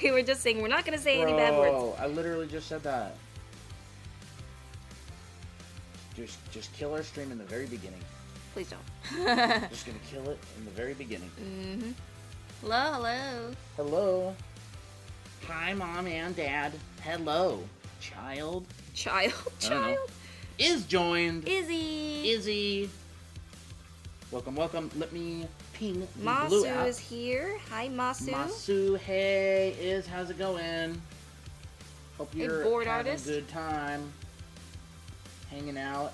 We were just saying we're not gonna say any bad words. Bro, I literally just said that. Just kill our stream in the very beginning. Please don't. Just gonna kill it in the very beginning. Mm-hmm. Hello, hello. Hello. Hi, Mom and Dad. Hello. Child. Child. Is joined. Izzy. Welcome. Let me ping the Masu blue app. is here. Hi, Masu. Masu, hey, how's it going? Hope you're board having artist. a good time. Hanging out,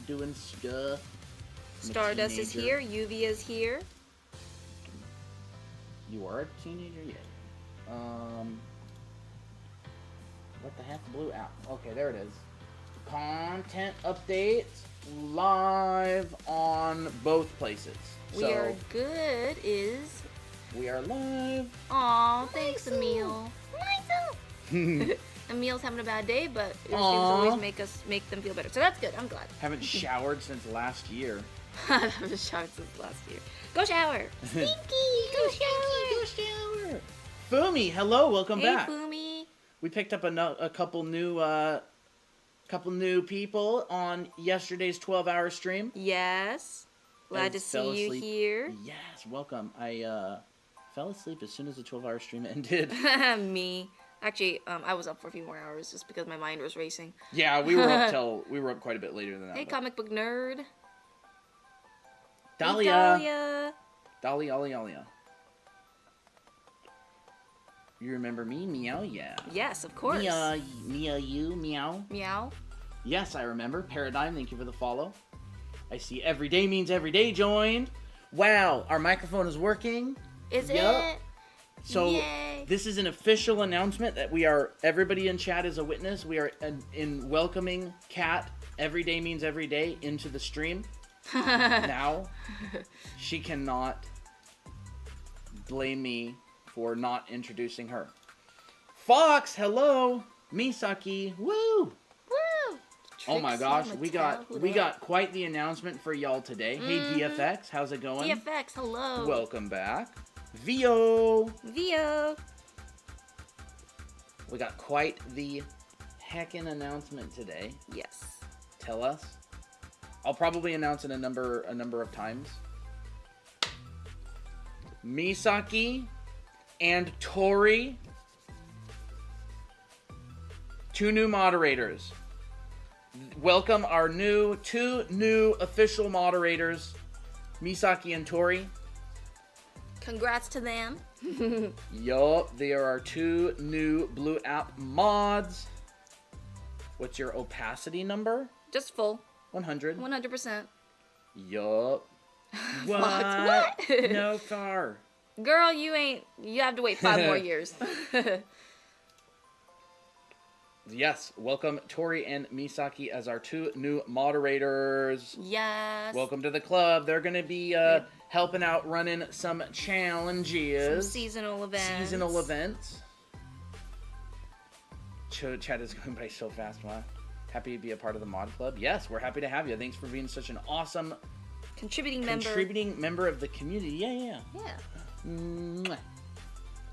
doing stuff. I'm a Stardust is teenager. here. Yuvia is here. You are a teenager yet? What the heck? Blue app. Okay, there it is. Content updates live on both places. We are good. We are live. Aw, thanks, Emil. Emil's having a bad day, but streams always make them feel better. So that's good. I'm glad. Haven't showered since last year. I haven't showered since last year. Go shower. Stinky. Go shower. Fumi, hello, welcome back. Hey, Fumi. We picked up a couple new people on yesterday's 12-hour stream. Yes. Glad to see you here. Yes, welcome. I fell asleep as soon as the 12-hour stream ended. Me. Actually, I was up for a few more hours just because my mind was racing. Yeah, we were up quite a bit later than that. Hey, but. comic book nerd. Dahlia. Hey, Dahlia. You remember me? Meow, yeah. Yes, of course. Mia, you, meow. Meow. Yes, I remember. Paradigm, thank you for the follow. I see every day means every day joined. Wow, our microphone is working. Is it? So Yay. This is an official announcement that everybody in chat is a witness. We are in welcoming Kat, every day means every day, into the stream. Now, she cannot blame me for not introducing her. Fox, hello. Misaki, woo. Woo. Oh my gosh, we got quite the announcement for y'all today. Hey DFX, how's it going? DFX, hello. Welcome back. Vio. We got quite the heckin' announcement today. Yes. Tell us. I'll probably announce it a number of times. Misaki and Tori, 2 new moderators. Welcome our 2 new official moderators, Misaki and Tori. Congrats to them. Yup, they are our 2 new Blue App mods. What's your opacity number? Just full. 100. 100%. Yup. What? No far. Girl, you have to wait 5 more years. Yes, welcome Tori and Misaki as our 2 new moderators. Yes. Welcome to the club. They're going to be helping out running some challenges. Some seasonal events. Chat is going by so fast, wow. Happy to be a part of the mod club. Yes, we're happy to have you. Thanks for being such an awesome contributing member of the community. Yeah. Mwah.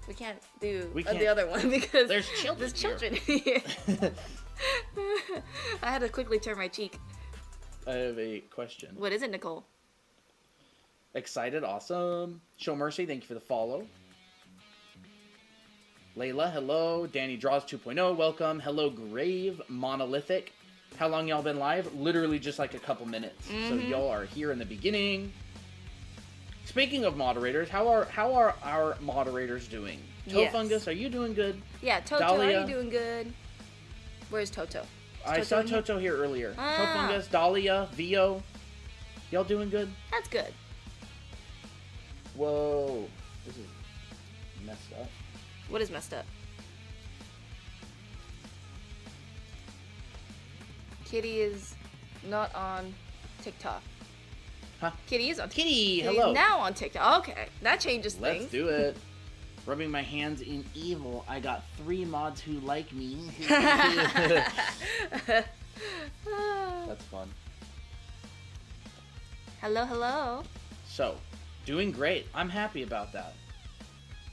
We can't do can't. The other one because there's children here. I had to quickly turn my cheek. I have a question. What is it, Nicole? Excited, awesome. Show Mercy, thank you for the follow. Layla, hello. Danny Draws 2.0, welcome. Hello, Grave Monolithic. How long y'all been live? Literally just like a couple minutes. So y'all are here in the beginning. Speaking of moderators, how are our moderators doing? Tofungus, are you doing good? Yeah, Toto, Dahlia, are you doing good? Where's Toto? I saw Toto here earlier. Tofungus, Dahlia, Vio. Y'all doing good? That's good. Whoa. This is messed up. What is messed up? Kitty is not on TikTok. Huh? Kitty is on TikTok. Kitty, Kitty's hello. now on TikTok. Okay, that changes things. Let's do it. Rubbing my hands in evil. I got 3 mods who like me. That's fun. Hello. So, doing great. I'm happy about that.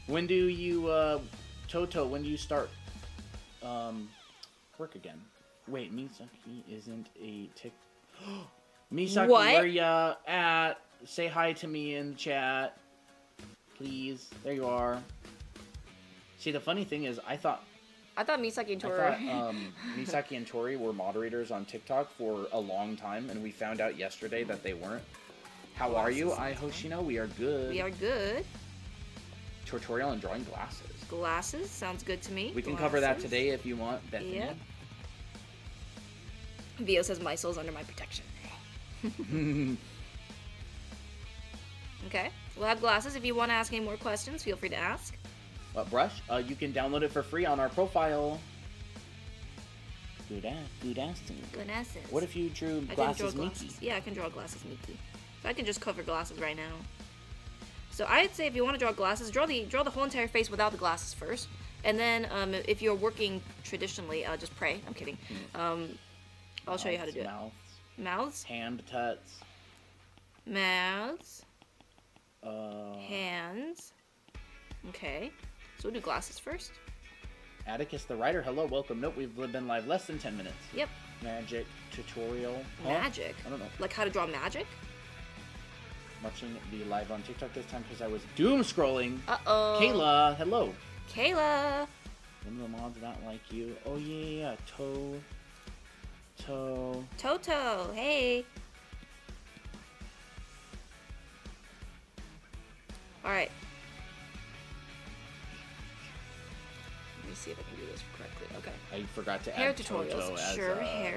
When do you Toto, when do you start work again? Wait, Misaki isn't a tick. Misaki, What? where ya at? Say hi to me in the chat, please. There you are. See, the funny thing is, I thought Misaki and Tori. Misaki and Tori were moderators on TikTok for a long time, and we found out yesterday that they weren't. How are you? I Hoshino, we are good. We are good. Tutorial on drawing glasses. Glasses sounds good to me. We can cover that today if you want, Bethany. Yep. Vio says my soul's under my protection. Okay, we'll have glasses. If you want to ask any more questions, feel free to ask. What brush? You can download it for free on our profile. Good asking. Good asses. What if you drew glasses Miki? Yeah, I can draw glasses Miki. So I can just cover glasses right now. So I'd say if you want to draw glasses, draw the whole entire face without the glasses first, and then if you're working traditionally, just pray. I'm kidding. I'll show you how to do it. Mouths. Hand tuts. Mouths. Hands. Okay. So we'll do glasses first. Atticus the writer, hello, welcome. Nope, we've been live less than 10 minutes. Yep. Magic tutorial. Huh? Magic? I don't know. Like how to draw magic? Watching the live on TikTok this time because I was doom scrolling. Uh-oh. Kayla, hello. Kayla. One of the mods not like you. Oh yeah, Toto, hey. Alright. Let me see if I can do this correctly. Okay. I forgot to Hair add tutorials. Toto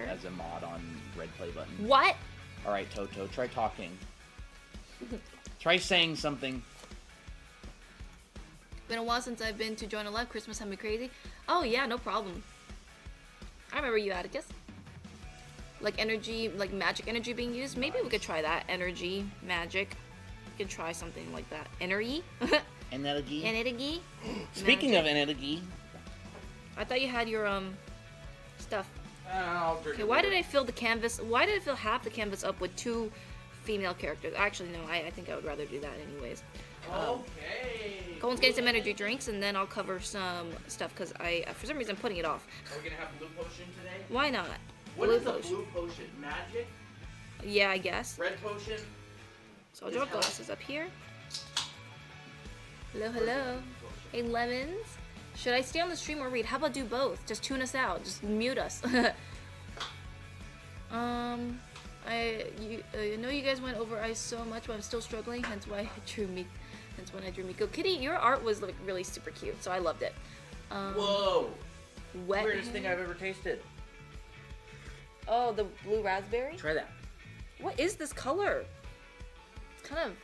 as a mod on red play button. What? Alright, Toto, try talking. Try saying something. Been a while since I've been to join a live. Christmas had me crazy. Oh yeah, no problem. I remember you, Atticus. Like energy, like magic energy being used. Maybe we could try that. Energy, magic. We could try something like that. Energy? Energy. Energy? Speaking of energy. I thought you had your stuff. Okay, why did I fill the canvas? Why did I fill half the canvas up with 2 female characters? Actually, no. I think I would rather do that anyways. Okay. Colin's getting some energy drinks, and then I'll cover some stuff because for some reason, I'm putting it off. Are we gonna have blue potion today? Why not? What is a blue potion? Magic? Yeah, I guess. Red potion? So I'll draw glasses up here. Hello, hello. Hey, Lemons. Should I stay on the stream or read? How about do both? Just tune us out. Just mute us. I know you guys went over ice so much, but I'm still struggling. Hence why I drew me. Hence when I drew Miko. Kitty, your art was like really super cute, so I loved it. Whoa! Wet Weirdest hair. thing I've ever tasted. Oh, the blue raspberry. Try that. What is this color? It's kind of.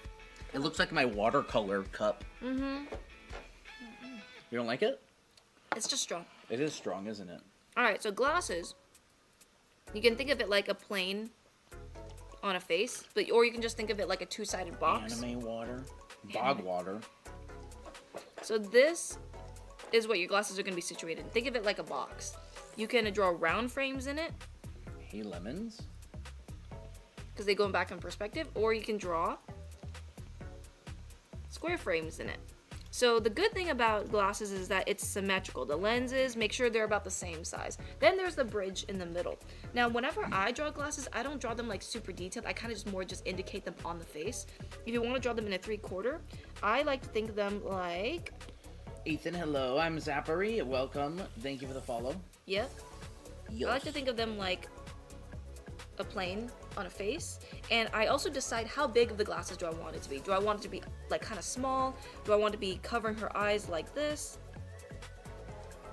It looks like my watercolor cup. Mm-hmm. You don't like it? It's just strong. It is strong, isn't it? All right, so glasses. You can think of it like a plane on a face, or you can just think of it like a 2-sided box. Anime water. Bog water. So this is what your glasses are going to be situated in. Think of it like a box. You can draw round frames in it. Hey, Lemons. Because they go back in perspective. Or you can draw square frames in it. So the good thing about glasses is that it's symmetrical. The lenses, make sure they're about the same size. Then there's the bridge in the middle. Now, whenever I draw glasses, I don't draw them like super detailed. I kind of just indicate them on the face. If you want to draw them in a 3/4, I like to think of them like... Ethan, hello. I'm Zappary. Welcome. Thank you for the follow. Yep. Yes. I like to think of them like a plane on a face, and I also decide how big of the glasses do I want it to be. Do I want it to be like kind of small? Do I want it to be covering her eyes like this?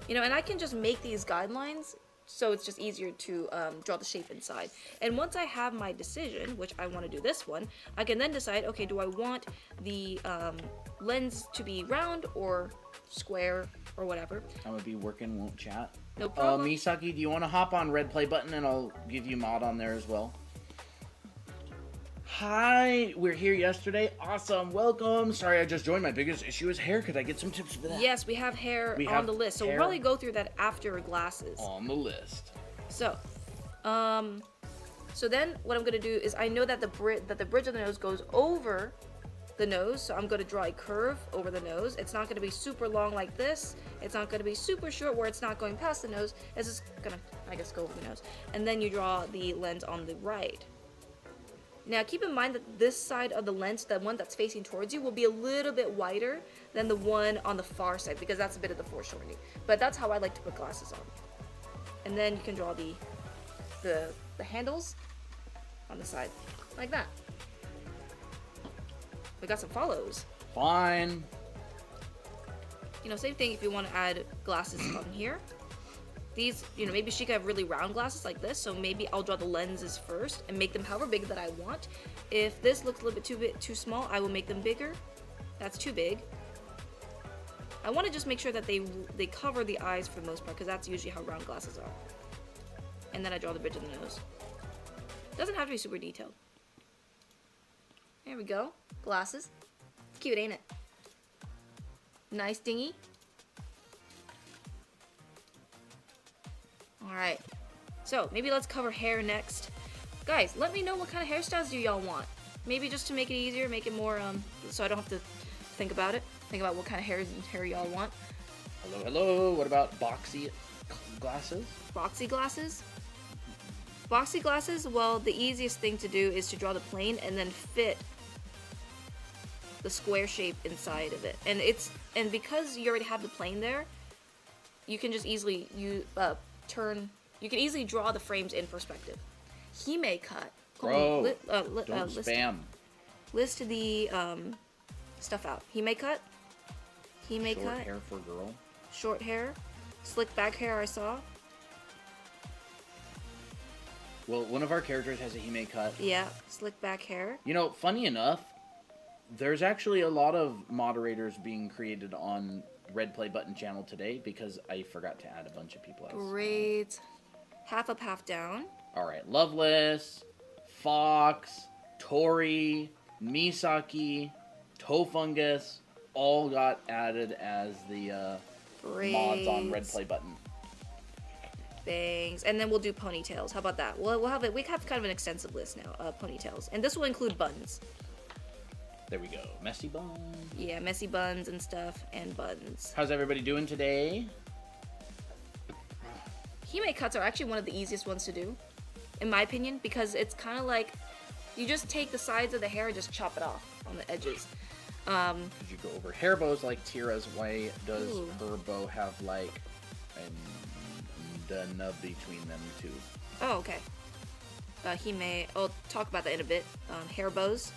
You know, and I can just make these guidelines so it's just easier to draw the shape inside. And once I have my decision, which I want to do this one, I can then decide, okay, do I want the lens to be round or square or whatever? I'm gonna be working, won't chat. No problem. Misaki, do you want to hop on red play button and I'll give you mod on there as well? Hi, we're here yesterday. Awesome, welcome. Sorry, I just joined. My biggest issue is hair. Could I get some tips for that? Yes, we have hair on the list, so we'll probably go through that after glasses. On the list. So, so then what I'm gonna do is I know that the bridge of the nose goes over the nose. So I'm going to draw a curve over the nose. It's not going to be super long like this. It's not going to be super short where it's not going past the nose. It's just going to, I guess, go over the nose. And then you draw the lens on the right. Now keep in mind that this side of the lens, the one that's facing towards you, will be a little bit wider than the one on the far side because that's a bit of the foreshortening. But that's how I like to put glasses on. And then you can draw the handles on the side like that. We got some follows. Fine. You know, same thing if you want to add glasses on here. These, you know, maybe she could have really round glasses like this, so maybe I'll draw the lenses first and make them however big that I want. If this looks a little bit too small, I will make them bigger. That's too big. I want to just make sure that they cover the eyes for the most part, because that's usually how round glasses are. And then I draw the bridge of the nose. Doesn't have to be super detailed. There we go. Glasses. It's cute, ain't it? Nice dingy. Alright, so maybe let's cover hair next. Guys, let me know what kind of hairstyles do y'all want. Maybe just to make it easier, make it more, so I don't have to think about it. Think about what kind of hair y'all want. Hello, hello. What about boxy glasses? Boxy glasses? Boxy glasses, well, the easiest thing to do is to draw the plane and then fit the square shape inside of it. And because you already have the plane there, you can just easily you can easily draw the frames in perspective. Hime cut. Bro, don't spam. List the stuff out. Hime cut. Hime cut. Short hair for girl. Short hair. Slick back hair I saw. Well, one of our characters has a hime cut. Yeah, slick back hair. You know, funny enough, there's actually a lot of moderators being created on Red Play Button channel today because I forgot to add a bunch of people else. Braids. Half up, half down. Alright, Loveless, Fox, Tori, Misaki, Tofungus, all got added as the mods on Red Play Button. Bangs, and then we'll do ponytails. How about that? We have kind of an extensive list now of ponytails, and this will include buns. There we go. Messy buns. Yeah, messy buns and stuff, and buns. How's everybody doing today? Hime cuts are actually one of the easiest ones to do, in my opinion, because it's kind of like you just take the sides of the hair and just chop it off on the edges. Could you go over hair bows like Tira's? Why does Ooh. her bow have like the nub between them two? Oh, okay. I'll talk about that in a bit. Hair bows.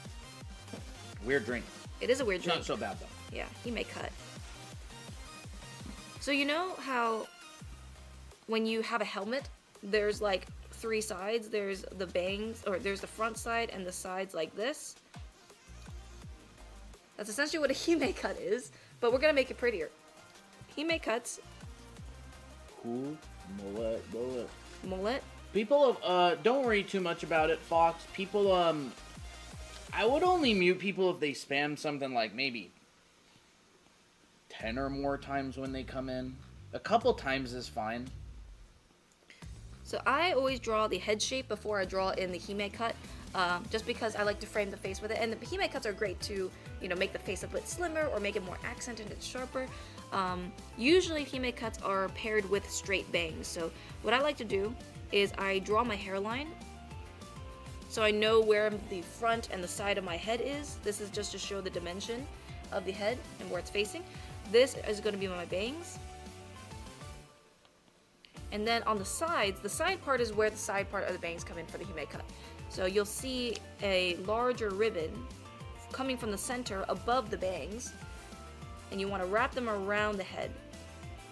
Weird drink. It is a weird It's drink. not so bad though. Yeah, Hime cut. So you know how when you have a helmet, there's like 3 sides. There's the bangs, or there's the front side and the sides like this. That's essentially what a Hime cut is, but we're gonna make it prettier. Hime cuts. Cool. Mullet. Mullet. People, don't worry too much about it, Fox. People, I would only mute people if they spam something like maybe 10 or more times when they come in. A couple times is fine. So I always draw the head shape before I draw in the Hime cut, just because I like to frame the face with it. And the Hime cuts are great to, you know, make the face a bit slimmer or make it more accented and sharper. Usually Hime cuts are paired with straight bangs. So what I like to do is I draw my hairline, so I know where the front and the side of my head is. This is just to show the dimension of the head and where it's facing. This is going to be my bangs. And then on the sides, the side part is where the side part of the bangs come in for the Hime cut. So you'll see a larger ribbon coming from the center above the bangs, and you want to wrap them around the head.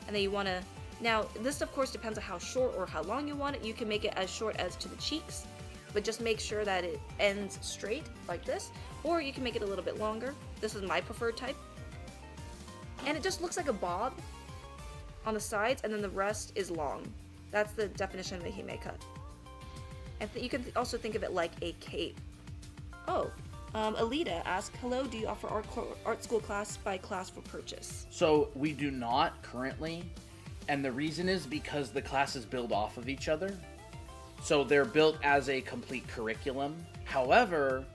And then you want to, now this of course depends on how short or how long you want it. You can make it as short as to the cheeks, but just make sure that it ends straight like this, or you can make it a little bit longer. This is my preferred type. And it just looks like a bob on the sides, and then the rest is long. That's the definition of a Hime cut. And you can also think of it like a cape. Oh, Alita asked, hello, do you offer art school class by class for purchase? So we do not currently, and the reason is because the classes build off of each other. So they're built as a complete curriculum. However,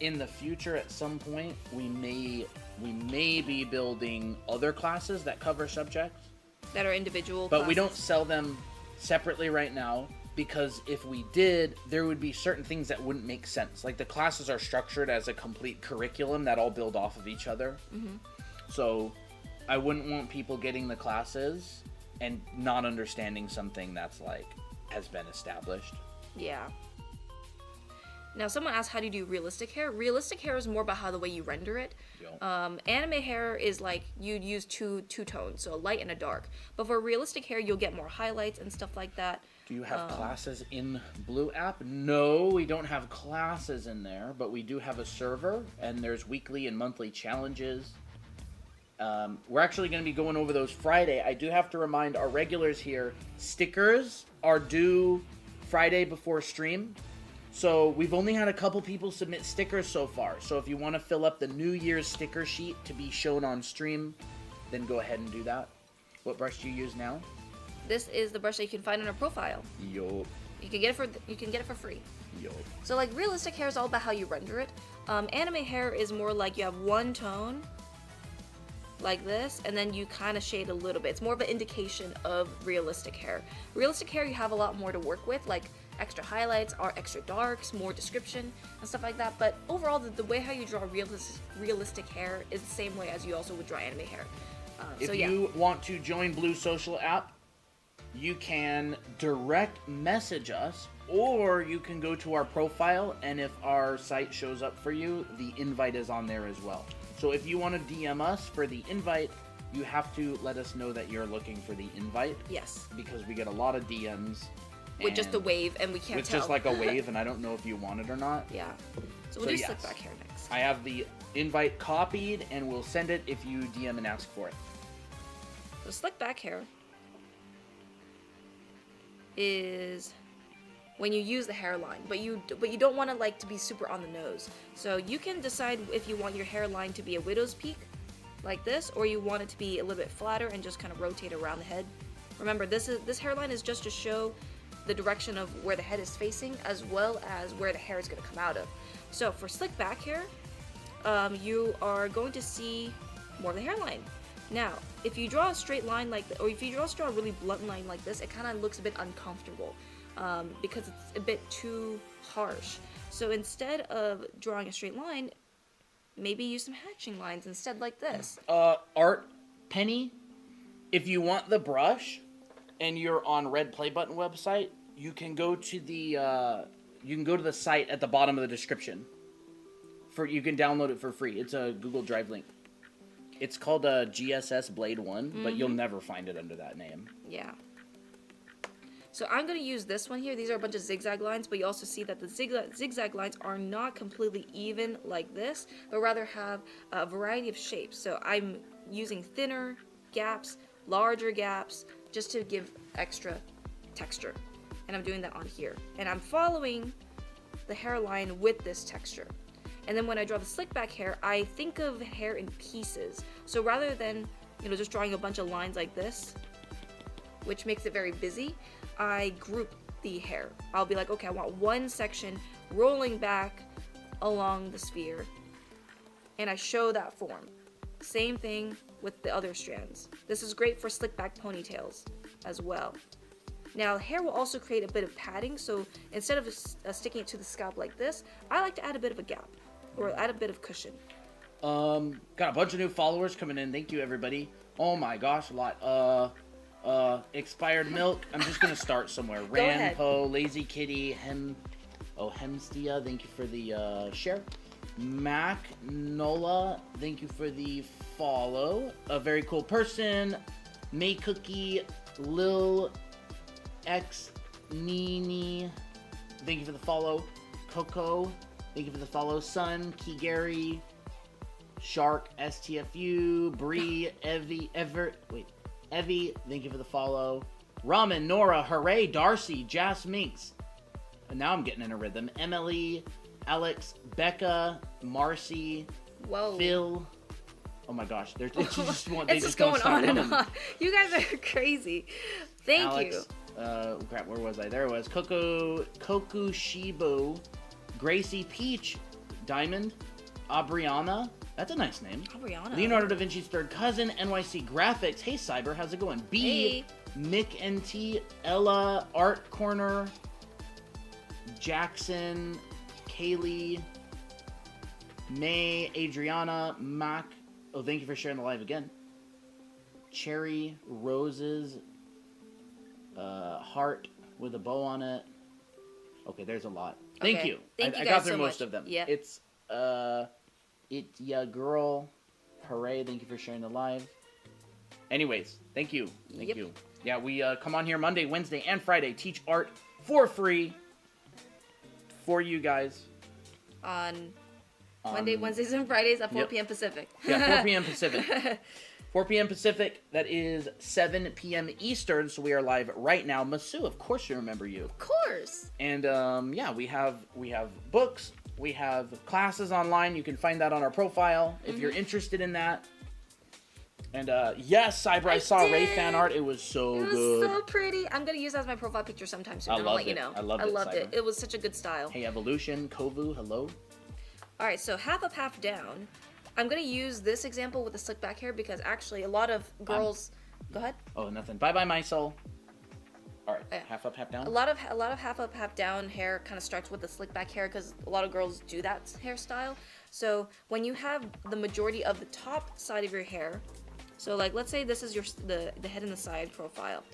in the future, at some point, we may be building other classes that cover subjects that are individual but classes. we don't sell them separately right now, because if we did, there would be certain things that wouldn't make sense. Like, the classes are structured as a complete curriculum that all build off of each other. So I wouldn't want people getting the classes and not understanding something that's like has been established. Yeah. Now, someone asked, how do you do realistic hair? Realistic hair is more about how the way you render it. Anime hair is like you'd use two tones, so a light and a dark. But for realistic hair, you'll get more highlights and stuff like that. Do you have classes in Blue app? No, we don't have classes in there, but we do have a server, and there's weekly and monthly challenges. We're actually going to be going over those Friday. I do have to remind our regulars here, stickers are due Friday before stream. So we've only had a couple people submit stickers so far. So if you want to fill up the New Year's sticker sheet to be shown on stream, then go ahead and do that. What brush do you use now? This is the brush that you can find on our profile. Yo. You can get it for free. Yo. So like realistic hair is all about how you render it. Anime hair is more like you have one tone like this, and then you kind of shade a little bit. It's more of an indication of realistic hair. Realistic hair, you have a lot more to work with, like extra highlights or extra darks, more description and stuff like that. But overall, the way how you draw realistic hair is the same way as you also would draw anime hair. If you want to join Blue Social app, you can direct message us, or you can go to our profile, and if our site shows up for you, the invite is on there as well. So if you want to DM us for the invite, you have to let us know that you're looking for the invite. Yes. Because we get a lot of DMs. With just a wave, and we can't with tell. just like a wave, and I don't know if you want it or not. Yeah. So we'll do slick back hair next. I have the invite copied, and we'll send it if you DM and ask for it. So slick back hair is when you use the hairline, but you don't want it like to be super on the nose. So you can decide if you want your hairline to be a widow's peak, like this, or you want it to be a little bit flatter and just kind of rotate around the head. Remember, this hairline is just to show the direction of where the head is facing, as well as where the hair is going to come out of. So for slick back hair, you are going to see more of the hairline. Now, if you draw a straight line like this, or if you draw a really blunt line like this, it kind of looks a bit uncomfortable because it's a bit too harsh. So instead of drawing a straight line, maybe use some hatching lines instead, like this. Art Penny, if you want the brush and you're on Red Play Button website, you can go to the site at the bottom of the description. You can download it for free. It's a Google Drive link. It's called GSS Blade 1, but you'll never find it under that name. Yeah. So I'm going to use this one here. These are a bunch of zigzag lines, but you also see that the zigzag lines are not completely even like this, but rather have a variety of shapes. So I'm using thinner gaps, larger gaps, just to give extra texture. And I'm doing that on here. And I'm following the hairline with this texture. And then when I draw the slick back hair, I think of hair in pieces. So rather than, just drawing a bunch of lines like this, which makes it very busy, I group the hair. I'll be like, okay, I want one section rolling back along the sphere, and I show that form. Same thing with the other strands. This is great for slick back ponytails as well. Now, hair will also create a bit of padding, so instead of sticking it to the scalp like this, I like to add a bit of a gap, or add a bit of cushion. Got a bunch of new followers coming in. Thank you, everybody. Oh my gosh, a lot. Expired milk. I'm just gonna start somewhere. Ranpo, Lazy Kitty, Hemstia, thank you for the share. Mac Nola, thank you for the follow. A very cool person. May Cookie, Lil X Nini, thank you for the follow. Coco, thank you for the follow. Sun, Kigary, Shark, STFU, Bree, Evie, thank you for the follow. Ramen, Nora, Hooray, Darcy, Jas Minx. And now I'm getting in a rhythm. Emily, Alex, Becca, Marcy, Phil. Oh my gosh, it's just going on and on. You guys are crazy. Thank you. Crap, where was I? There it was. Kokushibo, Gracie Peach, Diamond, Abriana. That's a nice name. Abriana. Leonardo da Vinci's third cousin, NYC Graphics. Hey, Cyber, how's it going? B, Hey. Nick NT, Ella, Art Corner, Jackson, Kaylee, May, Adriana, Mac. Oh, thank you for sharing the live again. Cherry, Roses, Heart with a bow on it. Okay, there's a lot. Thank Okay. you. Thank you I guys got through so most much. of them. Yeah. It's It Ya Girl. Hooray, thank you for sharing the live. Anyways, thank you. Thank Yep. you. Yeah, we come on here Monday, Wednesday, and Friday. Teach art for free for you guys. On Monday, Wednesdays, and Fridays at 4 Yep. p.m. Pacific. Yeah, 4 p.m. Pacific. 4 p.m. Pacific, that is 7 p.m. Eastern, so we are live right now. Masu, of course you remember you. Of course. And yeah, we have books, we have classes online. You can find that on our profile if you're interested in that. And yes, Cyber, I saw Ray did. fan art. It was so It was good. so pretty. I'm gonna use that as my profile picture sometime soon. I and loved I'll let you it. know. I loved it, Cyber. It was such a good style. Hey, Evolution, Kovu, hello. All right, so half up, half down. I'm gonna use this example with the slick back hair because actually a lot of girls. Go ahead. Oh, nothing. Bye bye, my soul. All right, Yeah. half up, half down. A lot of half up, half down hair kind of starts with the slick back hair because a lot of girls do that hairstyle. So when you have the majority of the top side of your hair, so like let's say this is the head and the side profile.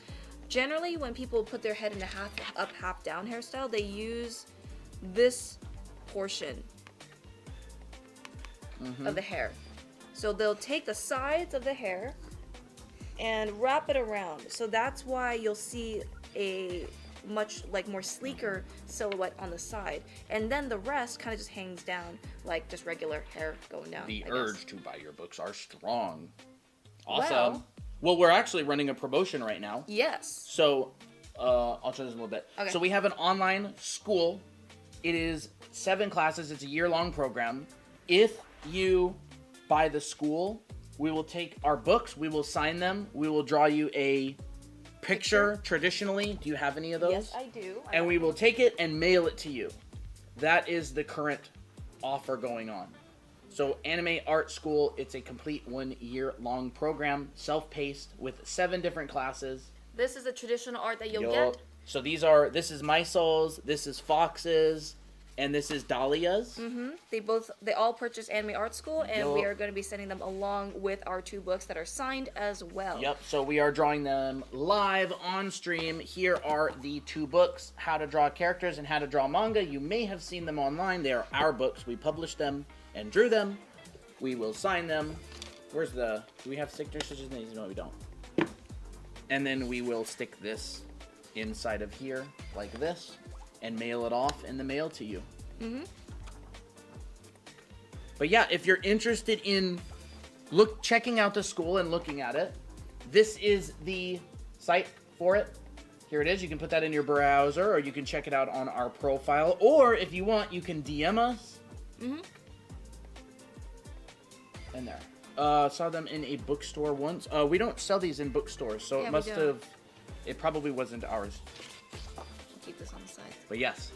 Generally, when people put their head in a half up, half down hairstyle, they use this portion of the hair. So they'll take the sides of the hair and wrap it around. So that's why you'll see a much like more sleeker silhouette on the side, and then the rest kind of just hangs down like just regular hair going down. The I urge guess. to buy your books are strong. Awesome. Well, we're actually running a promotion right now. Yes. So, I'll show this a little bit. Okay. So we have an online school. It is 7 classes. It's a year-long program. If you buy the school, we will take our books, we will sign them, we will draw you a picture traditionally. Do you have any of those? Yes, I do. And we will take it and mail it to you. That is the current offer going on. So Anime Art School, it's a complete 1-year-long program, self-paced with 7 different classes. This is the traditional art that you'll Yup. get. So this is My Soul's, this is Fox's, and this is Dahlia's. They all purchase Anime Art School, and we Yup. are going to be sending them along with our 2 books that are signed as well. Yep, so we are drawing them live on stream. Here are the 2 books, How to Draw Characters and How to Draw Manga. You may have seen them online. They are our books. We published them and drew them. We will sign them. Do we have signatures? No, we don't. And then we will stick this inside of here like this and mail it off in the mail to you. But yeah, if you're interested in checking out the school and looking at it, this is the site for it. Here it is. You can put that in your browser, or you can check it out on our profile, or if you want, you can DM us. And there. Saw them in a bookstore once. We don't sell these in bookstores, so Yeah, it we must don't. have. It probably wasn't ours. Keep this on the side. But yes.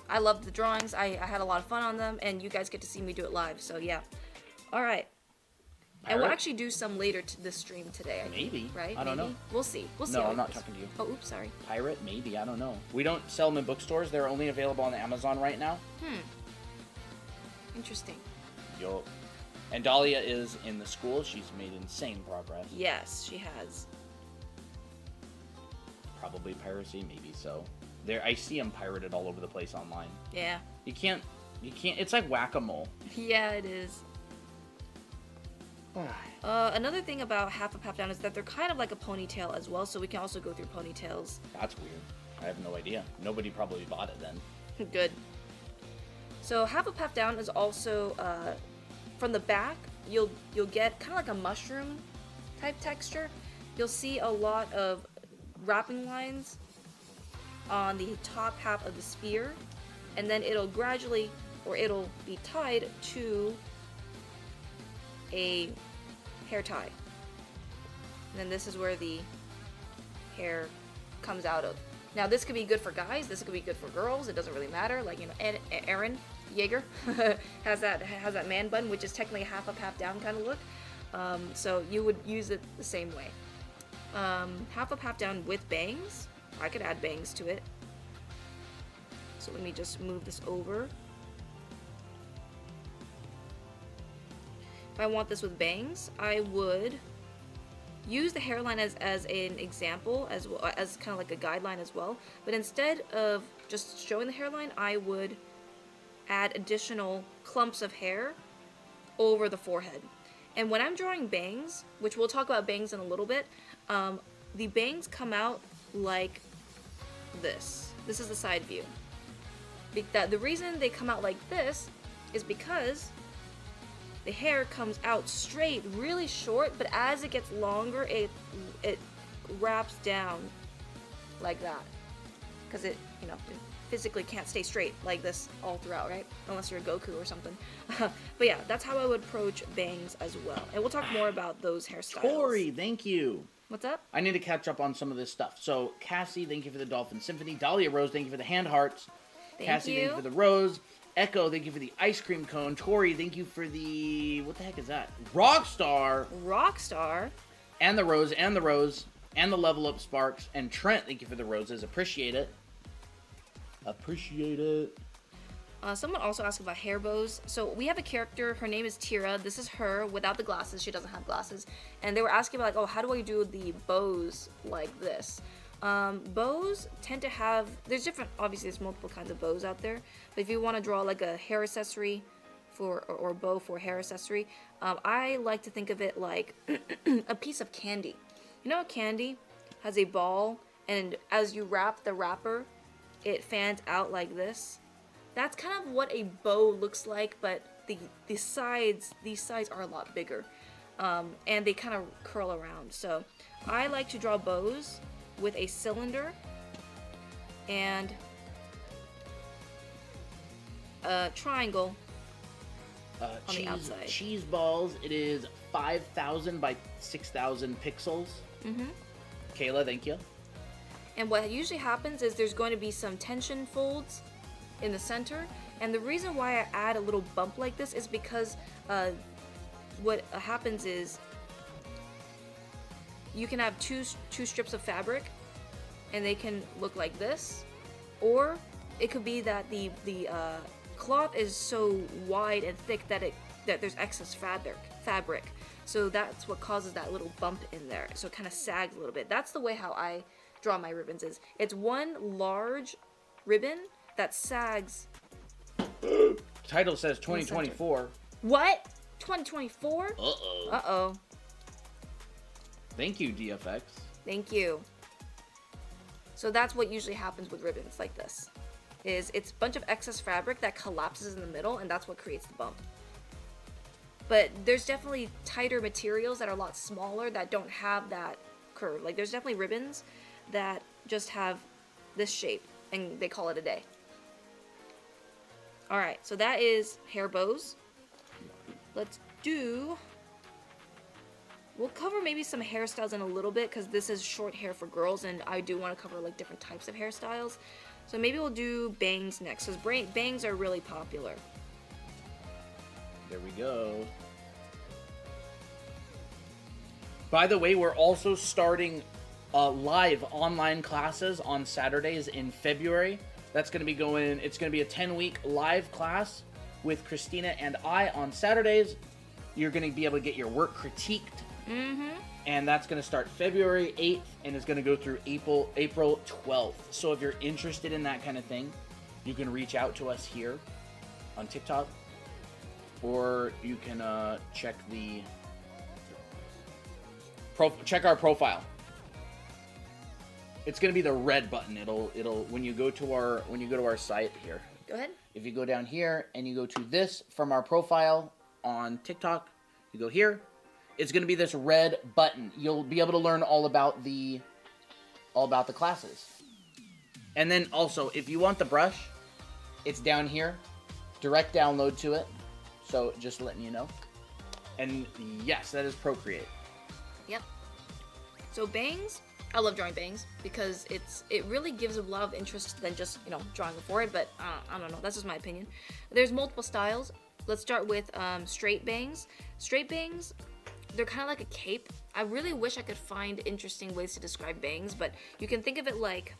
I love the drawings. I had a lot of fun on them, and you guys get to see me do it live. So yeah. All right. And we'll Pirate? actually do some later to this stream today. I think, Maybe. right? I don't know. We'll see. We'll see. No, how I'm it not goes. talking to you. Oh, oops, sorry. Pirate? Maybe. I don't know. We don't sell them in bookstores. They're only available on Amazon right now. Interesting. Yo. And Dahlia is in the school. She's made insane progress. Yes, she has. Probably piracy, maybe so. I see them pirated all over the place online. Yeah. You can't, it's like whack-a-mole. Yeah, it is. Another thing about half up, half down is that they're kind of like a ponytail as well, so we can also go through ponytails. That's weird. I have no idea. Nobody probably bought it then. Good. So half up, half down is also from the back. You'll get kind of like a mushroom type texture. You'll see a lot of wrapping lines on the top half of the sphere, and then it'll be tied to a hair tie. And then this is where the hair comes out of. Now this could be good for guys, this could be good for girls, it doesn't really matter. Like, you know, Aaron Yeager has that man bun, which is technically a half up, half down kind of look. So you would use it the same way. Half up, half down with bangs. I could add bangs to it. So let me just move this over. If I want this with bangs, I would use the hairline as an example, as well as kind of like a guideline as well. But instead of just showing the hairline, I would add additional clumps of hair over the forehead. And when I'm drawing bangs, which we'll talk about bangs in a little bit, the bangs come out like this. This is the side view. The reason they come out like this is because the hair comes out straight, really short, but as it gets longer, it wraps down like that. Because it, you know, it physically can't stay straight like this all throughout, right? Unless you're a Goku or something. But yeah, that's how I would approach bangs as well. And we'll talk more about those hairstyles. Tori, thank you. What's up? I need to catch up on some of this stuff. So, Cassie, thank you for the Dolphin Symphony. Dahlia Rose, thank you for the hand hearts. Cassie, thank you for the rose. Echo, thank you for the ice cream cone. Tori, thank you for the... what the heck is that? Rockstar. Rockstar. And the rose, and the rose, and the level up sparks. And Trent, thank you for the roses. Appreciate it. Appreciate it. Someone also asked about hair bows. So we have a character, her name is Tira. This is her without the glasses. She doesn't have glasses. And they were asking about, like, oh, how do I do the bows like this? Bows tend to have, there's different, obviously there's multiple kinds of bows out there, but if you want to draw like a hair accessory or bow for hair accessory, I like to think of it like a piece of candy. You know, a candy has a ball, and as you wrap the wrapper, it fans out like this. That's kind of what a bow looks like, but these sides are a lot bigger, and they kind of curl around. So I like to draw bows with a cylinder and a triangle on the outside. Cheese balls. It is 5,000 by 6,000 pixels. Mm-hmm. Kayla, thank you. And what usually happens is there's going to be some tension folds in the center, and the reason why I add a little bump like this is because what happens is you can have two strips of fabric, and they can look like this, or it could be that the cloth is so wide and thick that there's excess fabric. So that's what causes that little bump in there. So it kind of sags a little bit. That's the way how I draw my ribbons. It's one large ribbon that sags. Title says 2024. What? 2024? Uh-oh. Uh-oh. Thank you, DFX. Thank you. So that's what usually happens with ribbons like this. It's a bunch of excess fabric that collapses in the middle, and that's what creates the bump. But there's definitely tighter materials that are a lot smaller that don't have that curve. Like, there's definitely ribbons that just have this shape, and they call it a day. Alright, so that is hair bows. Let's do... We'll cover maybe some hairstyles in a little bit, because this is short hair for girls, and I do want to cover like different types of hairstyles. So maybe we'll do bangs next, because bangs are really popular. There we go. By the way, we're also starting live online classes on Saturdays in February. That's going to be going, it's going to be a 10-week live class with Christina and I on Saturdays. You're going to be able to get your work critiqued. Mm-hmm. And that's going to start February 8th and is going to go through April 12th. So if you're interested in that kind of thing, you can reach out to us here on TikTok, or you can check our profile. It's going to be the red button. It'll when you go to our site here. Go ahead. If you go down here and you go to this from our profile on TikTok, you go here. It's going to be this red button. You'll be able to learn all about the classes. And then also, if you want the brush, it's down here. Direct download to it. So just letting you know. And yes, that is Procreate. Yep. So bangs I love drawing bangs because it really gives a lot of interest than just, you know, drawing a forehead, but I don't know, that's just my opinion. There's multiple styles. Let's start with straight bangs. Straight bangs, they're kind of like a cape. I really wish I could find interesting ways to describe bangs, but you can think of it like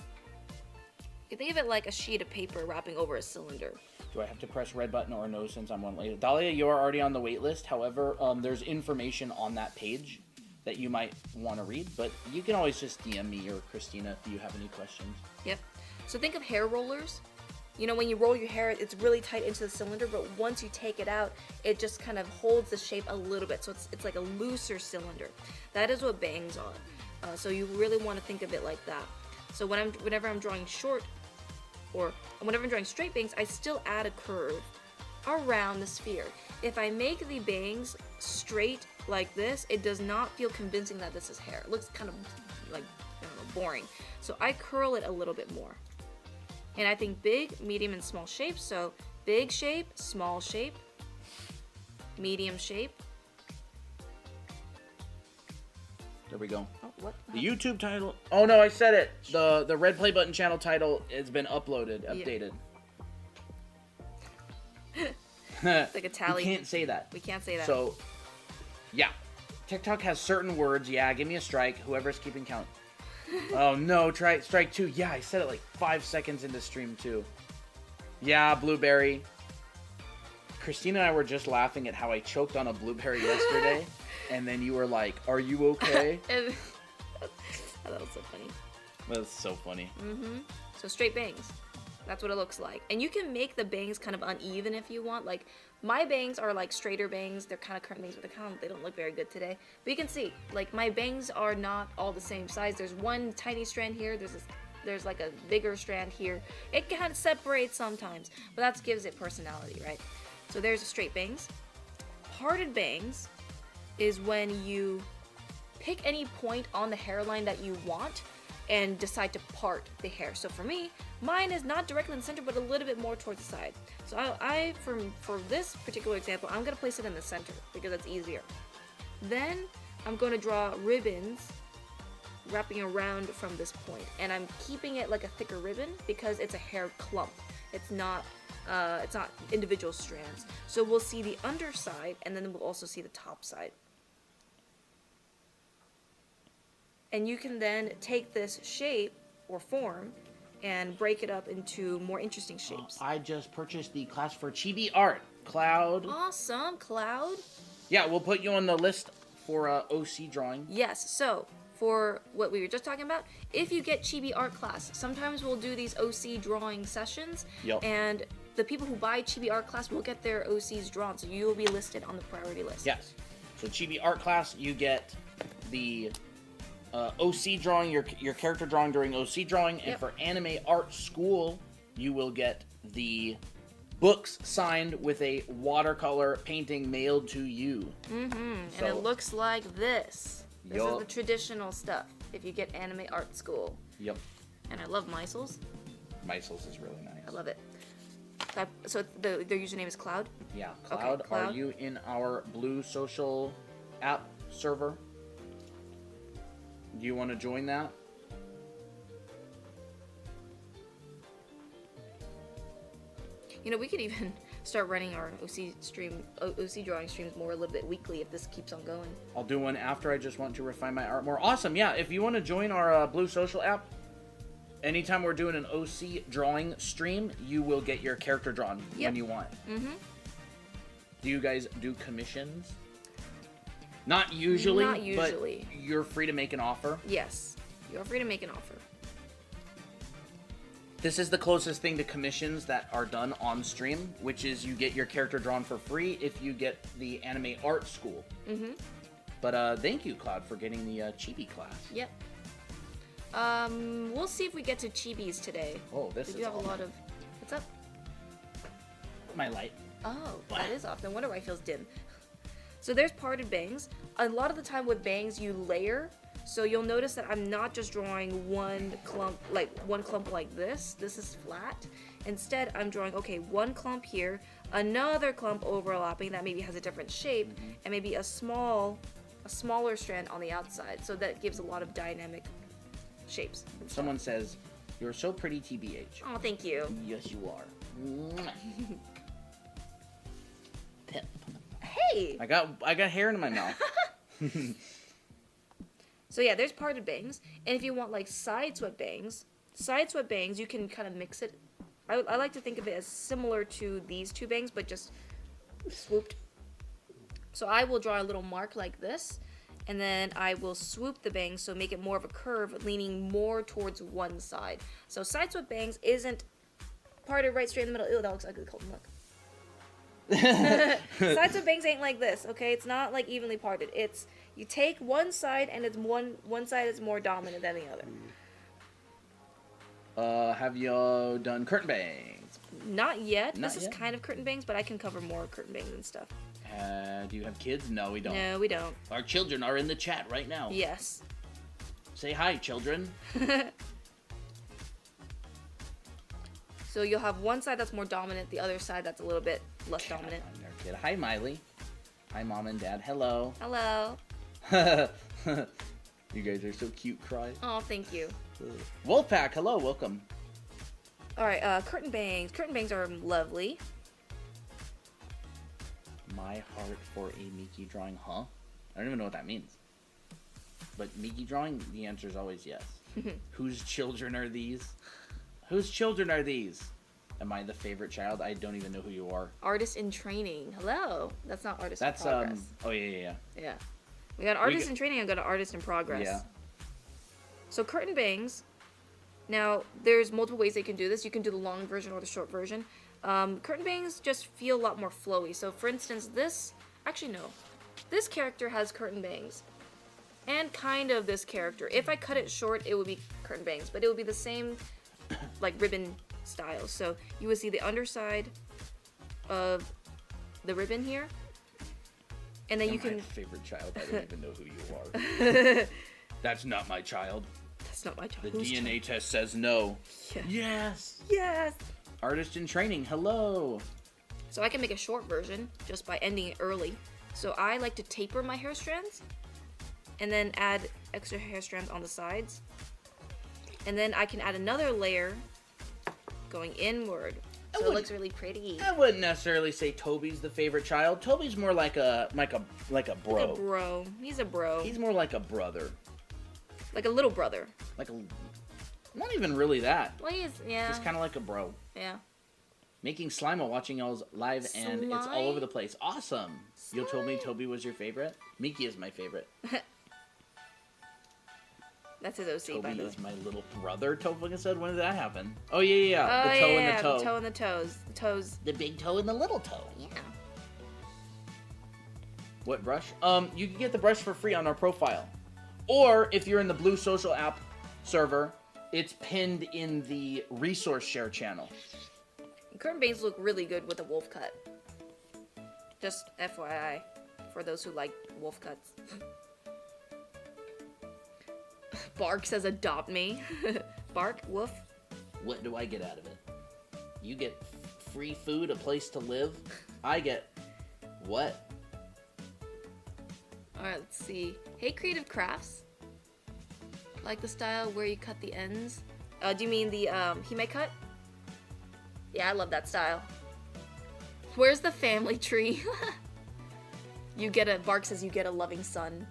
a sheet of paper wrapping over a cylinder. Do I have to press red button or no since I'm one late? Dahlia, you are already on the wait list. However, there's information on that page that you might want to read, but you can always just DM me or Christina if you have any questions. Yep. So think of hair rollers. You know, when you roll your hair, it's really tight into the cylinder, but once you take it out, it just kind of holds the shape a little bit. So it's like a looser cylinder. That is what bangs are. So you really want to think of it like that. So whenever I'm drawing short, or whenever I'm drawing straight bangs, I still add a curve around the sphere. If I make the bangs straight like this, it does not feel convincing that this is hair. It looks kind of like, I don't know, boring. So I curl it a little bit more. And I think big, medium, and small shapes. So big shape, small shape, medium shape. There we go. Oh, what? The YouTube title. Oh no, I said it. The red play button channel title has been uploaded, updated. It's like a tally. We can't say that. We can't say that. So, yeah. TikTok has certain words. Yeah, give me a strike. Whoever's keeping count. Oh no, try strike 2. Yeah, I said it like 5 seconds into stream 2. Yeah, blueberry. Christina and I were just laughing at how I choked on a blueberry yesterday, and then you were like, "Are you okay?" And that was so funny. That's so funny. So straight bangs. That's what it looks like. And you can make the bangs kind of uneven if you want. Like, my bangs are like straighter bangs. They're kind of current bangs, but they don't look very good today. But you can see, like, my bangs are not all the same size. There's one tiny strand here. There's like a bigger strand here. It kind of separates sometimes, but that gives it personality, right? So there's the straight bangs. Parted bangs is when you pick any point on the hairline that you want and decide to part the hair. So for me, mine is not directly in the center, but a little bit more towards the side. So for this particular example, I'm gonna place it in the center because it's easier. Then I'm gonna draw ribbons wrapping around from this point, and I'm keeping it like a thicker ribbon because it's a hair clump. It's not individual strands. So we'll see the underside, and then we'll also see the top side. And you can then take this shape or form and break it up into more interesting shapes. I just purchased the class for chibi art. Cloud. Awesome, Cloud. Yeah, we'll put you on the list for OC drawing. Yes, so for what we were just talking about, if you get chibi art class, sometimes we'll do these OC drawing sessions. Yep. And the people who buy chibi art class will get their OCs drawn, so you will be listed on the priority list. Yes. So chibi art class, you get the OC drawing, your character drawing during OC drawing, and for anime art school, you will get the books signed with a watercolor painting mailed to you. And it looks like this. This is the traditional stuff if you get anime art school. Yep. And I love Mysels. Mysels is really nice. I love it. So their username is Cloud? Yeah, Cloud. Okay, Cloud. Are you in our Blue Social app server? Do you want to join that? You know, we could even start running our OC drawing streams more a little bit weekly if this keeps on going. I'll do one after. I just want to refine my art more. Awesome. Yeah, if you want to join our Blue Social app, anytime we're doing an OC drawing stream, you will get your character drawn when you want. Do you guys do commissions? Not usually, but you're free to make an offer. Yes, you're free to make an offer. This is the closest thing to commissions that are done on stream, which is you get your character drawn for free if you get the anime art school. But thank you, Cloud, for getting the chibi class. Yep. We'll see if we get to chibis today. Oh, this is. You have a lot of. What's up? My light. Oh, that is off. No wonder why it feels dim. So there's parted bangs. A lot of the time with bangs, you layer. So you'll notice that I'm not just drawing one clump like this. This is flat. Instead, I'm drawing, okay, one clump here, another clump overlapping that maybe has a different shape, and maybe a smaller strand on the outside. So that gives a lot of dynamic shapes. Someone says, "You're so pretty, TBH." Oh, thank you. Yes, you are. Mwah. Pip. Hey. I got hair in my mouth. So yeah, there's parted bangs, and if you want like side swept bangs, you can kind of mix it. I like to think of it as similar to these two bangs, but just swooped. So I will draw a little mark like this, and then I will swoop the bangs, so make it more of a curve, leaning more towards one side. So side swept bangs isn't parted right straight in the middle. Ew, that looks ugly. Colton, look. Side swept bangs ain't like this, okay? It's not like evenly parted. It's you take one side and it's one side is more dominant than the other. Have you done curtain bangs? Not yet. Not This yet? is kind of curtain bangs, but I can cover more curtain bangs and stuff. Do you have kids? No, we don't. No, we don't. Our children are in the chat right now. Yes. Say hi, children. So you'll have one side that's more dominant, the other side that's a little bit less dominant. I'm their kid. Hi, Miley. Hi, Mom and Dad. Hello. Hello. You guys are so cute, cry. Oh, thank you. Wolfpack, hello, welcome. All right, curtain bangs. Curtain bangs are lovely. My heart for a Miki drawing, huh? I don't even know what that means. But Miki drawing, the answer is always yes. Whose children are these? Whose children are these? Am I the favorite child? I don't even know who you are. Artist in training. Hello. That's not artist That's in progress. oh yeah. Yeah. We got artist in training and got an artist in progress. Yeah. So curtain bangs. Now, there's multiple ways they can do this. You can do the long version or the short version. Curtain bangs just feel a lot more flowy. So, for instance, this... Actually, no. This character has curtain bangs. And kind of this character. If I cut it short, it would be curtain bangs. But it would be the same, like, ribbon style. So, you would see the underside of the ribbon here. And then you can... My favorite child. I don't even know who you are. That's not my child. That's not my child. The Who's DNA test says no. Yeah. Yes. Yes! Artist in training, hello. So I can make a short version just by ending it early. So I like to taper my hair strands and then add extra hair strands on the sides. And then I can add another layer going inward. So it looks really pretty. I wouldn't necessarily say Toby's the favorite child. Toby's more like a bro. Like a bro. He's a bro. He's more like a brother. Like a little brother. Like a... Not even really that. Well, yeah. He's kind of like a bro. Yeah. Making slime while watching y'all's live, and it's all over the place. Awesome. Slime. You told me Toby was your favorite? Miki is my favorite. That's his OC, by Toby the way. is my little brother, Toby said. When did that happen? Oh, yeah. Oh, The toe yeah, and the toe. the toe and the toes. The toes. The big toe and the little toe. Yeah. What brush? You can get the brush for free on our profile. Or, if you're in the Blue Social app server, it's pinned in the resource share channel. Curtain bangs look really good with a wolf cut. Just FYI, for those who like wolf cuts. Bark says adopt me. Bark, woof. What do I get out of it? You get free food, a place to live. I get what? Alright, let's see. Hey, Creative Crafts. Like the style where you cut the ends. Do you mean the Hime cut? Yeah, I love that style. Where's the family tree? Bark says you get a loving son.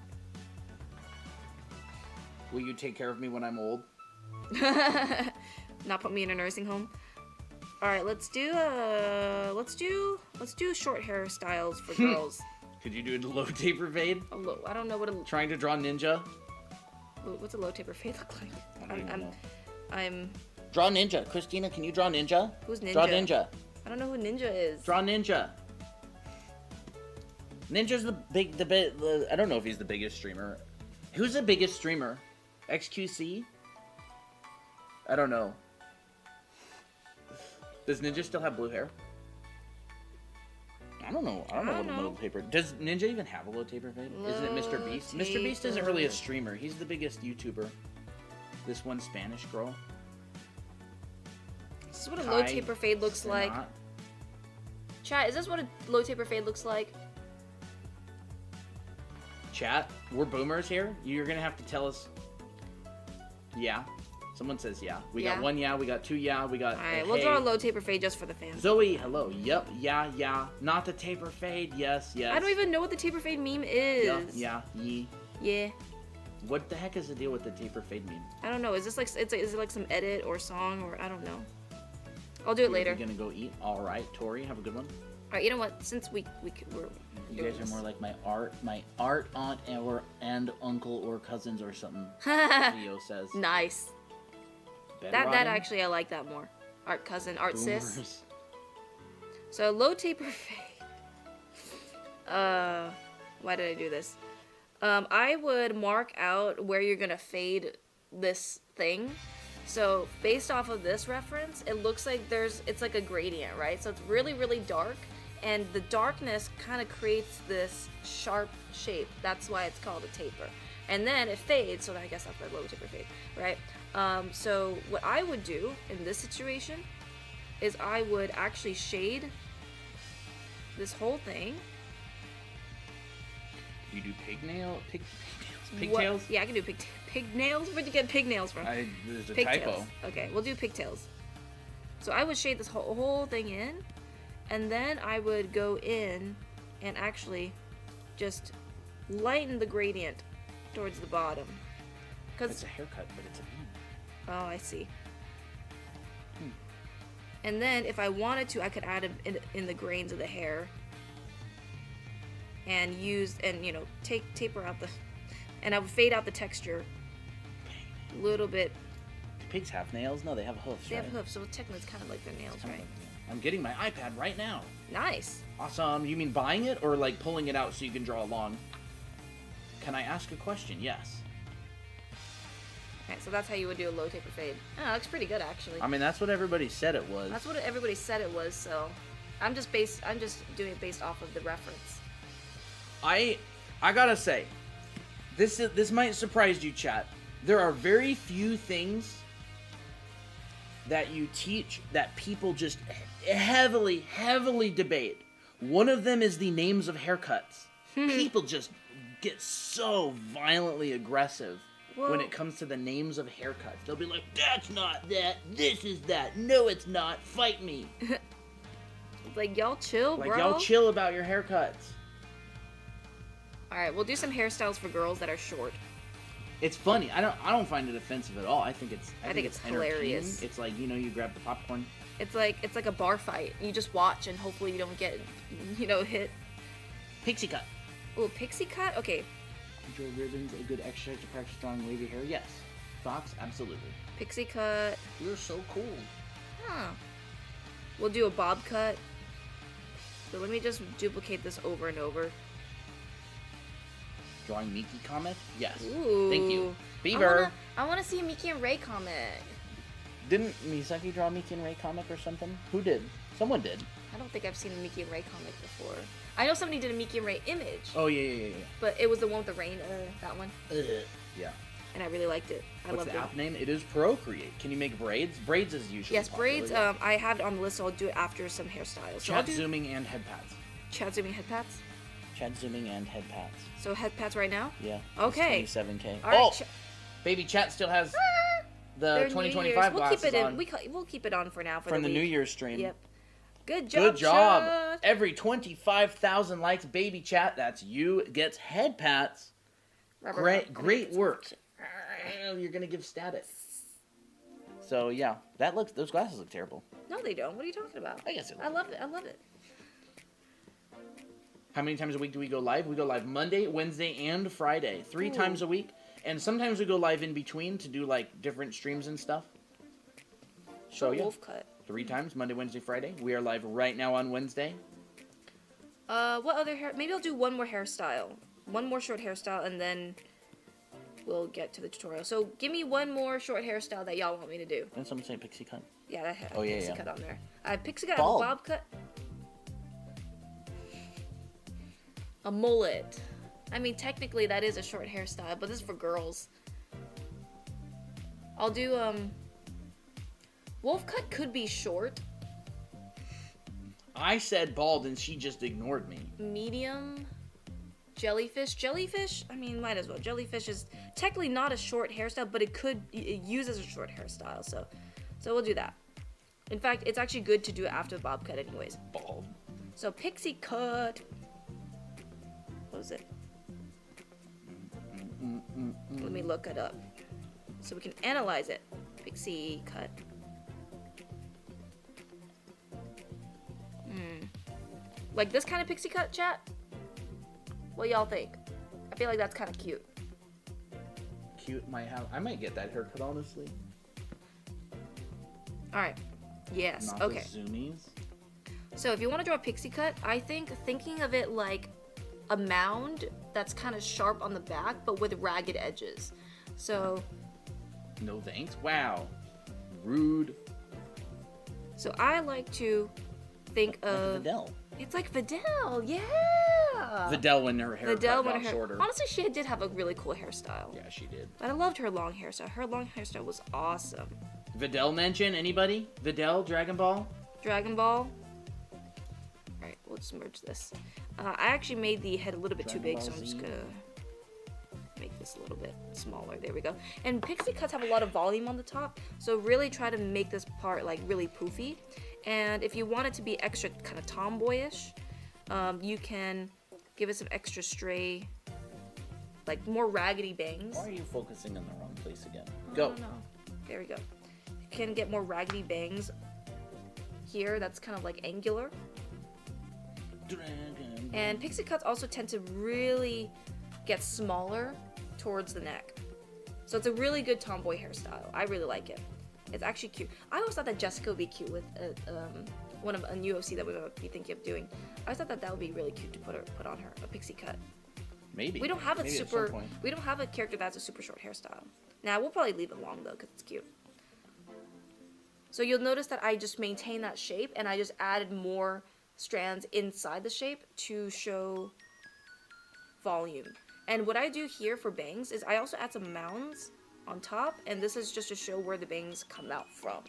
Will you take care of me when I'm old? Not put me in a nursing home. All right, let's do short hairstyles for girls. Could you do a low taper fade? I don't know what a Trying to draw ninja? what's a low taper fade look like. I don't even know. I'm Draw ninja. Christina, can you draw ninja? Who's ninja? Draw ninja. I don't know who ninja is. Draw ninja. Ninja's the I don't know if he's the biggest streamer. Who's the biggest streamer? XQC? I don't know. Does Ninja still have blue hair? I don't know. I don't know what a low taper. Does Ninja even have a low taper fade? Isn't it Mr. Beast? Mr. Beast isn't really a streamer. He's the biggest YouTuber. This one Spanish girl. This is what a low taper fade looks like. Chat, is this what a low taper fade looks like? Chat, we're boomers here. You're gonna have to tell us. Yeah. Someone says yeah. We Yeah. got 1 yeah, we got 2 yeah, we got Alright, we'll draw a low taper fade just for the fans. Zoe, hello. Yep, yeah. Not the taper fade. Yes. I don't even know what the taper fade meme is. Yeah, ye. Yeah. What the heck is the deal with the taper fade meme? I don't know. Is this like is it like some edit or song or I don't know. I'll do it later. You're gonna go eat. All right, Tori, have a good one. All right, you know what? Since we're You guys are more like my art aunt and uncle or cousins or something. Leo says. Nice. That actually I like that more. Art cousin, art sis. So low taper fade. Why did I do this? I would mark out where you're gonna fade this thing. So based off of this reference, it looks like it's like a gradient, right? So it's really, really dark, and the darkness kind of creates this sharp shape. That's why it's called a taper. And then it fades, so I guess that's the low taper fade, right? So what I would do in this situation is I would actually shade this whole thing. You do pigtails? What? Yeah, I can do pignails. Where'd you get pignails from? There's a Pigtails. typo. Okay, we'll do pigtails. So I would shade this whole thing in, and then I would go in and actually just lighten the gradient towards the bottom. It's a haircut, but it's a bean. Oh, I see. And then if I wanted to, I could add it in the grains of the hair and taper out and I would fade out the texture a little bit. Do pigs have nails? No, they have hoofs, They right? have hoofs, so technically it's kind of like their nails, right? I'm getting my iPad right now. Nice. Awesome. You mean buying it or like pulling it out so you can draw along? Can I ask a question? Yes. Okay, so that's how you would do a low taper fade. Oh, that looks pretty good actually. I mean, that's what everybody said it was. That's what everybody said it was, so I'm just doing it based off of the reference. I gotta say, this might surprise you, chat. There are very few things that you teach that people just heavily debate. One of them is the names of haircuts. People just get so violently aggressive when it comes to the names of haircuts. They'll be like, that's not that, this is that, no it's not, fight me. Like, y'all chill, bro. Like, y'all chill about your haircuts. Alright, we'll do some hairstyles for girls that are short. It's funny. I don't find it offensive at all. I think it's hilarious. It's like, you grab the popcorn. It's like a bar fight. You just watch and hopefully you don't get, hit. Pixie cut. Ooh, pixie cut? Okay. Enjoy ribbons, a good exercise to practice drawing wavy hair? Yes. Fox? Absolutely. Pixie cut. You're so cool. Huh. We'll do a bob cut. So let me just duplicate this over and over. Drawing Miki comic? Yes. Ooh. Thank you. Beaver. I wanna see a Miki and Ray comic. Didn't Misaki draw Miki and Ray comic or something? Who did? Someone did. I don't think I've seen a Miki and Ray comic before. I know somebody did a Miki and Ray image. Oh, yeah. But it was the one with the rain, that one. Yeah. And I really liked it. What's the app name? It is Procreate. Can you make braids? Braids is usually Yes, popular, braids. yeah. I have it on the list, so I'll do it after some hairstyles. So Chat zooming and head pats. Chat zooming head pats? Chat zooming and head pats. So head pats right now? Yeah. Okay. 27K. All right, baby chat still has the They're 2025 glasses keep it in. on. We'll keep it on for now. From the week. New Year's stream. Yep. Good job. Good job. Chat. Every 25,000 likes, baby chat, that's you, gets head pats. Great work. You're gonna give static. So yeah, those glasses look terrible. No, they don't. What are you talking about? I guess it. I love it. I love it. How many times a week do we go live? We go live Monday, Wednesday, and Friday. 3 times a week. And sometimes we go live in between to do like different streams and stuff. So yeah. Wolf cut. 3 times, Monday, Wednesday, Friday. We are live right now on Wednesday. What other hair? Maybe I'll do one more hairstyle. One more short hairstyle, and then we'll get to the tutorial. So give me one more short hairstyle that y'all want me to do. Didn't someone say pixie cut? Yeah, that had yeah, pixie yeah. cut on there. I have pixie cut, Bald. a bob cut. A mullet. I mean, technically that is a short hairstyle, but this is for girls. I'll do, wolf cut could be short. I said bald and she just ignored me. Medium. Jellyfish. Jellyfish, I mean, might as well. Jellyfish is technically not a short hairstyle, but it could use as a short hairstyle. So we'll do that. In fact, it's actually good to do it after the bob cut anyways. Bald. So Pixie cut. What is it? Let me look it up so we can analyze it. Pixie cut. Like this kind of pixie cut, chat? What y'all think? I feel like that's kind of cute. Cute. I might get that haircut, honestly. All right. Yes. Not okay. the zoomies. So if you want to draw a pixie cut, I think thinking of it like a mound that's kind of sharp on the back, but with ragged edges. So. No thanks. Wow. Rude. So I like to think of. Videl. It's like Videl, yeah. Videl when her hair got shorter. Honestly, she did have a really cool hairstyle. Yeah, she did. But I loved her long hairstyle. Her long hairstyle was awesome. Videl mention? Anybody? Videl, Dragon Ball? Dragon Ball. Alright, we'll just merge this. I actually made the head a little bit too big, so I'm just gonna make this a little bit smaller. There we go. And pixie cuts have a lot of volume on the top, so really try to make this part like really poofy. And if you want it to be extra kind of tomboyish, you can give it some extra stray, like more raggedy bangs. Why are you focusing in the wrong place again? Oh, Go. No. There we go. You can get more raggedy bangs here. That's kind of like angular. And pixie cuts also tend to really get smaller towards the neck. So it's a really good tomboy hairstyle. I really like it. It's actually cute. I always thought that Jessica would be cute with one of a new OC that we would be thinking of doing. I always thought that would be really cute to put on her, a pixie cut. Maybe. We don't have a Maybe we don't have a character that's a super short hairstyle. Now we'll probably leave it long though because it's cute. So you'll notice that I just maintained that shape and I just added more strands inside the shape to show volume. And what I do here for bangs is I also add some mounds on top, and this is just to show where the bangs come out from.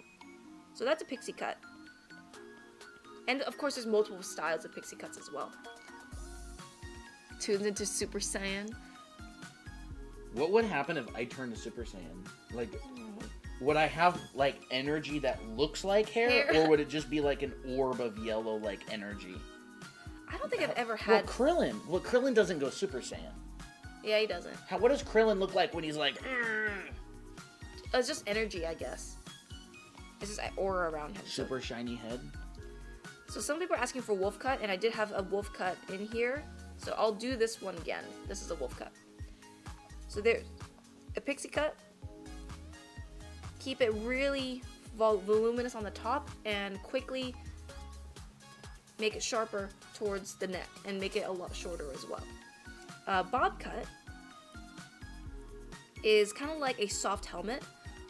So that's a pixie cut. And of course there's multiple styles of pixie cuts as well. Tuned into Super Saiyan. What would happen if I turned to Super Saiyan? Like, would I have like energy that looks like hair, or would it just be like an orb of yellow like energy? I don't think I've ever had. Well, Krillin doesn't go Super Saiyan. Yeah, he doesn't. What does Krillin look like when he's like? It's just energy, I guess. It's just aura around him. Super shiny head. So some people are asking for wolf cut, and I did have a wolf cut in here. So I'll do this one again. This is a wolf cut. So there's a pixie cut. Keep it really voluminous on the top, and quickly make it sharper towards the neck, and make it a lot shorter as well. Bob cut is kind of like a soft helmet.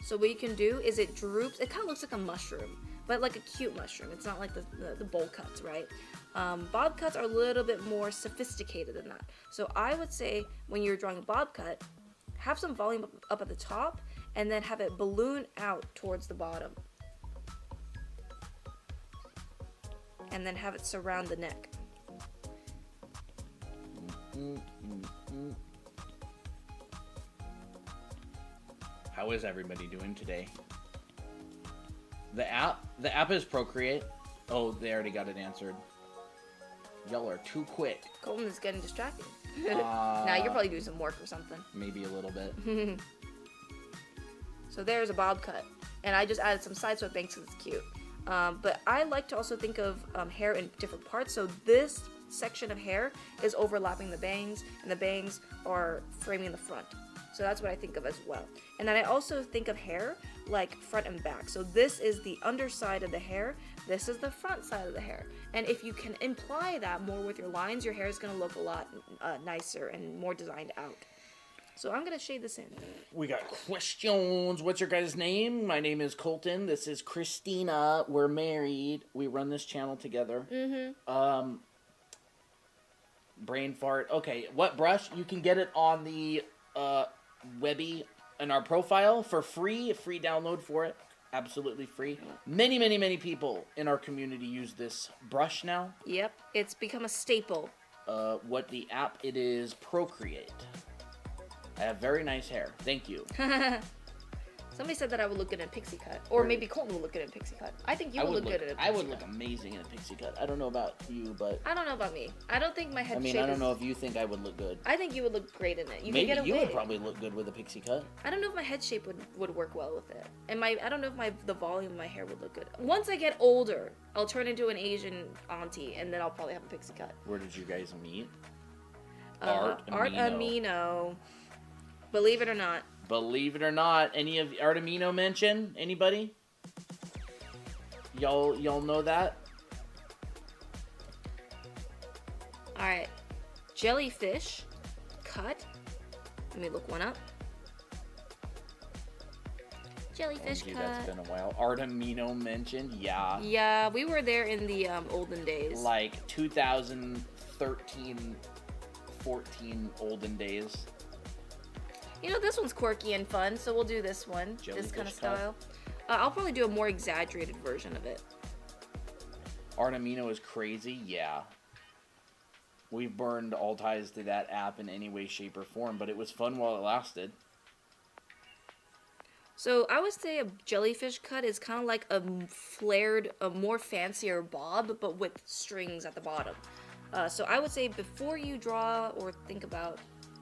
So what you can do is it droops. It kind of looks like a mushroom, but like a cute mushroom. It's not like the bowl cuts, right? Bob cuts are a little bit more sophisticated than that. So I would say when you're drawing a bob cut, have some volume up at the top, and then have it balloon out towards the bottom. And then have it surround the neck. How is everybody doing today? The app is Procreate. Oh, they already got it answered. Y'all are too quick. Colton is getting distracted. Now you're probably doing some work or something. Maybe a little bit. So there's a bob cut, and I just added some side swept bangs because it's cute. But I like to also think of hair in different parts. So this section of hair is overlapping the bangs, and the bangs are framing the front. So that's what I think of as well. And then I also think of hair like front and back. So this is the underside of the hair, this is the front side of the hair. And if you can imply that more with your lines, your hair is going to look a lot nicer and more designed out. So I'm going to shade this in. We got questions. What's your guys' name? My name is Colton. This is Christina. We're married. We run this channel together. Brain fart. Okay, what brush? You can get it on the Webby in our profile for free. Free download for it. Absolutely free. Many, many, many people in our community use this brush now. Yep, it's become a staple what the app it is. Procreate. I have very nice hair. Thank you. Somebody said that I would look good in a pixie cut. Or maybe Colton would look good in a pixie cut. I think you would look good in a pixie cut. I would look amazing in a pixie cut. I don't know about you, but... I don't know about me. I don't think my head shape I don't know if you think I would look good. I think you would look great in it. Maybe you would probably look good with a pixie cut. I don't know if my head shape would work well with it. And I don't know if the volume of my hair would look good. Once I get older, I'll turn into an Asian auntie, and then I'll probably have a pixie cut. Where did you guys meet? Art Amino. Believe it or not. Believe it or not, any of Art Amino mention? Anybody? Y'all know that? Alright. Jellyfish. Cut. Let me look one up. Jellyfish cut. That's been a while. Art Amino mentioned? Yeah. Yeah, we were there in the olden days. Like 2013, 14 olden days. You know, this one's quirky and fun, so we'll do this one. Jellyfish this kind of cut. style. I'll probably do a more exaggerated version of it. Art Amino is crazy, yeah. We burned all ties to that app in any way, shape, or form, but it was fun while it lasted. So I would say a jellyfish cut is kind of like a flared, a more fancier bob, but with strings at the bottom. So I would say before you draw or think about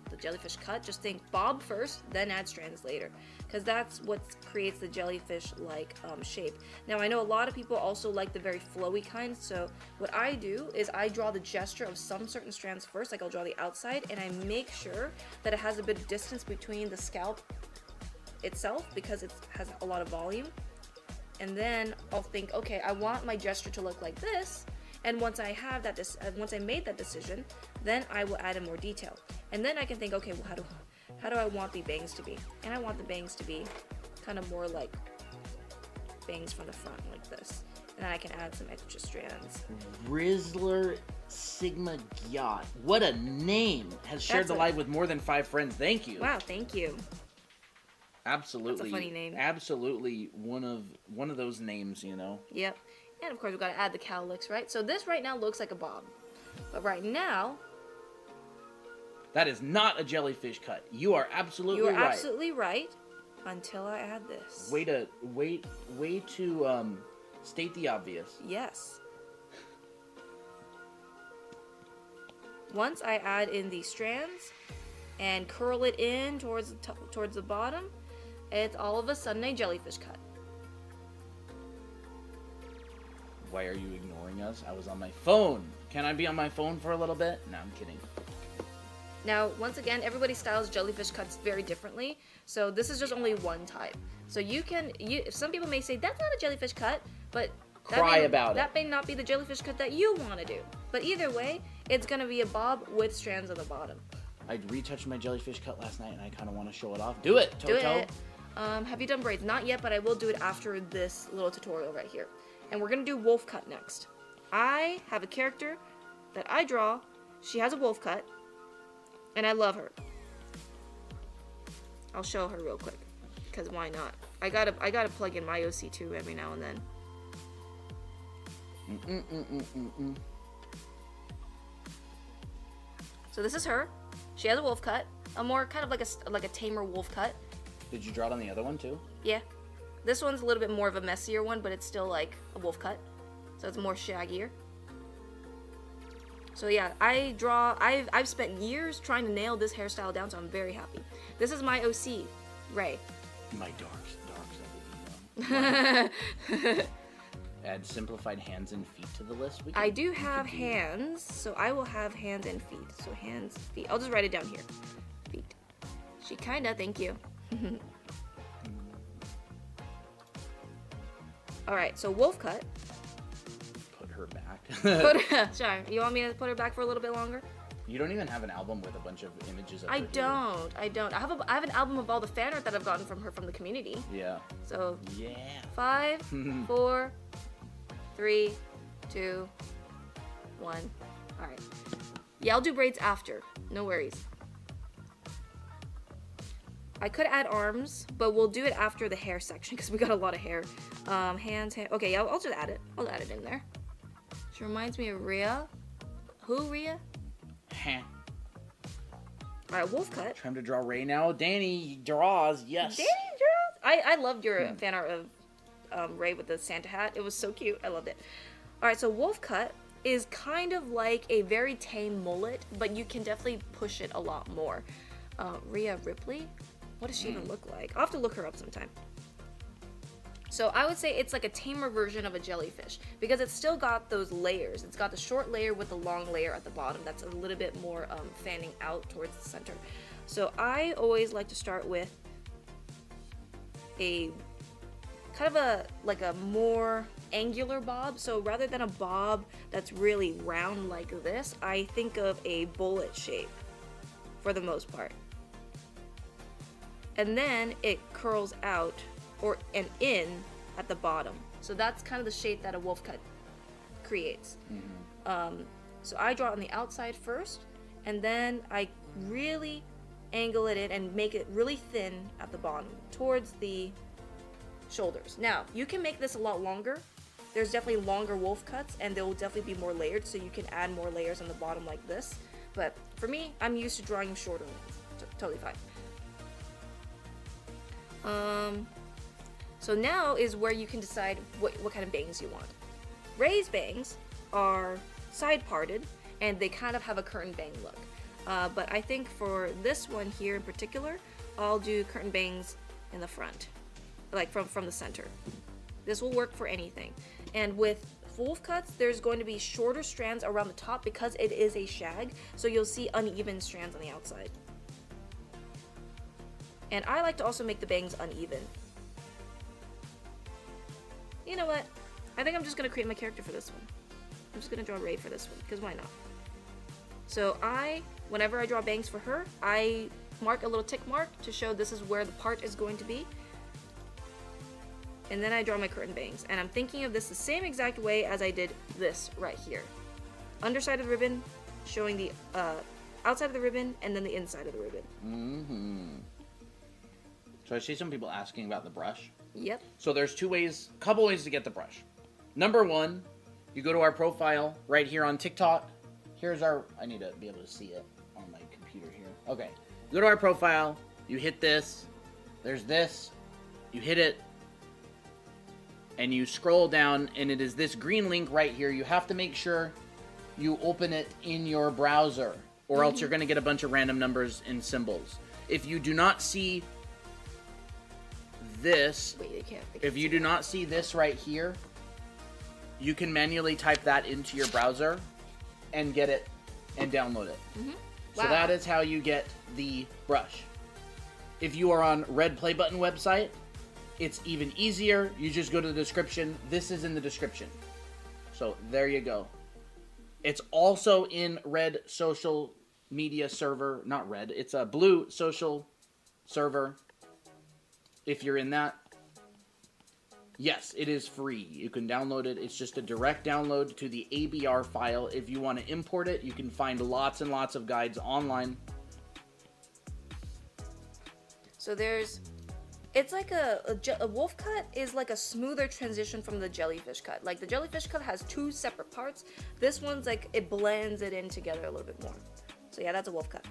the jellyfish cut, just think bob first, then add strands later, because that's what creates the jellyfish-like shape. Now I know a lot of people also like the very flowy kind, so what I do is I draw the gesture of some certain strands first, like I'll draw the outside, and I make sure that it has a bit of distance between the scalp itself, because it has a lot of volume, and then I'll think, okay, I want my gesture to look like this, and once I have that, once I made that decision, then I will add in more detail. And then I can think, okay, well, how do I want the bangs to be? And I want the bangs to be kind of more like bangs from the front, like this. And then I can add some extra strands. Rizzler Sigma Gyat. What a name! Has shared the live with more than 5 friends. Thank you. Wow, thank you. Absolutely. That's a funny name. Absolutely one of those names, you know. Yep. And of course we've got to add the cowlicks, right? So this right now looks like a bob. But right now, that is not a jellyfish cut. You are absolutely right. You are absolutely right. Until I add this. Way to state the obvious. Yes. Once I add in the strands and curl it in towards the bottom, it's all of a sudden a jellyfish cut. Why are you ignoring us? I was on my phone. Can I be on my phone for a little bit? No, I'm kidding. Now, once again, everybody styles jellyfish cuts very differently, so this is just only one type. So some people may say, that's not a jellyfish cut, but that may not be the jellyfish cut that you want to do. But either way, it's going to be a bob with strands on the bottom. I retouched my jellyfish cut last night, and I kind of want to show it off. Do it, Toto. Do it. Have you done braids? Not yet, but I will do it after this little tutorial right here. And we're going to do wolf cut next. I have a character that I draw. She has a wolf cut. And I love her. I'll show her real quick, because why not? I gotta plug in my OC too every now and then. So this is her. She has a wolf cut, a more kind of like a tamer wolf cut. Did you draw it on the other one too? Yeah. This one's a little bit more of a messier one, but it's still like a wolf cut, so it's more shaggier. So yeah, I've spent years trying to nail this hairstyle down, so I'm very happy. This is my OC, Ray. My darks. Add simplified hands and feet to the list. I do have hands, so I will have hands and feet. So hands, feet. I'll just write it down here. Feet. She kinda, thank you. Alright, so wolf cut. Her back. Sorry, you want me to put her back for a little bit longer? You don't even have an album with a bunch of images of her. I don't. I have an album of all the fan art that I've gotten from her from the community. Yeah. So yeah. 5, 4, 3, 2, 1. All right. Yeah, I'll do braids after. No worries. I could add arms, but we'll do it after the hair section because we got a lot of hair. Hands. Okay, yeah, I'll just add it. I'll add it in there. She reminds me of Rhea. Who, Rhea? Heh. All right, wolf cut. Time to draw Ray now. Danny draws. Yes. Danny draws. I loved your fan art of Ray with the Santa hat. It was so cute. I loved it. All right, so wolf cut is kind of like a very tame mullet, but you can definitely push it a lot more. Rhea Ripley? What does she even look like? I'll have to look her up sometime. So I would say it's like a tamer version of a jellyfish because it's still got those layers. It's got the short layer with the long layer at the bottom that's a little bit more fanning out towards the center. So I always like to start with a kind of a more angular bob. So rather than a bob that's really round like this, I think of a bullet shape for the most part. And then it curls out and in at the bottom. So that's kind of the shape that a wolf cut creates. So I draw it on the outside first, and then I really angle it in and make it really thin at the bottom towards the shoulders. Now, you can make this a lot longer. There's definitely longer wolf cuts, and they'll definitely be more layered, so you can add more layers on the bottom like this. But for me, I'm used to drawing shorter ones. Totally fine. So now is where you can decide what kind of bangs you want. Ray's bangs are side parted, and they kind of have a curtain bang look. But I think for this one here in particular, I'll do curtain bangs in the front, like from the center. This will work for anything. And with wolf cuts, there's going to be shorter strands around the top because it is a shag, so you'll see uneven strands on the outside. And I like to also make the bangs uneven. You know what? I think I'm just going to create my character for this one. I'm just going to draw Ray for this one, because why not? So whenever I draw bangs for her, I mark a little tick mark to show this is where the part is going to be. And then I draw my curtain bangs. And I'm thinking of this the same exact way as I did this right here. Underside of the ribbon, showing the outside of the ribbon, and then the inside of the ribbon. So I see some people asking about the brush. Yep. So there's couple ways to get the brush. Number one, you go to our profile right here on TikTok. I need to be able to see it on my computer here. Okay. Go to our profile, you hit this, there's this, you hit it, and you scroll down, and it is this green link right here. You have to make sure you open it in your browser, or else you're going to get a bunch of random numbers and symbols. If you do not see this, if you do not see this right here, you can manually type that into your browser and get it and download it. So that is how you get the brush. If you are on Red Play Button website, it's even easier. You just go to the description. This is in the description. So there you go. It's also in Red Social Media Server. Not Red. It's a Blue Social Server. If you're in that, yes, it is free. You can download it. It's just a direct download to the ABR file. If you want to import it, you can find lots and lots of guides online. So it's like a wolf cut is like a smoother transition from the jellyfish cut. Like the jellyfish cut has two separate parts. This one's like, it blends it in together a little bit more. So yeah, that's a wolf cut.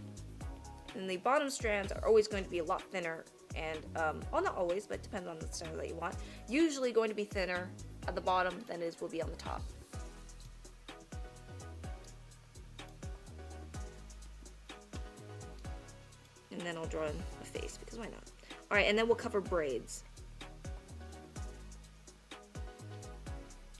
And the bottom strands are always going to be a lot thinner and, well, not always, but depends on the style that you want. Usually going to be thinner at the bottom than it will be on the top. And then I'll draw in a face, because why not? Alright, and then we'll cover braids.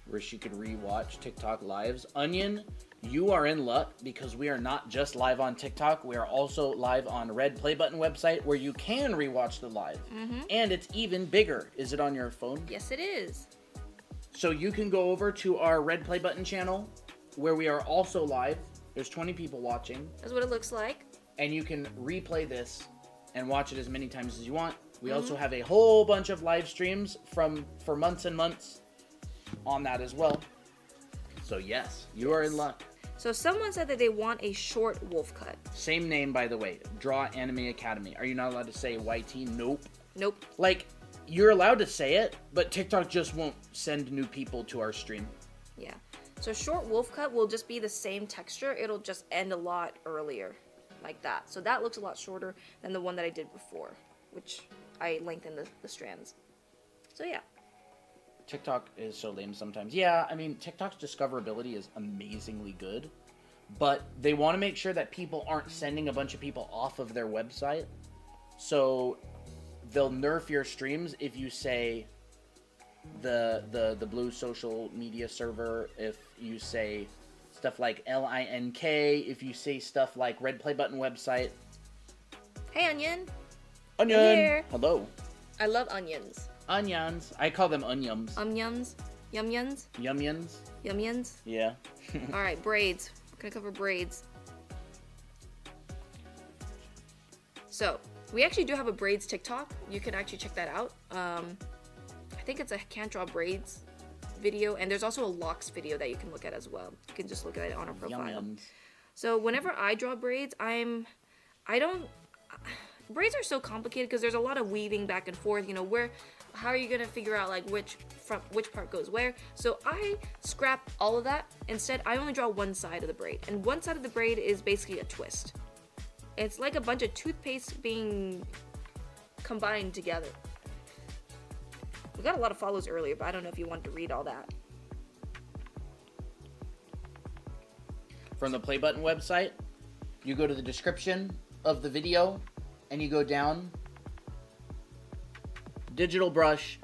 Where she could re-watch TikTok lives. Onion, you are in luck because we are not just live on TikTok. We are also live on Red Play Button website where you can re-watch the live. And it's even bigger. Is it on your phone? Yes, it is. So you can go over to our Red Play Button channel where we are also live. There's 20 people watching. That's what it looks like. And you can replay this and watch it as many times as you want. We also have a whole bunch of live streams for months and months on that as well. So yes, you are in luck. So someone said that they want a short wolf cut. Same name, by the way. Draw Anime Academy. Are you not allowed to say YT? Nope. Nope. Like, you're allowed to say it, but TikTok just won't send new people to our stream. Yeah. So short wolf cut will just be the same texture. It'll just end a lot earlier, like that. So that looks a lot shorter than the one that I did before, which I lengthened the strands. So yeah. TikTok is so lame sometimes. Yeah, I mean, TikTok's discoverability is amazingly good, but they want to make sure that people aren't sending a bunch of people off of their website. So they'll nerf your streams if you say the blue social media server, if you say stuff like LINK, if you say stuff like red play button website. Hey, Onion. Onion. Here. Hello. I love onions. Onions. I call them onions. Onions. Yum-yuns. Yum-yuns. Yum-yuns. Yeah. All right, braids. We're gonna cover braids. So we actually do have a braids TikTok. You can actually check that out. I think it's a can't draw braids video, and there's also a locks video that you can look at as well. You can just look at it on our profile. Yum-yums. So whenever I draw braids, braids are so complicated because there's a lot of weaving back and forth. You know, how are you gonna figure out like which part goes where? So I scrap all of that. Instead, I only draw one side of the braid, and one side of the braid is basically a twist. It's like a bunch of toothpaste being combined together. We got a lot of follows earlier, but I don't know if you wanted to read all that. From the play button website, you go to the description of the video and you go down, digital brush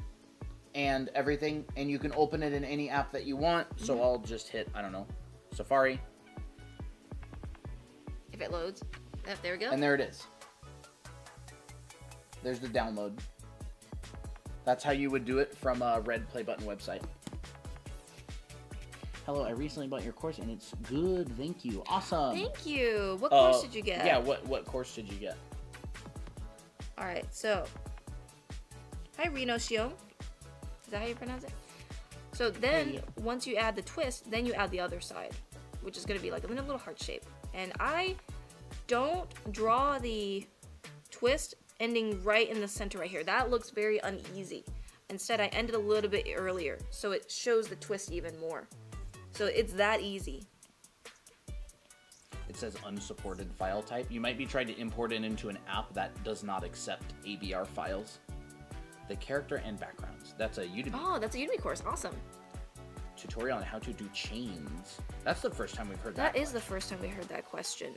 and everything, and you can open it in any app that you want. So I'll just hit, I don't know, Safari. If it loads. Yep, there we go. And there it is. There's the download. That's how you would do it from a red play button website. Hello, I recently bought your course and it's good. Thank you. Awesome. Thank you. What course did you get? Yeah, what course did you get? All right, so hi Reno Shio. Is that how you pronounce it? So then once you add the twist, then you add the other side, which is going to be like a little heart shape. And I don't draw the twist ending right in the center right here. That looks very uneasy. Instead, I ended a little bit earlier, so it shows the twist even more. So it's that easy. It says unsupported file type. You might be trying to import it into an app that does not accept ABR files. The character and backgrounds. That's a Udemy. Oh, that's a Udemy course. Awesome. Tutorial on how to do chains. That's the first time we've heard that. That is the first time we heard that question.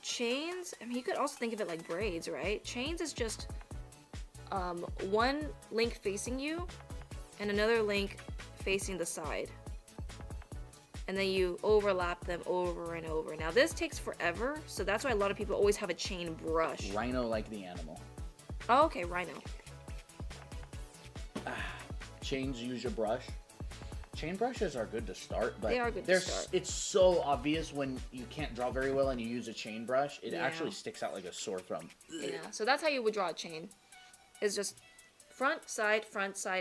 Chains. I mean, you could also think of it like braids, right? Chains is just one link facing you and another link facing the side. And then you overlap them over and over. Now this takes forever, so that's why a lot of people always have a chain brush. Rhino like the animal. Oh, okay, rhino. Chains use your brush. Chain brushes are good to start, but they are good to start. It's so obvious when you can't draw very well and you use a chain brush. It actually sticks out like a sore thumb. Yeah, so that's how you would draw a chain. It's just front, side,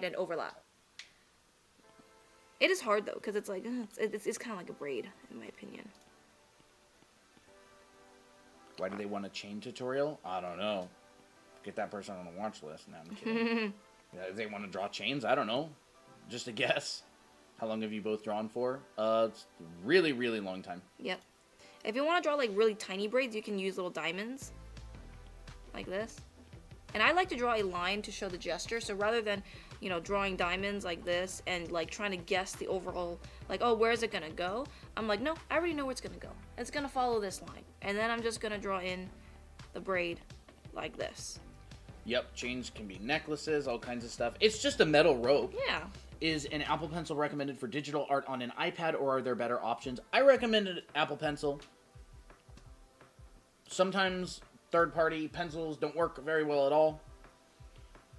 and overlap. It is hard though, because it's like it's kind of like a braid, in my opinion. Why do they want a chain tutorial? I don't know. Get that person on the watch list. No, I'm kidding. If they want to draw chains, I don't know. Just a guess. How long have you both drawn for? It's really, really long time. Yep. If you want to draw like really tiny braids, you can use little diamonds. Like this. And I like to draw a line to show the gesture. So rather than, you know, drawing diamonds like this and like trying to guess the overall, like, oh, where is it going to go? I'm like, no, I already know where it's going to go. It's going to follow this line. And then I'm just going to draw in the braid like this. Yep, chains can be necklaces, all kinds of stuff. It's just a metal rope. Yeah. Is an Apple Pencil recommended for digital art on an iPad, or are there better options? I recommended Apple Pencil. Sometimes third-party pencils don't work very well at all.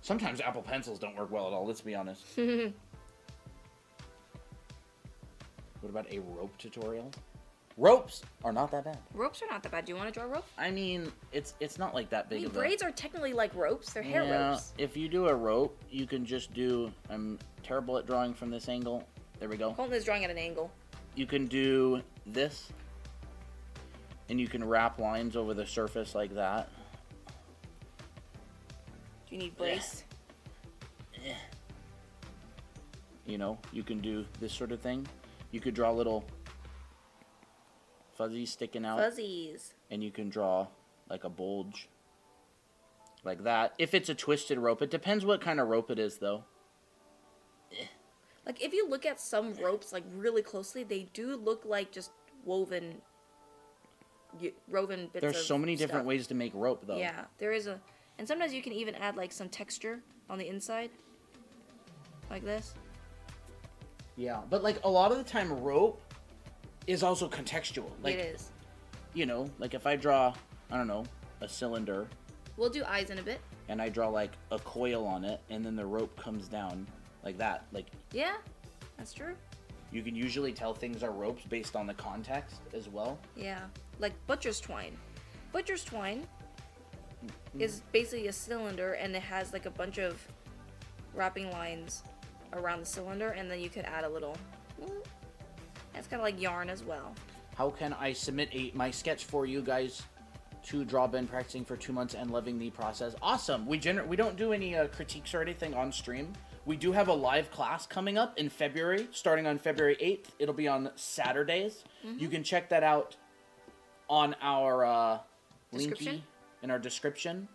Sometimes Apple Pencils don't work well at all, let's be honest. What about a rope tutorial? Ropes are not that bad. Ropes are not that bad. Do you want to draw a rope? I mean, it's not like that big of a... braids are technically like ropes. They're hair ropes. If you do a rope, you can just do... I'm terrible at drawing from this angle. There we go. Colton is drawing at an angle. You can do this. And you can wrap lines over the surface like that. Do you need brace? You know, you can do this sort of thing. You could draw little fuzzies sticking out. Fuzzies. And you can draw like a bulge. Like that. If it's a twisted rope. It depends what kind of rope it is, though. Like, if you look at some ropes, like, really closely, they do look like just woven bits There's so many different stuff. ways to make rope, though. Yeah, there is a... And sometimes you can even add, like, some texture on the inside. Like this. Yeah, but, like, a lot of the time, rope is also contextual. Like, it is. You know, like, if I draw, I don't know, a cylinder... We'll do eyes in a bit. And I draw, like, a coil on it, and then the rope comes down like that. Like, yeah, that's true. You can usually tell things are ropes based on the context as well. Yeah, like butcher's twine. Butcher's twine is basically a cylinder, and it has like a bunch of wrapping lines around the cylinder, and then you could add a little... It's kind of like yarn as well. How can I submit my sketch for you guys to draw? Been practicing for 2 months and loving the process. Awesome. We don't do any critiques or anything on stream. We do have a live class coming up in February, starting on February 8th. It'll be on Saturdays. You can check that out on our linky in our description.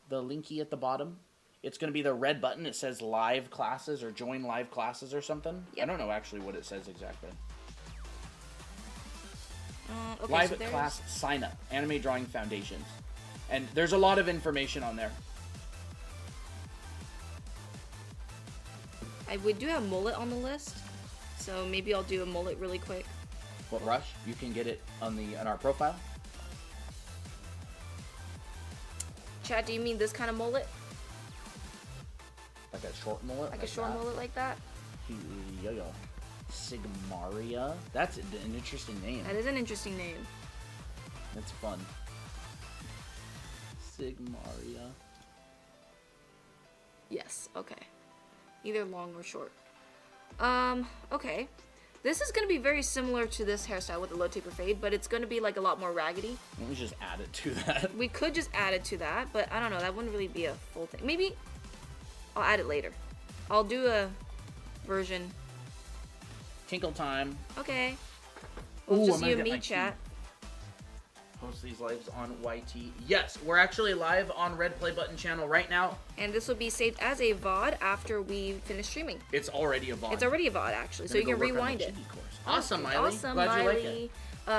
The linky at the bottom. It's going to be the red button. It says live classes or join live classes or something. Yep. I don't know actually what it says exactly. Okay, live so class sign up. Anime Drawing Foundations. And there's a lot of information on there. We do have mullet on the list, so maybe I'll do a mullet really quick. What brush? You can get it on our profile. Chat, do you mean this kind of mullet? Like a short mullet? Like a short mullet like that? Yo. Sigmaria? That's an interesting name. That is an interesting name. That's fun. Sigmaria. Yes, okay. Either long or short. Okay. This is going to be very similar to this hairstyle with the low taper fade, but it's going to be like a lot more raggedy. Let me just add it to that. We could just add it to that, but I don't know. That wouldn't really be a full thing. Maybe I'll add it later. I'll do a version. Tinkle time. Okay. We'll just you and me chat. Post these lives on YT. Yes, we're actually live on Red Play Button channel right now. And this will be saved as a VOD after we finish streaming. It's already a VOD. It's already a VOD, actually, so you can rewind it. Awesome, Miley. Awesome, Glad Miley. you like it.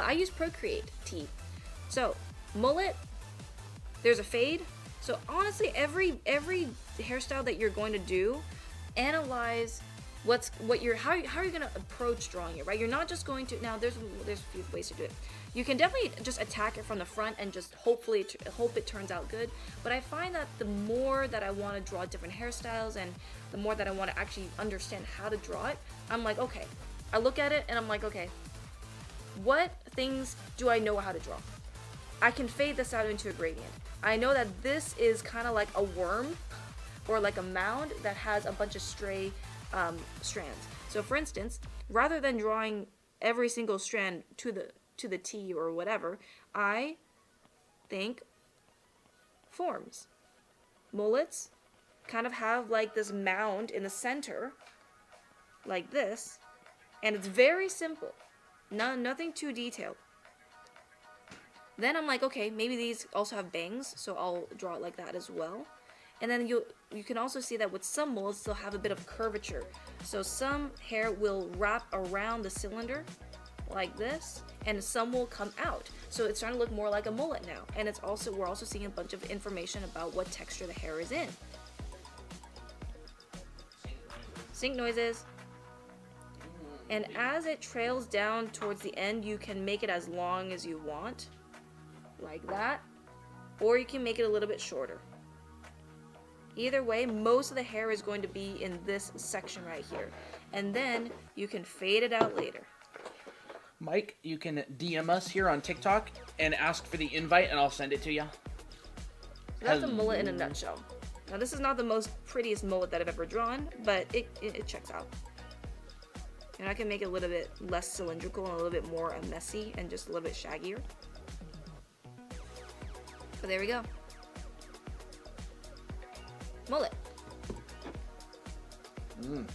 I use Procreate T. So, mullet, there's a fade. So honestly, every hairstyle that you're going to do, analyze how are you going to approach drawing it, right? You're not just going to, now there's a few ways to do it. You can definitely just attack it from the front and just hope it turns out good. But I find that the more that I want to draw different hairstyles and the more that I want to actually understand how to draw it, I'm like, okay. I look at it and I'm like, okay, what things do I know how to draw? I can fade this out into a gradient. I know that this is kind of like a worm or like a mound that has a bunch of stray strands. So for instance, rather than drawing every single strand to the T or whatever, I think forms. Mullets kind of have like this mound in the center, like this, and it's very simple. Nothing too detailed. Then I'm like, okay, maybe these also have bangs, so I'll draw it like that as well. And then you can also see that with some mullets, they'll have a bit of curvature. So some hair will wrap around the cylinder like this, and some will come out. So it's starting to look more like a mullet now. And we're also seeing a bunch of information about what texture the hair is in. Sync noises. And as it trails down towards the end, you can make it as long as you want, like that, or you can make it a little bit shorter. Either way, most of the hair is going to be in this section right here. And then you can fade it out later. Mike, you can DM us here on TikTok and ask for the invite and I'll send it to you. So that's a mullet in a nutshell. Now this is not the most prettiest mullet that I've ever drawn, but it checks out. And I can make it a little bit less cylindrical and a little bit more messy and just a little bit shaggier. But there we go. Mullet. You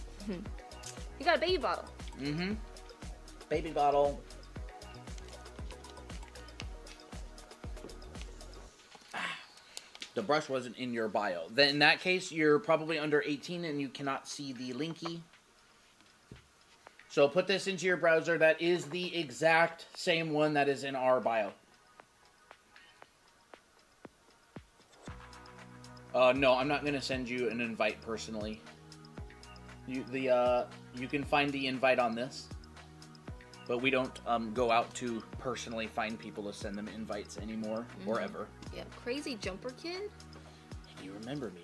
got a baby bottle. baby bottle. The brush wasn't in your bio. Then in that case, you're probably under 18 and you cannot see the linky. So put this into your browser. That is the exact same one that is in our bio. No, I'm not going to send you an invite personally. You can find the invite on this. But we don't go out to personally find people to send them invites anymore or ever. Yeah, Crazy Jumper Kid? Do you remember me?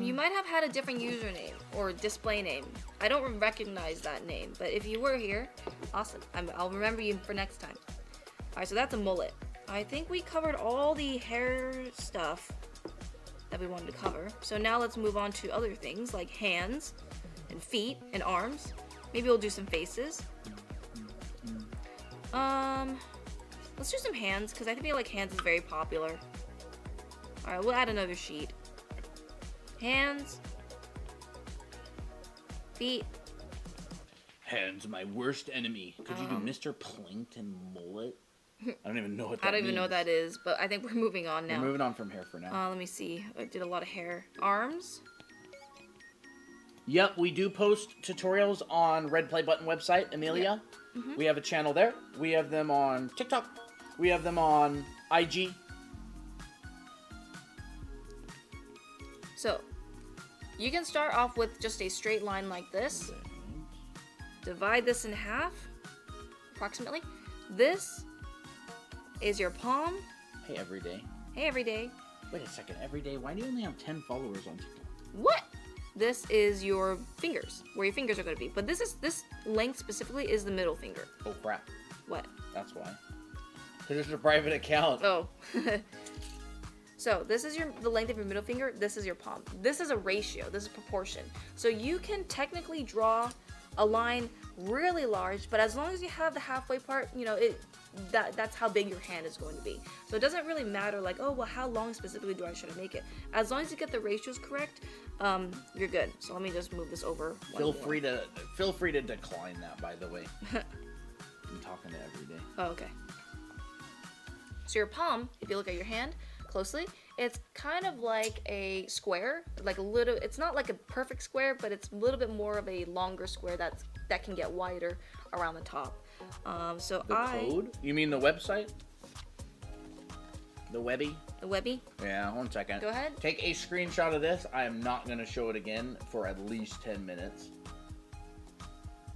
You might have had a different username or display name. I don't recognize that name, but if you were here, awesome. I'll remember you for next time. Alright, so that's a mullet. I think we covered all the hair stuff that we wanted to cover. So now let's move on to other things like hands and feet and arms. Maybe we'll do some faces. Let's do some hands, because I feel like hands is very popular. Alright, we'll add another sheet. Hands. Feet. Hands, my worst enemy. Could you do Mr. Plankton Mullet? I don't even know what that I don't means. even know what that is, but I think we're moving on now. We're moving on from hair for now. Let me see. I did a lot of hair. Arms. Yep, we do post tutorials on Red Play Button website, Amelia. Yep. We have a channel there. We have them on TikTok. We have them on IG. So, you can start off with just a straight line like this. Divide this in half, approximately. This is your palm. Hey, everyday. Hey, everyday. Wait a second, everyday? Why do you only have 10 followers on TikTok? What? This is your fingers, where your fingers are going to be. But this length specifically is the middle finger. Oh, crap. What? That's why. Because it's a private account. Oh. So this is the length of your middle finger. This is your palm. This is a ratio. This is proportion. So you can technically draw a line really large, but as long as you have the halfway part, you know, that's how big your hand is going to be. So it doesn't really matter like, oh, well, how long specifically should I make it? As long as you get the ratios correct, you're good. So let me just move this over. Feel free to decline that, by the way. I'm talking to everyday. Oh, okay. So your palm, if you look at your hand closely, it's kind of like a square, like a little. It's not like a perfect square, but it's a little bit more of a longer square that can get wider around the top. So the code? You mean the website? The Webby? The Webby? Yeah, 1 second. Go ahead. Take a screenshot of this. I am not going to show it again for at least 10 minutes.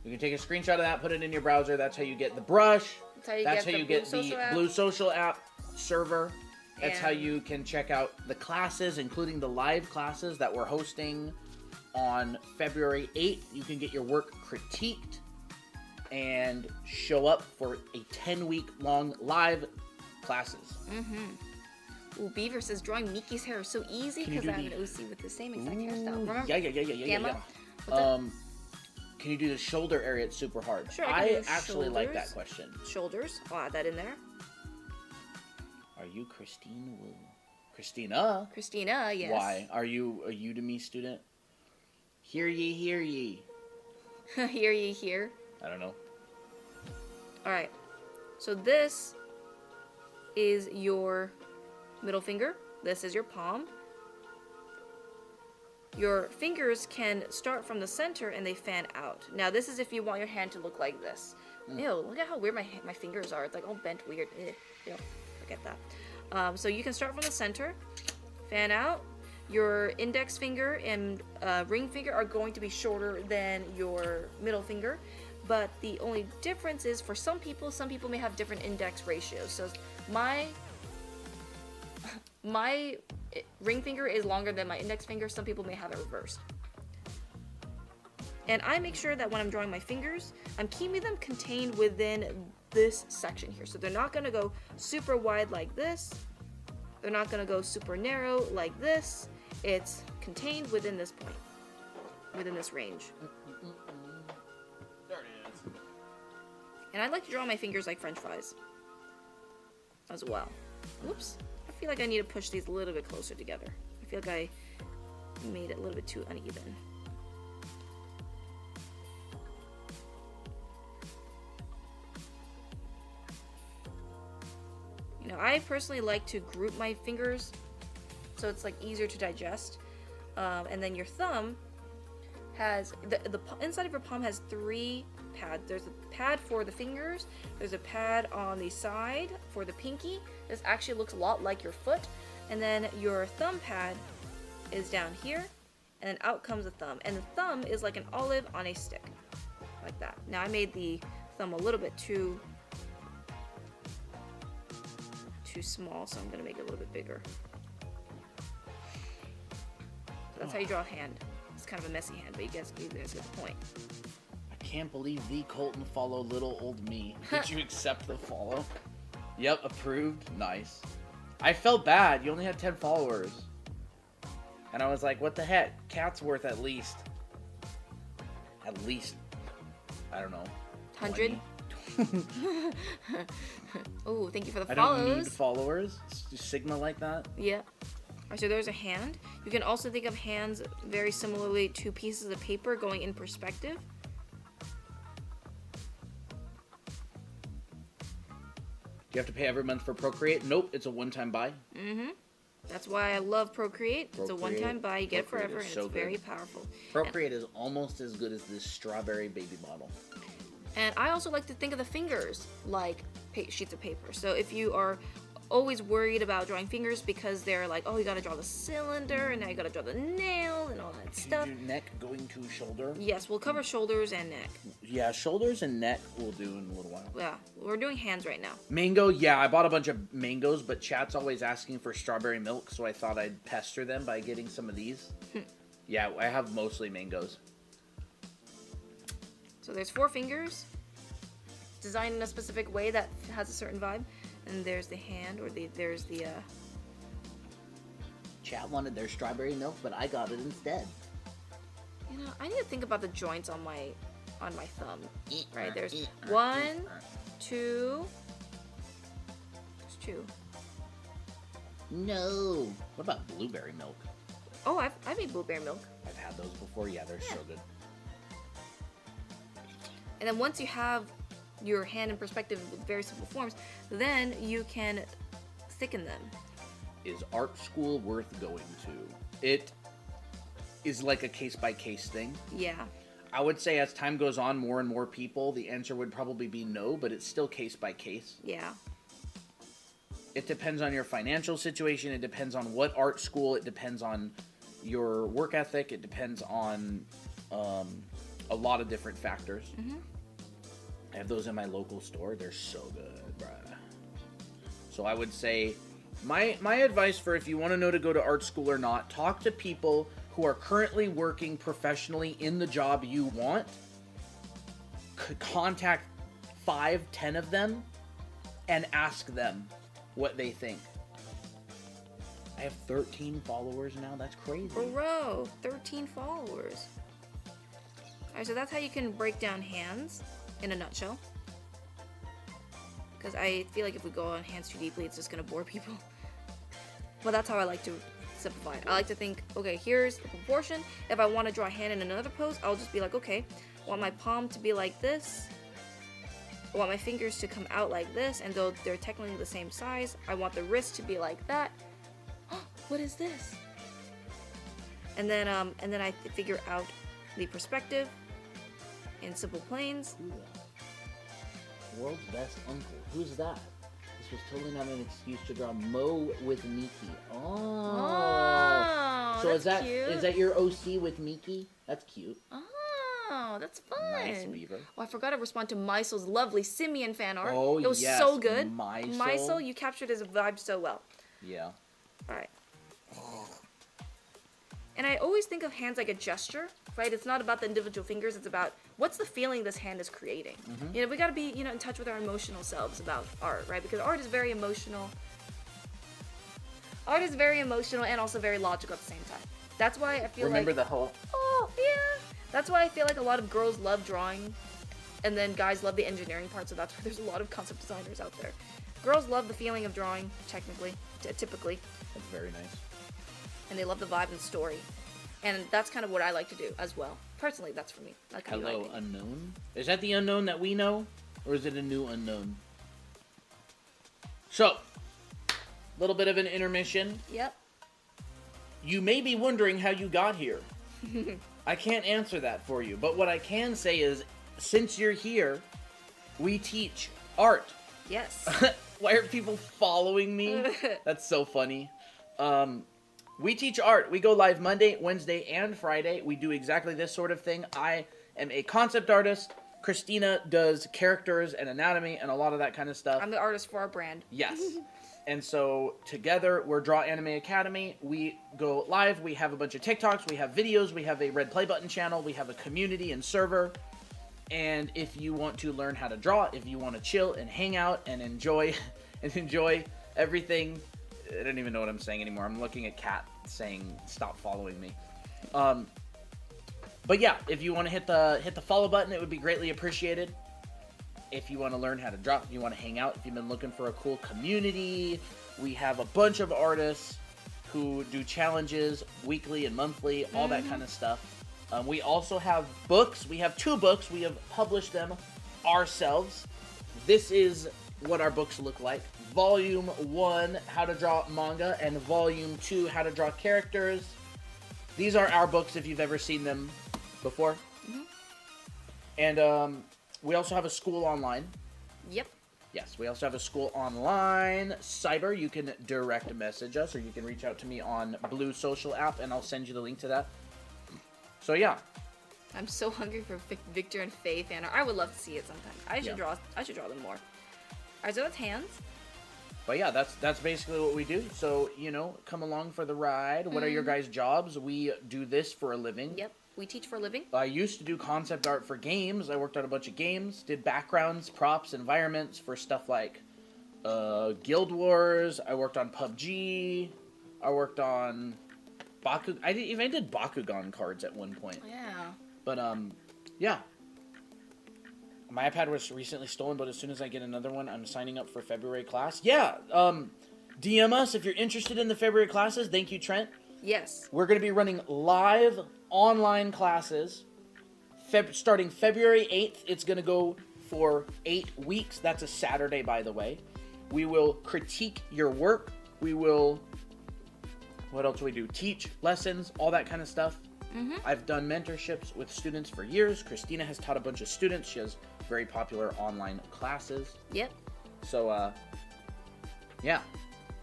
You can take a screenshot of that, put it in your browser. That's how you get the brush. That's how you get the Blue Social app server. That's how you can check out the classes, including the live classes that we're hosting on February 8th. You can get your work critiqued and show up for a 10-week long live classes. Ooh, Beaver says drawing Miki's hair is so easy because I have an OC with the same exact hairstyle. Remember? Yeah. Can you do the shoulder area? It's super hard. Sure, I actually like that question. Shoulders. I'll add that in there. Are you Christine Wu? Christina? Christina, yes. Why? Are you a Udemy student? Hear ye, hear ye. Hear ye, hear. I don't know. Alright. So this is your middle finger. This is your palm. Your fingers can start from the center and they fan out. Now this is if you want your hand to look like this. Ew, look at how weird my fingers are. It's like all bent weird. Ew, forget that. So you can start from the center, fan out. Your index finger and ring finger are going to be shorter than your middle finger. But the only difference is for some people may have different index ratios. So my ring finger is longer than my index finger. Some people may have it reversed. And I make sure that when I'm drawing my fingers, I'm keeping them contained within this section here. So they're not going to go super wide like this. They're not going to go super narrow like this. It's contained within this point, within this range. There it is. And I like to draw my fingers like French fries as well. Whoops. I feel like I need to push these a little bit closer together. I feel like I made it a little bit too uneven. I personally like to group my fingers so it's like easier to digest. And then your thumb has the inside of your palm has 3 pads. There's a pad for the fingers. There's a pad on the side for the pinky. This actually looks a lot like your foot. And then your thumb pad is down here, and then out comes the thumb. And the thumb is like an olive on a stick, like that. Now I made the thumb a little bit too small, so I'm gonna make it a little bit bigger. So that's how you draw a hand. It's kind of a messy hand, but you guys get the point. I can't believe the Colton follow little old me. Did you accept the follow? Yep, approved. Nice. I felt bad. You only had 10 followers. And I was like, what the heck? Cat's worth at least, I don't know, 100? Oh, thank you for the I follows. don't need followers. Sigma like that. Yeah. Alright, so there's a hand. You can also think of hands very similarly to pieces of paper going in perspective. Do you have to pay every month for Procreate? Nope, it's a one-time buy. Mm-hmm. That's why I love Procreate. It's a one-time buy. You get it forever, and so it's very powerful. Procreate is almost as good as this strawberry baby bottle. And I also like to think of the fingers like sheets of paper. So if you are always worried about drawing fingers because they're like, oh, you gotta draw the cylinder, and now you gotta draw the nail and all that stuff. You do neck going to shoulder? Yes, we'll cover shoulders and neck. Yeah, shoulders and neck we'll do in a little while. Yeah, we're doing hands right now. Mango, yeah, I bought a bunch of mangoes, but chat's always asking for strawberry milk, so I thought I'd pester them by getting some of these. Yeah, I have mostly mangoes. So there's 4 fingers, designed in a specific way that has a certain vibe. And there's the hand, or there's the, Chat wanted their strawberry milk, but I got it instead. You know, I need to think about the joints on my thumb. Right, there's 1, 2. There's 2. No. What about blueberry milk? Oh, I've made blueberry milk. I've had those before. Yeah, they're so good. And then once you have your hand in perspective with very simple forms, then you can thicken them. Is art school worth going to? It is like a case-by-case thing. Yeah. I would say as time goes on, more and more people, the answer would probably be no, but it's still case-by-case. Yeah. It depends on your financial situation. It depends on what art school. It depends on your work ethic. It depends on a lot of different factors. Mm-hmm. I have those in my local store. They're so good, bruh. So I would say my advice for if you want to know to go to art school or not, talk to people who are currently working professionally in the job you want. Contact 5-10 of them and ask them what they think. I have 13 followers now. That's crazy. Bro, 13 followers. Alright, so that's how you can break down hands in a nutshell. Because I feel like if we go on hands too deeply, it's just going to bore people. But that's how I like to simplify it. I like to think, okay, here's the proportion. If I want to draw a hand in another pose, I'll just be like, okay, I want my palm to be like this. I want my fingers to come out like this, and though they're technically the same size, I want the wrist to be like that. What is this? And then I figure out the perspective in simple planes. World's best uncle. Who's that? This was totally not an excuse to draw Mo with Miki. Oh, so that's cute. Is that your OC with Miki? That's cute. Oh, that's fun. Nice, Weaver. Oh, I forgot to respond to Mysel's lovely Simeon fan art. Oh, it was yes, so good. Mysel, you captured his vibe so well. Yeah. All right. And I always think of hands like a gesture, right? It's not about the individual fingers. It's about what's the feeling this hand is creating. Mm-hmm. You know, we got to be, in touch with our emotional selves about art, right? Because art is very emotional. Art is very emotional and also very logical at the same time. That's why I feel Remember the whole... Oh, yeah. That's why I feel like a lot of girls love drawing, and then guys love the engineering part, so that's why there's a lot of concept designers out there. Girls love the feeling of drawing, typically. That's very nice. And they love the vibe and story. And that's kind of what I like to do as well. Personally, that's for me. Hello, unknown? Is that the unknown that we know? Or is it a new unknown? So, little bit of an intermission. Yep. You may be wondering how you got here. I can't answer that for you, but what I can say is, since you're here, we teach art. Yes. Why are people following me? That's so funny. We teach art. We go live Monday, Wednesday, and Friday. We do exactly this sort of thing. I am a concept artist. Christina does characters and anatomy and a lot of that kind of stuff. I'm the artist for our brand. Yes. And so together we're Draw Anime Academy. We go live. We have a bunch of TikToks. We have videos. We have a red play button channel. We have a community and server. And if you want to learn how to draw, if you want to chill and hang out and enjoy everything, I don't even know what I'm saying anymore. I'm looking at Kat saying stop following me. But yeah, if you want to hit the follow button, it would be greatly appreciated. If you want to learn how to draw, if you want to hang out, if you've been looking for a cool community, we have a bunch of artists who do challenges weekly and monthly, all that kind of stuff. We also have books. We have 2 books. We have published them ourselves. This is what our books look like. Volume 1, How to Draw Manga, and Volume 2, How to Draw Characters. These are our books if you've ever seen them before. And we also have a school online. Yep. Yes, we also have a school online. Cyber, you can direct message us, or you can reach out to me on Blue Social app, and I'll send you the link to that. So yeah. I'm so hungry for Victor and Faye fan art. I would love to see it sometime. I should draw them more. Alright, so that's hands. But yeah, that's basically what we do. So, come along for the ride. What are your guys' jobs? We do this for a living. Yep, we teach for a living. I used to do concept art for games. I worked on a bunch of games, did backgrounds, props, environments for stuff like Guild Wars. I worked on PUBG. I worked on I did Bakugan cards at one point. Yeah. But yeah. My iPad was recently stolen, but as soon as I get another one, I'm signing up for February class. Yeah, DM us if you're interested in the February classes. Thank you, Trent. Yes. We're going to be running live online classes starting February 8th. It's going to go for 8 weeks. That's a Saturday, by the way. We will critique your work. We will... What else do we do? Teach lessons, all that kind of stuff. I've done mentorships with students for years. Christina has taught a bunch of students. She has very popular online classes. Yep. So, yeah,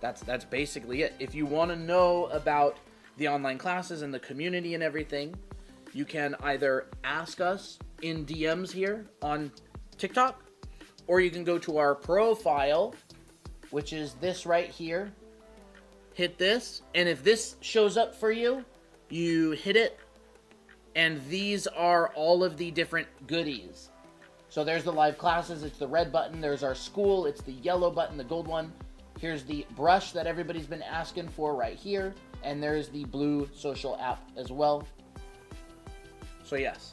that's basically it. If you want to know about the online classes and the community and everything, you can either ask us in DMs here on TikTok, or you can go to our profile, which is this right here. Hit this, and if this shows up for you, you hit it, and these are all of the different goodies. So there's the live classes, it's the red button. There's our school, it's the yellow button, the gold one. Here's the brush that everybody's been asking for right here, and there's the Blue Social app as well. So yes,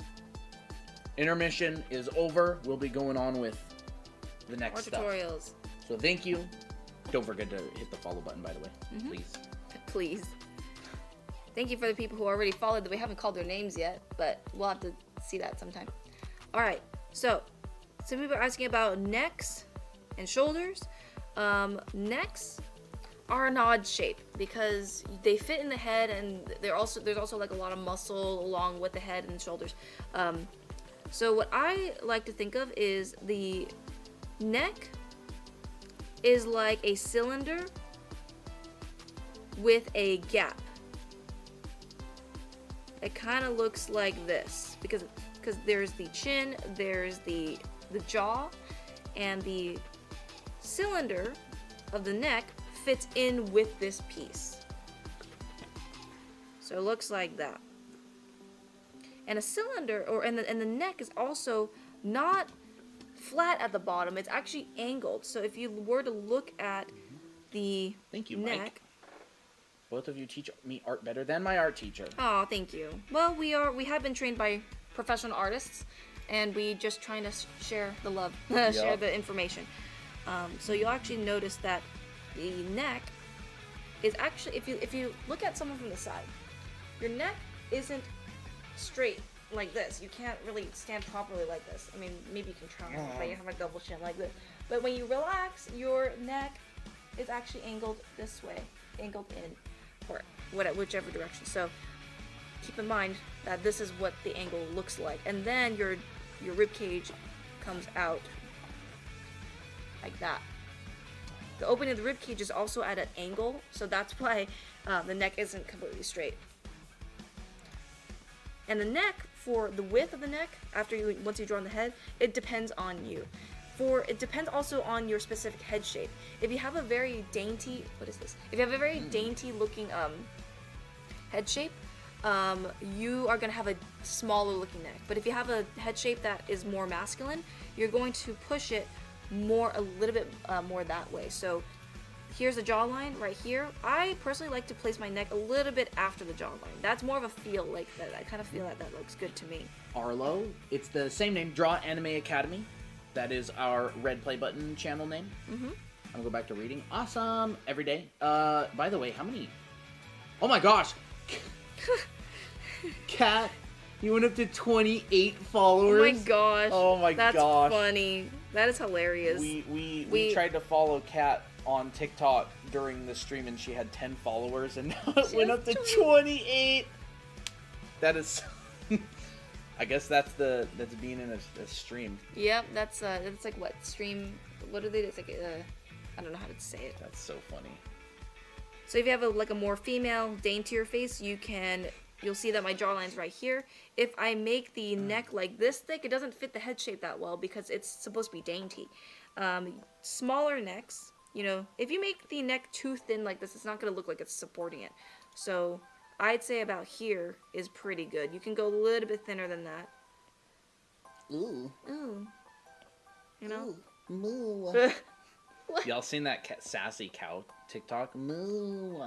intermission is over. We'll be going on with the next stuff. Tutorials. So thank you. Don't forget to hit the follow button, by the way, please. Please. Thank you for the people who already followed. We haven't called their names yet, but we'll have to see that sometime. All right. So, some people are asking about necks and shoulders. Necks are an odd shape because they fit in the head, and there's also like a lot of muscle along with the head and shoulders. So what I like to think of is the neck is like a cylinder with a gap. It kind of looks like this because there's the chin, there's the jaw, and the cylinder of the neck fits in with this piece. So it looks like that. And a cylinder, and the neck is also not flat at the bottom. It's actually angled. So if you were to look at the Thank you, neck. Mike. Both of you teach me art better than my art teacher. Oh, thank you. Well, we have been trained by professional artists, and we just trying to share the love, share the information. So you'll actually notice that the neck is actually, if you look at someone from the side, your neck isn't straight like this. You can't really stand properly like this. I mean, maybe you can try, but you have a double chin like this. But when you relax, your neck is actually angled this way, angled in, or whichever direction. So keep in mind that this is what the angle looks like, and then your rib cage comes out like that. The opening of the rib cage is also at an angle, so that's why the neck isn't completely straight. And the neck, for the width of the neck, once you draw on the head, it depends on you. It depends also on your specific head shape. If you have a very dainty, If you have a very dainty looking head shape, you are gonna have a smaller looking neck. But if you have a head shape that is more masculine, you're going to push it a little bit more that way. So here's the jawline right here. I personally like to place my neck a little bit after the jawline. That's more of a feel like that. I kind of feel that looks good to me. Arlo, it's the same name, Draw Anime Academy. That is our red play button channel name. I'm gonna go back to reading. Awesome, every day. By the way, how many? Oh my gosh, Kat, you went up to 28 followers. Oh my gosh. Oh my That's gosh. funny. That is hilarious. We tried to follow Kat on TikTok during the stream, and she had 10 followers, and now it went up to 28. That is. I guess that's being in a stream. Yep, that's like what stream? What are they? It's like I don't know how to say it. That's so funny. So if you have a more female, daintier face, you'll see that my jawline's right here. If I make the neck like this thick, it doesn't fit the head shape that well because it's supposed to be dainty. Smaller necks, if you make the neck too thin like this, it's not gonna look like it's supporting it. So I'd say about here is pretty good. You can go a little bit thinner than that. Ooh. Ooh. Moo. Y'all seen that sassy cow TikTok? Moo.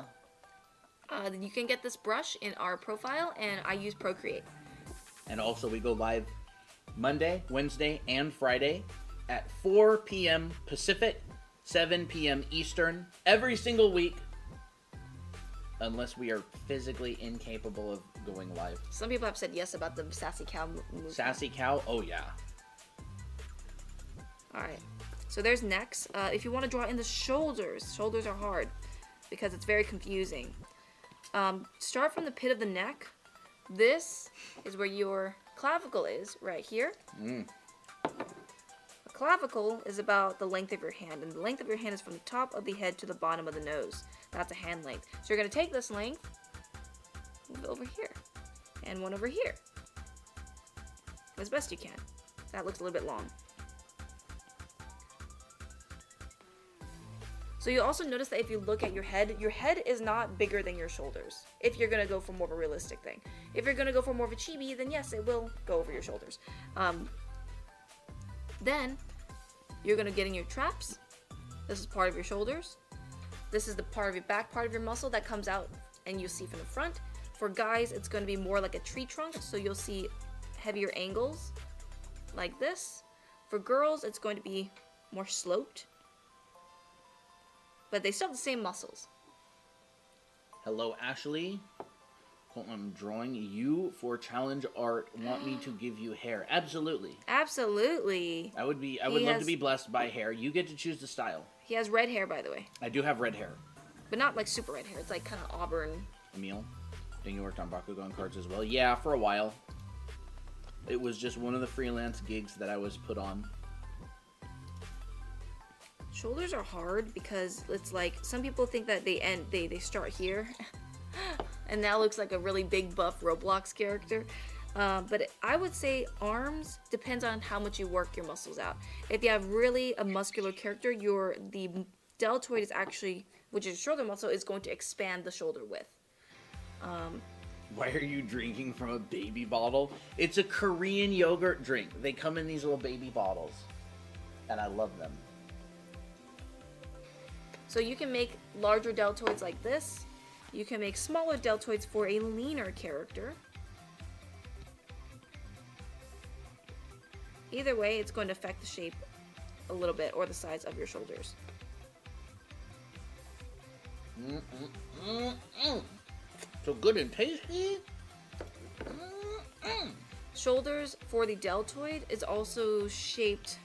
You can get this brush in our profile, and I use Procreate. And also we go live Monday, Wednesday, and Friday at 4 p.m. Pacific, 7 p.m. Eastern, every single week. Unless we are physically incapable of going live. Some people have said yes about the sassy cow movement. Sassy cow? Oh, yeah. Alright. So there's necks. If you want to draw in the shoulders are hard because it's very confusing. Start from the pit of the neck. This is where your clavicle is, right here. A clavicle is about the length of your hand, and the length of your hand is from the top of the head to the bottom of the nose. That's a hand length. So you're going to take this length, move it over here, and one over here, as best you can. That looks a little bit long. So you'll also notice that if you look at your head is not bigger than your shoulders, if you're going to go for more of a realistic thing. If you're going to go for more of a chibi, then yes, it will go over your shoulders. Then you're going to get in your traps. This is part of your shoulders. This is the part of your back part of your muscle that comes out and you see from the front. For guys, it's going to be more like a tree trunk, so you'll see heavier angles like this. For girls, it's going to be more sloped, but they still have the same muscles. Hello, Ashley. I'm drawing you for challenge art. Want me to give you hair? Absolutely. Absolutely. I would love to be blessed by hair. You get to choose the style. He has red hair, by the way. I do have red hair. But not like super red hair. It's like kind of auburn. Emil, think you worked on Bakugan cards as well? Yeah, for a while. It was just one of the freelance gigs that I was put on. Shoulders are hard because it's like some people think that they start here. And that looks like a really big buff Roblox character. But I would say arms depends on how much you work your muscles out. If you have really a muscular character, the deltoid is actually, which is shoulder muscle, is going to expand the shoulder width. Why are you drinking from a baby bottle? It's a Korean yogurt drink. They come in these little baby bottles. And I love them. So you can make larger deltoids like this. You can make smaller deltoids for a leaner character. Either way, it's going to affect the shape a little bit or the size of your shoulders. So good and tasty. Shoulders for the deltoid is also shaped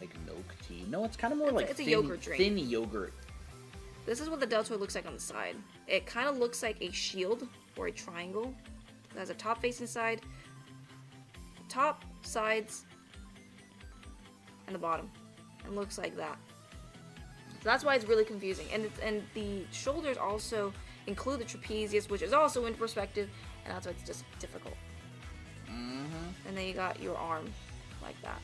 like milk tea. No, it's kind of more like it's a thin, yogurt drink. thin yogurt. This is what the deltoid looks like on the side. It kind of looks like a shield or a triangle. It has a top-facing side, top, sides, and the bottom. It looks like that. So that's why it's really confusing. And the shoulders also include the trapezius, which is also in perspective, and that's why it's just difficult. And then you got your arm like that.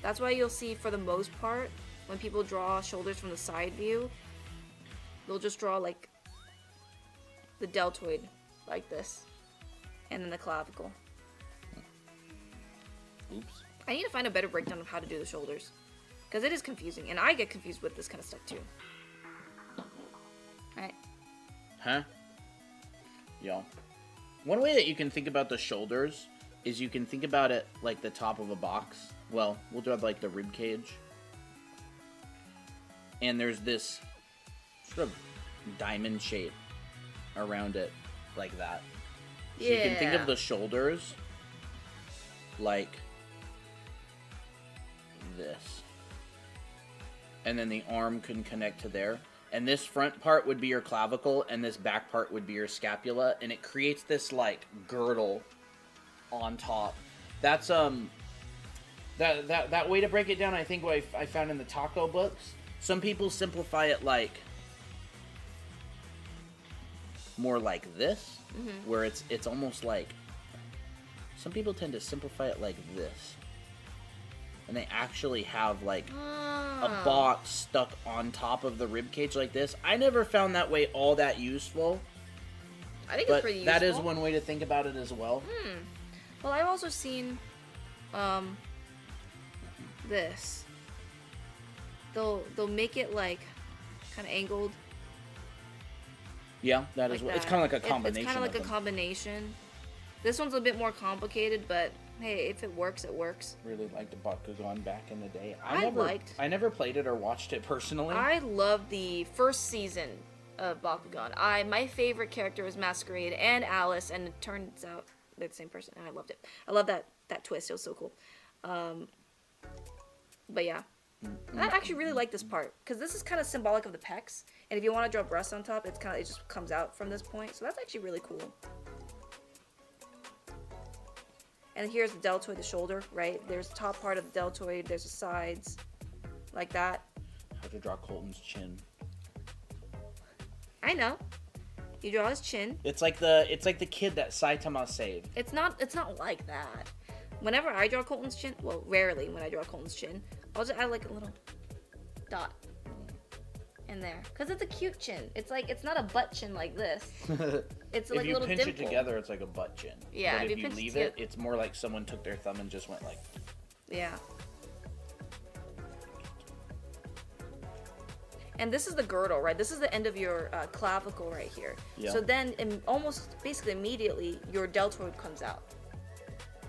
That's why you'll see, for the most part, when people draw shoulders from the side view, they'll just draw like the deltoid like this, and then the clavicle. Oops. I need to find a better breakdown of how to do the shoulders, because it is confusing, and I get confused with this kind of stuff too. Alright. Huh? Yo. One way that you can think about the shoulders is you can think about it like the top of a box. Well, we'll do like the rib cage. And there's this sort of diamond shape around it like that. So you can think of the shoulders like this. And then the arm can connect to there. And this front part would be your clavicle, and this back part would be your scapula, and it creates this like girdle on top. That's that way to break it down. I think what I found in the taco books. Some people simplify it like more like this, where it's almost like, some people tend to simplify it like this. And they actually have like a box stuck on top of the rib cage like this. I never found that way all that useful. I think it's pretty useful. That is one way to think about it as well. Well, I've also seen this. They'll make it like kind of angled. Yeah, that like is what that. It's kind of like a combination. It's kind of like a combination. This one's a bit more complicated, but hey, if it works, it works. Really liked the Bakugan back in the day. I never played it or watched it personally. I loved the first season of Bakugan. My favorite character was Masquerade and Alice, and it turns out they're the same person, and I loved it. I love that twist. It was so cool. But yeah. I actually really like this part, because this is kind of symbolic of the pecs, and if you want to draw breasts on top, it just comes out from this point, so that's actually really cool. And here's the deltoid, the shoulder, right? There's the top part of the deltoid, there's the sides, like that. How to draw Colton's chin. I know. You draw his chin. It's like the kid that Saitama saved. It's not like that. Whenever I draw Colton's chin, well, rarely when I draw Colton's chin, I'll just add like a little dot in there, because it's a cute chin. It's not a butt chin like this. It's like a little dimple. If you pinch it together, it's like a butt chin. Yeah. But if you leave it, it's more like someone took their thumb and just went like. Yeah. And this is the girdle, right? This is the end of your clavicle right here. Yeah. So then, almost basically immediately, your deltoid comes out.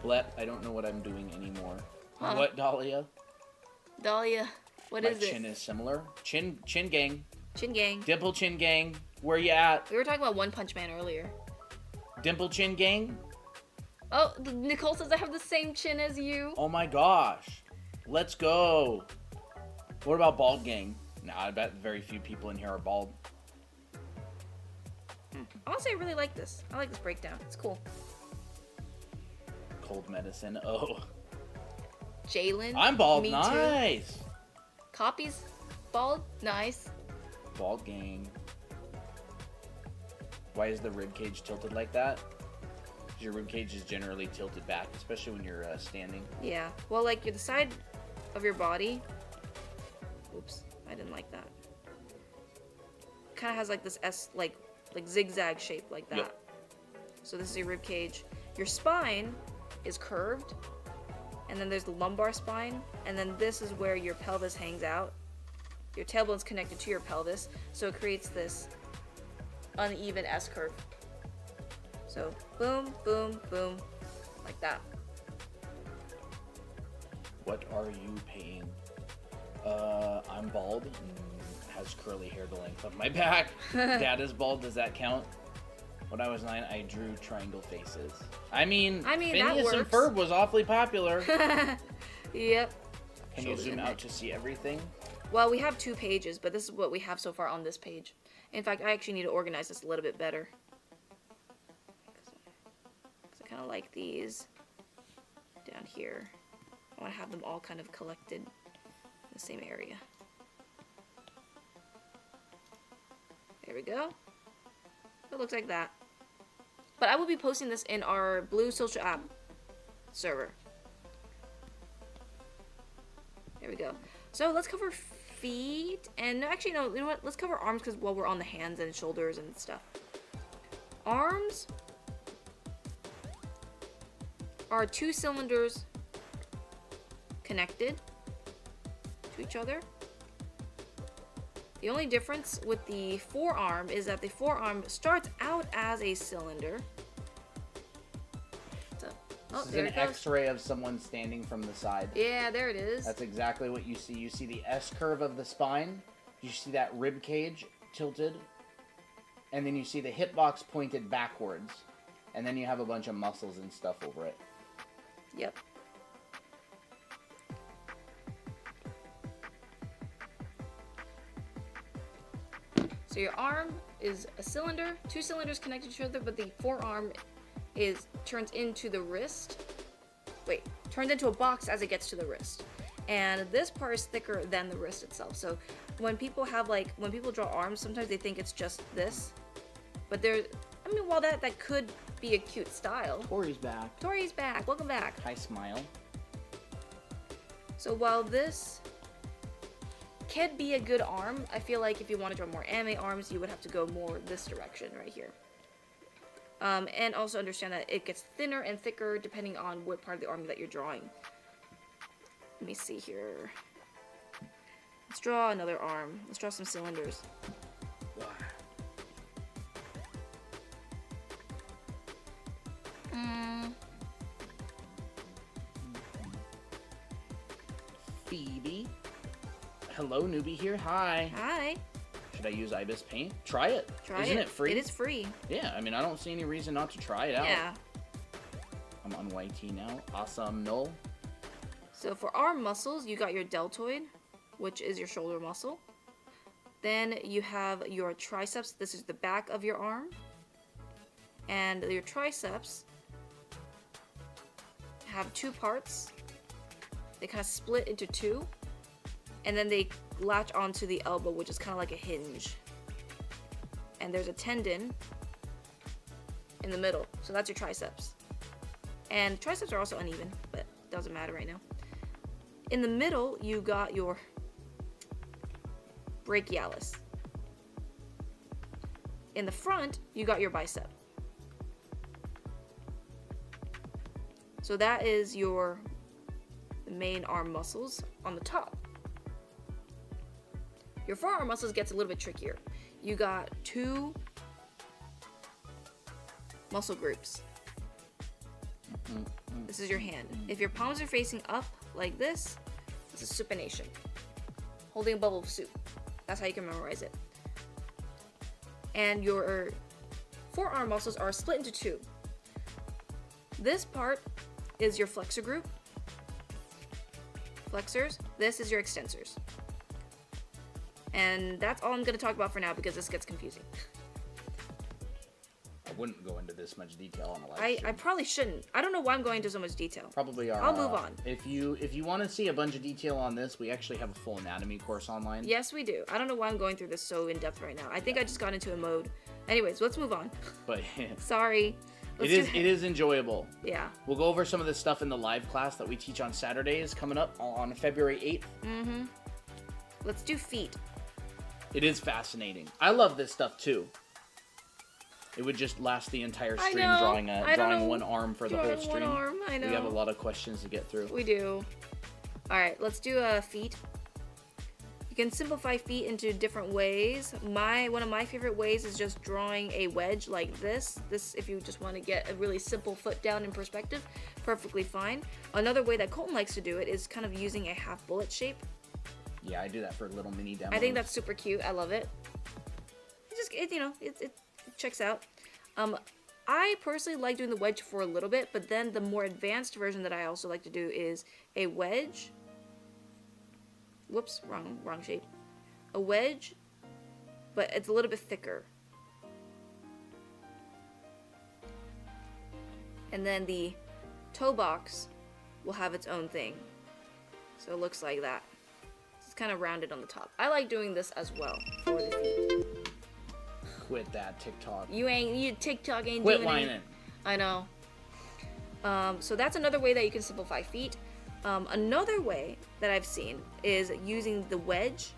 Let, I don't know what I'm doing anymore. Huh. What, Dahlia? Dahlia, what is it? My chin is similar. Chin gang. Chin gang. Dimple chin gang. Where you at? We were talking about One Punch Man earlier. Dimple chin gang? Oh, Nicole says I have the same chin as you. Oh my gosh. Let's go. What about bald gang? Nah, I bet very few people in here are bald. Honestly, I really like this. I like this breakdown. It's cool. Cold medicine. Oh. Jalen. I'm bald. Me Nice. Too. Copies. Bald. Nice. Bald gang. Why is the rib cage tilted like that? Because your rib cage is generally tilted back, especially when you're standing. Yeah. Well, like the side of your body. Oops, I didn't like that. Kind of has like this like zigzag shape like that. Yep. So this is your rib cage. Your spine is curved, and then there's the lumbar spine, and then this is where your pelvis hangs out. Your tailbone's connected to your pelvis, so it creates this uneven S curve. So boom, boom, boom, like that. What are you paying? I'm bald and has curly hair the length of my back. Dad is bald. Does that count? When I was 9, I drew triangle faces. I mean Phineas and Ferb was awfully popular. Yep. Can you Shoulders zoom and out neck. to see everything? Well, we have 2 pages, but this is what we have so far on this page. In fact, I actually need to organize this a little bit better. Because I kind of like these down here. I want to have them all kind of collected in the same area. There we go. It looks like that. But I will be posting this in our Blue Social App server. There we go. So let's cover feet, and actually no, you know what? Let's cover arms because while we're on the hands and shoulders and stuff. Arms are 2 cylinders connected to each other. The only difference with the forearm is that the forearm starts out as a cylinder. So, oh, This is there an it goes. X-ray of someone standing from the side. Yeah, there it is. That's exactly what you see. You see the S curve of the spine. You see that rib cage tilted. And then you see the hip box pointed backwards. And then you have a bunch of muscles and stuff over it. Yep. So your arm is a cylinder, 2 cylinders connected to each other, but the forearm turns into the wrist. Wait, turns into a box as it gets to the wrist. And this part is thicker than the wrist itself. So when people draw arms, sometimes they think it's just this. But while that could be a cute style. Tori's back. Tori's back. Welcome back. Hi, smile. So while this could be a good arm, I feel like if you want to draw more anime arms, you would have to go more this direction right here. And also understand that it gets thinner and thicker depending on what part of the arm that you're drawing. Let me see here. Let's draw another arm. Let's draw some cylinders. Phoebe. Hello, newbie here. Hi. Hi. Should I use Ibis Paint? Try it. Try Isn't it. it free? It is free. Yeah, I mean, I don't see any reason not to try it out. Yeah. I'm on YT now. Awesome. Null. So for arm muscles, you got your deltoid, which is your shoulder muscle. Then you have your triceps. This is the back of your arm. And your triceps have 2 parts. They kind of split into 2. And then they latch onto the elbow, which is kind of like a hinge. And there's a tendon in the middle. So that's your triceps. And triceps are also uneven, but it doesn't matter right now. In the middle, you got your brachialis. In the front, you got your bicep. So that is your main arm muscles on the top. Your forearm muscles gets a little bit trickier. You got 2 muscle groups. This is your hand. If your palms are facing up like this, this is supination. Holding a bowl of soup. That's how you can memorize it. And your forearm muscles are split into 2. This part is your flexor group. Flexors. This is your extensors. And that's all I'm going to talk about for now because this gets confusing. I wouldn't go into this much detail on a live I stream. probably shouldn't. I don't know why I'm going into so much detail. Probably are. I'll move on. If you want to see a bunch of detail on this, we actually have a full anatomy course online. Yes, we do. I don't know why I'm going through this so in depth right now. I think I just got into a mode. Anyways, let's move on. But Sorry. it is enjoyable. Yeah. We'll go over some of this stuff in the live class that we teach on Saturdays coming up on February 8th. Let's do feet. It is fascinating. I love this stuff too. It would just last the entire stream know. drawing I don't know. one arm for the whole Drawing stream. one arm. I know. We have a lot of questions to get through. We do. All right, let's do feet. You can simplify feet into different ways. One of my favorite ways is just drawing a wedge like this. This, if you just want to get a really simple foot down in perspective, perfectly fine. Another way that Colton likes to do it is kind of using a half bullet shape. Yeah, I do that for little mini demos. I think that's super cute. I love it. It checks out. I personally like doing the wedge for a little bit, but then the more advanced version that I also like to do is a wedge. Whoops, wrong shape. A wedge, but it's a little bit thicker. And then the toe box will have its own thing. So it looks like that. It's kind of rounded on the top. I like doing this as well for the feet. Quit that TikTok. You TikTok ain't Quit doing whining. it. I know. So that's another way that you can simplify feet. Another way that I've seen is using the wedge.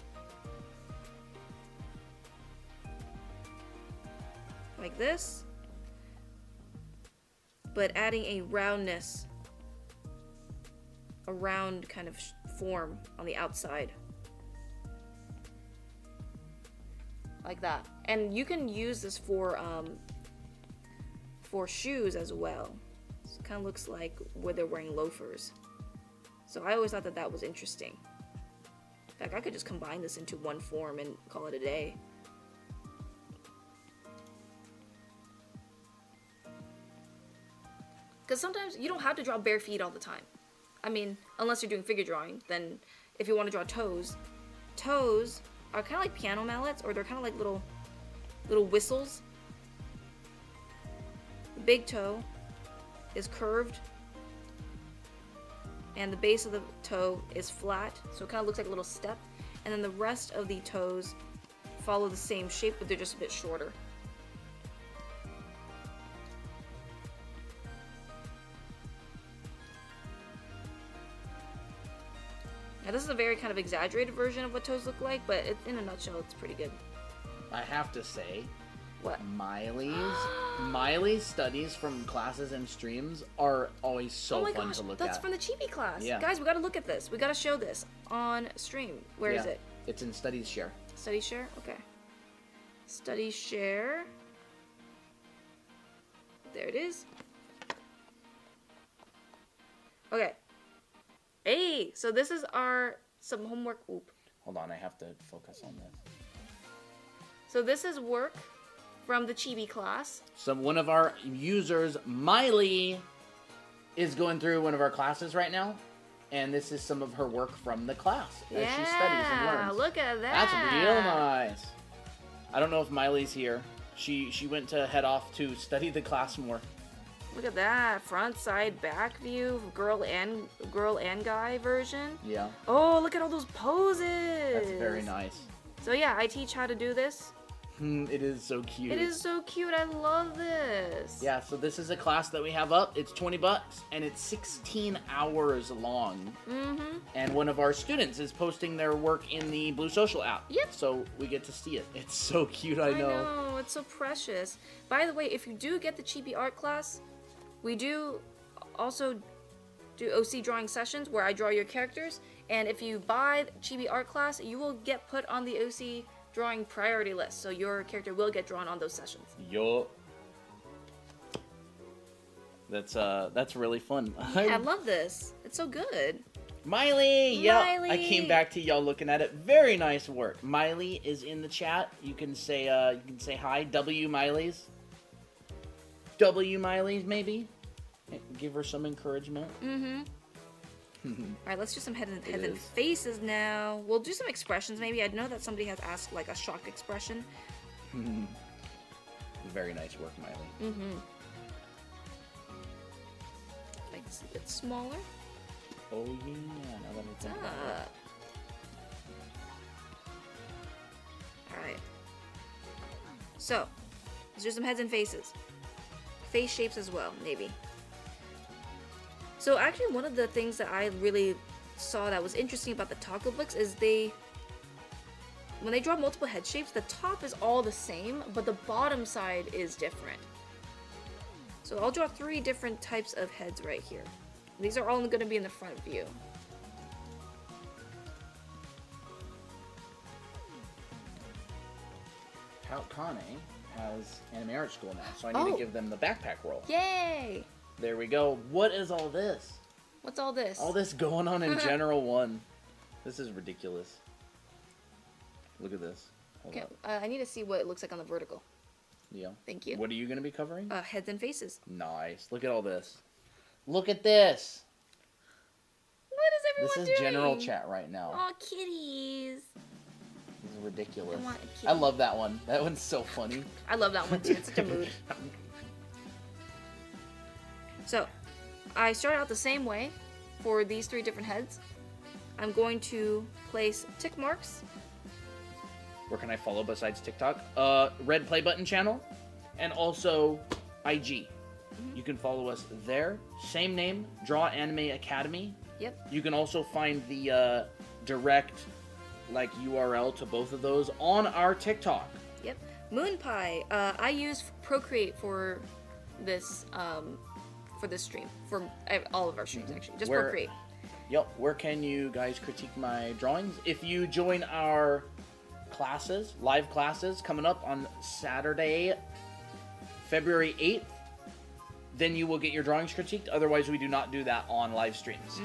Like this. But adding a roundness. A round kind of form on the outside. Like that. And you can use this for shoes as well. So it kind of looks like where they're wearing loafers. So I always thought that that was interesting. In fact, I could just combine this into one form and call it a day. Because sometimes you don't have to draw bare feet all the time. I mean, unless you're doing figure drawing, then if you want to draw toes, toes are kind of like piano mallets, or they're kind of like little whistles. The big toe is curved, and the base of the toe is flat, so it kind of looks like a little step. And then the rest of the toes follow the same shape, but they're just a bit shorter. Now this is a very kind of exaggerated version of what toes look like, but in a nutshell, it's pretty good. I have to say, What? Miley's studies from classes and streams are always so fun to look that's at. from the Chibi class. Yeah. Guys, we gotta look at this. We gotta show this on stream. Where is it? It's in Studies Share. Study share? Okay. Study share. There it is. Okay. Hey, so this is some homework. Oop. Hold on, I have to focus on this. So this is work from the Chibi class. So one of our users, Miley, is going through one of our classes right now, and this is some of her work from the class as she studies and learns. Look at that. That's real nice. I don't know if Miley's here. She went to head off to study the class more. Look at that. Front, side, back view, girl and guy version. Yeah. Oh, look at all those poses. That's very nice. So yeah, I teach how to do this. It is so cute. It is so cute. I love this. Yeah, so this is a class that we have up. It's $20 and it's 16 hours long. Mm-hmm. And one of our students is posting their work in the Blue Social app. Yep. So we get to see it. It's so cute, I know. I know, it's so precious. By the way, if you do get the Chibi art class, we do also do OC drawing sessions where I draw your characters. And if you buy Chibi art class, you will get put on the OC drawing priority list, so your character will get drawn on those sessions. Yo. That's really fun. Yeah, I love this. It's so good. Miley! Yeah, Miley! I came back to y'all looking at it. Very nice work. Miley is in the chat. You can say hi. W Miley's. W Miley's maybe. Give her some encouragement. Mm-hmm. Alright, let's do some heads and faces now. We'll do some expressions maybe. I know that somebody has asked like a shocked expression. Very nice work, Miley. Mm-hmm. Make this a bit smaller. Oh yeah, now that it's up. Alright. So, let's do some heads and faces. Face shapes as well, maybe. So actually one of the things that I really saw that was interesting about the Taco books is when they draw multiple head shapes, the top is all the same, but the bottom side is different. So I'll draw 3 different types of heads right here. These are all going to be in the front view. Kane has anime art school now, so I need to give them the backpack roll. Yay! There we go. What is all this? What's all this? All this going on in General 1. This is ridiculous. Look at this. Hold Okay, up. I need to see what it looks like on the vertical. Yeah. Thank you. What are you going to be covering? Heads and faces. Nice. Look at all this. Look at this. What is everyone This is doing? general chat right now. Aw, kitties. This is ridiculous. I want a kitty. I love that one. That one's so funny. I love that one too. It's such a mood. So, I start out the same way for these 3 different heads. I'm going to place tick marks. Where can I follow besides TikTok? Red play button channel, and also IG. You can follow us there. Same name, Draw Anime Academy. Yep. You can also find the direct URL to both of those on our TikTok. Yep. Moon Pie. I use Procreate for this stream, for all of our streams actually. Just Procreate. Yep. Where can you guys critique my drawings? If you join our classes, live classes coming up on Saturday, February 8th, then you will get your drawings critiqued. Otherwise, we do not do that on live streams.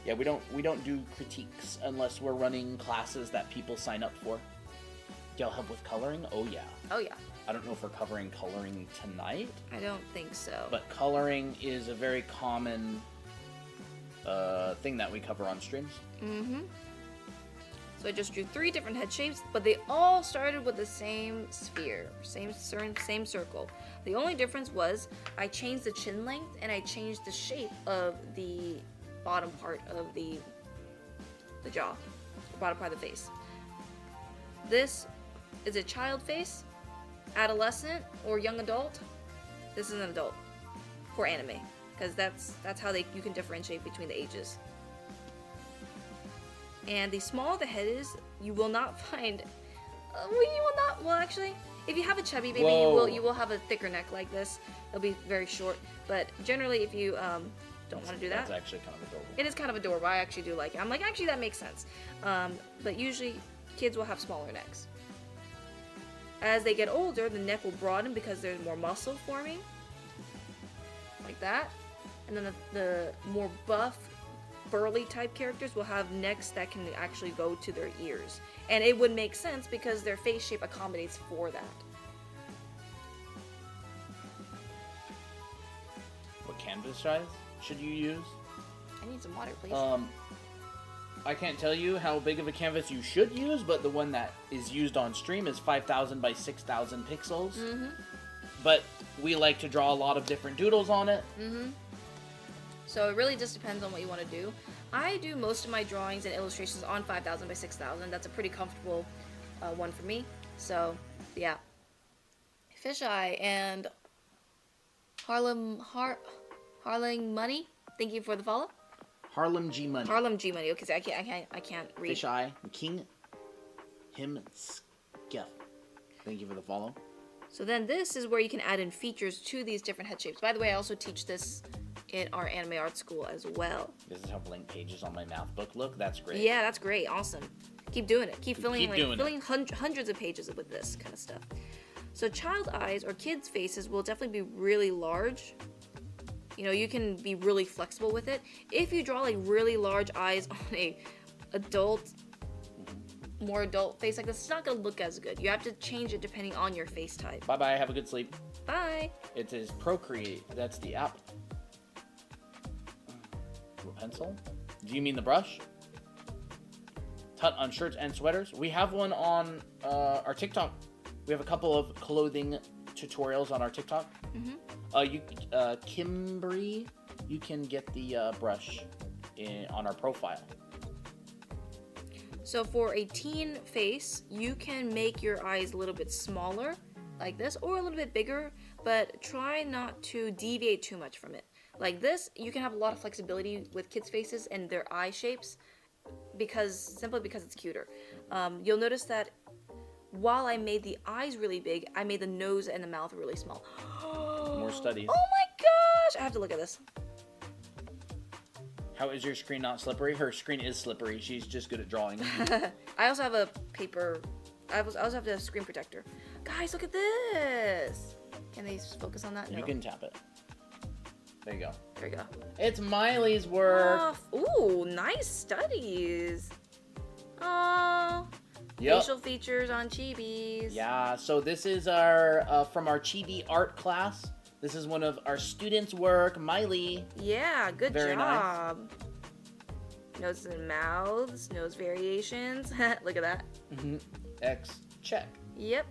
Yeah, we don't do critiques unless we're running classes that people sign up for. Do y'all help with coloring? Oh yeah. Oh yeah. I don't know if we're covering coloring tonight. I don't think so. But coloring is a very common thing that we cover on streams. So I just drew 3 different head shapes, but they all started with the same sphere, same circle. The only difference was I changed the chin length and I changed the shape of the bottom part of the jaw, the bottom part of the face. This is a child face, adolescent, or young adult. This is an adult for anime, because that's how you can differentiate between the ages. And the smaller the head is, you will not find. Well, actually, if you have a chubby baby, you will have a thicker neck like this. It'll be very short. But generally, if you don't want to do that, that's actually kind of adorable. It is kind of adorable. I actually do like it. I'm like, actually, that makes sense. But usually, kids will have smaller necks. As they get older, the neck will broaden because there's more muscle forming, like that. And then the more buff, burly type characters will have necks that can actually go to their ears. And it would make sense because their face shape accommodates for that. What canvas size should you use? I need some water, please. I can't tell you how big of a canvas you should use, but the one that is used on stream is 5,000 by 6,000 pixels. But we like to draw a lot of different doodles on it. So it really just depends on what you want to do. I do most of my drawings and illustrations on 5,000 by 6,000. That's a pretty comfortable one for me. So, yeah. Fisheye and Harlem Money. Thank you for the follow. Harlem G Money. Harlem G Money. Okay, so I can't read. Fisheye, King, him, Skiff. Thank you for the follow. So then this is where you can add in features to these different head shapes. By the way, I also teach this in our anime art school as well. This is how blank pages on my math book look. That's great. Yeah, that's great. Awesome. Keep doing it. Keep filling hundreds of pages with this kind of stuff. So child eyes or kids' faces will definitely be really large. You know, you can be really flexible with it. If you draw like really large eyes on a more adult face like this, it's not gonna look as good. You have to change it depending on your face type. Bye bye. Have a good sleep. Bye. It is Procreate. That's the app. Pencil? Do you mean the brush? Tut on shirts and sweaters. We have one on our TikTok. We have a couple of clothing tutorials on our TikTok. Kimberly, you can get the brush on our profile. So for a teen face, you can make your eyes a little bit smaller, like this, or a little bit bigger, but try not to deviate too much from it. Like this, you can have a lot of flexibility with kids' faces and their eye shapes simply because it's cuter. You'll notice that while I made the eyes really big, I made the nose and the mouth really small. More studies. Oh my gosh! I have to look at this. How is your screen not slippery? Her screen is slippery. She's just good at drawing. I also have a paper. I also have the screen protector. Guys, look at this. Can they focus on that? No. You can tap it. There you go. There you go. It's Miley's work. Ooh, nice studies. Oh, Yep. Facial features on chibis. Yeah, so this is our from our chibi art class. This is one of our students' work, Miley. Yeah, good Very job. Noses and mouths, nose variations. Look at that. X check. Yep.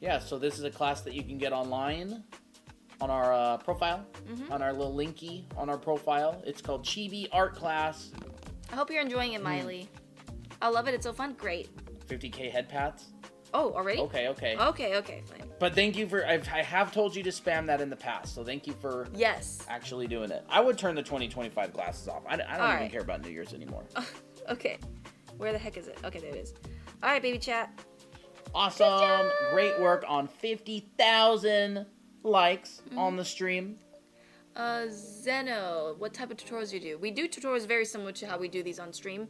Yeah, so this is a class that you can get online on our profile, on our little linky on our profile. It's called Chibi Art Class. I hope you're enjoying it, Miley. I love it. It's so fun. Great. 50K head pats. Oh, already? Okay. Okay, fine. But thank you for, I have told you to spam that in the past, so thank you for actually doing it. I would turn the 2025 glasses off. I don't even care about New Year's anymore. Okay. Where the heck is it? Okay, there it is. All right, baby chat. Awesome. Great work on 50,000 likes on the stream. Zeno, what type of tutorials do you do? We do tutorials very similar to how we do these on stream.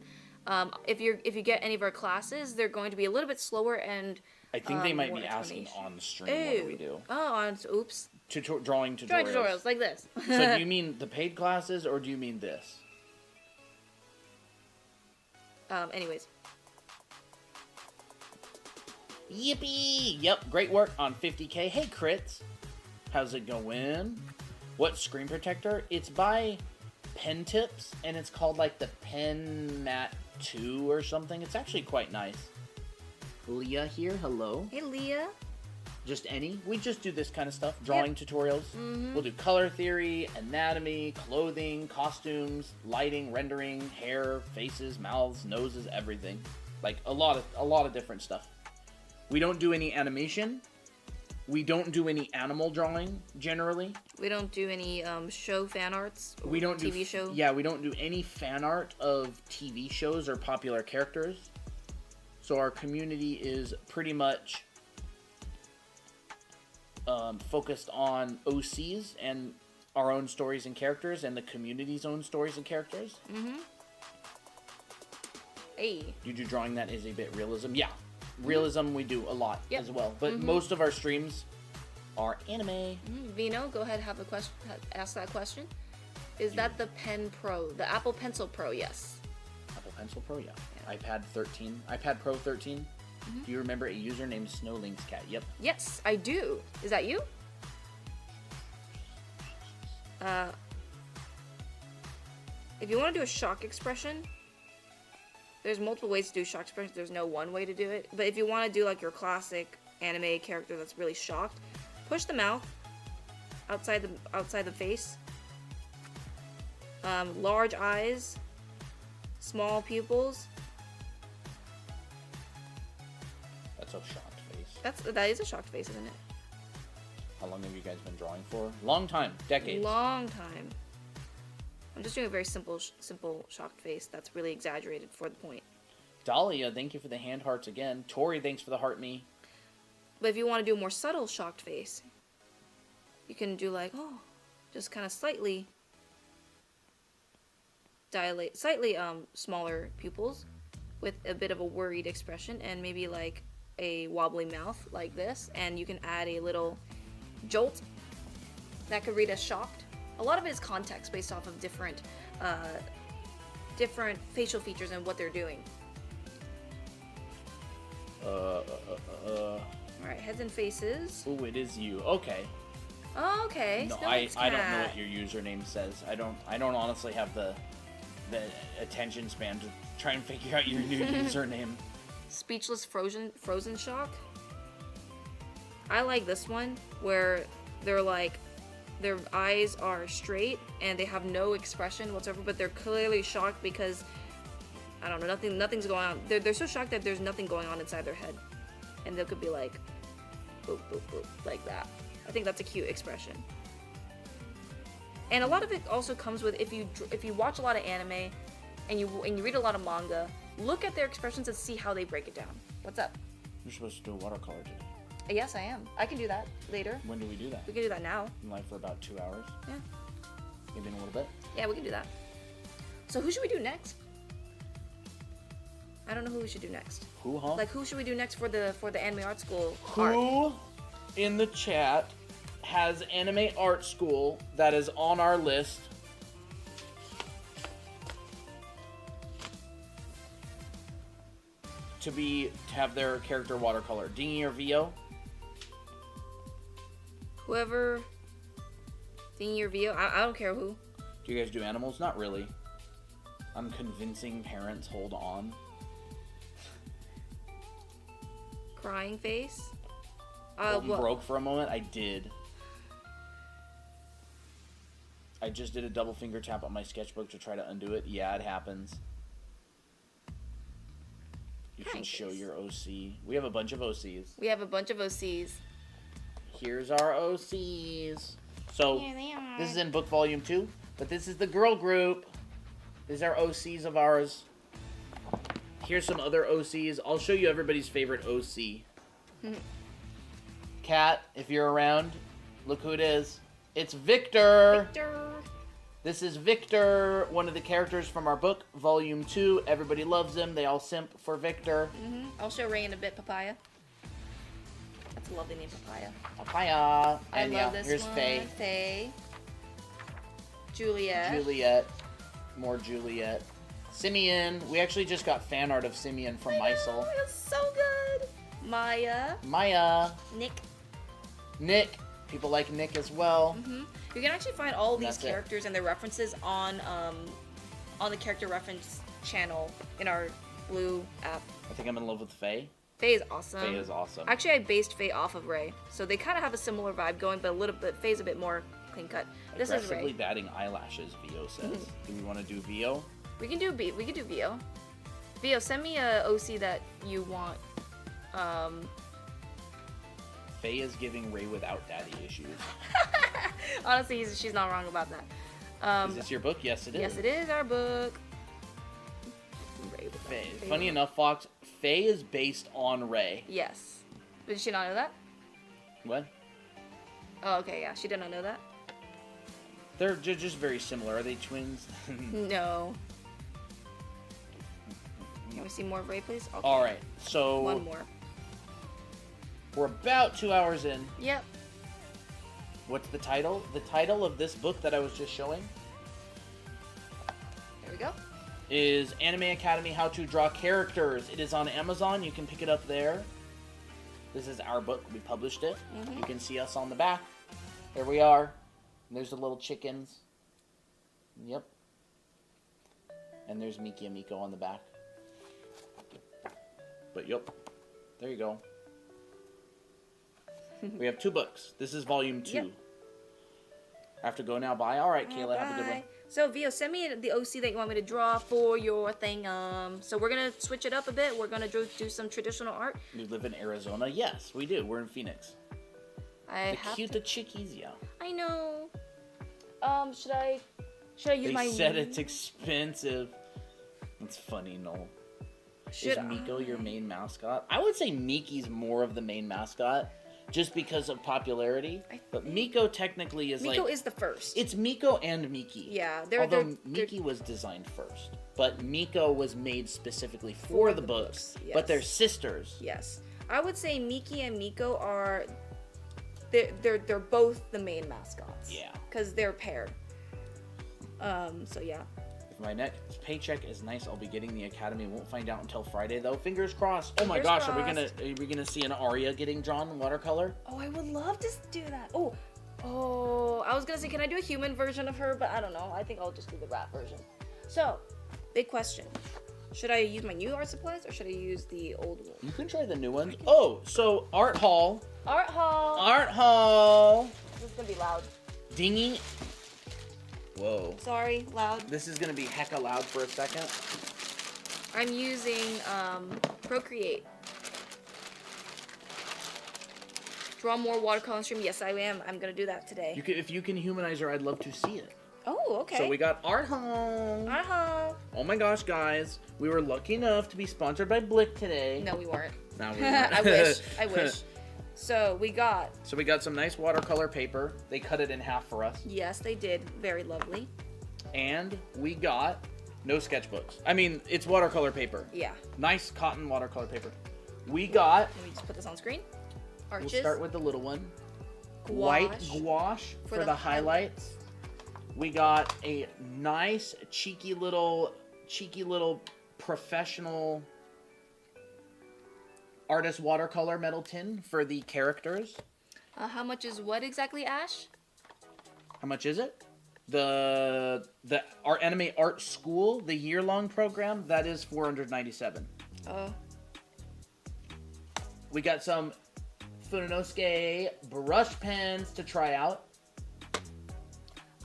If you get any of our classes, they're going to be a little bit slower and I think they might be asking on the stream what do we do. Oh, oops. Drawing tutorials. Drawing tutorials like this. So do you mean the paid classes or do you mean this? Anyways. Yippee! Yep, great work on 50K. Hey, Crits. How's it going? What screen protector? It's by Pen Tips, and it's called like the Pen Mat 2 or something. It's actually quite nice. Leah here, hello. Hey, Leah. Just any. We just do this kind of stuff. Drawing tutorials. We'll do color theory, anatomy, clothing, costumes, lighting, rendering, hair, faces, mouths, noses, everything. Like a lot of different stuff. We don't do any animation. We don't do any animal drawing generally. We don't do any show fan arts. We don't do TV show. Yeah, we don't do any fan art of TV shows or popular characters. So our community is pretty much focused on OCs and our own stories and characters and the community's own stories and characters. Hey. You do drawing that is a bit realism. Yeah. Realism we do a lot as well. But most of our streams are anime. Vino, go ahead, have a question. Ask that question. Is that the Pen Pro, the Apple Pencil Pro? Yes. Apple Pencil Pro, yeah. iPad 13, iPad Pro 13. Do you remember a user named SnowLinksCat? Yep. Yes, I do. Is that you? If you want to do a shock expression, there's multiple ways to do shock expressions. There's no one way to do it. But if you want to do like your classic anime character that's really shocked, push the mouth outside the face. Large eyes, small pupils. That's a shocked face. That is a shocked face, isn't it? How long have you guys been drawing for? Long time. Decades. Long time. I'm just doing a very simple shocked face that's really exaggerated for the point. Dahlia, thank you for the hand hearts again. Tori, thanks for the heart me. But if you want to do a more subtle shocked face, you can do like, just kind of slightly smaller pupils with a bit of a worried expression and maybe like a wobbly mouth like this, and you can add a little jolt that could read as shocked. A lot of it is context based off of different facial features and what they're doing. Alright, heads and faces. Oh, it is you. Okay. Oh, okay. No, I don't know what your username says. I don't honestly have the attention span to try and figure out your new username. Speechless frozen shock. I like this one where they're like their eyes are straight and they have no expression whatsoever, but they're clearly shocked because I don't know, nothing's going on. They're so shocked that there's nothing going on inside their head, and they could be like, boop boop boop, like that. I think that's a cute expression. And a lot of it also comes with if you watch a lot of anime and you read a lot of manga, look at their expressions and see how they break it down. What's up? You're supposed to do a watercolor today. Yes, I am. I can do that later. When do we do that? We can do that now. Like for about 2 hours? Yeah. Maybe in a little bit? Yeah, we can do that. So who should we do next? I don't know who we should do next. Who, huh? Like, who should we do next for the Anime Art School Who art? in the chat has Anime Art School that is on our list? to have their character watercolor? Dingy or Vio? Whoever. Dingy or Vio? I don't care who. Do you guys do animals? Not really. I'm convincing parents. Hold on. Crying face? Colton broke for a moment. I did. I just did a double finger tap on my sketchbook to try to undo it. Yeah, it happens. You can show your OC. We have a bunch of OCs. We have a bunch of OCs. Here's our OCs. So, Here they are. this is in book volume 2, but this is the girl group. These are OCs of ours. Here's some other OCs. I'll show you everybody's favorite OC. Kat, if you're around, look who it is. It's Victor. Victor. This is Victor, one of the characters from our book, Volume 2. Everybody loves him. They all simp for Victor. I'll show Ray in a bit. Papaya. That's a lovely name, Papaya. Papaya. I And love this here's one. Faye. Faye. Juliet. Juliet. More Juliet. Simeon. We actually just got fan art of Simeon from Mysel. It's so good. Maya. Maya. Nick. Nick. People like Nick as well. You can actually find all these That's it. characters and their references on the character reference channel in our Blue app. I think I'm in love with Faye. Faye is awesome. Faye is awesome. Actually, I based Faye off of Ray, so they kind of have a similar vibe going, but a little bit. Faye's a bit more clean cut. This is Aggressively Ray. batting eyelashes, Vio says. Do we want to do Vio? We can do Vio. Vio, send me a OC that you want. Faye is giving Ray without daddy issues. Honestly, she's not wrong about that. Is this your book? Yes, it is. Yes, it is our book. Ray with Faye. that. Funny enough, Fox, Faye is based on Ray. Yes. Did she not know that? What? Oh, okay, yeah. She did not know that? They're just very similar. Are they twins? No. Can we see more of Ray, please? Okay. All right, so One more. we're about 2 hours in. Yep. What's the title? The title of this book that I was just showing There we go. is Anime Academy How to Draw Characters. It is on Amazon. You can pick it up there. This is our book. We published it. You can see us on the back. There we are. And there's the little chickens. Yep. And there's Miki and Miko on the back. But yep. There you go. We have 2 books. This is volume 2. Yep. I have to go now. Bye. All right, Kayla. Have a good one. Bye. So, Vio, send me the OC that you want me to draw for your thing. So we're gonna switch it up a bit. We're gonna do some traditional art. We live in Arizona. Yes, we do. We're in Phoenix. The chickies, yeah. I know. Should I use They my? said it's expensive. It's funny, Noel. Should Is Miko your main mascot? I would say Miki's more of the main mascot, just because of popularity. But Miko technically is Miko is the first. It's Miko and Miki. Yeah, Miki was designed first, but Miko was made specifically for the books. yes. But they're sisters. Yes, I would say Miki and Miko are. They're both the main mascots. Yeah. Because they're paired. So yeah. If my next paycheck is nice, I'll be getting the academy. Won't find out until Friday though. Fingers crossed. Oh my Fingers gosh, crossed. are we gonna see an Arya getting drawn in watercolor? Oh, I would love to do that. Oh, I was gonna say, can I do a human version of her? But I don't know. I think I'll just do the rat version. So, big question. Should I use my new art supplies or should I use the old one? You can try the new ones. Oh, so art haul. Art haul. Art haul. This is gonna be loud. Dingy. Whoa. Sorry, loud. This is gonna be hecka loud for a second. I'm using Procreate. Draw more watercolor stream. Yes, I am. I'm gonna do that today. If you can humanize her, I'd love to see it. Oh, okay. So we got art haul. Art haul. Oh my gosh, guys. We were lucky enough to be sponsored by Blick today. No, we weren't. No, we weren't. I wish. I wish. So we got. So we got some nice watercolor paper. They cut it in half for us. Yes, they did. Very lovely. And we got no sketchbooks. I mean, it's watercolor paper. Yeah. Nice cotton watercolor paper. We got. Let me just put this on screen. Arches. We'll start with the little one. Gouache. White gouache for the highlights. We got a nice cheeky little professional artist watercolor metal tin for the characters. How much is what exactly, Ash? How much is it? The Art Anime Art School, the year-long program, that is $497. Oh. We got some Funanosuke brush pens to try out.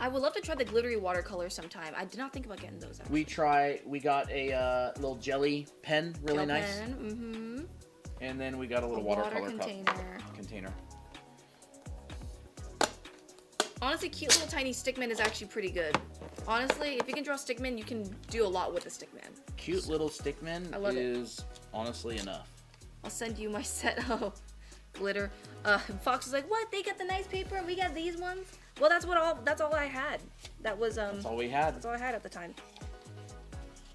I would love to try the glittery watercolor sometime. I did not think about getting those, actually. We got a little jelly pen, really Gel nice. pen, mm-hmm. And then we got a little watercolor container. Honestly, cute little tiny stickman is actually pretty good. Honestly, if you can draw stickman, you can do a lot with the stickman. Cute little stickman is honestly enough. I'll send you my set of glitter. Fox was like, "What? They got the nice paper and we got these ones?" Well, that's all I had. That was That's all we had. That's all I had at the time.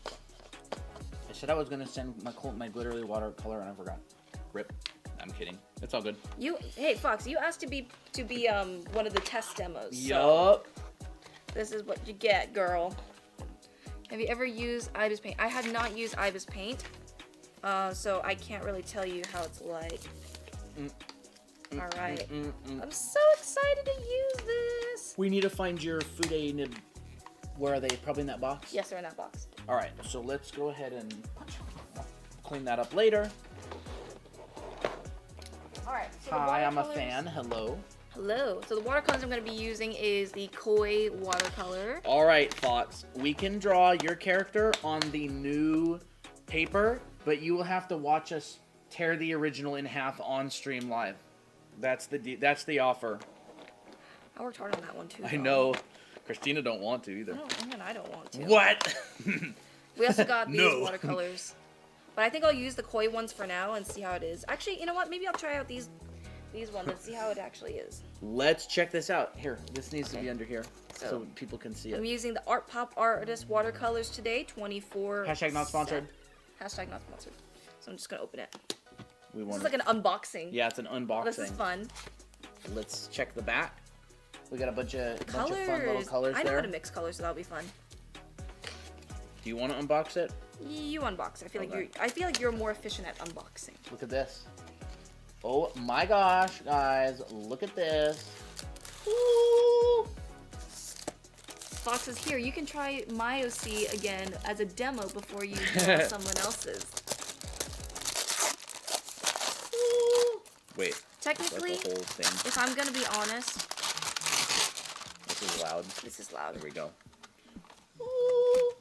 I said I was gonna send my glittery watercolor and I forgot. Rip. I'm kidding. It's all good. Hey Fox, you asked to be one of the test demos. Yup. So this is what you get, girl. Have you ever used Ibis Paint? I have not used Ibis Paint, so I can't really tell you how it's like. All right. I'm so excited to use this. We need to find your fude nib. Where are they? Probably in that box? Yes, they're in that box. All right, so let's go ahead and clean that up later. All right. So Hi, I'm a fan. Hello. Hello. So the watercolors I'm going to be using is the Koi watercolor. All right, Fox. We can draw your character on the new paper, but you will have to watch us tear the original in half on stream live. That's the offer. I worked hard on that one too. I know. Christina don't want to either. I don't want to. What? We also got these watercolors. But I think I'll use the Koi ones for now and see how it is. Actually, you know what? Maybe I'll try out these ones and see how it actually is. Let's check this out. Here, this needs to be under here so people can see it. I'm using the Art Pop Artist watercolors today, 24. Hashtag not sponsored. Hashtag not sponsored. So I'm just going to open it. This is like an unboxing. Yeah, it's an unboxing. This is fun. Let's check the back. We got a bunch of fun little colors there. I know how to mix colors, so that'll be fun. Do you want to unbox it? You unbox it. I feel like you're more efficient at unboxing. Look at this. Oh my gosh, guys, look at this. Ooh. Fox is here. You can try my OC again as a demo before you draw someone else's. Ooh. Wait. Technically, the whole thing. If I'm gonna be honest, this is loud. This is loud. There we go. Ooh.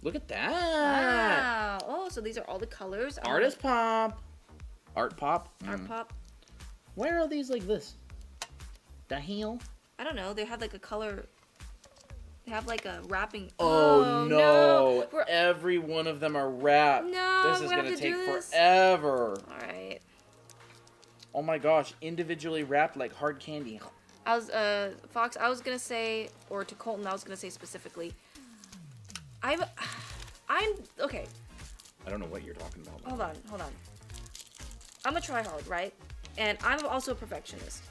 Look at that! Wow! Oh, so these are all the colors. Artist Pop! Art Pop? Art Pop. Where are these like this? The hell? I don't know. They have like a color. They have like a wrapping. Oh no! Every one of them are wrapped. No, this is gonna take forever. Alright. Oh my gosh, individually wrapped like hard candy. Fox, I was gonna say, or to Colton, I was gonna say specifically, I'm okay. I don't know what you're talking about. Hold on. I'm a tryhard, right? And I'm also a perfectionist.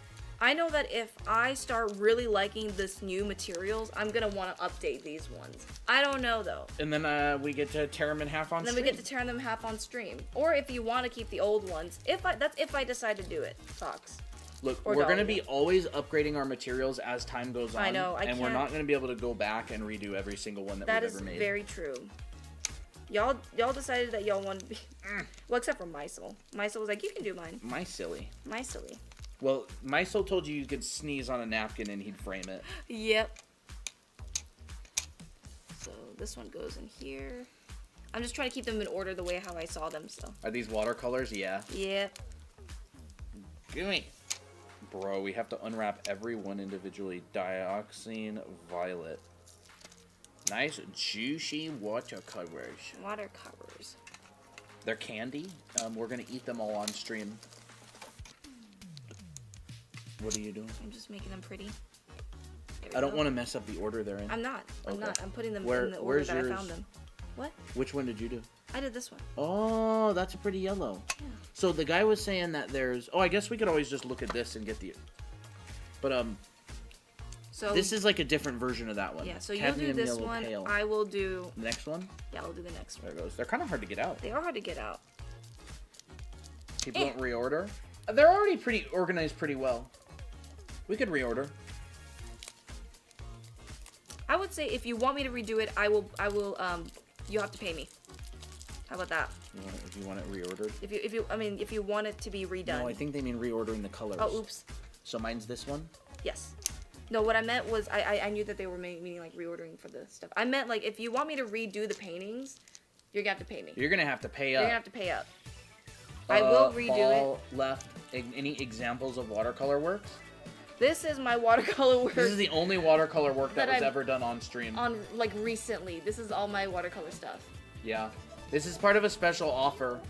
I know that if I start really liking this new materials, I'm gonna want to update these ones. I don't know though. And then we get to tear them in half on stream. Then we get to tear them in half on stream. Or if you want to keep the old ones, that's if I decide to do it, Fox. Look, we're going to be always upgrading our materials as time goes on. I know, we're not going to be able to go back and redo every single one that we've ever made. That is very true. Y'all decided that y'all wanted to be... Well, except for Mysel. Mysel was like, you can do mine. My silly. Well, Mysel told you could sneeze on a napkin and he'd frame it. Yep. So this one goes in here. I'm just trying to keep them in order the way how I saw them, so. Are these watercolors? Yeah. Yep. Give me. Bro, we have to unwrap every one individually. Dioxine Violet. Nice, juicy watercolors. They're candy. We're going to eat them all on stream. What are you doing? I'm just making them pretty. I don't want to mess up the order they're in. I'm not. I'm putting them in the order that I found them. What? Which one did you do? I did this one. Oh, that's a pretty yellow. Yeah. So the guy was saying that there's... Oh, I guess we could always just look at this and get the... But, So this is like a different version of that one. Yeah, so you'll Cadmium do this yellow one. pale. I will do... The next one? Yeah, I'll do the next one. There it goes. They're kind of hard to get out. They are hard to get out. People don't reorder. They're already pretty organized pretty well. We could reorder. I would say if you want me to redo it, I will, you have to pay me. How about that? If you want it reordered? If you want it to be redone. No, I think they mean reordering the colors. Oh, oops. So mine's this one? Yes. No, what I meant was, I knew that they were meaning like reordering for the stuff. I meant like, if you want me to redo the paintings, you're gonna have to pay me. You're gonna have to pay up. You're gonna have to pay up. I will redo it. Left. Any examples of watercolor works? This is my watercolor work. This is the only watercolor work that was I've ever done on stream. Like recently. This is all my watercolor stuff. Yeah. This is part of a special offer.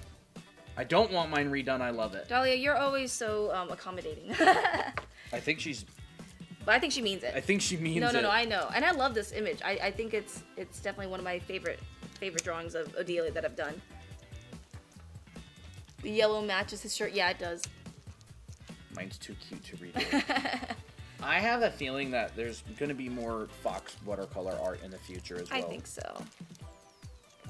I don't want mine redone. I love it. Dahlia, you're always so accommodating. I think she's... But I think she means it. I think she means it. No, I know. And I love this image. I think it's definitely one of my favorite drawings of Odelia that I've done. The yellow matches his shirt. Yeah, it does. Mine's too cute to redo. I have a feeling that there's going to be more Fox watercolor art in the future as well. I think so.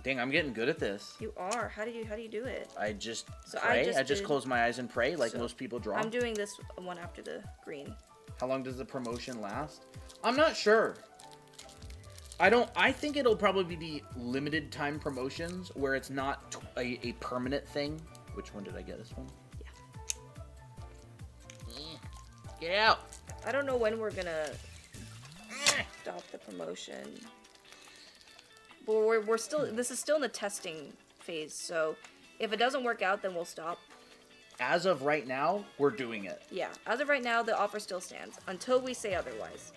Dang, I'm getting good at this. You are. How do you do it? I just pray. I just close my eyes and pray like So, most people draw. I'm doing this one after the green. How long does the promotion last? I'm not sure. I think it'll probably be limited time promotions where it's not a permanent thing. Which one did I get? This one? Yeah. Get out. I don't know when we're gonna stop the promotion. But we're still, this is still in the testing phase, so if it doesn't work out, then we'll stop. As of right now, we're doing it. Yeah, as of right now, the offer still stands until we say otherwise.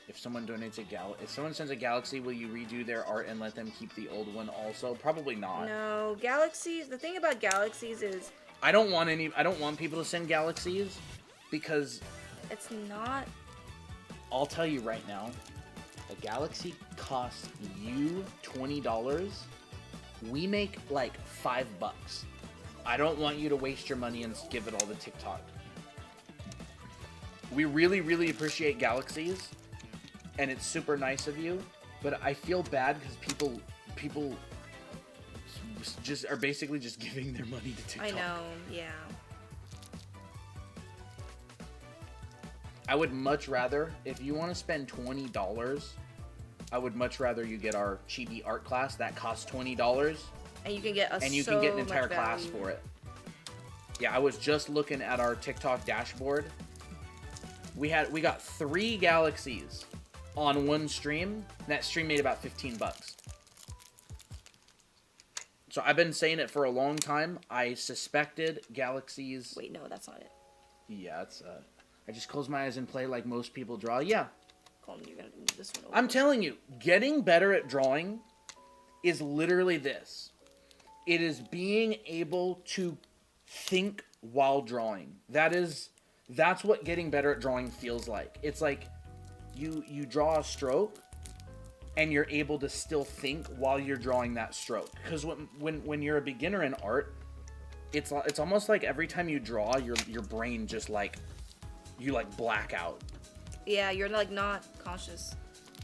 If someone donates if someone sends a Galaxy, will you redo their art and let them keep the old one also? Probably not. No, Galaxies, the thing about Galaxies is... I don't want people to send Galaxies because... It's not... I'll tell you right now, a Galaxy costs you $20. We make like $5. I don't want you to waste your money and give it all to TikTok. We really, really appreciate Galaxies, and it's super nice of you, but I feel bad because people just are basically just giving their money to TikTok. I know, yeah. I would much rather, if you want to spend $20, I would much rather you get our chibi art class that costs $20. And you can get an entire class for it. Yeah, I was just looking at our TikTok dashboard. We got 3 Galaxies on one stream. And that stream made about $15. So I've been saying it for a long time. I suspected Galaxies. Wait, no, that's not it. Yeah, it's I just close my eyes and play like most people draw. Yeah. Colin, you're gonna do this one over. I'm telling you, getting better at drawing is literally this. It is being able to think while drawing. That's what getting better at drawing feels like. It's like you draw a stroke and you're able to still think while you're drawing that stroke. Because when you're a beginner in art, it's almost like every time you draw, your brain just like you like black out. Yeah, you're like not conscious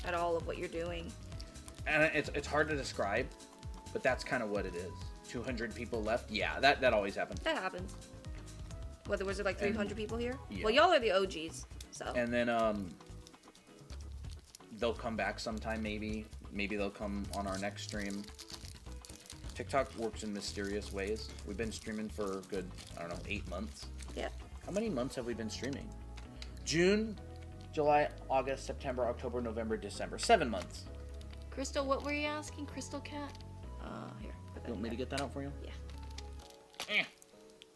at all of what you're doing. And it's hard to describe, but that's kind of what it is. 200 people left. Yeah, that always happens. That happens. Was it like 300 people here? Yeah. Well, y'all are the OGs, so. And then they'll come back sometime. Maybe they'll come on our next stream. TikTok works in mysterious ways. We've been streaming for a good 8 months. Yeah. How many months have we been streaming? June, July, August, September, October, November, December. 7 months. Crystal, what were you asking? Crystal Cat? Here. You want me to get that out for you? Yeah.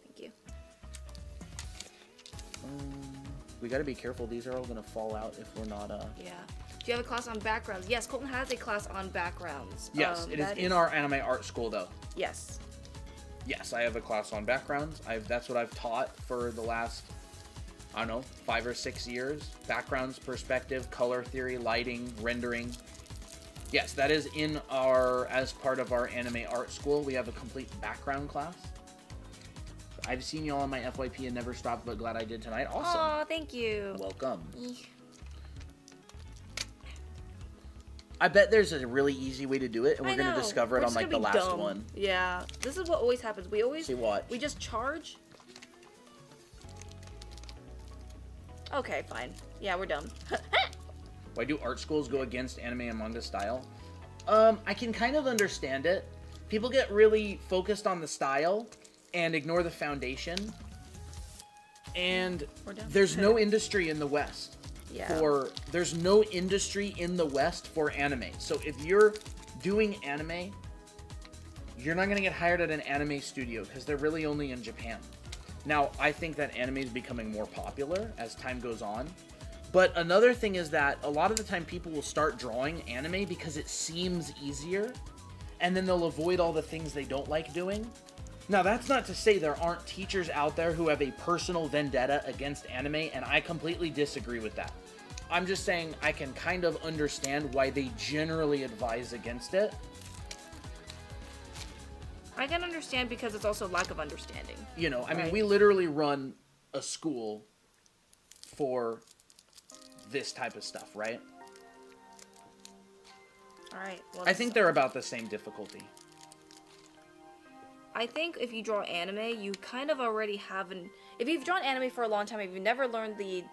Thank you. We gotta be careful. These are all gonna fall out if we're not, Yeah. Do you have a class on backgrounds? Yes, Colton has a class on backgrounds. Yes, it is in our anime art school, though. Yes. Yes, I have a class on backgrounds. That's what I've taught for the last, 5 or 6 years. Backgrounds, perspective, color theory, lighting, rendering. Yes, that is as part of our anime art school. We have a complete background class. I've seen y'all on my FYP and never stopped, but glad I did tonight. Awesome. Aw, thank you. Welcome. I bet there's a really easy way to do it, and we're I going know. to discover We're it on just like the gonna be last dumb. one. Yeah, this is what always happens. We always See what? we just charge. Okay, fine. Yeah, we're dumb. Why do art schools go against anime and manga style? I can kind of understand it. People get really focused on the style and ignore the foundation. And there's no industry in the West. Yeah. There's no industry in the West for anime. So if you're doing anime, you're not going to get hired at an anime studio because they're really only in Japan. Now, I think that anime is becoming more popular as time goes on. But another thing is that a lot of the time people will start drawing anime because it seems easier, and then they'll avoid all the things they don't like doing. Now, that's not to say there aren't teachers out there who have a personal vendetta against anime, and I completely disagree with that. I'm just saying I can kind of understand why they generally advise against it. I can understand because it's also lack of understanding. You know, I mean, Right. we literally run a school for this type of stuff, right? All right. Well, I think they're about the same difficulty. I think if you draw anime, you kind of already have an. If you've drawn anime for a long time, if you've never learned the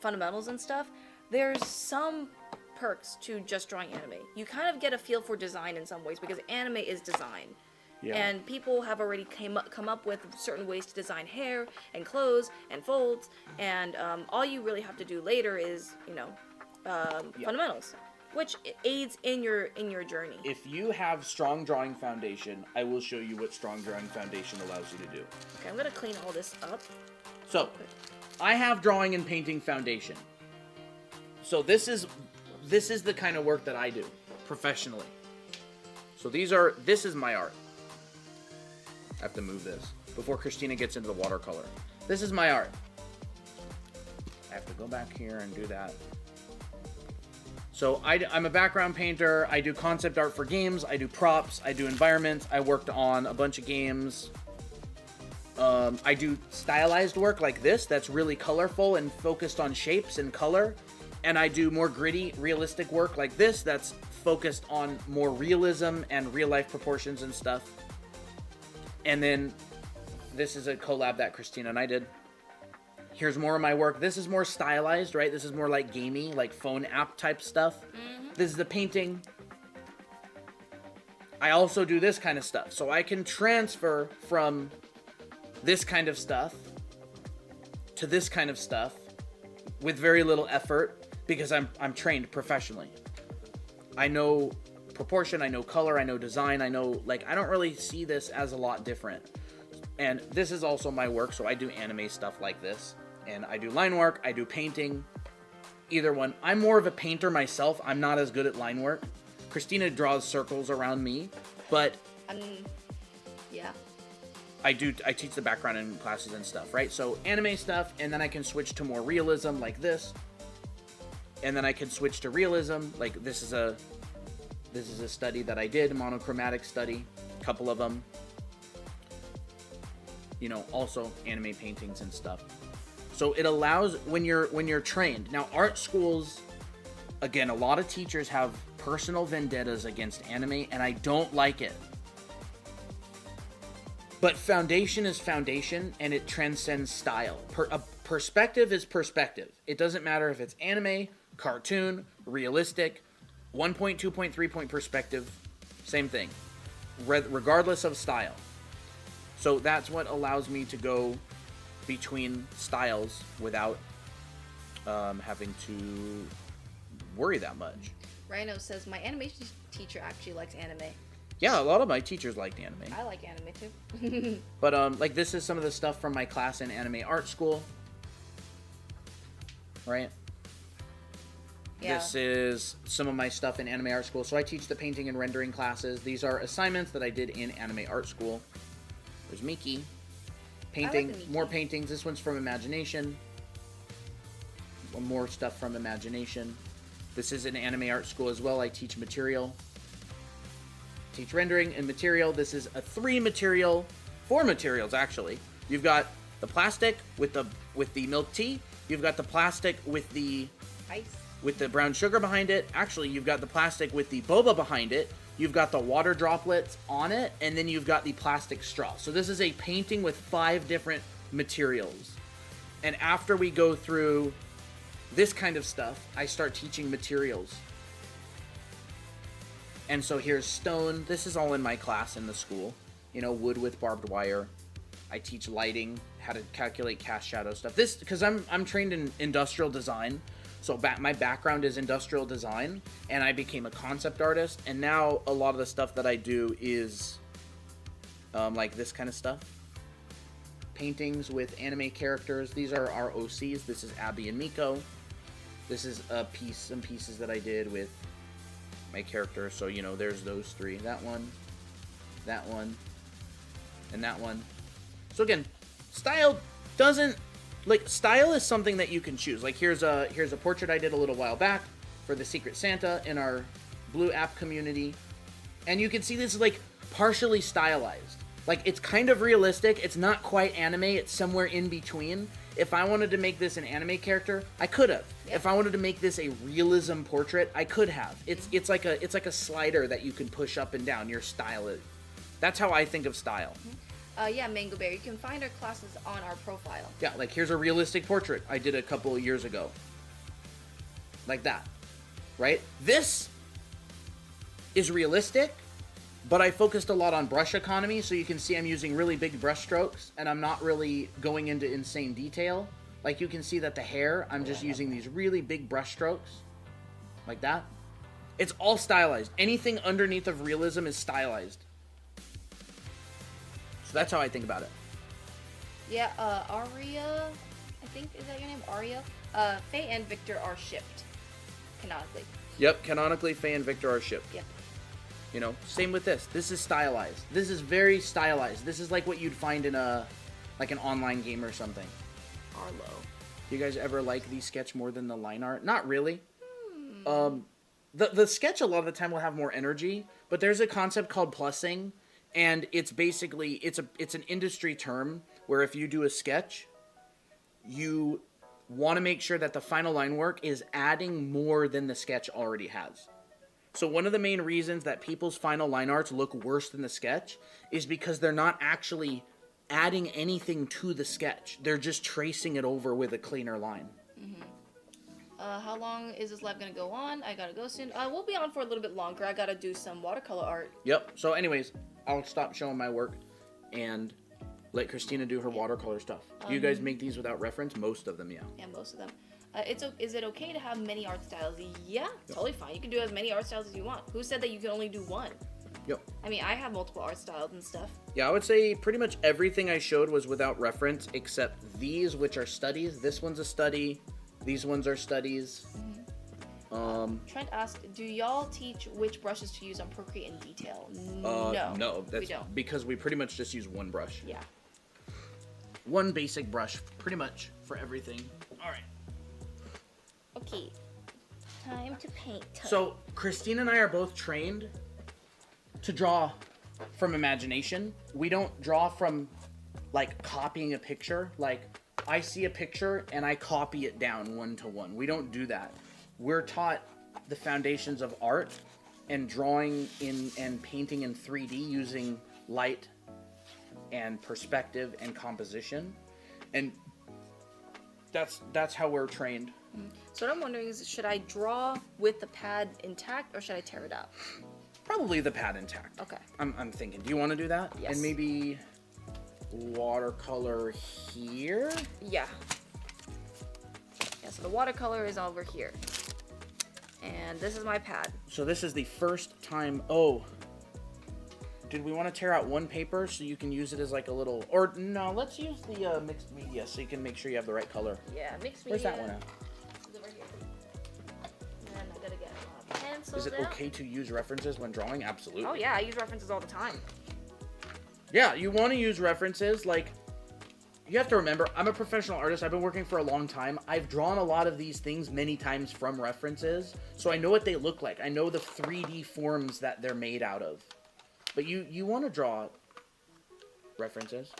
fundamentals and stuff, there's some perks to just drawing anime. You kind of get a feel for design in some ways because anime is design. Yeah. And people have already come up with certain ways to design hair and clothes and folds, and all you really have to do later is, fundamentals, which aids in your journey. If you have strong drawing foundation, I will show you what strong drawing foundation allows you to do. Okay, I'm gonna clean all this up. So, I have drawing and painting foundation. So this is the kind of work that I do professionally. So this is my art. I have to move this before Christina gets into the watercolor. This is my art. I have to go back here and do that. So I'm a background painter. I do concept art for games. I do props. I do environments. I worked on a bunch of games. I do stylized work like this that's really colorful and focused on shapes and color. And I do more gritty, realistic work like this that's focused on more realism and real-life proportions and stuff. And then this is a collab that Christina and I did. Here's more of my work. This is more stylized, right? This is more like gamey, like phone app type stuff. Mm-hmm. This is the painting. I also do this kind of stuff. So I can transfer from this kind of stuff to this kind of stuff with very little effort because I'm trained professionally. I know proportion, I know color, I know design, I know, I don't really see this as a lot different. And this is also my work, so I do anime stuff like this. And I do line work, I do painting, either one. I'm more of a painter myself. I'm not as good at line work. Christina draws circles around me, but Yeah. I teach the background in classes and stuff, right? So anime stuff, and then I can switch to more realism like this. And then I can switch to realism, like this is a study that I did, monochromatic study, a couple of them. You know, also anime paintings and stuff. So it allows when you're trained. Now art schools, again, a lot of teachers have personal vendettas against anime, and I don't like it. But foundation is foundation, and it transcends style. Perspective is perspective. It doesn't matter if it's anime, cartoon, realistic, 1 point, 2 point, 3 point perspective, same thing, regardless of style. So that's what allows me to go between styles without having to worry that much. Rhino says, my animation teacher actually likes anime. Yeah, a lot of my teachers liked anime. I like anime too. But like this is some of the stuff from my class in anime art school. Right? Yeah. This is some of my stuff in anime art school. So I teach the painting and rendering classes. These are assignments that I did in anime art school. There's Miki. Painting, Miki. more paintings. This one's from Imagination. One more stuff from Imagination. This is an anime art school as well. I teach material. Teach rendering and material. This is a 4 materials actually. You've got the plastic with the milk tea. You've got the plastic with the with the brown sugar behind it. Actually, you've got the plastic with the boba behind it. You've got the water droplets on it, and then you've got the plastic straw. So this is a painting with 5 different materials. And after we go through this kind of stuff, I start teaching materials. And so here's stone. This is all in my class in the school. You know, wood with barbed wire. I teach lighting, how to calculate cast shadow stuff. This, because I'm trained in industrial design. So my background is industrial design, and I became a concept artist. And now a lot of the stuff that I do is like this kind of stuff. Paintings with anime characters. These are our OCs. This is Abby and Miko. This is some pieces that I did with my character. So, you know, there's those 3. That one, and that one. So again, style is something that you can choose. Like here's a portrait I did a little while back for the Secret Santa in our Blue app community. And you can see this is like partially stylized. Like it's kind of realistic. It's not quite anime. It's somewhere in between. If I wanted to make this an anime character, I could have. Yep. If I wanted to make this a realism portrait, I could have. It's like a slider that you can push up and down. Your style. That's how I think of style. Yeah, Mango Bear, you can find our classes on our profile. Yeah, like here's a realistic portrait I did a couple of years ago. Like that, right? This is realistic, but I focused a lot on brush economy, so you can see I'm using really big brush strokes, and I'm not really going into insane detail. Like you can see that the hair, I'm just using these really big brush strokes, like that. It's all stylized. Anything underneath of realism is stylized. So that's how I think about it. Yeah, Aria, I think, is that your name? Aria? Faye and Victor are shipped, canonically. Yep, canonically, Faye and Victor are shipped. Yep. You know, same with this. This is stylized. This is very stylized. This is like what you'd find in like an online game or something. Arlo. You guys ever like the sketch more than the line art? Not really. The sketch a lot of the time will have more energy, but there's a concept called plussing. And it's basically, it's an industry term where if you do a sketch, you want to make sure that the final line work is adding more than the sketch already has. So one of the main reasons that people's final line arts look worse than the sketch is because they're not actually adding anything to the sketch. They're just tracing it over with a cleaner line. Mm-hmm. How long is this live going to go on? I gotta go soon. We'll be on for a little bit longer. I gotta do some watercolor art. Yep. So anyways, I'll stop showing my work and let Christina do her watercolor stuff. Do you guys make these without reference? Most of them, yeah. Yeah, most of them. Is it okay to have many art styles? Yeah, totally fine. You can do as many art styles as you want. Who said that you can only do one? Yep. I mean, I have multiple art styles and stuff. Yeah, I would say pretty much everything I showed was without reference except these, which are studies. This one's a study. These ones are studies. Trent asked, do y'all teach which brushes to use on Procreate in detail? No, that's we don't. Because we pretty much just use one brush. Yeah. One basic brush, pretty much, for everything. All right. Okay. Time to paint. So, Christine and I are both trained to draw from imagination. We don't draw from, like, copying a picture. Like, I see a picture and I copy it down one to one. We don't do that. We're taught the foundations of art and drawing in and painting in 3D using light and perspective and composition. And that's how we're trained. So what I'm wondering is, should I draw with the pad intact or should I tear it out? Probably the pad intact. Okay. I'm thinking. Do you want to do that? Yes. And maybe watercolor here? Yeah. Yeah, so the watercolor is over here. And this is my pad. So this is the first time... Oh. Did we want to tear out one paper so you can use it as like a little... Or no, let's use the mixed media so you can make sure you have the right color. Yeah, mixed media. Where's that one at? It's over here. And I gotta get a pencil. Is it okay to use references when drawing? Absolutely. Oh yeah, I use references all the time. Yeah, you want to use references. Like, you have to remember, I'm a professional artist. I've been working for a long time. I've drawn a lot of these things many times from references, so I know what they look like. I know the 3D forms that they're made out of. But you want to draw references.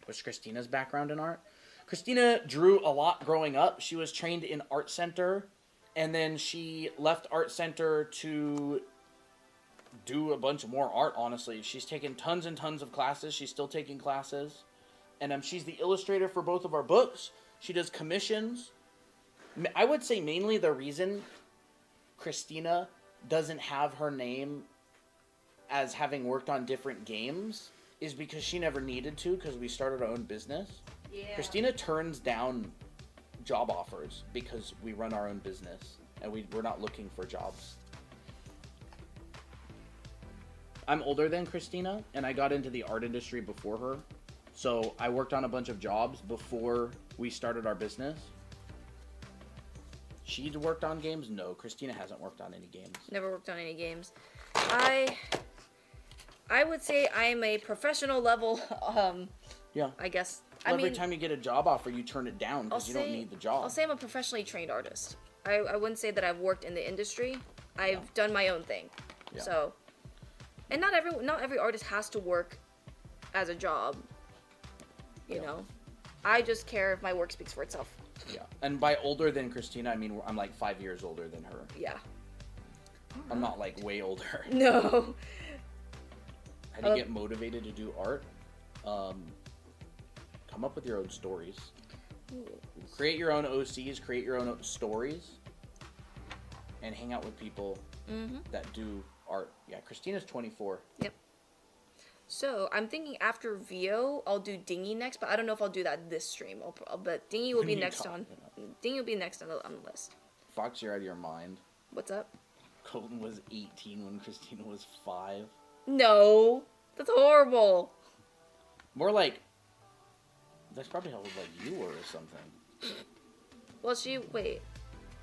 What's Christina's background in art? Christina drew a lot growing up. She was trained in art center And then she left art center to do a bunch more art, honestly. She's taken tons and tons of classes. She's still taking classes. And she's the illustrator for both of our books. She does commissions. I would say mainly the reason Christina doesn't have her name as having worked on different games is because she never needed to, because we started our own business. Yeah. Christina turns down job offers because we run our own business and we're not looking for jobs. I'm older than Christina, and I got into the art industry before her. So I worked on a bunch of jobs before we started our business. She'd worked on games? No, Christina hasn't worked on any games. Never worked on any games. I would say I'm a professional level, Yeah. I guess. Well, every time you get a job offer, you turn it down because you don't need the job. I'll say I'm a professionally trained artist. I wouldn't say that I've worked in the industry. I've done my own thing. Yeah. So, and not every artist has to work as a job. You know, I just care if my work speaks for itself. Yeah. And by older than Christina, I mean I'm like 5 years older than her. Yeah. I'm not like way older. No. How do you get motivated to do art? Come up with your own stories. Create your own OCs, create your own stories, and hang out with people that do art. Yeah, Christina's 24. Yep. So I'm thinking after VO, I'll do Dingy next, but I don't know if I'll do that this stream. But Dingy will be next on. Dingy will be next on the list. Fox, you're out of your mind. What's up? Colton was 18 when Christina was 5. No, that's horrible. More like, that's probably how old like you were or something. Well, wait,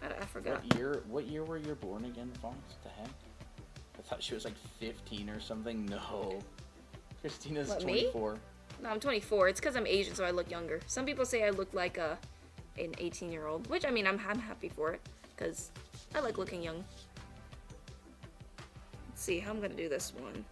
I forgot. What year were you born again, Fox? What the heck? I thought she was like 15 or something. No. Christina's 24. Me? No, I'm 24. It's because I'm Asian, so I look younger. Some people say I look like an 18-year-old, which I mean, I'm happy for it because I like looking young. Let's see how I'm gonna do this one.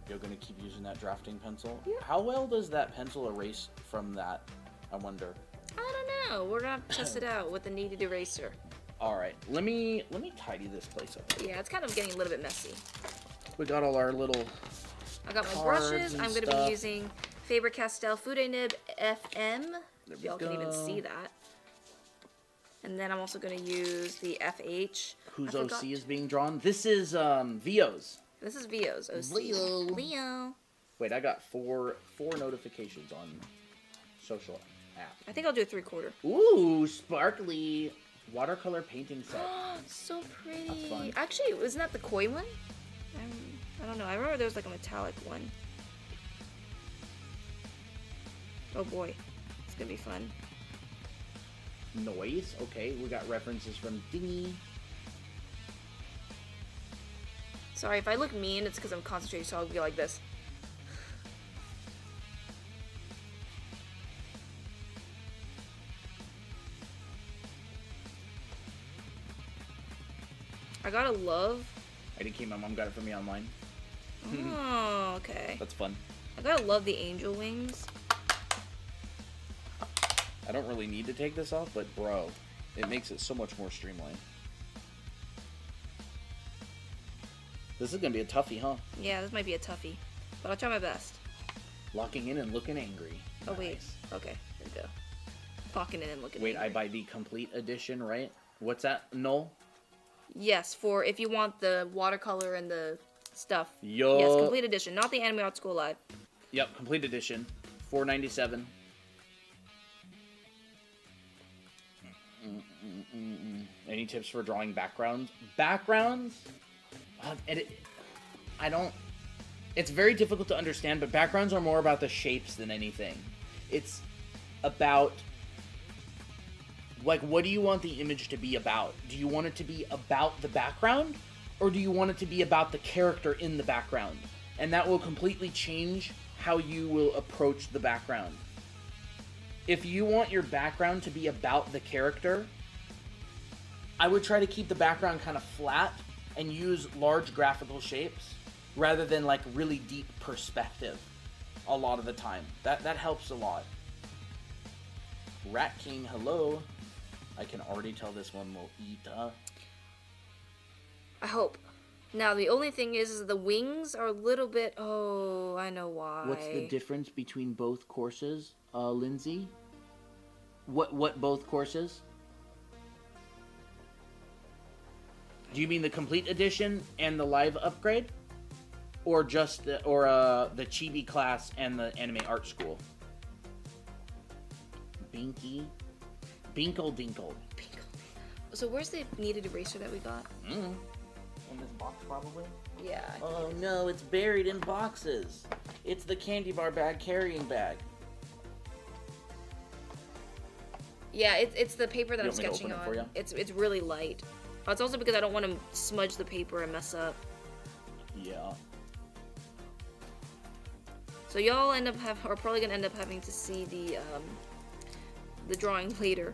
You're gonna keep using that drafting pencil? Yeah. How well does that pencil erase from that? I wonder. I don't know. We're gonna test it out with the kneaded eraser. All right, let me tidy this place up. Yeah, it's kind of getting a little bit messy. We got all our little. I got my cards brushes. and I'm gonna stuff. be using Faber-Castell Fude Nib FM. There If we y'all can even go. see that. And then I'm also gonna use the FH. Whose I forgot. OC is being drawn? This is Vio's. This is Vio's OC. Leo. Wait, I got four notifications on social app. I think I'll do a 3/4. Ooh, sparkly watercolor painting set. So pretty. That's fun. Actually, wasn't that the koi one? I don't know. I remember there was like a metallic one. Oh boy, it's gonna be fun. Noise. Okay, we got references from Dingy. Sorry, if I look mean, it's because I'm concentrating, so I'll be like this. I gotta love. I did keep my mom got it for me online. Oh, okay. That's fun. I gotta love the angel wings. I don't really need to take this off, but bro, it makes it so much more streamlined. This is gonna be a toughie, huh? Yeah, this might be a toughie, but I'll try my best. Locking in and looking angry. Oh wait, Nice. okay, there we go. Locking in and looking. Wait, angry. I buy the complete edition, right? What's that? No. Yes, for if you want the watercolor and the stuff. Yo. Yes, complete edition, not the Anime Art School Live. Yep, complete edition. $4.97. Any tips for drawing backgrounds? Backgrounds? It's very difficult to understand, but backgrounds are more about the shapes than anything. It's about, like, what do you want the image to be about? Do you want it to be about the background? Or do you want it to be about the character in the background? And that will completely change how you will approach the background. If you want your background to be about the character, I would try to keep the background kind of flat and use large graphical shapes rather than like really deep perspective a lot of the time. That helps a lot. Rat King, hello. I can already tell this one will eat. I hope. Now, the only thing is the wings are a little bit... Oh, I know why. What's the difference between both courses, Lindsay? What both courses? Do you mean the complete edition and the live upgrade? Or just the chibi class and the anime art school? Binky. Binkle Dinkle. So where's the kneaded eraser that we got? In this box, probably? Yeah. Oh no, it's buried in boxes. It's the candy bar bag carrying bag. Yeah, it's the paper that You I'm want me to sketching open it for on. ya? It's really light. Oh, it's also because I don't want to smudge the paper and mess up. Yeah. So y'all are probably gonna end up having to see the drawing later.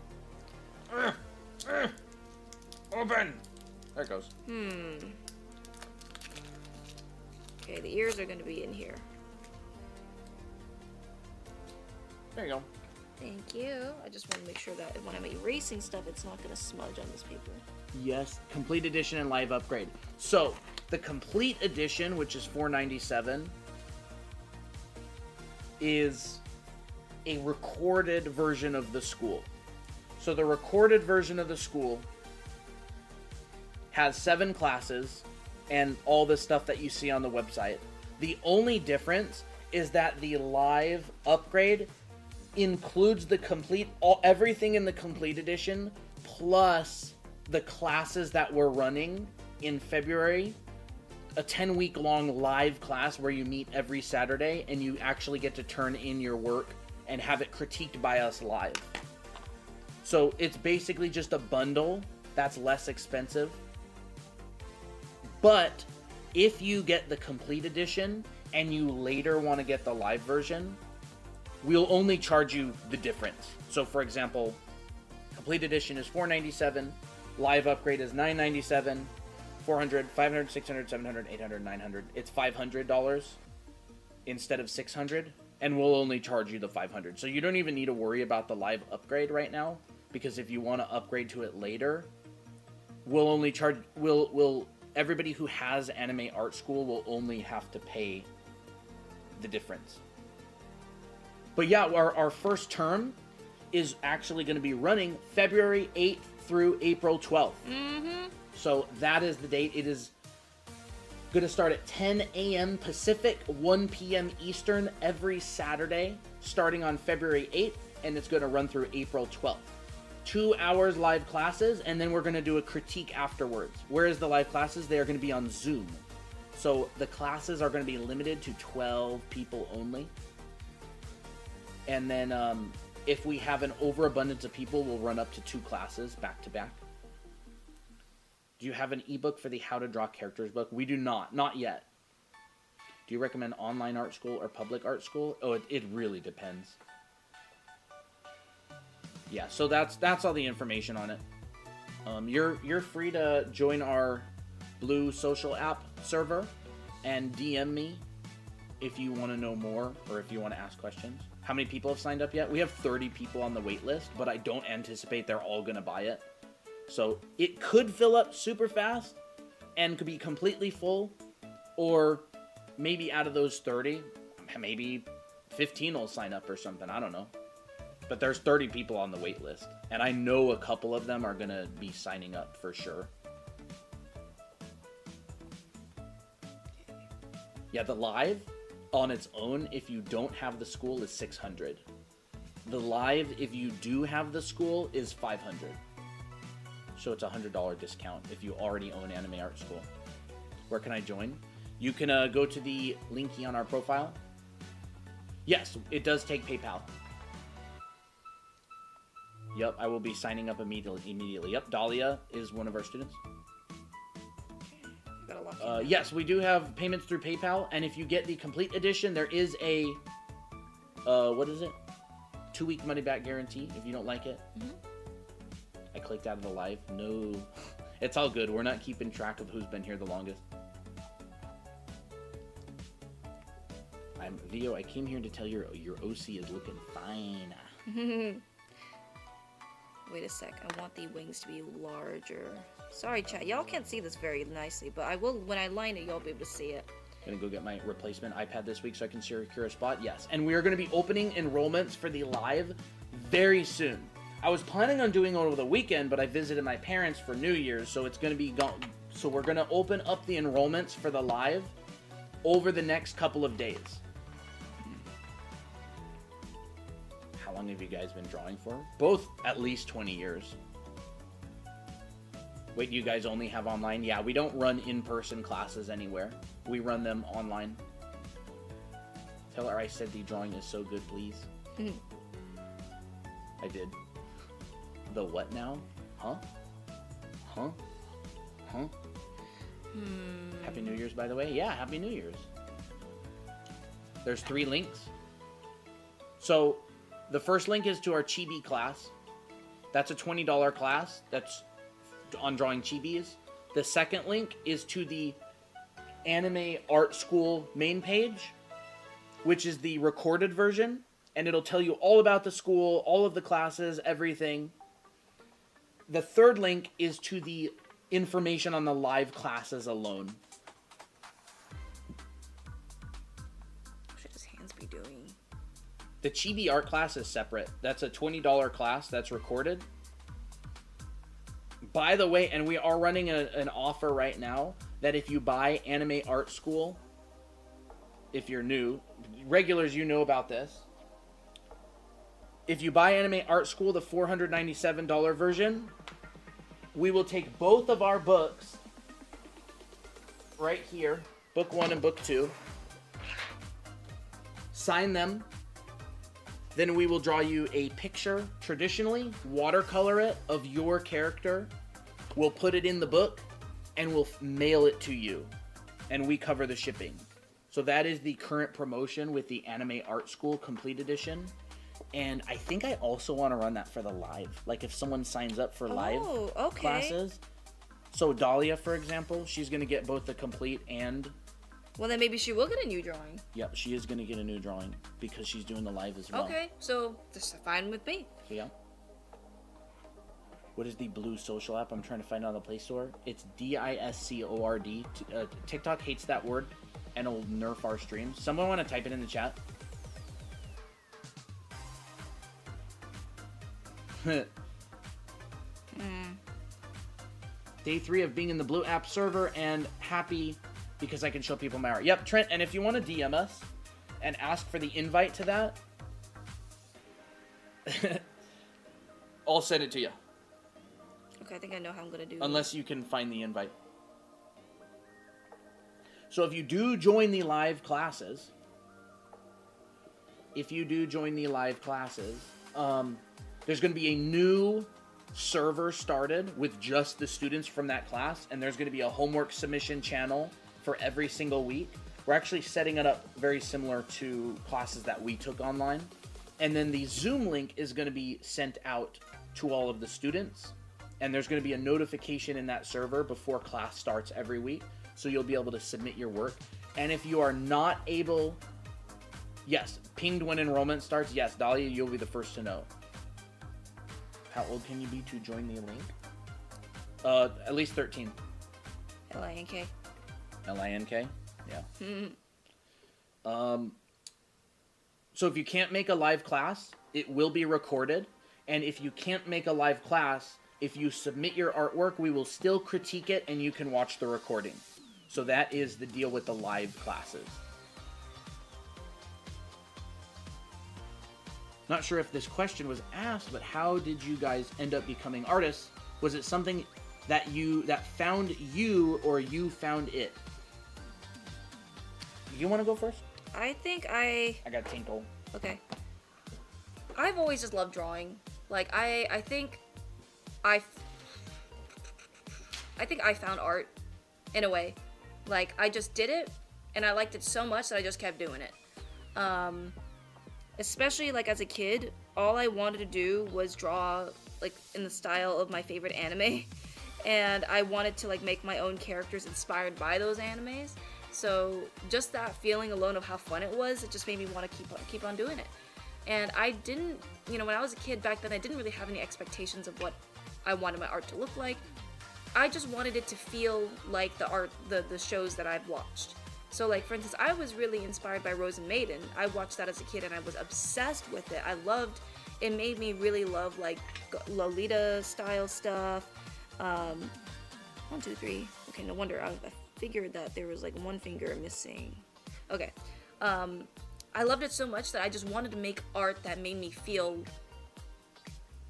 Open! There it goes. Okay, the ears are gonna be in here. There you go. Thank you. I just want to make sure that when I'm erasing stuff, it's not gonna smudge on this paper. Yes, complete edition and live upgrade. So, the complete edition, which is $4.97, is a recorded version of the school. So the recorded version of the school has 7 classes and all the stuff that you see on the website. The only difference is that the live upgrade includes the everything in the complete edition plus the classes that we're running in February. A 10-week long live class where you meet every Saturday and you actually get to turn in your work and have it critiqued by us live. So it's basically just a bundle that's less expensive. But if you get the complete edition and you later want to get the live version, we'll only charge you the difference. So for example, complete edition is $4.97, live upgrade is $9.97, $400, $500, $600, $700, $800, $900. It's $500 instead of $600, and we'll only charge you the $500. So you don't even need to worry about the live upgrade right now, because if you want to upgrade to it later, we'll only charge. Everybody who has Anime Art School will only have to pay the difference. But yeah, our first term is actually going to be running February 8th through April 12th. So that is the date. It is going to start at 10 a.m. Pacific, 1 p.m. Eastern every Saturday, starting on February 8th, and it's going to run through April 12th. 2 hours live classes, and then we're going to do a critique afterwards. Whereas the live classes, they are going to be on Zoom. So the classes are going to be limited to 12 people only. And then if we have an overabundance of people, we'll run up to 2 classes back to back. Do you have an ebook for the How to Draw Characters book? We do not. Not yet. Do you recommend online art school or public art school? Oh, it really depends. Yeah, so that's all the information on it. You're free to join our Blue social app server and DM me if you want to know more or if you want to ask questions. How many people have signed up yet? We have 30 people on the wait list, but I don't anticipate they're all going to buy it. So it could fill up super fast and could be completely full, or maybe out of those 30, maybe 15 will sign up or something. I don't know. But there's 30 people on the wait list, and I know a couple of them are going to be signing up for sure. Yeah, the live on its own, if you don't have the school, is $600. The live, if you do have the school, is $500. So it's a $100 discount if you already own Anime Art School. Where can I join? You can go to the linky on our profile. Yes, it does take PayPal. Yep, I will be signing up immediately. Yep, Dahlia is one of our students. Yes, we do have payments through PayPal, and if you get the complete edition, there is a, what is it? 2-week money-back guarantee if you don't like it. I clicked out of the live. No. It's all good. We're not keeping track of who's been here the longest. I'm Vio. I came here to tell you your OC is looking fine. Wait a sec. I want the wings to be larger. Sorry, chat. Y'all can't see this very nicely, but I will when I line it. Y'all be able to see it. Gonna go get my replacement iPad this week so I can secure a spot. Yes, and we are gonna be opening enrollments for the live very soon. I was planning on doing it over the weekend, but I visited my parents for New Year's, so it's gonna be gone. So we're gonna open up the enrollments for the live over the next couple of days. How long have you guys been drawing for? Both at least 20 years. Wait, you guys only have online? Yeah, we don't run in-person classes anywhere. We run them online. Tell her I said the drawing is so good, please. I did. The what now? Huh? Huh? Huh? Happy New Year's, by the way. Yeah, Happy New Year's. There's 3 links. So, the first link is to our chibi class. That's a $20 class. That's on drawing chibis. The second link is to the Anime Art School main page, which is the recorded version, and it'll tell you all about the school, all of the classes, everything. The third link is to the information on the live classes alone. What should his hands be doing? The chibi art class is separate. That's a $20 class that's recorded. By the way, and we are running an offer right now that if you buy Anime Art School, if you're new, regulars, you know about this. If you buy Anime Art School, the $497 version, we will take both of our books right here, book 1 and book 2, sign them, then we will draw you a picture, traditionally, watercolor it, of your character. We'll put it in the book, and we'll mail it to you. And we cover the shipping. So that is the current promotion with the Anime Art School Complete Edition. And I think I also want to run that for the live. Like if someone signs up for live classes. So Dahlia, for example, she's going to get both the complete and... Well, then maybe she will get a new drawing. Yep, she is going to get a new drawing because she's doing the live as well. Okay, so this is fine with me. Yeah. What is the blue social app? I'm trying to find it on the Play Store. It's Discord. TikTok hates that word and it'll nerf our streams. Someone want to type it in the chat? Day 3 of being in the blue app server and happy because I can show people my art. Yep, Trent, and if you want to DM us and ask for the invite to that, I'll send it to you. Okay, I think I know how I'm going to do Unless you can find the invite. So if you do join the live classes, there's going to be a new server started with just the students from that class, and there's going to be a homework submission channel for every single week. We're actually setting it up very similar to classes that we took online. And then the Zoom link is going to be sent out to all of the students. And there's going to be a notification in that server before class starts every week. So you'll be able to submit your work. And if you are not able... Yes, pinged when enrollment starts. Yes, Dahlia, you'll be the first to know. How old can you be to join the link? At least 13. LINK. LINK? Yeah. So if you can't make a live class, it will be recorded. And if you can't make a live class, if you submit your artwork, we will still critique it and you can watch the recording. So that is the deal with the live classes. Not sure if this question was asked, but how did you guys end up becoming artists? Was it something that found you or you found it? You want to go first? I got Tinkle. Okay. I've always just loved drawing. Like I think I found art in a way. Like I just did it and I liked it so much that I just kept doing it. Especially like as a kid, all I wanted to do was draw like in the style of my favorite anime, and I wanted to like make my own characters inspired by those animes. So just that feeling alone of how fun it was, it just made me want to keep on doing it. And I didn't, when I was a kid back then, I didn't really have any expectations of what I wanted my art to look like. I just wanted it to feel like the shows that I've watched. So, like, for instance, I was really inspired by Rose and Maiden. I watched that as a kid and I was obsessed with it. It made me really love, like, Lolita style stuff. 1, 2, 3. Okay, no wonder. I figured that there was, like, one finger missing. Okay. I loved it so much that I just wanted to make art that made me feel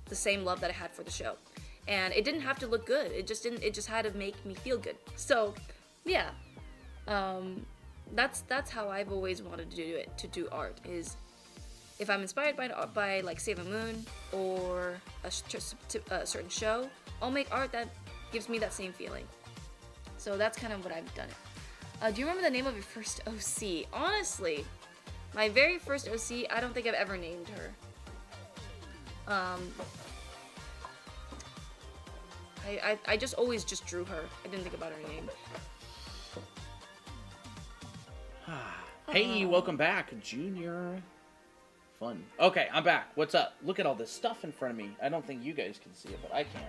the same love that I had for the show. And it didn't have to look good. It just had to make me feel good. So, yeah. That's how I've always wanted to do it, to do art, is if I'm inspired by like Sailor Moon or a certain show, I'll make art that gives me that same feeling. So that's kind of what I've done it. Do you remember the name of your first OC? Honestly, my very first OC, I don't think I've ever named her. I just always just drew her. I didn't think about her name. Hey, welcome back, Junior. Fun. Okay, I'm back. What's up? Look at all this stuff in front of me. I don't think you guys can see it, but I can.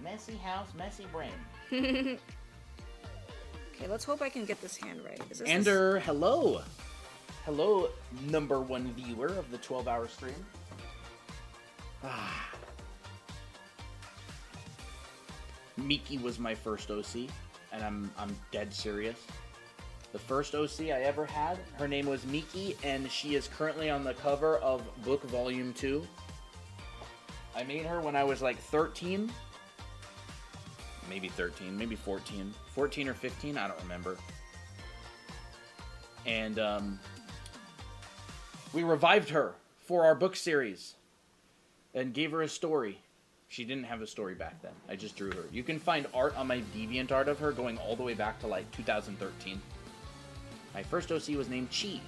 Messy house, messy brain. Okay, let's hope I can get this hand right. Is this Ender, hello. Hello, number 1 viewer of the 12-hour stream. Miki was my first OC, and I'm dead serious. The first OC I ever had, her name was Miki, and she is currently on the cover of book volume 2. I made her when I was like 13. Maybe 13, maybe 14. 14 or 15, I don't remember. And we revived her for our book series and gave her a story. She didn't have a story back then. I just drew her. You can find art on my DeviantArt of her going all the way back to like 2013. My first OC was named Chi.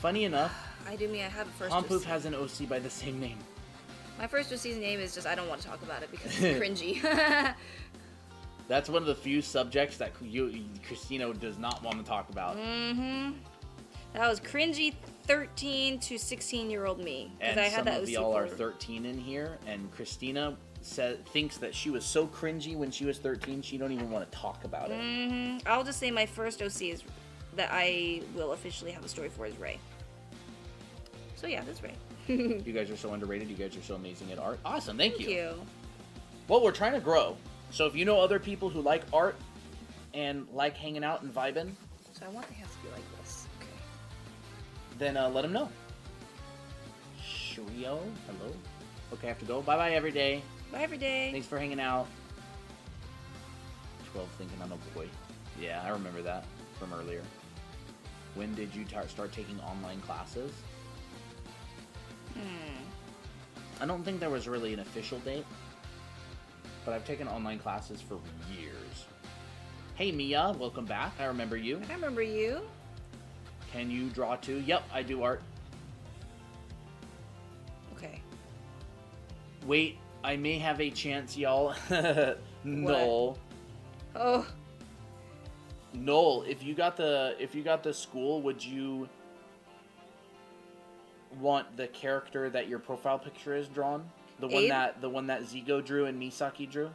Funny enough, I have a first Pompoof OC. has an OC by the same name. My first OC's name is just, I don't want to talk about it because it's cringy. That's one of the few subjects that Christina does not want to talk about. Mm-hmm. That was cringy 13 to 16-year-old me. And I had some that of OC y'all are for... 13 in here, and Christina thinks that she was so cringy when she was 13, she don't even want to talk about it. Mm-hmm. I'll just say my first OC is that I will officially have a story for is Ray. So yeah, that's Ray. You guys are so underrated. You guys are so amazing at art. Awesome, thank you. Thank you. Well, we're trying to grow. So if you know other people who like art and like hanging out and vibing, So I want the hands to be like this. Okay. then let them know. Shrio, hello. Okay, I have to go. Bye-bye, every day. Bye every day. Thanks for hanging out. 12 thinking I'm a boy. Yeah, I remember that from earlier. When did you start taking online classes? I don't think there was really an official date, but I've taken online classes for years. Hey Mia, welcome back. I remember you. I remember you. Can you draw too? Yep, I do art. Okay. Wait, I may have a chance, y'all. Noel. Oh. Noel, if you got the school, would you want the character that your profile picture is drawn? The one that Zigo drew and Misaki drew?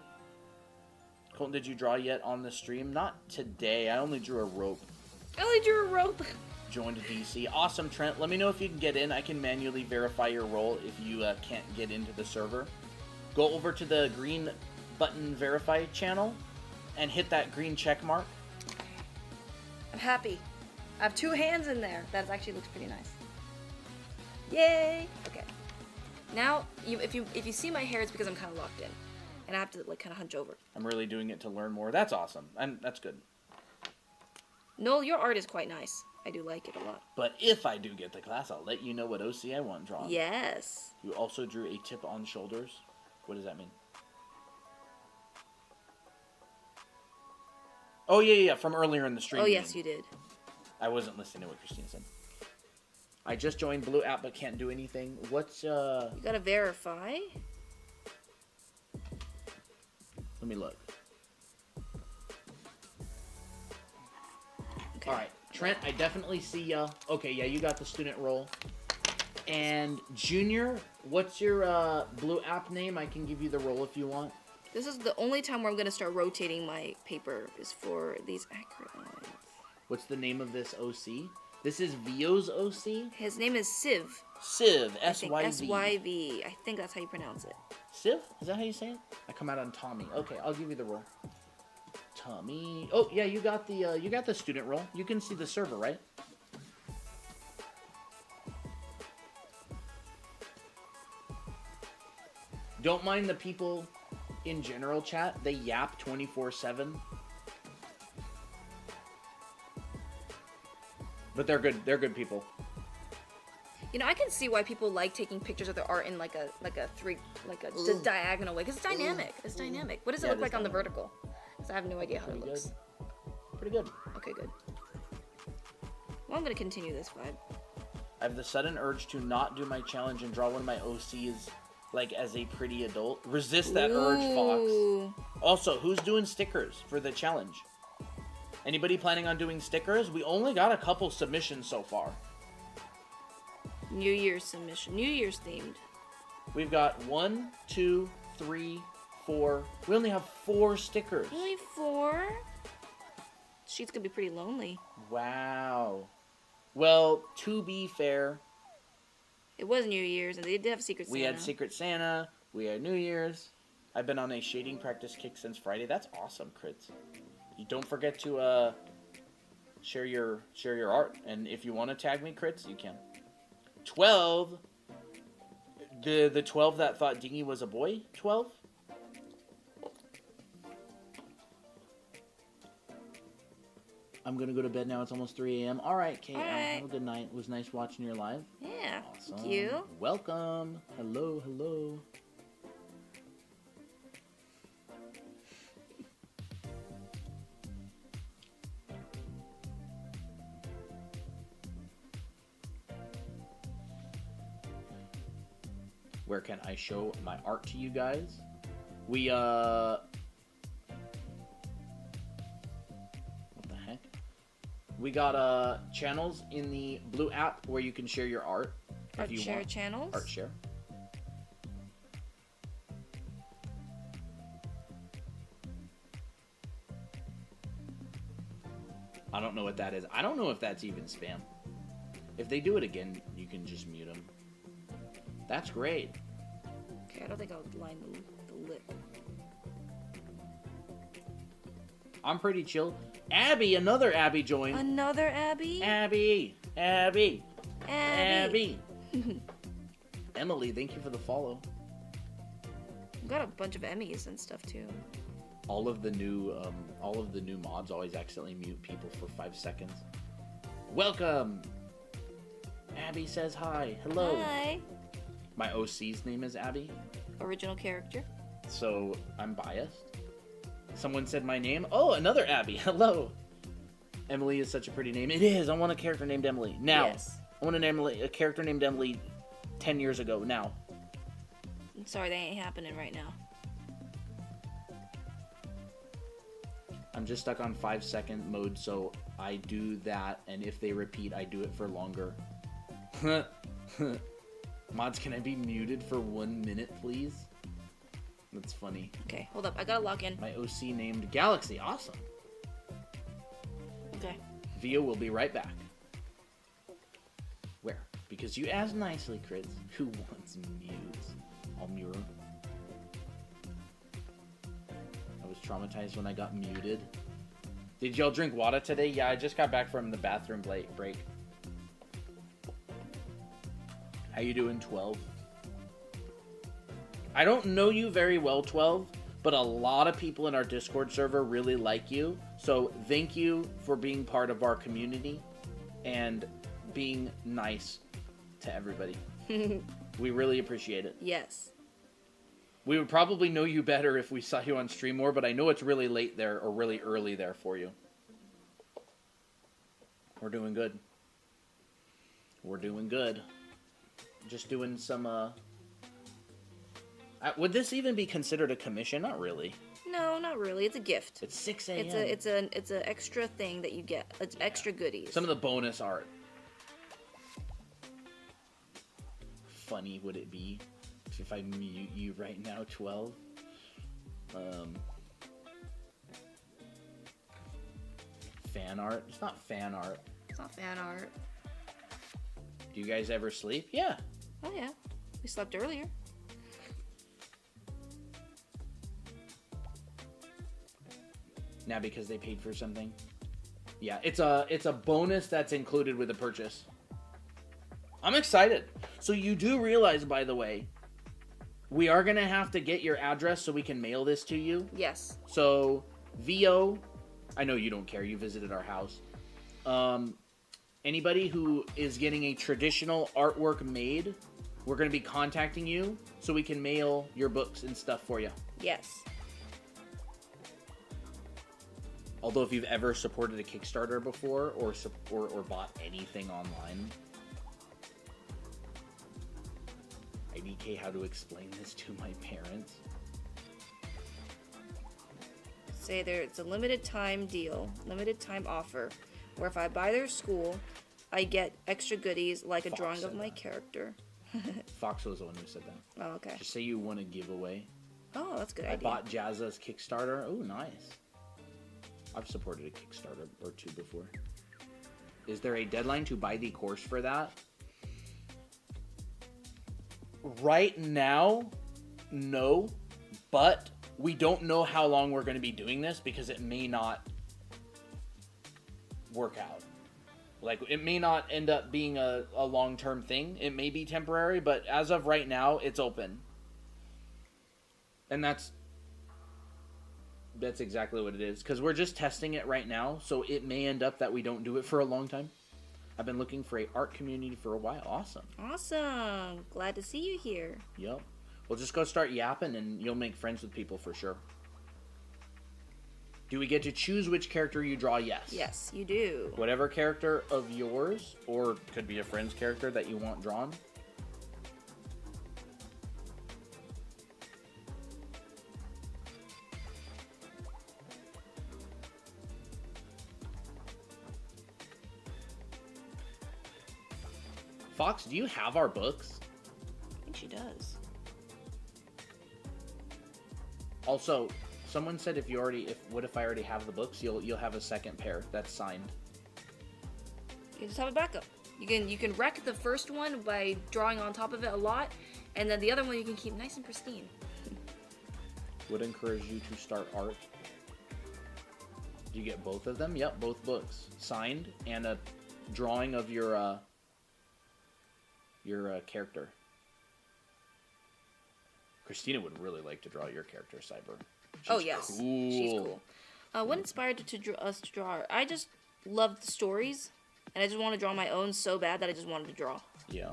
Colton, did you draw yet on the stream? Not today. I only drew a rope. I only drew a rope. Joined DC. Awesome, Trent. Let me know if you can get in. I can manually verify your role if you can't get into the server. Go over to the green button verify channel and hit that green check mark. I'm happy. I have 2 hands in there. That actually looks pretty nice. Yay! Okay. Now, if you see my hair, it's because I'm kind of locked in, and I have to like kind of hunch over. I'm really doing it to learn more. That's awesome. That's good. Noel, your art is quite nice. I do like it a lot. But if I do get the class, I'll let you know what OC I want drawn. Yes. You also drew a tip on shoulders. What does that mean? Oh, yeah, from earlier in the stream. Oh, yes, you did. I wasn't listening to what Christina said. I just joined Blue app but can't do anything. What's, You gotta verify. Let me look. Okay. Alright. Trent, I definitely see ya. Okay, yeah, you got the student role. And Junior, what's your blue app name? I can give you the role if you want. This is the only time where I'm gonna start rotating my paper is for these accurate lines. What's the name of this OC? This is Vio's OC? His name is Siv. Siv, S-Y-V. S-Y-V. I think that's how you pronounce it. Siv? Is that how you say it? I come out on Tommy. Okay, I'll give you the role. Tommy. Oh, yeah, you got the student role. You can see the server, right? Don't mind the people in general chat. They yap 24/7. But they're good. They're good people. You know, I can see why people like taking pictures of their art in like a just diagonal way, because it's dynamic. It's dynamic. What does it look like on the vertical? Because I have no idea how it looks. Pretty good. Okay, good. Well, I'm gonna continue this vibe. I have the sudden urge to not do my challenge and draw one of my OCs like as a pretty adult. Resist that urge, Fox. Also, who's doing stickers for the challenge? Anybody planning on doing stickers? We only got a couple submissions so far. New Year's submission. New Year's themed. We've got 1, 2, 3, 4. We only have 4 stickers. Only 4? She's gonna be pretty lonely. Wow. Well, to be fair, it was New Year's, and they did have Secret Santa. We had Secret Santa. We had New Year's. I've been on a shading practice kick since Friday. That's awesome, Crits. You don't forget to share your art, and if you want to tag me, Crits, you can. 12. The 12 that thought Dingy was a boy. 12. I'm gonna go to bed now. It's almost 3 a.m. All right, Kate. Have a good night. It was nice watching your live. Yeah. Awesome. Thank you. Welcome. Hello. Hello. Where can I show my art to you guys? We, what the heck? We got, channels in the blue app where you can share your art. Art share channels? Art share. I don't know what that is. I don't know if that's even spam. If they do it again, you can just mute them. That's great. Okay, I don't think I'll line the lip. I'm pretty chill. Abby, another Abby joined. Another Abby? Abby. Emily, thank you for the follow. I've got a bunch of Emmys and stuff too. All of the new mods always accidentally mute people for 5 seconds. Welcome. Abby says hi. Hello. Hi. My OC's name is Abby. Original character. So I'm biased. Someone said my name. Oh, another Abby. Hello. Emily is such a pretty name. It is. I want a character named Emily. Now. Yes. I want a character named Emily 10 years ago. Now. I'm sorry, that ain't happening right now. I'm just stuck on 5-second mode, so I do that, and if they repeat, I do it for longer. Mods, can I be muted for 1 minute, please? That's funny. Okay, hold up. I gotta log in. My OC named Galaxy. Awesome. Okay. Vio will be right back. Where? Because you asked nicely, Chris. Who wants mutes? I'll mute. I was traumatized when I got muted. Did y'all drink water today? Yeah, I just got back from the bathroom break. How you doing, 12? I don't know you very well, 12, but a lot of people in our Discord server really like you. So thank you for being part of our community and being nice to everybody. We really appreciate it. Yes. We would probably know you better if we saw you on stream more, but I know it's really late there or really early there for you. We're doing good. We're doing good. Just doing some, would this even be considered a commission? Not really. No, not really. It's a gift. It's 6 a.m. It's a extra thing that you get. It's extra goodies. Some of the bonus art. Funny would it be if I mute you right now, 12? Fan art? It's not fan art. It's not fan art. Do you guys ever sleep? Yeah. Oh yeah, we slept earlier. Now because they paid for something. Yeah, it's a bonus that's included with the purchase. I'm excited. So you do realize, by the way, we are gonna have to get your address so we can mail this to you. Yes. So VO, I know you don't care. You visited our house. Anybody who is getting a traditional artwork made, we're gonna be contacting you so we can mail your books and stuff for you. Yes. Although if you've ever supported a Kickstarter before or bought anything online, IDK, how to explain this to my parents? Say it's a limited time deal, limited time offer, where if I buy their school, I get extra goodies like a Fox drawing of said my that. character. Fox was the one who said that. Oh, okay. Just say you want a giveaway. Oh, that's a good I idea. bought Jazza's Kickstarter. Oh, nice. I've supported a Kickstarter or two before. Is there a deadline to buy the course for that? Right now, no. But we don't know how long we're going to be doing this because it may not work out. Like, it may not end up being a long-term thing. It may be temporary, but as of right now, it's open. And that's exactly what it is. Because we're just testing it right now, so it may end up that we don't do it for a long time. I've been looking for a art community for a while. Awesome. Awesome. Glad to see you here. Yep. We'll just go start yapping, and you'll make friends with people for sure. Do we get to choose which character you draw? Yes. Yes, you do. Whatever character of yours, or could be a friend's character that you want drawn. Fox, do you have our books? I think she does. Also, someone said what if I already have the books? You'll have a second pair that's signed. You can just have a backup. You can wreck the first one by drawing on top of it a lot, and then the other one you can keep nice and pristine. Would encourage you to start art. Do you get both of them? Yep, both books signed and a drawing of your character. Christina would really like to draw your character, Cyber. She's yes, cool. she's cool. What inspired us to draw her? I just loved the stories, and I just want to draw my own so bad that I just wanted to draw. Yeah.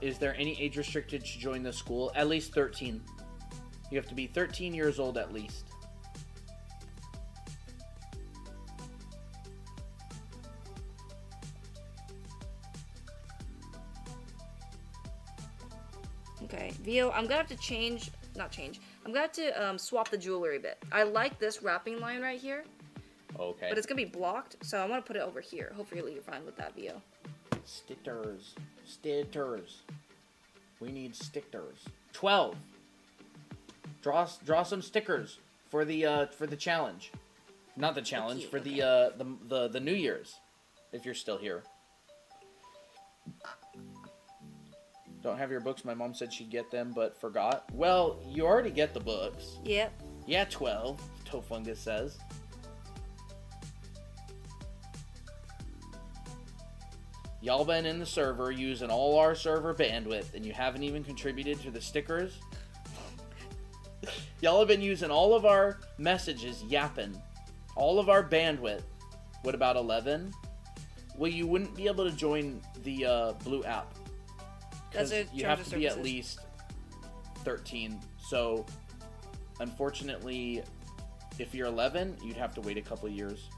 Is there any age restricted to join the school? At least 13. You have to be 13 years old at least. Okay, Vio, I'm gonna have to I'm gonna have to swap the jewelry a bit. I like this wrapping line right here, Okay. but it's gonna be blocked, so I'm gonna put it over here. Hopefully you're fine with that, Vio. Stickers. We need stickers. 12. Draw some stickers for the challenge. Not the challenge, cute, for okay. the New Year's. If you're still here. Don't have your books. My mom said she'd get them, but forgot. Well, you already get the books. Yep. Yeah, 12, Tofungus says. Y'all been in the server using all our server bandwidth, and you haven't even contributed to the stickers? Y'all have been using all of our messages, yapping. All of our bandwidth. What about 11? Well, you wouldn't be able to join the Blue app. Because you have to be at least 13. So, unfortunately, if you're 11, you'd have to wait a couple years.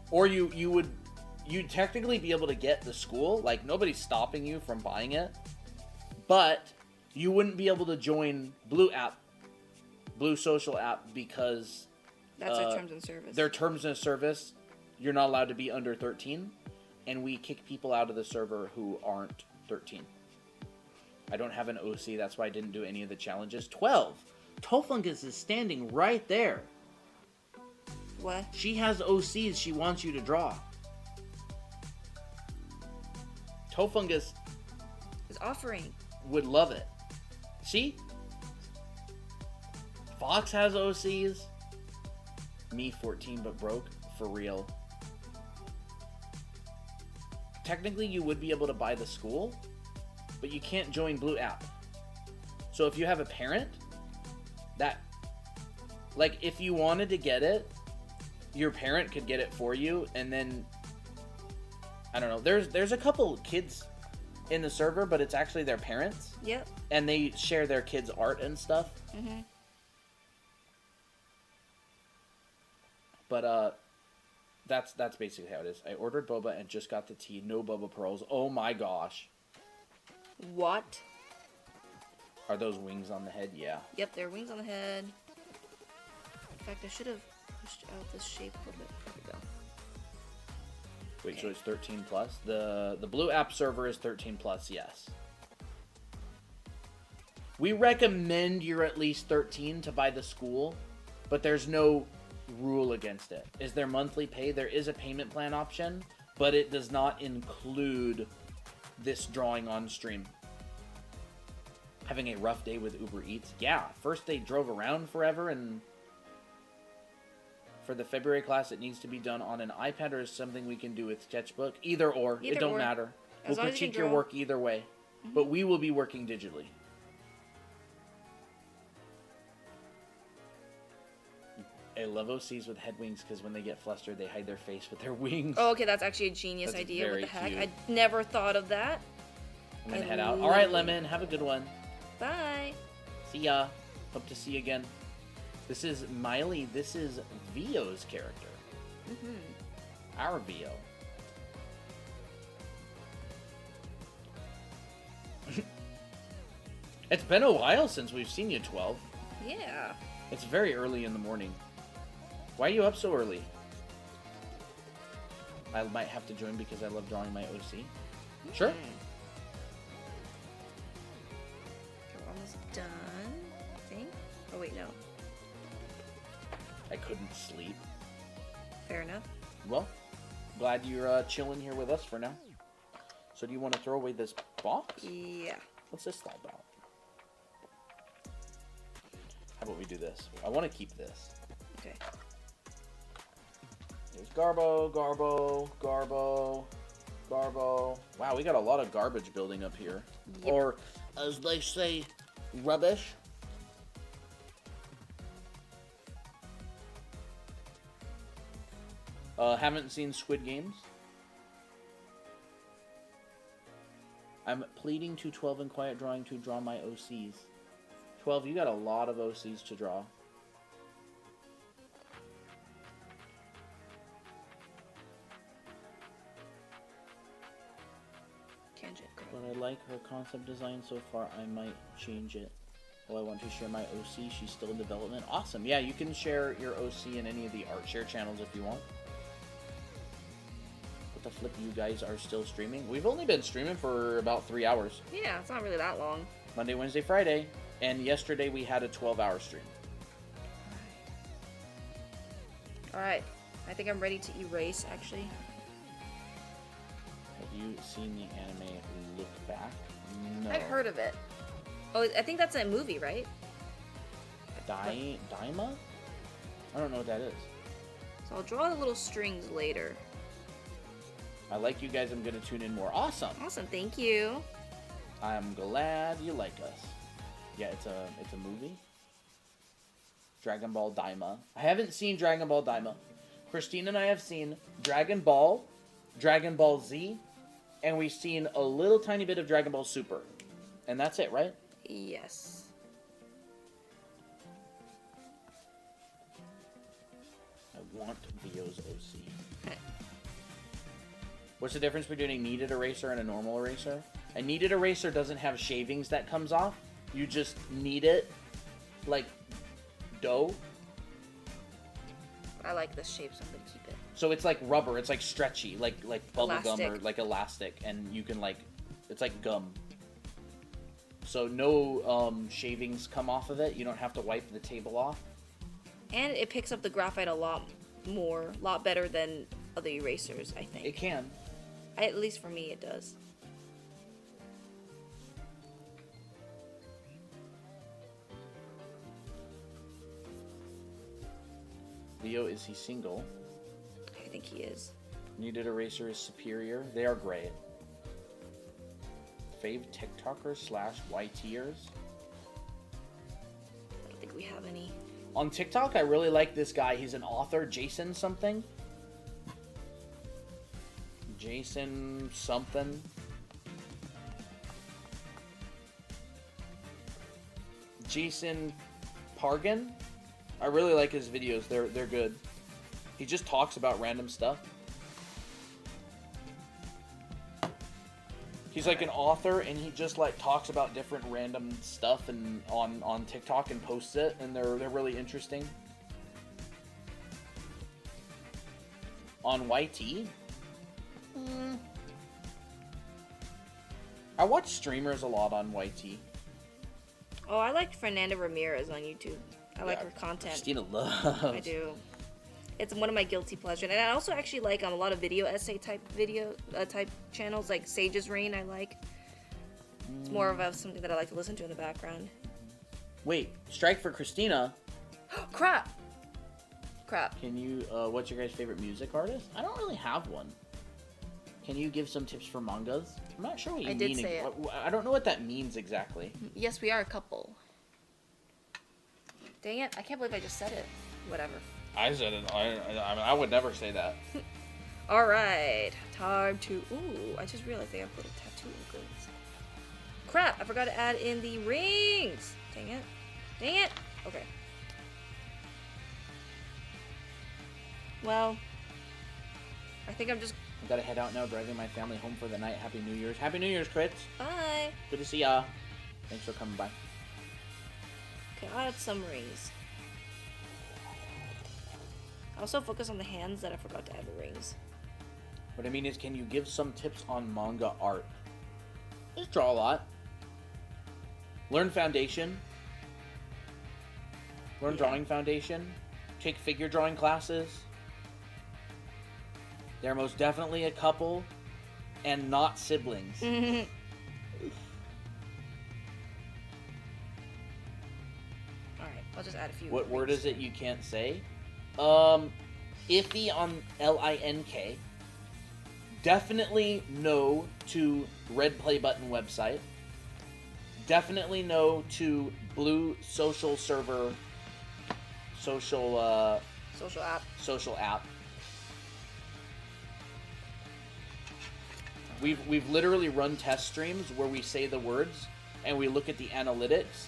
Or you'd technically be able to get the school. Like, nobody's stopping you from buying it. But You wouldn't be able to join Blue Social app because That's their terms and service. Their terms and service, you're not allowed to be under 13, and we kick people out of the server who aren't 13. I don't have an OC, that's why I didn't do any of the challenges. 12. Tofungus is standing right there. What? She has OCs she wants you to draw. Tofungus is offering. Would love it. See? Fox has OCs. Me 14 but broke. For real. Technically you would be able to buy the school, but you can't join Blue app. So if you have a parent that, like, if you wanted to get it, your parent could get it for you, and then I don't know. There's a couple kids in the server, but it's actually their parents. Yep. And they share their kids' art and stuff. Mhm. But that's basically how it is. I ordered boba and just got the tea. No boba pearls. Oh my gosh. What? Are those wings on the head? Yeah. Yep, there are wings on the head. In fact, I should have pushed out this shape a little bit. There we go. Wait, Okay. so it's 13 plus? The Blue app server is 13 plus, yes. We recommend you're at least 13 to buy the school, but there's no rule against it. Is there monthly pay? There is a payment plan option, but it does not include this drawing on stream. Having a rough day with Uber Eats? Yeah, first they drove around forever, and for the February class it needs to be done on an iPad, or is something we can do with Sketchbook? Either or. It don't matter. As We'll long as you critique can your draw. work either way, but we will be working digitally. I love OCs with head wings because when they get flustered, they hide their face with their wings. Oh, okay, that's actually a genius That's idea. What very the heck? cute. I never thought of that. And then I head out. love All right, it. Lemon. Have a good one. Bye. See ya. Hope to see you again. This is Miley. This is Vio's character. Our Vio. It's been a while since we've seen you, 12. Yeah. It's very early in the morning. Why are you up so early? I might have to join because I love drawing my OC. Sure. We're almost done, I think. Oh, wait, no. I couldn't sleep. Fair enough. Well, glad you're chilling here with us for now. So do you want to throw away this box? Yeah. What's this slide out? How about we do this? I want to keep this. Okay. There's Garbo, Garbo, Garbo, Garbo. Wow, we got a lot of garbage building up here. Yep. Or, as they say, rubbish. Haven't seen Squid Games. I'm pleading to 12 and Quiet Drawing to draw my OCs. 12, you got a lot of OCs to draw. Tangent. But I like her concept design so far, I might change it. Well, I want to share my OC, she's still in development. Awesome, yeah, you can share your OC in any of the art share channels if you want. What the flip, you guys are still streaming? We've only been streaming for about 3 hours. Yeah, it's not really that long. Monday, Wednesday, Friday. And yesterday we had a 12-hour stream. Alright. I think I'm ready to erase, actually. Have you seen the anime Look Back? No. I've heard of it. Oh, I think that's a movie, right? Daima? I don't know what that is. So I'll draw the little strings later. I like you guys. I'm going to tune in more. Awesome. Awesome, thank you. I'm glad you like us. Yeah, it's a movie. Dragon Ball Daima. I haven't seen Dragon Ball Daima. Christine and I have seen Dragon Ball, Dragon Ball Z, and we've seen a little tiny bit of Dragon Ball Super. And that's it, right? Yes. I want Vio's OC. What's the difference between a kneaded eraser and a normal eraser? A kneaded eraser doesn't have shavings that comes off, You just knead it like dough. I like this shape, so I'm gonna keep it. So it's like rubber. It's like stretchy, like bubble gum or Elastic. like elastic, and you can like, it's like gum. So no shavings come off of it. You don't have to wipe the table off. And it picks up the graphite a lot better than other erasers, I think. It can. At least for me, it does. Leo, is he single? I think he is. Kneaded eraser is superior. They are great. Fave TikTokers / YTers. I don't think we have any. On TikTok, I really like this guy. He's an author, Jason something. Jason something. Jason Pargan. I really like his videos. They're good. He just talks about random stuff. He's like an author, and he just like talks about different random stuff and on TikTok and posts it, and they're really interesting. On YT, I watch streamers a lot on YT. Oh, I like Fernanda Ramirez on YouTube. I like her content. Christina loves. I do. It's one of my guilty pleasures, and I also actually like a lot of video essay type channels, like Sage's Reign. I like. It's more of something that I like to listen to in the background. Wait, strike for Christina. Crap. Can you? What's your guys' favorite music artist? I don't really have one. Can you give some tips for mangas? I'm not sure what you mean. I did say it. I don't know what that means exactly. Yes, we are a couple. Dang it! I can't believe I just said it. Whatever. I said it. I would never say that. All right, time to. Ooh, I just realized they have little tattoo includes. Crap! I forgot to add in the rings. Dang it! Okay. Well, I think I'm just. I gotta head out now, driving my family home for the night. Happy New Year's. Happy New Year's, Crits. Bye. Good to see ya. Thanks for coming by. Okay, I'll add some rings. I also focus on the hands that I forgot to add the rings. What I mean is, can you give some tips on manga art? Just draw a lot. Learn foundation. Learn drawing foundation. Take figure drawing classes. They're most definitely a couple, and not siblings. Alright, I'll just add a few. What word rings. is it you can't say? Iffy on LINK. Definitely no to Red Play Button website. Definitely no to Blue Social Server. Social app. We've literally run test streams where we say the words and we look at the analytics.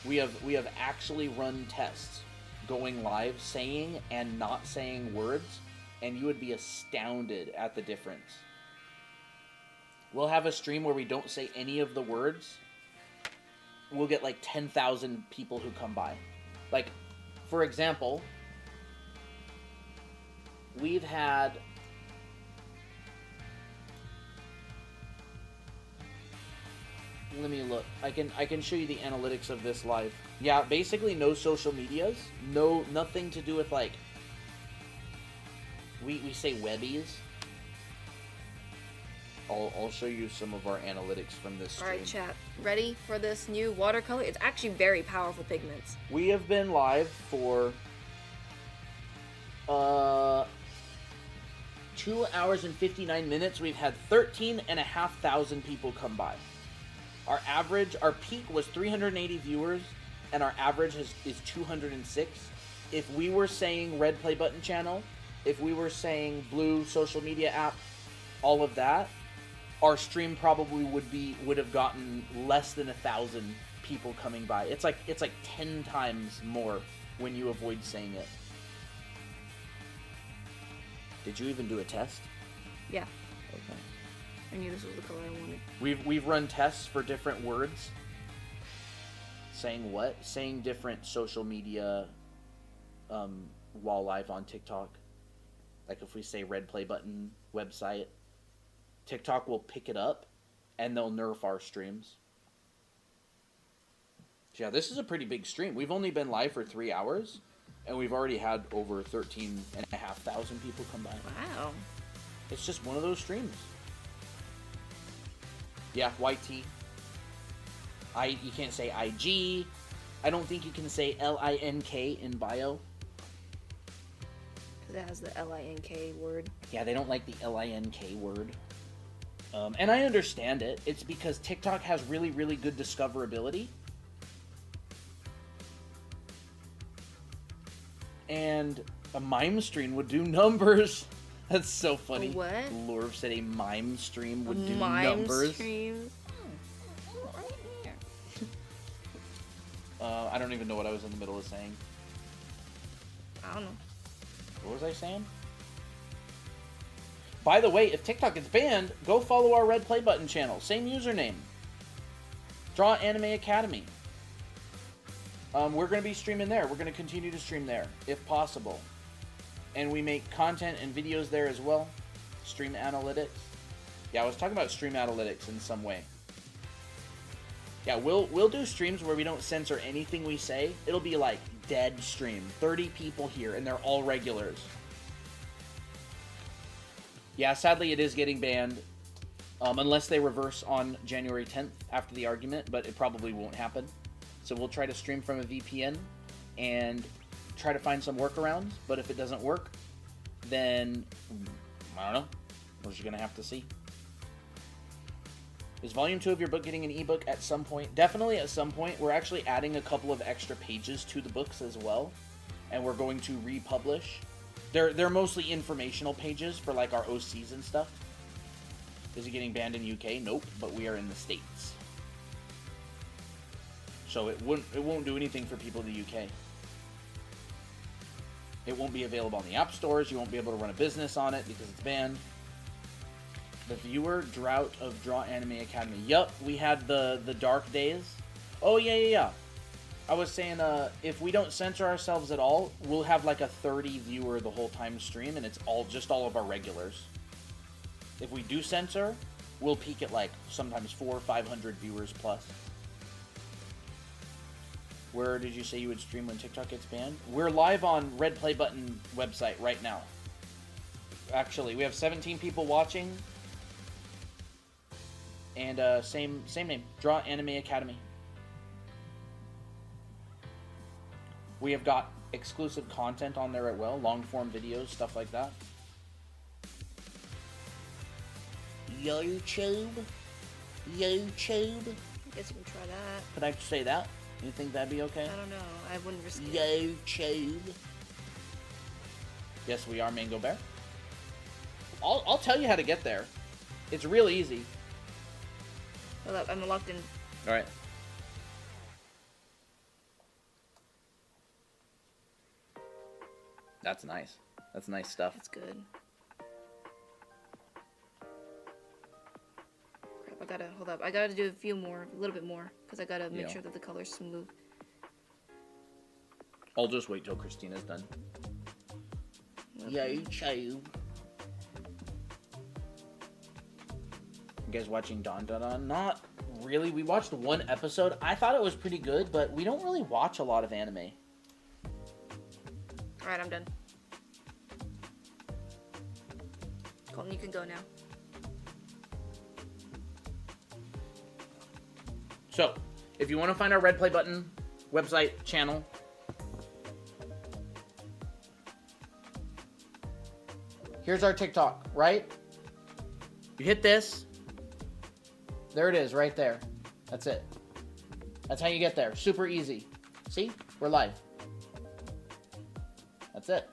We have actually run tests going live, saying and not saying words, and you would be astounded at the difference. We'll have a stream where we don't say any of the words. We'll get like 10,000 people who come by. Like, for example, we've had let me look. I can show you the analytics of this live. Yeah, basically no social medias. Nothing to do with like we say webbies. I'll show you some of our analytics from this stream. Alright, chat. Ready for this new watercolor? It's actually very powerful pigments. We have been live for 2 hours and 59 minutes. We've had 13,500 people come by. Our peak was 380 viewers, and our average is 206. If we were saying Red Play Button channel, if we were saying Blue social media app, all of that, our stream probably would have gotten less than 1,000 people coming by. It's like 10 times more when you avoid saying it. Did you even do a test? Yeah. Okay. I knew this was the color I wanted. We've run tests for different words. Saying what? Saying different social media while live on TikTok. Like if we say red play button website, TikTok will pick it up and they'll nerf our streams. So yeah, this is a pretty big stream. We've only been live for 3 hours and we've already had over 13,500 people come by. Wow. It's just one of those streams. Yeah, YT. You can't say IG. I don't think you can say LINK in bio. Because it has the LINK word. Yeah, they don't like the LINK word. And I understand it. It's because TikTok has really, really good discoverability. And a mime stream would do numbers. That's so funny. A what? Lorv said a mime stream would do mime numbers. Stream? I don't even know what I was in the middle of saying. I don't know. What was I saying? By the way, if TikTok gets banned, go follow our Red Play Button channel. Same username. Draw Anime Academy. We're going to be streaming there. We're going to continue to stream there, if possible. And we make content and videos there as well. Stream analytics. Yeah, I was talking about stream analytics in some way. Yeah, we'll do streams where we don't censor anything we say. It'll be like dead stream. 30 people here, and they're all regulars. Yeah, sadly it is getting banned. Unless they reverse on January 10th after the argument, but it probably won't happen. So we'll try to stream from a VPN and try to find some workarounds. But if it doesn't work, then I don't know. We're just going to have to see. Is Volume 2 of your book getting an ebook at some point? Definitely at some point. We're actually adding a couple of extra pages to the books as well. And we're going to republish. They're mostly informational pages for like our OCs and stuff. Is it getting banned in UK? Nope, but we are in the States. So it won't do anything for people in the UK. It won't be available on the app stores. You won't be able to run a business on it because it's banned. The viewer drought of Draw Anime Academy. Yup, we had the dark days. Oh, yeah. I was saying, if we don't censor ourselves at all, we'll have like a 30 viewer the whole time stream, and it's all of our regulars. If we do censor, we'll peak at like sometimes 400 or 500 viewers plus. Where did you say you would stream when TikTok gets banned? We're live on Red Play Button website right now. Actually, we have 17 people watching. And same name, Draw Anime Academy. We have got exclusive content on there as well, long form videos, stuff like that. YouTube. I guess you can try that. Could I say that? You think that'd be okay? I don't know. I wouldn't risk it. YouTube. Yes, we are Mango Bear. I'll tell you how to get there. It's real easy. Hold up, I'm locked in. Alright. That's nice. That's nice stuff. That's good. Crap, I gotta, hold up. I gotta do a little bit more, because I gotta make sure that the color's smooth. I'll just wait till Christina's done. Okay. YouTube. You guys watching Don Don Don? Not really. We watched one episode. I thought it was pretty good, but we don't really watch a lot of anime. Alright, I'm done. Colton, you can go now. So, if you want to find our Red Play Button website channel, here's our TikTok, right? You hit this. There it is, right there. That's it. That's how you get there. Super easy. See? We're live. That's it.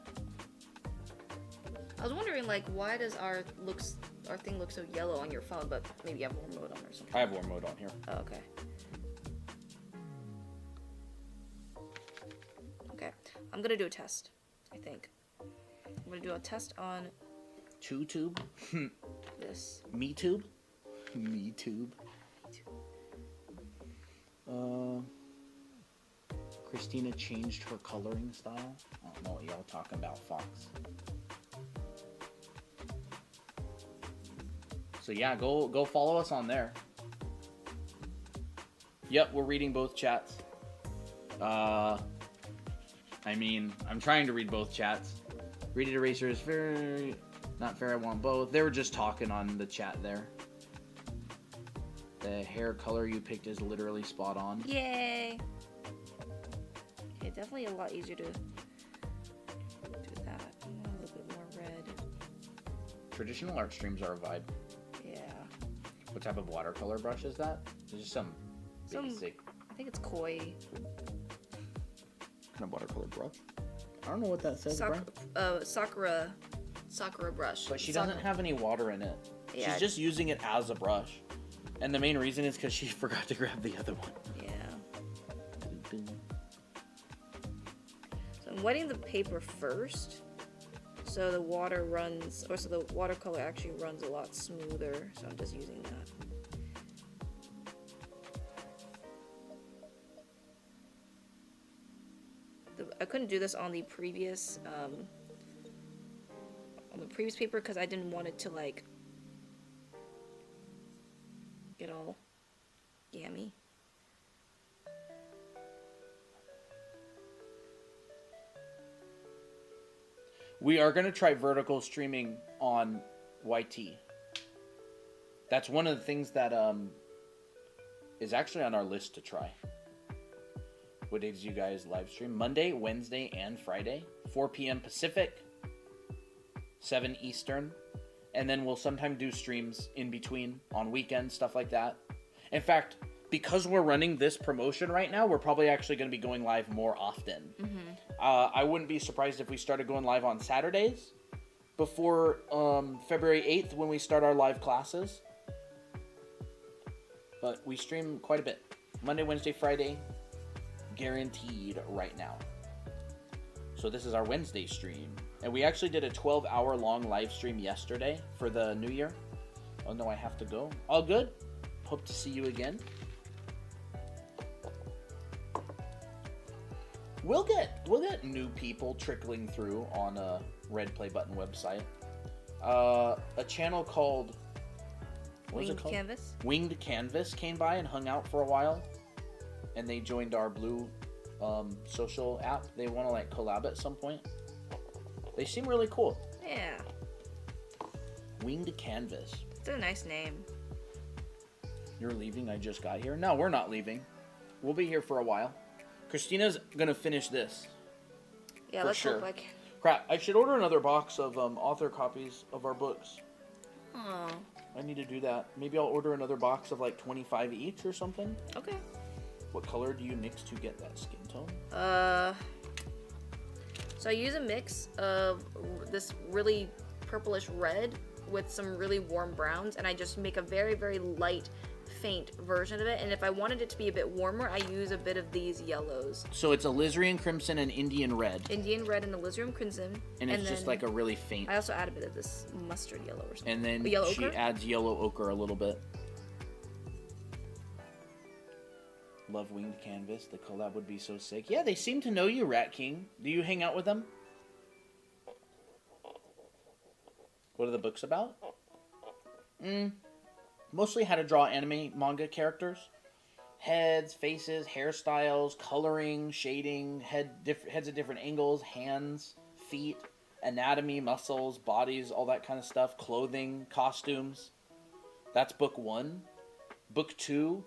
I was wondering, like, why does our thing look so yellow on your phone, but maybe you have war mode on or something. I have war mode on here. Oh, okay. Okay. I'm gonna do a test, I think. I'm gonna do a test on TubeTube? this. MeTube? Me tube. Christina changed her coloring style. I don't know what y'all talking about, Fox. So yeah, go follow us on there. Yep, we're reading both chats. I mean, I'm trying to read both chats. Read it eraser is fair. Not fair, I want both. They were just talking on the chat there. The hair color you picked is literally spot on. Yay! Okay, definitely a lot easier to do that. I want a little bit more red. Traditional art streams are a vibe. Yeah. What type of watercolor brush is that? It's just some basic. I think it's koi. Kind of watercolor brush? I don't know what that says, bro. Sakura brush. But she doesn't have any water in it. Yeah. She's just using it as a brush. And the main reason is because she forgot to grab the other one. Yeah. So I'm wetting the paper first, so the water runs, or so the watercolor actually runs a lot smoother. So I'm just using that. I couldn't do this on the previous paper because I didn't want it to like get all gammy. We are going to try vertical streaming on YT. That's one of the things that is actually on our list to try. What days do you guys live stream? Monday, Wednesday, and Friday. 4 p.m. Pacific, 7 Eastern. And then we'll sometime do streams in between on weekends, stuff like that. In fact, because we're running this promotion right now, we're probably actually going to be going live more often. Mm-hmm. I wouldn't be surprised if we started going live on Saturdays before February 8th when we start our live classes. But we stream quite a bit. Monday, Wednesday, Friday, guaranteed right now. So this is our Wednesday stream. And we actually did a 12-hour long live stream yesterday for the new year. Oh no, I have to go. All good. Hope to see you again. We'll get new people trickling through on a Red Play Button website. A channel called Winged Canvas. Winged Canvas came by and hung out for a while, and they joined our Blue social app. They want to like collab at some point. They seem really cool. Yeah. Winged Canvas. It's a nice name. You're leaving? I just got here. No, we're not leaving. We'll be here for a while. Christina's gonna finish this. Yeah, let's hope I can. Crap, I should order another box of author copies of our books. Oh. I need to do that. Maybe I'll order another box of like 25 each or something. Okay. What color do you mix to get that skin tone? So I use a mix of this really purplish red with some really warm browns, and I just make a very, very light, faint version of it. And if I wanted it to be a bit warmer, I use a bit of these yellows. So it's alizarin crimson and Indian red. Indian red and alizarin crimson. And it's just like a really faint. I also add a bit of this mustard yellow or something. And then she adds yellow ochre a little bit. Love Winged Canvas. The collab would be so sick. Yeah, they seem to know you, Rat King. Do you hang out with them? What are the books about? Mostly how to draw anime manga characters. Heads, faces, hairstyles, coloring, shading, heads at different angles, hands, feet, anatomy, muscles, bodies, all that kind of stuff. Clothing, costumes. That's book 1. Book 2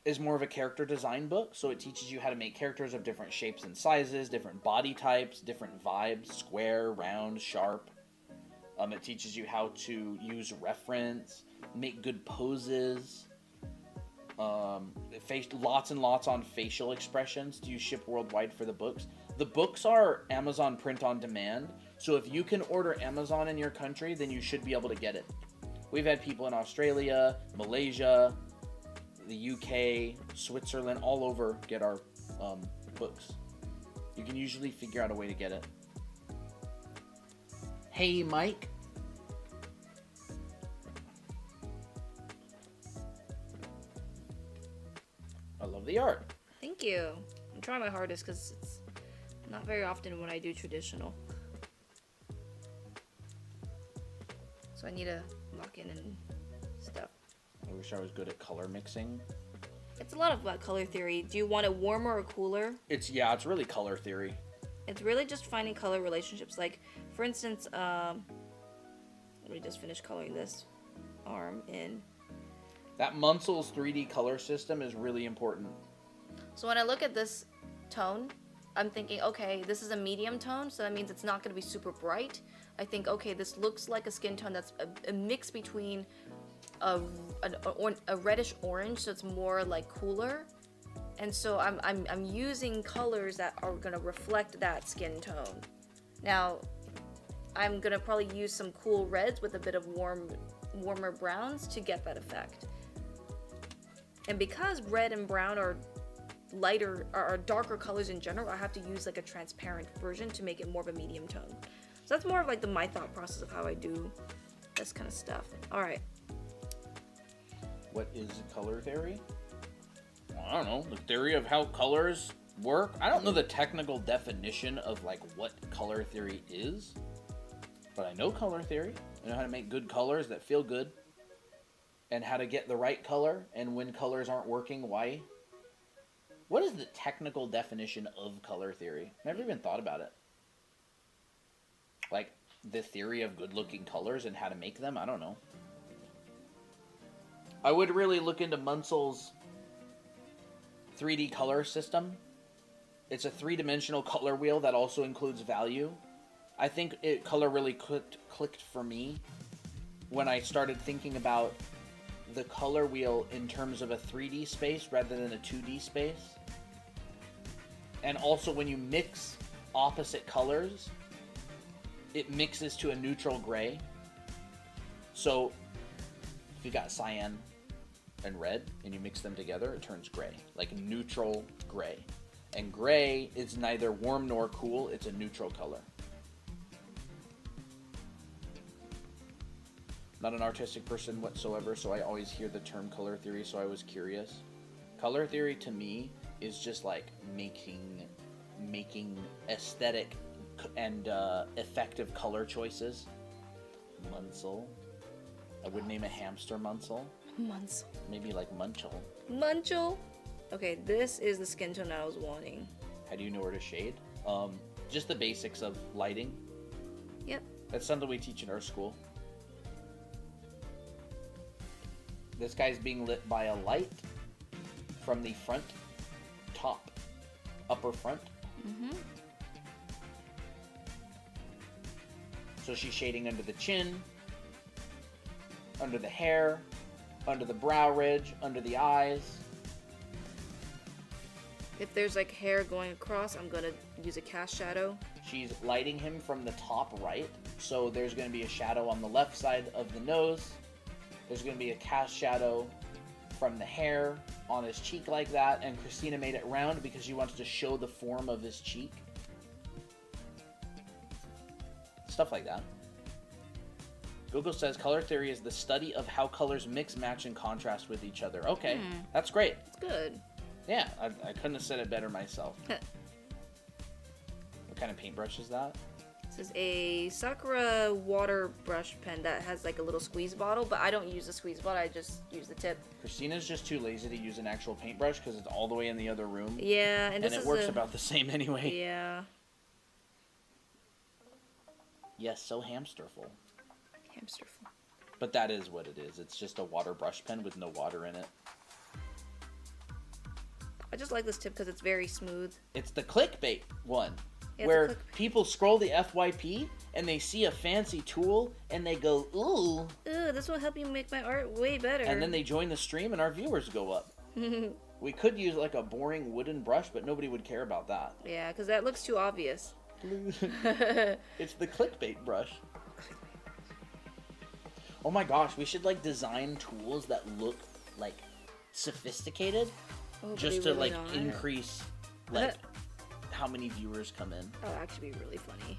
is more of a character design book, so it teaches you how to make characters of different shapes and sizes, different body types, different vibes, square, round, sharp. It teaches you how to use reference, make good poses, lots and lots on facial expressions. Do you ship worldwide for the books? The books are Amazon print on demand, so if you can order Amazon in your country, then you should be able to get it. We've had people in Australia, Malaysia, the UK, Switzerland, all over get our books. You can usually figure out a way to get it. Hey, Mike. quality art. Thank you. I'm trying my hardest because it's not very often when I do traditional. So I need to lock in and stuff. I wish I was good at color mixing. It's a lot of color theory. Do you want it warmer or cooler? It's really color theory. It's really just finding color relationships. Like, for instance, let me just finish coloring this arm in. That Munsel's 3D color system is really important. So when I look at this tone, I'm thinking, okay, this is a medium tone, so that means it's not going to be super bright. I think, okay, this looks like a skin tone that's a mix between a reddish orange, so it's more like cooler. And so I'm using colors that are going to reflect that skin tone. Now, I'm going to probably use some cool reds with a bit of warmer browns to get that effect. And because red and brown are lighter or darker colors in general, I have to use like a transparent version to make it more of a medium tone. So that's more of like my thought process of how I do this kind of stuff. All right. What is color theory? I don't know. The theory of how colors work. I don't know the technical definition of like what color theory is, but I know color theory. I know how to make good colors that feel good, and how to get the right color, and when colors aren't working, why. What is the technical definition of color theory? Never even thought about it. Like, the theory of good-looking colors and how to make them? I don't know. I would really look into Munsel's 3D color system. It's a three-dimensional color wheel that also includes value. I think color really clicked for me when I started thinking about the color wheel in terms of a 3D space rather than a 2D space. And also when you mix opposite colors, it mixes to a neutral gray. So if you got cyan and red and you mix them together, it turns gray, like neutral gray. And gray is neither warm nor cool, it's a neutral color. Not an artistic person whatsoever, so I always hear the term color theory, so I was curious. Color theory to me is just like making aesthetic and effective color choices. Munsel. I would name a hamster Munsel. Munsel. Maybe like Munchel. Munchel. Okay, this is the skin tone I was wanting. How do you know where to shade? Just the basics of lighting. Yep. That's something we teach in our school. This guy's being lit by a light from the front, upper front. Mm-hmm. So she's shading under the chin, under the hair, under the brow ridge, under the eyes. If there's like hair going across, I'm gonna use a cast shadow. She's lighting him from the top right. So there's going to be a shadow on the left side of the nose. There's going to be a cast shadow from the hair on his cheek like that. And Christina made it round because she wanted to show the form of his cheek. Stuff like that. Google says color theory is the study of how colors mix, match, and contrast with each other. Okay, that's great. It's good. Yeah, I couldn't have said it better myself. What kind of paintbrush is that? This is a Sakura water brush pen that has like a little squeeze bottle, but I don't use the squeeze bottle, I just use the tip. Christina's just too lazy to use an actual paintbrush because it's all the way in the other room. Yeah, and it works about the same anyway. Yeah. Yes, so hamsterful. Hamsterful. But that is what it is. It's just a water brush pen with no water in it. I just like this tip because it's very smooth. It's the clickbait one. Yeah, where people scroll the FYP and they see a fancy tool and they go, ooh. Ooh, this will help you make my art way better. And then they join the stream and our viewers go up. We could use like a boring wooden brush, but nobody would care about that. Yeah, because that looks too obvious. It's the clickbait brush. Oh my gosh, we should like design tools that look like sophisticated, just to like increase like how many viewers come in. That would actually be really funny.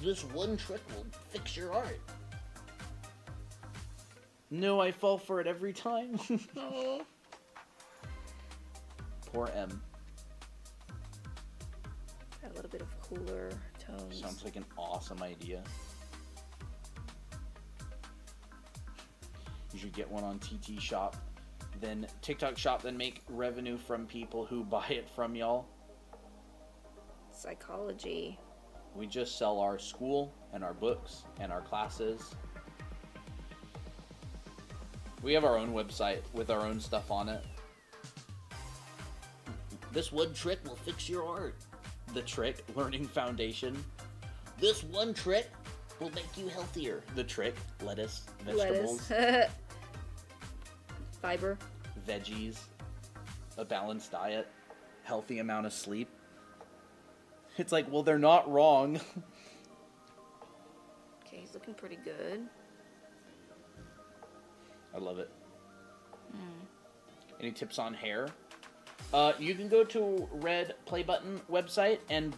This one trick will fix your art. No, I fall for it every time. Oh. Poor M. Got a little bit of cooler tones. Sounds like an awesome idea. You should get one on TT Shop, then TikTok Shop, then make revenue from people who buy it from y'all. Psychology. We just sell our school and our books and our classes. We have our own website with our own stuff on it. This one trick will fix your art. The Trick Learning Foundation. This one trick will make you healthier. The Trick, lettuce, vegetables, Fiber. veggies, a balanced diet, healthy amount of sleep. It's like, well, they're not wrong. Okay, he's looking pretty good. I love it. Any tips on hair? You can go to Red Play Button website and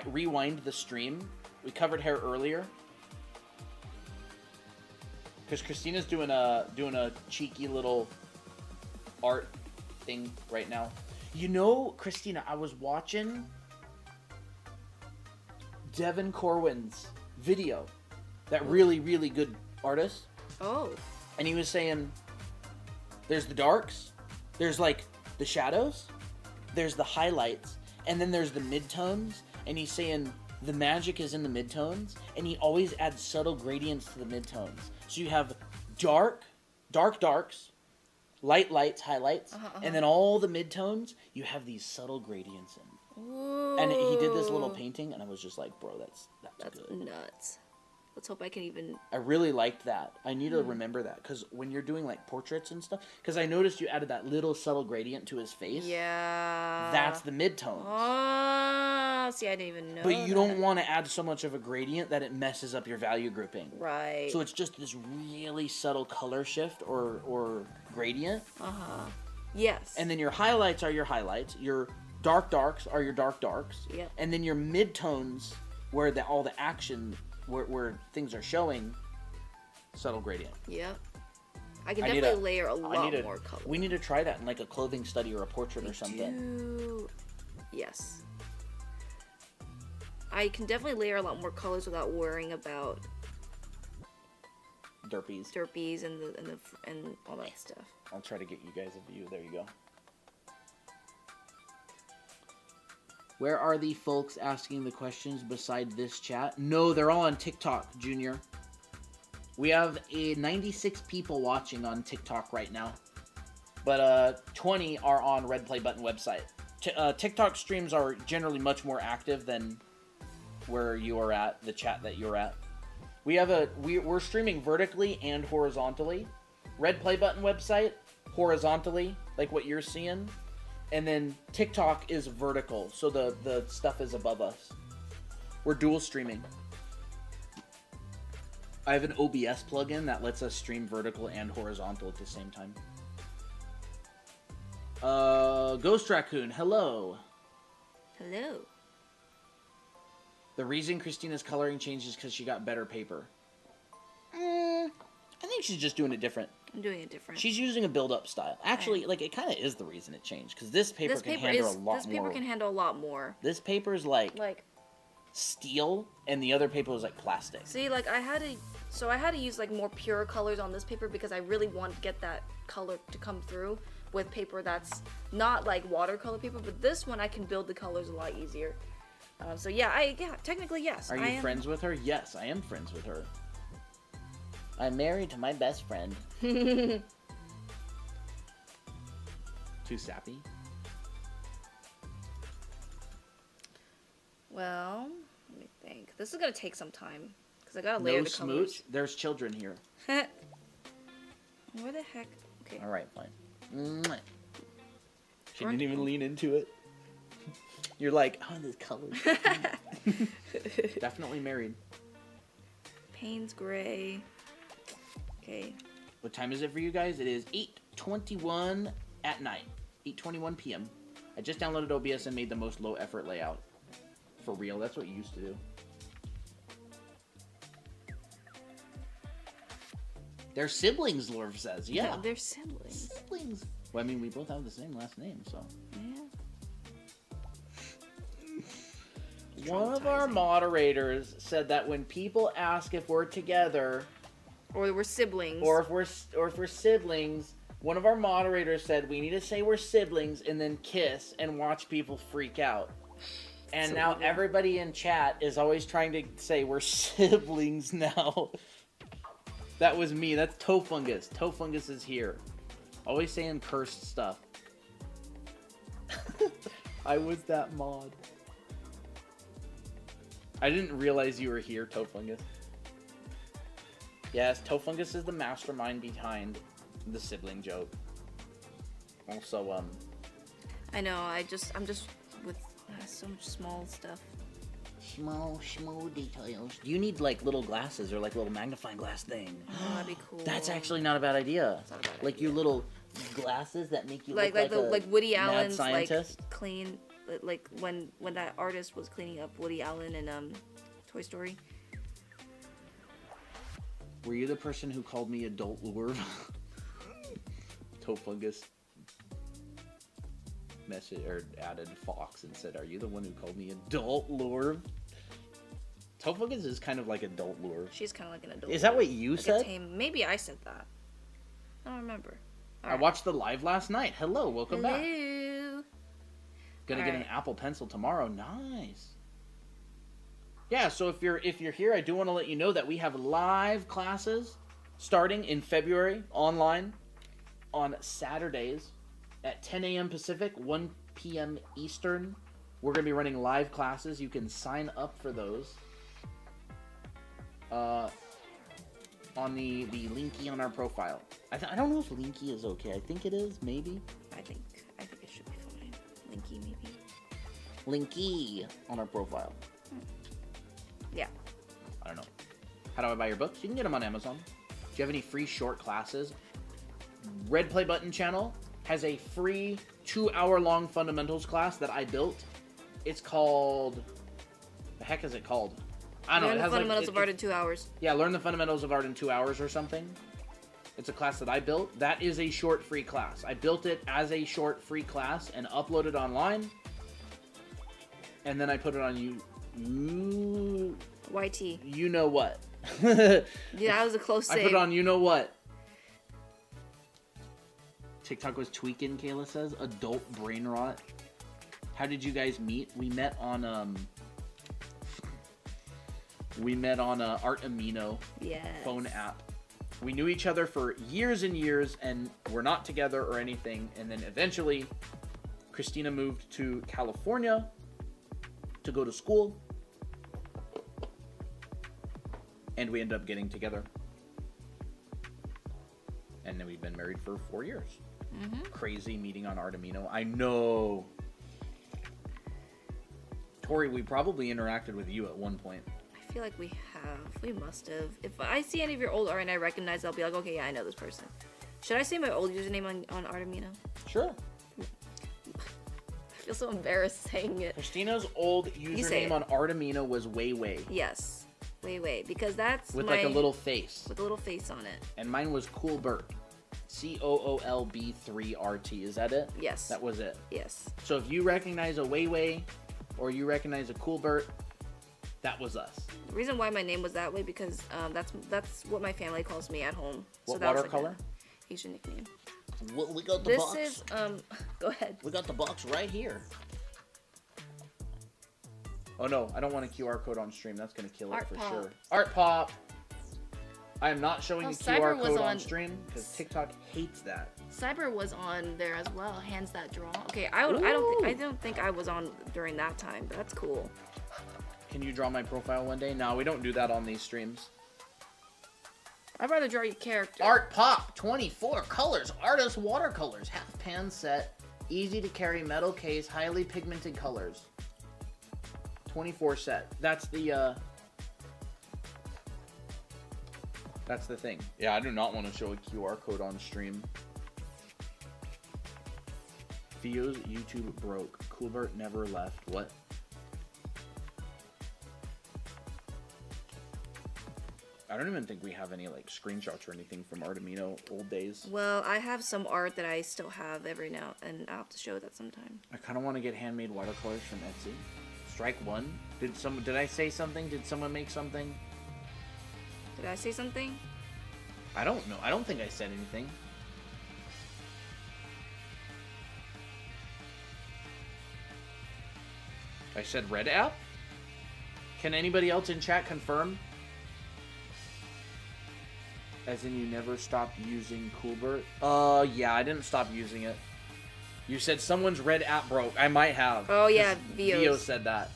rewind the stream. We covered hair earlier. Because Christina's doing a cheeky little art thing right now. You know, Christina, I was watching Devin Corwin's video. That really, really good artist. Oh. And he was saying, there's the darks, there's like the shadows, there's the highlights, and then there's the midtones. And he's saying the magic is in the midtones, and he always adds subtle gradients to the midtones. So you have darks, lights, highlights, and then all the midtones, you have these subtle gradients in. Ooh. And he did this little painting, and I was just like, bro, that's good. Nuts. Let's hope I can even... I really liked that. I need to remember that, because when you're doing, like, portraits and stuff, because I noticed you added that little subtle gradient to his face. Yeah. That's the midtones. Oh, see, I didn't even know But you don't want to add so much of a gradient that it messes up your value grouping. Right. So it's just this really subtle color shift or gradient. Yes. And then your highlights are your highlights. Your darks are your darks. Yep. And then your midtones, where all the action... Where things are showing, subtle gradient. Yep. I can definitely layer a lot more color. We need to try that in like a clothing study or a portrait or something. Yes. I can definitely layer a lot more colors without worrying about derpies and all that stuff. I'll try to get you guys a view. There you go. Where are the folks asking the questions beside this chat? No, they're all on TikTok, Junior. We have 96 people watching on TikTok right now. But 20 are on Red Play Button website. TikTok streams are generally much more active than where you are at, the chat that you're at. We're streaming vertically and horizontally. Red Play Button website, horizontally, like what you're seeing. And then TikTok is vertical, so the stuff is above us. We're dual streaming. I have an OBS plugin that lets us stream vertical and horizontal at the same time. Ghost Raccoon, hello. Hello. The reason Christina's coloring changed is because she got better paper. I think she's just doing it different. I'm doing it different. She's using a build-up style. Actually, like, it kind of is the reason it changed, because this paper can handle a lot more. This paper can handle a lot more. This paper is like steel, and the other paper was like plastic. See, like, I had to use like more pure colors on this paper because I really want to get that color to come through with paper that's not like watercolor paper, but this one I can build the colors a lot easier. So yeah, technically yes. Are you friends with her? Yes, I am friends with her. I'm married to my best friend. Too sappy? Well, let me think. This is gonna take some time because I gotta layer the colors. No smooch. There's children here. Where the heck? Okay. All right, fine. Mwah. She didn't even lean into it. You're like, oh, this color. Definitely married. Payne's gray. Okay. What time is it for you guys? It is 8:21 at night. 8:21 p.m. I just downloaded OBS and made the most low effort layout. For real, that's what you used to do. They're siblings, Lorv says. Yeah. No, they're siblings. Siblings. Well, I mean, we both have the same last name, so. Yeah. One of our moderators said that when people ask if we're together, or we're siblings, or if we're siblings, one of our moderators said we need to say we're siblings and then kiss and watch people freak out. And so now weird. everybody in chat is always trying to say we're siblings now. That was me. That's Toefungus. Toefungus is here. Always saying cursed stuff. I was that mod. I didn't realize you were here, Toefungus. Yes, Toefungus is the mastermind behind the sibling joke. Also, I know, I'm just with so much small stuff. Small details. Do you need, like, little glasses or, like, little magnifying glass thing? Oh, that'd be cool. That's actually not a bad idea. That's not a bad like, idea. your little glasses that make you like look the like Woody mad Allen's scientist. like clean, like when that artist was cleaning up Woody Allen in Toy Story. Were you the person who called me adult lure? Toefungus message or added Fox and said, "Are you the one who called me adult lure?" Toefungus is kind of like adult lure. She's kind of like an adult. Is that what you like said? Maybe I said that. I don't remember. All I right. watched the live last night. Hello, welcome back. Hello. Gonna All get an right. Apple Pencil tomorrow. Nice. Yeah, so if you're here, I do want to let you know that we have live classes starting in February online on Saturdays at 10 a.m. Pacific, 1 p.m. Eastern. We're gonna be running live classes. You can sign up for those on the linky on our profile. I don't know if linky is okay. I think it is, maybe. I think it should be fine. Linky maybe. Linky on our profile. Yeah. I don't know. How do I buy your books? You can get them on Amazon. Do you have any free short classes? Red Play Button channel has a free 2-hour-long fundamentals class that I built. It's called... The heck is it called? I don't know. Learn It the has fundamentals of art in 2 hours. Yeah, learn the fundamentals of art in 2 hours or something. It's a class that I built. That is a short free class. I built it as a short free class and uploaded online. And then I put it on YT. you know what. Yeah, that was a close save. I put it on you know what. TikTok was tweaking, Kayla says. Adult brain rot. How did you guys meet? We met on Art Amino phone app. We knew each other for years and years and we're not together or anything. And then eventually Christina moved to California to go to school. And we ended up getting together. And then we've been married for 4 years. Mm-hmm. Crazy meeting on Art Amino. I know. Tori, we probably interacted with you at one point. I feel like we have. We must have. If I see any of your old art and I recognize it, I'll be like, okay, yeah, I know this person. Should I say my old username on Artemino? Sure. I feel so embarrassed saying it. Christina's old say username it. on Artemino was Way. Yes. Wait, because that's With my, like a little face. with a little face on it. And mine was Coolbert. COOLB3RT. Is that it? Yes. That was it. Yes. So if you recognize a Way or you recognize a Coolbert, that was us. The reason why my name was that way because that's what my family calls me at home. What that was watercolor? like a Asian nickname. Well, we got the This box. is go ahead. We got the box right here. Oh no, I don't want a QR code on stream. That's gonna kill it Art for Pop. sure. Art Pop. I am not showing Oh, the QR Cyber was code on on- stream because TikTok hates that. Cyber was on there as well. Hands that draw. Okay, I Ooh. don't think I was on during that time. But that's cool. Can you draw my profile one day? No, we don't do that on these streams. I'd rather draw your character. Art Pop, 24 colors, artist watercolors, half pan set, easy to carry metal case, highly pigmented colors. 24 set. That's the thing. Yeah, I do not want to show a QR code on stream. Theo's YouTube broke. Coolbert never left. What? I don't even think we have any like screenshots or anything from Artemino old days. Well, I have some art that I still have every now and I'll have to show that sometime. I kind of want to get handmade watercolors from Etsy. Strike one. Did I say something? Did someone make something? Did I say something? I don't know. I don't think I said anything. I said red app? Can anybody else in chat confirm? As in you never stopped using Coolbert? Yeah, I didn't stop using it. You said someone's red app broke. I might have. Oh yeah, Vio said that.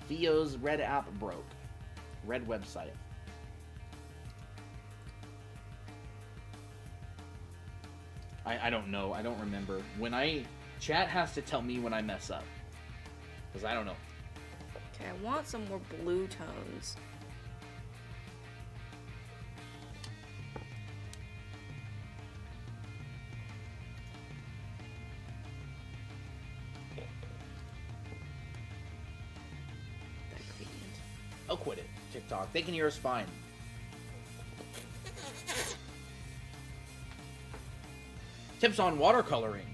Vio's red app broke. Red website. I don't know. I don't remember. Chat has to tell me when I mess up. Because I don't know. Okay, I want some more blue tones. I'll quit it. TikTok. They can hear us fine. Tips on watercoloring.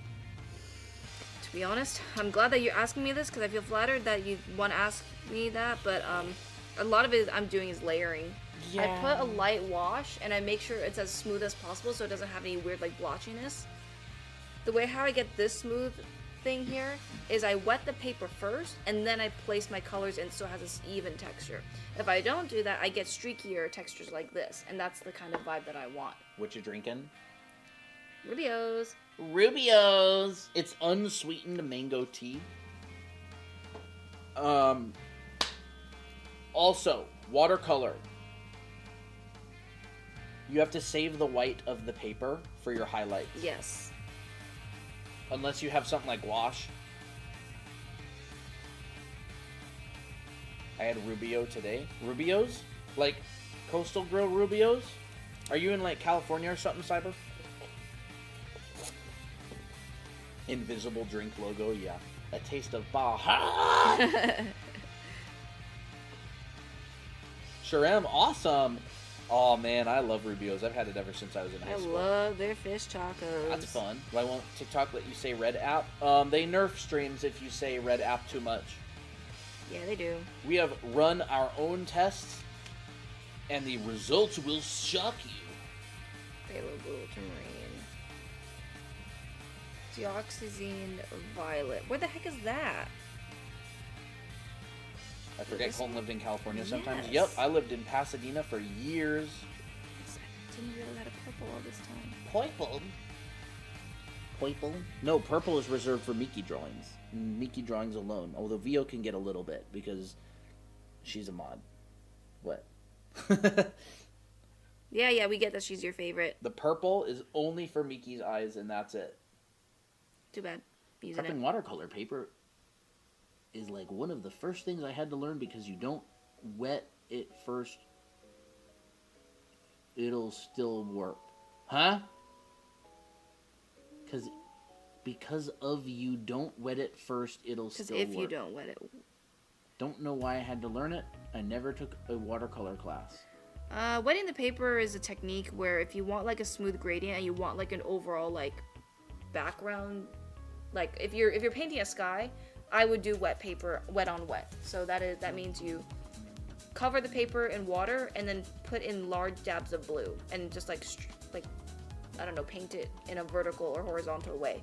To be honest, I'm glad that you're asking me this because I feel flattered that you want to ask me that, but a lot of it I'm doing is layering. Yeah. I put a light wash and I make sure it's as smooth as possible so it doesn't have any weird like blotchiness. The way how I get this smooth thing here is I wet the paper first and then I place my colors in so it has this even texture. If I don't do that, I get streakier textures like this, and that's the kind of vibe that I want. What you drinking? Rubios. Rubios. It's unsweetened mango tea. Also, watercolor. You have to save the white of the paper for your highlights. Yes. Unless you have something like wash. I had Rubio today. Rubios? Like Coastal Grill Rubios? Are you in like California or something, Cyber? Invisible drink logo, yeah. A taste of Baja. Sure am. Awesome. Oh man, I love Rubios. I've had it ever since I was in high school. I love their fish tacos. That's fun. Why won't TikTok let you say red app? They nerf streams if you say red app too much. Yeah, they do. We have run our own tests, and the results will shock you. Available to rain. Deoxazine violet. Where the heck is that? I forget Colton lived in California sometimes. Yes. Yep, I lived in Pasadena for years. I didn't realize I had a purple all this time. Purple? Purple? No, purple is reserved for Miki drawings. Miki drawings alone. Although Vio can get a little bit because she's a mod. What? Yeah, we get that she's your favorite. The purple is only for Miki's eyes, and that's it. Too bad. Using Prepping it. watercolor paper is like one of the first things I had to learn because you don't wet it first. It'll still work. Huh? Because of you don't wet it first, it'll still work. Because if you don't wet it. Don't know why I had to learn it. I never took a watercolor class. Wetting the paper is a technique where if you want like a smooth gradient and you want like an overall like background, like if you're painting a sky, I would do wet paper, wet on wet. So that means you cover the paper in water and then put in large dabs of blue and just like I don't know, paint it in a vertical or horizontal way.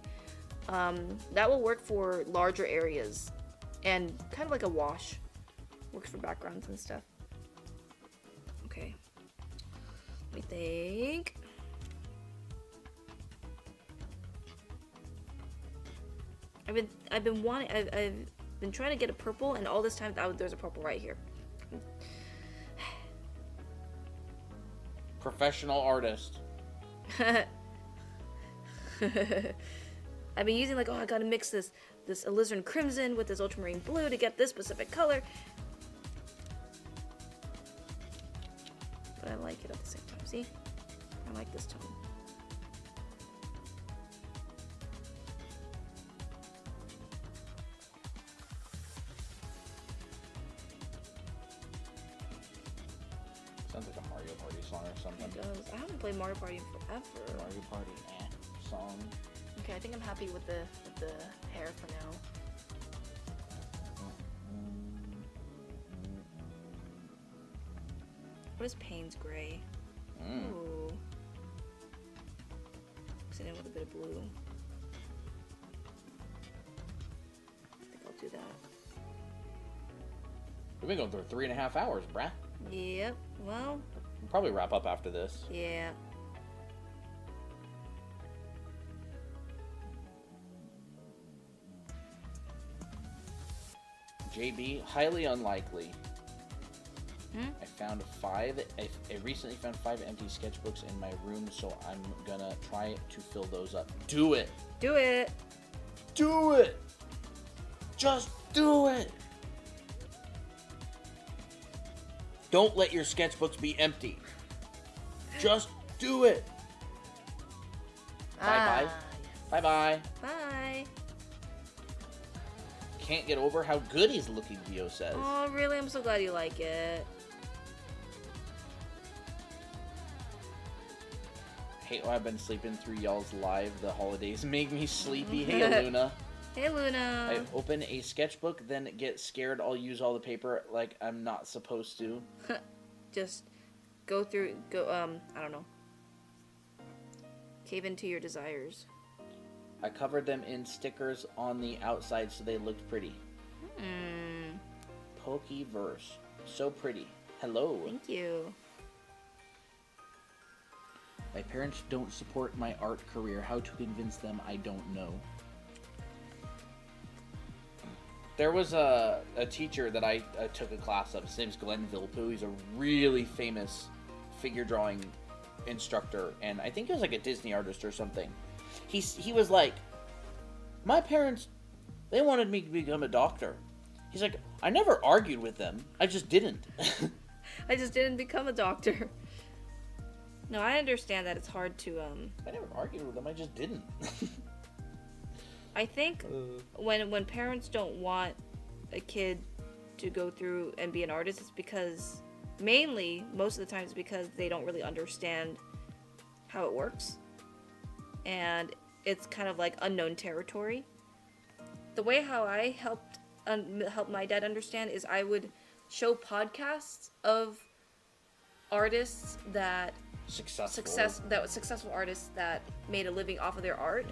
That will work for larger areas and kind of like a wash. Works for backgrounds and stuff. Okay. Let me think. I've been trying to get a purple, and all this time there's a purple right here. Professional artist. I've been using like, I gotta mix this alizarin crimson with this ultramarine blue to get this specific color. But I like it at the same time. See? I like this tone. Sounds like a Mario Party song or something. It does. I haven't played Mario Party in forever. Mario Party song. Okay, I think I'm happy with the hair for now. What is Payne's Gray? Ooh. Mix it in with a bit of blue. I think I'll do that. We've been going through 3.5 hours, bruh. Yep. Well. We'll probably wrap up after this. Yeah. JB, highly unlikely. Hmm? I recently found 5 empty sketchbooks in my room, so I'm gonna try to fill those up. Do it! Do it! Do it! Just do it! Don't let your sketchbooks be empty. Just do it! Bye-bye. Yes. Bye-bye. Bye. Can't get over how good he's looking, Dio says. Oh, really? I'm so glad you like it. Hate how I've been sleeping through y'all's live. The holidays make me sleepy. Hey, Luna. Hey, Luna. I open a sketchbook, then get scared I'll use all the paper like I'm not supposed to. Just go, I don't know. Cave into your desires. I covered them in stickers on the outside so they looked pretty. Pokeverse. So pretty. Hello. Thank you. My parents don't support my art career. How to convince them, I don't know. There was a teacher that I took a class of. His name's Glenn Vilpoo. He's a really famous figure drawing instructor, and I think he was like a Disney artist or something. He was like, my parents, they wanted me to become a doctor. He's like, I never argued with them. I just didn't. I just didn't become a doctor. No, I understand that it's hard to, I never argued with them. I just didn't. I think when parents don't want a kid to go through and be an artist, it's because, mainly, most of the time, it's because they don't really understand how it works. And it's kind of like unknown territory. The way how I help my dad understand is I would show podcasts of artists that successful artists that made a living off of their art,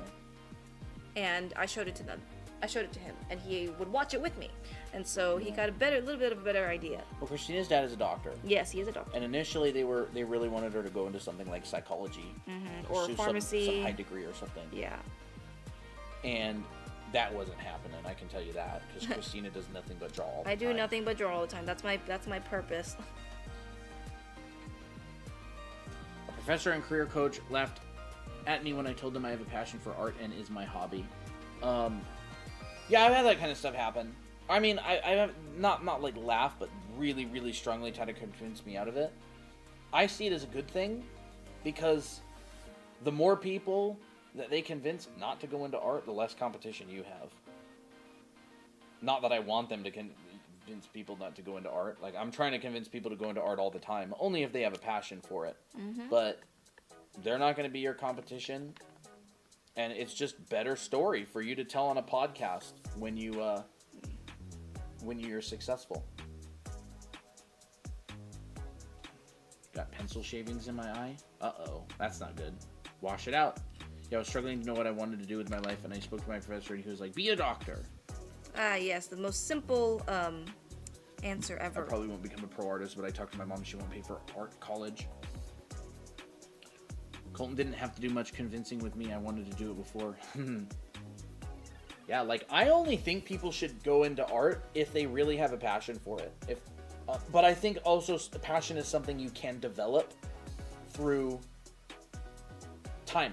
and I showed it to them. I showed it to him, and he would watch it with me, and so he got a little bit of a better idea. Well, Christina's dad is a doctor. Yes, he is a doctor. And initially, they really wanted her to go into something like psychology, or pharmacy, some high degree or something. Yeah. And that wasn't happening. I can tell you that, because Christina does nothing but draw all the time. I do nothing but draw all the time. That's my purpose. A professor and career coach laughed at me when I told them I have a passion for art and is my hobby. Yeah, I've had that kind of stuff happen. I mean, I have not like laugh, but really, really strongly try to convince me out of it. I see it as a good thing, because the more people that they convince not to go into art, the less competition you have. Not that I want them to convince people not to go into art. Like, I'm trying to convince people to go into art all the time, only if they have a passion for it. But they're not going to be your competition. And it's just better story for you to tell on a podcast when you're successful. Got pencil shavings in my eye? Uh-oh, that's not good. Wash it out. Yeah, I was struggling to know what I wanted to do with my life, and I spoke to my professor, and he was like, be a doctor. Ah, yes, the most simple answer ever. I probably won't become a pro artist, but I talked to my mom, she won't pay for art college. Colton didn't have to do much convincing with me. I wanted to do it before. Yeah, like, I only think people should go into art if they really have a passion for it. But I think also passion is something you can develop through time.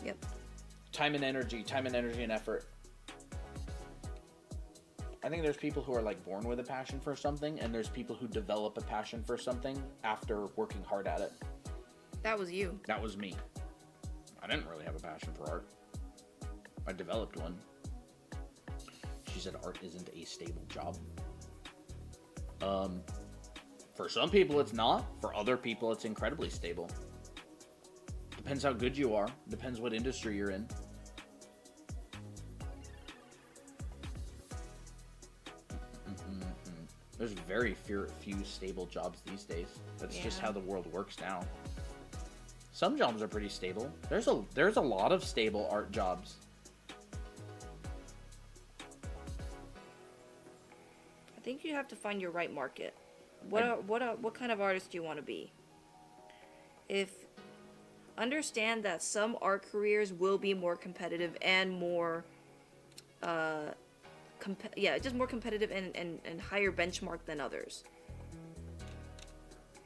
Yep. Time and energy and effort. I think there's people who are like born with a passion for something, and there's people who develop a passion for something after working hard at it. That was you. That was me. I didn't really have a passion for art. I developed one. She said art isn't a stable job. For some people, it's not. For other people, it's incredibly stable. Depends how good you are. Depends what industry you're in. There's very few stable jobs these days. That's just how the world works now. Some jobs are pretty stable. There's a lot of stable art jobs. I think you have to find your right market. What kind of artist do you want to be? Understand that some art careers will be more competitive and more just more competitive and higher benchmark than others.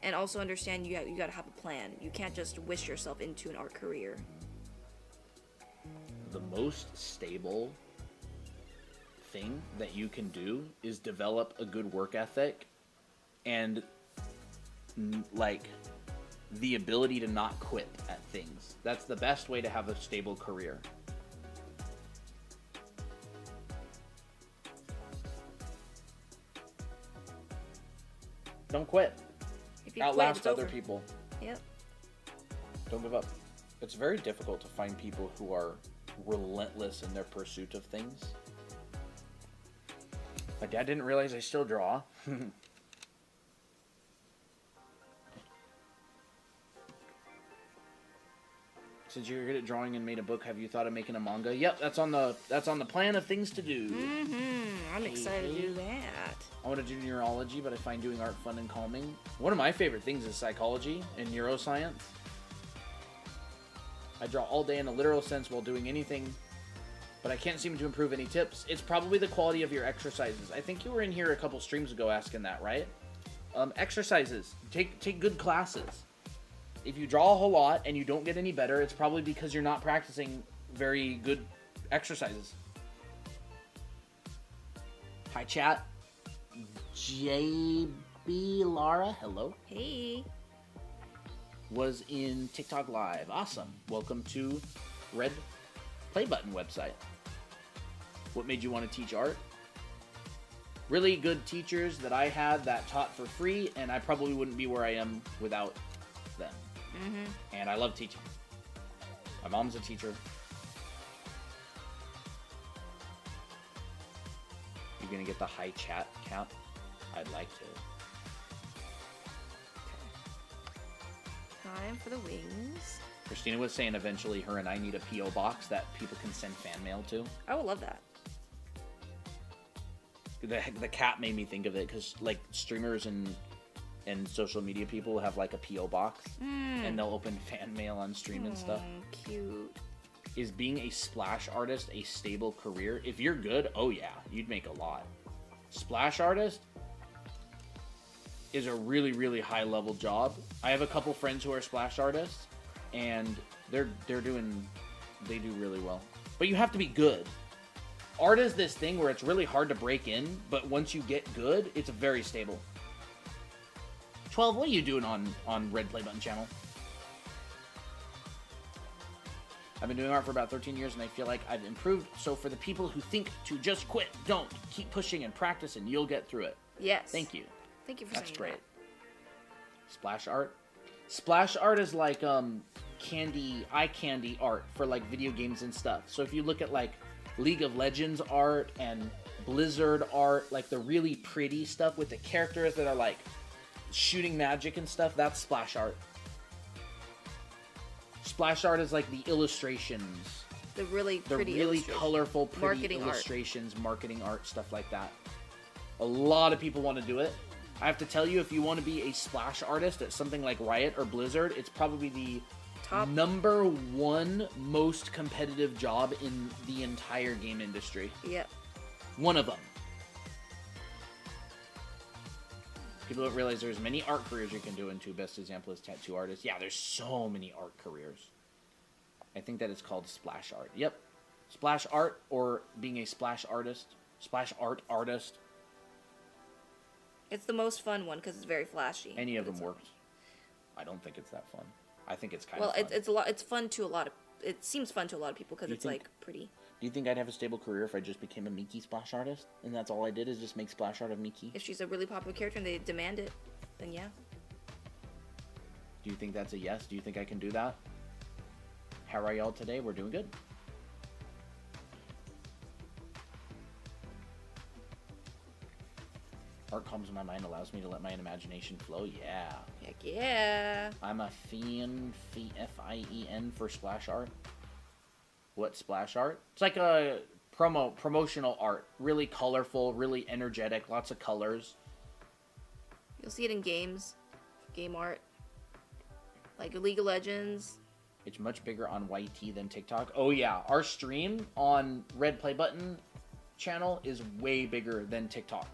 And also understand you got to have a plan. You can't just wish yourself into an art career. The most stable thing that you can do is develop a good work ethic and like the ability to not quit at things. That's the best way to have a stable career. Don't quit. If you Outlast quit, it's other over. people. Yep. Don't give up. It's very difficult to find people who are relentless in their pursuit of things. My dad didn't realize I still draw. Since you're good at drawing and made a book, have you thought of making a manga? Yep, that's on the plan of things to do. I'm excited to do that. I want to do neurology, but I find doing art fun and calming. One of my favorite things is psychology and neuroscience. I draw all day in a literal sense while doing anything, but I can't seem to improve any tips. It's probably the quality of your exercises. I think you were in here a couple streams ago asking that, right? Exercises. Take good classes. If you draw a whole lot and you don't get any better, it's probably because you're not practicing very good exercises. Hi, chat. JB Lara, hello. Hey. Was in TikTok Live. Awesome. Welcome to Red Play Button website. What made you want to teach art? Really good teachers that I had that taught for free, and I probably wouldn't be where I am without them. And I love teaching. My mom's a teacher. You gonna get the high chat count? I'd like to. Time for the wings. Christina was saying eventually her and I need a P.O. box that people can send fan mail to. I would love that. The cat made me think of it because like streamers and social media people have like a P.O. box and they'll open fan mail on stream and stuff. Cute. Is being a splash artist a stable career? If you're good, oh yeah, you'd make a lot. Splash artist is a really, really high level job. I have a couple friends who are splash artists and they do really well. But you have to be good. Art is this thing where it's really hard to break in, but once you get good, it's very stable. 12, what are you doing on Red Play Button channel? I've been doing art for about 13 years and I feel like I've improved. So for the people who think to just quit, don't. Keep pushing and practice and you'll get through it. Yes. Thank you. Thank you for That's saying great. that. Splash art? Splash art is like eye candy art for like video games and stuff. So if you look at like League of Legends art and Blizzard art, like the really pretty stuff with the characters that are like shooting magic and stuff, that's splash art. Splash art is like the illustrations. The really colorful, pretty marketing illustrations, marketing art, stuff like that. A lot of people want to do it. I have to tell you, if you want to be a splash artist at something like Riot or Blizzard, it's probably the top number one most competitive job in the entire game industry. Yep. One of them. People don't realize there's many art careers you can do into. Best example is tattoo artist. Yeah, there's so many art careers. I think that it's called splash art. Yep. Splash art or being a splash artist. Splash art artist. It's the most fun one because it's very flashy. Any of them worked. I don't think it's that fun. I think it's kind of fun. Well, it's a lot. It's fun to a lot of. It seems fun to a lot of people because it's like pretty. Do you think I'd have a stable career if I just became a Miki splash artist? And that's all I did is just make splash art of Miki? If she's a really popular character and they demand it. then yeah. Do you think that's a yes? Do you think I can do that? How are y'all today? We're doing good. Art calms my mind, allows me to let my imagination flow. Yeah. Heck yeah. I'm a fiend, F-I-E-N for splash art. What splash art? It's like a promotional art. Really colorful, really energetic, lots of colors. You'll see it in games. Game art. Like League of Legends. It's much bigger on YT than TikTok. Oh yeah, our stream on Red Play Button channel is way bigger than TikTok.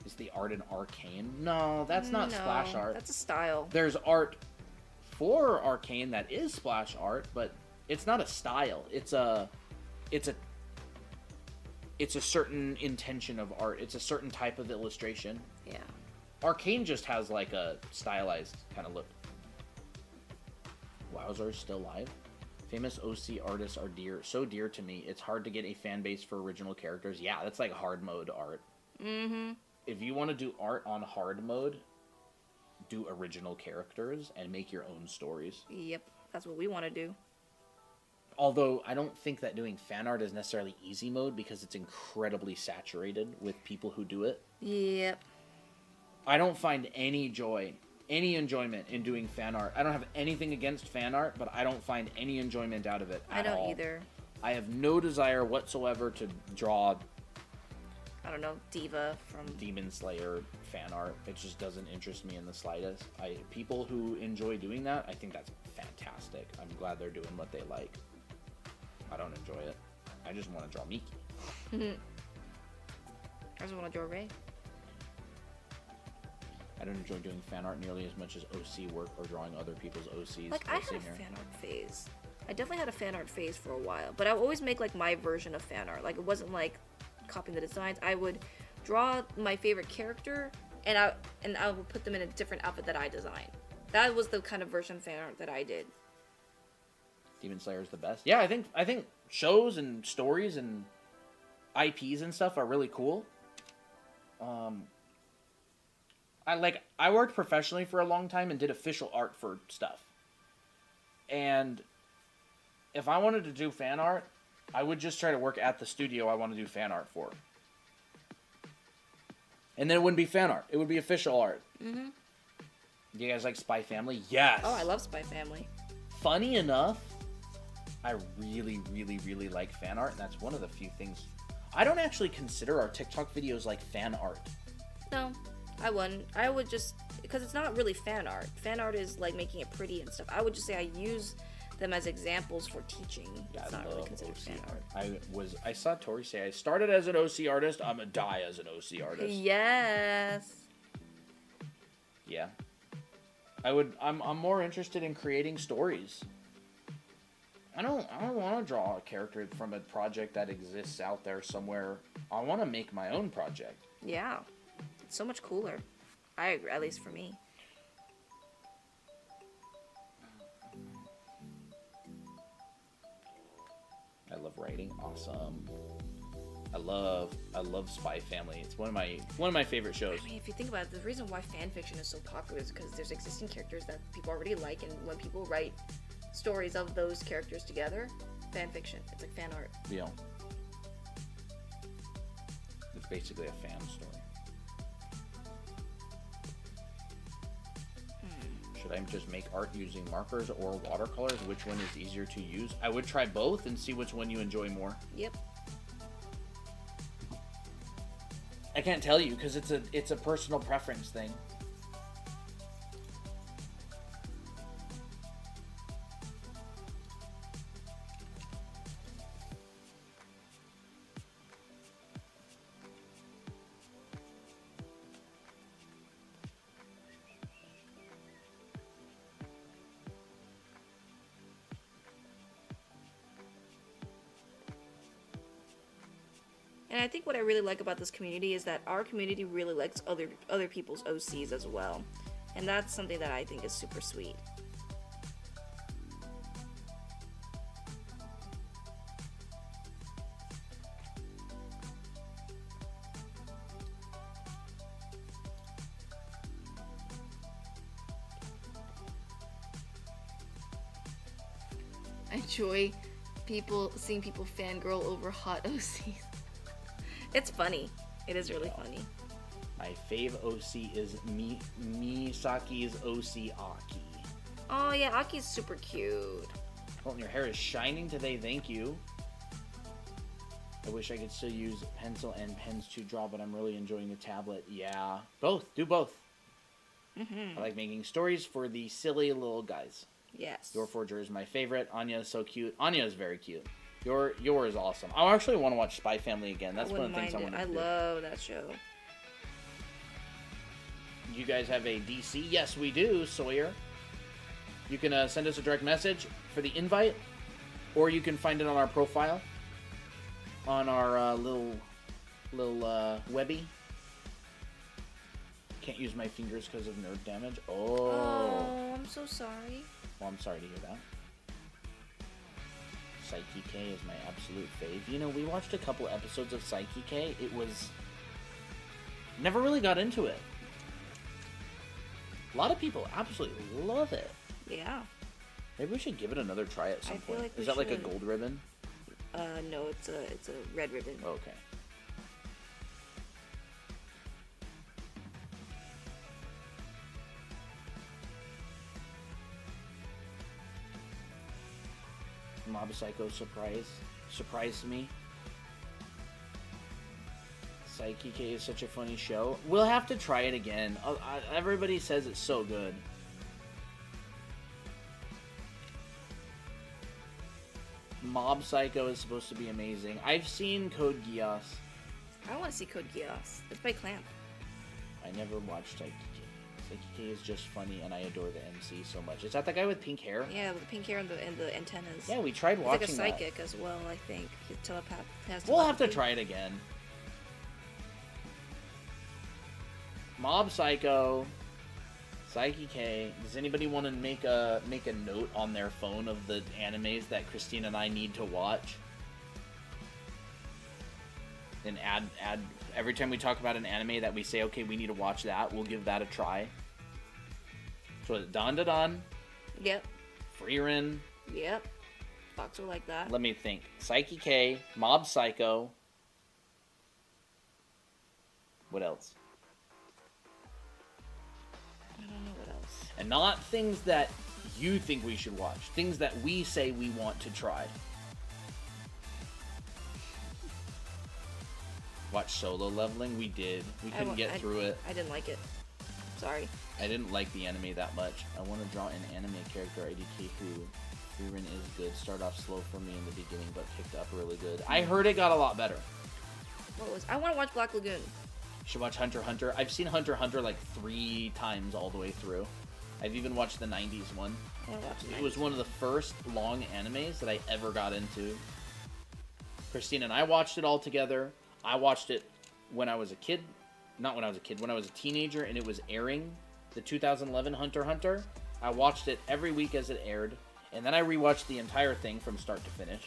Is the art an arcane? No, that's not splash art. That's a style. There's art for arcane that is splash art, but it's not a style. It's a certain intention of art. It's a certain type of illustration. Yeah. Arcane just has like a stylized kind of look. Wowzers still live. Famous OC artists are so dear to me. It's hard to get a fan base for original characters. Yeah, that's like hard mode art. Mm-hmm. If you want to do art on hard mode, do original characters and make your own stories. Yep, that's what we want to do. Although I don't think that doing fan art is necessarily easy mode because it's incredibly saturated with people who do it. Yep. I don't find any enjoyment in doing fan art. I don't have anything against fan art, but I don't find any enjoyment out of it at all. I don't either. I have no desire whatsoever to draw, I don't know, Diva from Demon Slayer fan art. It just doesn't interest me in the slightest. People who enjoy doing that, I think that's fantastic. I'm glad they're doing what they like. I don't enjoy it. I just want to draw Miki. I just want to draw Ray. I don't enjoy doing fan art nearly as much as OC work or drawing other people's OCs. Like, I had a fan art phase. I definitely had a fan art phase for a while, but I would always make like my version of fan art. Like, it wasn't like copying the designs. I would draw my favorite character and I would put them in a different outfit that I designed. That was the kind of version of fan art that I did. Demon Slayer is the best. Yeah, I think shows and stories and IPs and stuff are really cool. I worked professionally for a long time and did official art for stuff. And if I wanted to do fan art, I would just try to work at the studio I want to do fan art for. And then it wouldn't be fan art. It would be official art. Mm-hmm. Do you guys like Spy Family? Yes. Oh, I love Spy Family. Funny enough, I really, really, really like fan art, and that's one of the few things. I don't actually consider our TikTok videos like fan art. No, I wouldn't. I would just, because it's not really fan art. Fan art is like making it pretty and stuff. I would just say I use them as examples for teaching. Yeah, it's not really considered fan art. I saw Tori say, I started as an OC artist, I'm gonna die as an OC artist. Yes. Yeah. I'm more interested in creating stories. I don't want to draw a character from a project that exists out there somewhere. I want to make my own project. Yeah. It's so much cooler. I agree, at least for me. I love writing. Awesome. I love Spy Family. It's one of my favorite shows. I mean, if you think about it, the reason why fan fiction is so popular is because there's existing characters that people already like, and when people write stories of those characters together, fan fiction. It's like fan art. Yeah. It's basically a fan story. Should I just make art using markers or watercolors? Which one is easier to use? I would try both and see which one you enjoy more. Yep. I can't tell you because it's a personal preference thing. And I think what I really like about this community is that our community really likes other people's OCs as well. And that's something that I think is super sweet. I enjoy seeing people fangirl over hot OCs. It's funny. It is really funny. My fave OC is Misaki's OC Aki. Oh yeah, Aki's super cute. Colton, your hair is shining today, thank you. I wish I could still use pencil and pens to draw, but I'm really enjoying the tablet. Yeah, both. Do both. I like making stories for the silly little guys. Yes. Your Forger is my favorite. Anya is so cute. Anya is very cute. Your is awesome. I actually want to watch Spy Family again. That's one of the things I want to do. I love that show. You guys have a DC? Yes, we do, Sawyer. You can send us a direct message for the invite, or you can find it on our profile, on our little webby. Can't use my fingers because of nerve damage. Oh, I'm so sorry. Well, I'm sorry to hear that. Psyche K is my absolute fave. You know, we watched a couple episodes of Psyche K. It was... Never really got into it. A lot of people absolutely love it. Yeah. Maybe we should give it another try at some I feel point. like we Is that like a should. gold ribbon? No, it's a red ribbon. Okay. Mob Psycho surprised me. Psyche K is such a funny show. We'll have to try it again. Everybody says it's so good. Mob Psycho is supposed to be amazing. I've seen Code Geass. I want to see Code Geass. It's by Clamp. I never watched Psyche K. Psyche K is just funny, and I adore the MC so much. Is that the guy with pink hair? Yeah, with the pink hair and the antennas. Yeah, we tried watching that. He's like a psychic as well, I think. He's telepath. We'll have to try it again. Mob Psycho, Psyche K. Does anybody want to make a note on their phone of the animes that Christine and I need to watch? And add every time we talk about an anime that we say, okay, we need to watch that, we'll give that a try. So it's Dan Da Dan. Yep. Frieren. Yep. Fox will like that. Let me think. Psyche K, Mob Psycho. What else? I don't know what else. And not things that you think we should watch. Things that we say we want to try. Watch Solo Leveling? We did. We couldn't get through it. I didn't like it. Sorry. I didn't like the anime that much. I want to draw an anime character IDK who Frieren is good. Started off slow for me in the beginning, but picked up really good. I heard it got a lot better. I want to watch Black Lagoon. You should watch Hunter x Hunter. I've seen Hunter x Hunter like 3 times all the way through. I've even watched the 90s one. It was one of the first long animes that I ever got into. Christine and I watched it all together. I watched it when I was a kid. Not when I was a kid. When I was a teenager and it was airing. The 2011 Hunter x Hunter. I watched it every week as it aired. And then I rewatched the entire thing from start to finish.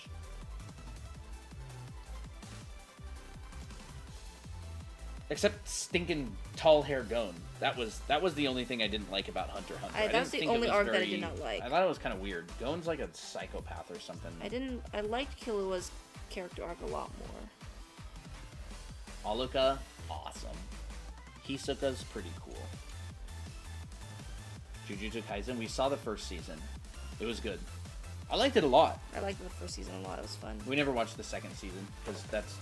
Except stinking tall hair Gon. That was the only thing I didn't like about Hunter x Hunter. That's the only arc that I did not like. I thought it was kind of weird. Gon's like a psychopath or something. I liked Killua's character arc a lot more. Aluka, awesome. Hisoka's pretty cool. Jujutsu Kaisen, we saw the first season. It was good. I liked it a lot. I liked the first season a lot. It was fun. We never watched the second season because that's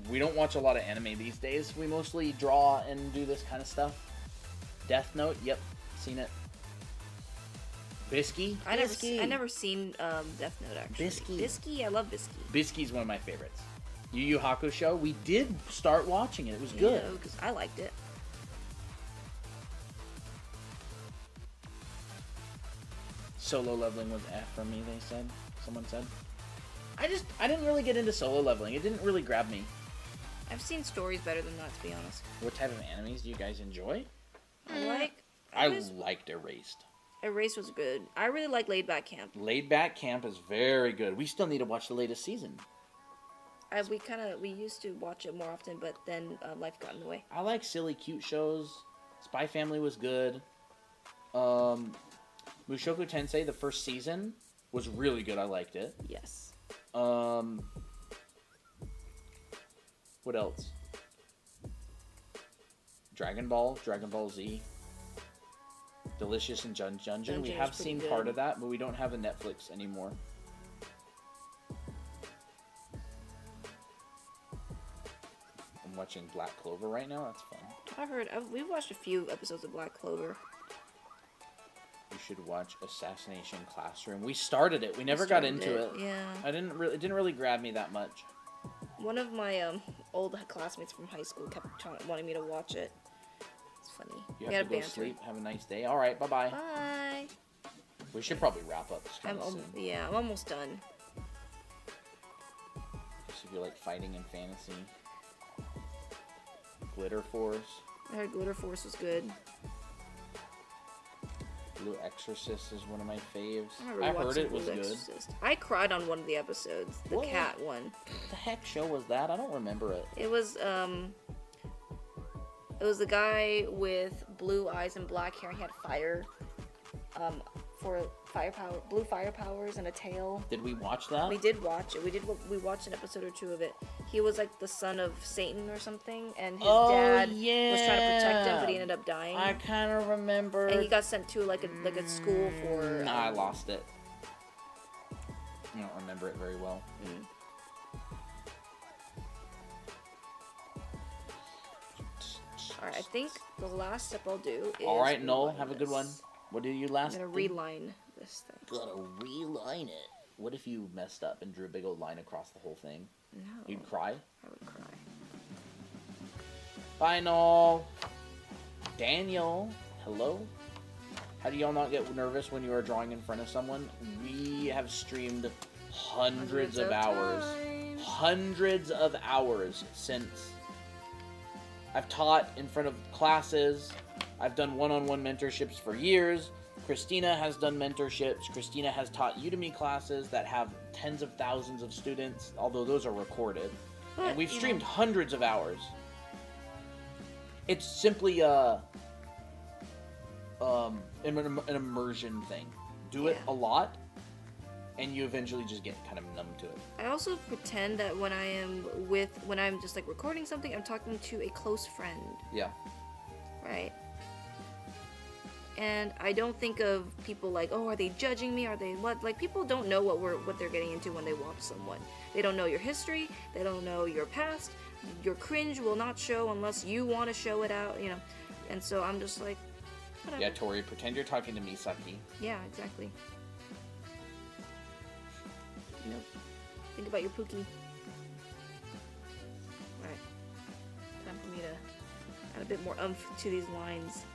we don't watch a lot of anime these days. We mostly draw and do this kind of stuff. Death Note, yep, seen it. Bisky? I never seen Death Note actually. Bisky, I love Bisky. Bisky's one of my favorites. Yu Yu Hakusho, we did start watching it. It was good. Yeah, because I liked it. Solo Leveling was F for me, they said. Someone said. I didn't really get into Solo Leveling. It didn't really grab me. I've seen stories better than that, to be honest. What type of animes do you guys enjoy? I liked Erased. Erased was good. I really like Laid Back Camp. Laid Back Camp is very good. We still need to watch the latest season. We used to watch it more often, but then life got in the way. I like silly, cute shows. Spy Family was good. Mushoku Tensei, the first season, was really good. I liked it. Yes. What else? Dragon Ball Z. Delicious and Dungeon. We have seen part of that, but we don't have a Netflix anymore. I'm watching Black Clover right now. That's fun. We've watched a few episodes of Black Clover. You should watch Assassination Classroom. We started it. We never got into it. Yeah. It didn't really grab me that much. One of my old classmates from high school kept wanting me to watch it. It's funny. You have to go sleep. Have a nice day. All right. Bye-bye. Bye. We should probably wrap up. I'm almost done. Just if you like fighting and fantasy. Glitter Force. I heard Glitter Force was good. Blue Exorcist is one of my faves. I heard it was good. I cried on one of the episodes, the cat one. What the heck show was that? I don't remember it. It was the guy with blue eyes and black hair. He had blue fire powers and a tail. Did we watch that? We did watch it. We watched an episode or two of it. He was like the son of Satan or something, and his dad was trying to protect him, but he ended up dying. I kind of remember. And he got sent to like a school for. I lost it. I don't remember it very well. Alright, I think the last step I'll do is. Alright, Noel, have a good one. What did you last? I'm gonna reline this thing. Gotta reline it. What if you messed up and drew a big old line across the whole thing? No. You'd cry? I would cry. Bye, Noel. Daniel, hello. How do y'all not get nervous when you are drawing in front of someone? We have streamed hundreds of hours. Times. Hundreds of hours since. I've taught in front of classes. I've done one-on-one mentorships for years. Christina has done mentorships. Christina has taught Udemy classes that have tens of thousands of students, although those are recorded. And we've streamed hundreds of hours. It's simply an immersion thing. Do it a lot, and you eventually just get kind of numb to it. I also pretend that when I'm just like recording something, I'm talking to a close friend. Yeah. Right. And I don't think of people like, oh, are they judging me? Are they what? Like, people don't know what they're getting into when they watch someone. They don't know your history. They don't know your past. Your cringe will not show unless you want to show it out, you know. And so I'm just like, whatever. Yeah, Tori, pretend you're talking to me, Saki. Yeah, exactly. You know, think about your Pookie. Alright. Time for me to add a bit more oomph to these lines.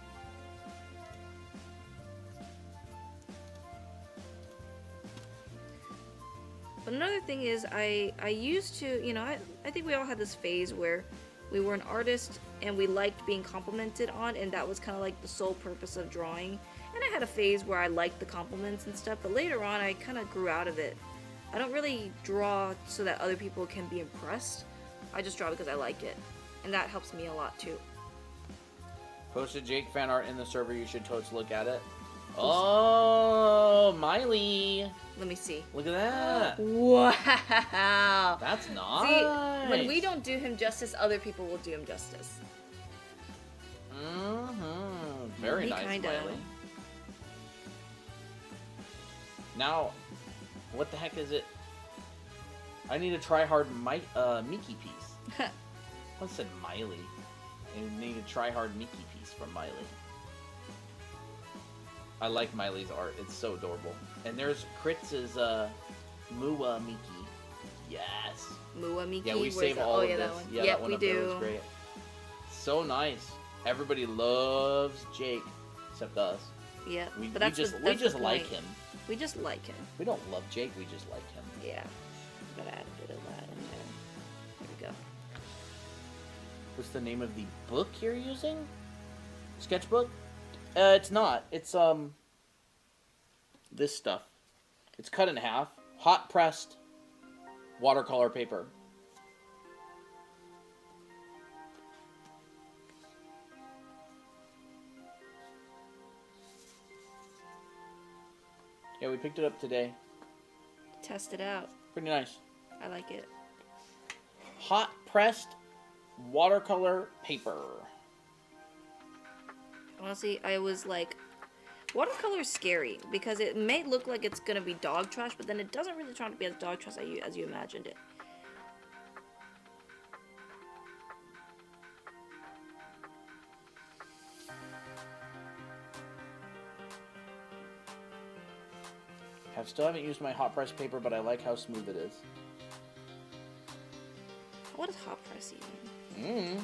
But another thing is, I used to, you know, I think we all had this phase where we were an artist and we liked being complimented on, and that was kind of like the sole purpose of drawing. And I had a phase where I liked the compliments and stuff, but later on I kind of grew out of it. I don't really draw so that other people can be impressed. I just draw because I like it. And that helps me a lot too. Posted Jake fan art in the server, you should totes look at it. Oh, Miley. Let me see. Look at that. Wow. That's nice. See, when we don't do him justice, other people will do him justice. Mm-hmm. Very nice, kinda. Miley. Now, what the heck is it? I need a try-hard Mickey piece. I said Miley. I need a try-hard Mickey piece from Miley. I like Miley's art. It's so adorable. And there's Kritz's Mua Miki. Yes. Mua Miki. Yeah, we save all of this. That one. Yeah, yep, that one we up there do. was great. So nice. Everybody loves Jake, except us. Yeah, We but just like point. him. We just like him. We don't love Jake. We just like him. Yeah. Gotta add a bit of that in there. There we go. What's the name of the book you're using? Sketchbook? It's not. It's this stuff. It's cut in half, hot pressed watercolor paper. Yeah, we picked it up today. Test it out. Pretty nice. I like it. Hot pressed watercolor paper. Honestly, I was like, watercolor is scary because it may look like it's gonna be dog trash, but then it doesn't really turn out to be as dog trash as you imagined it. I still haven't used my hot press paper, but I like how smooth it is. What is hot press even?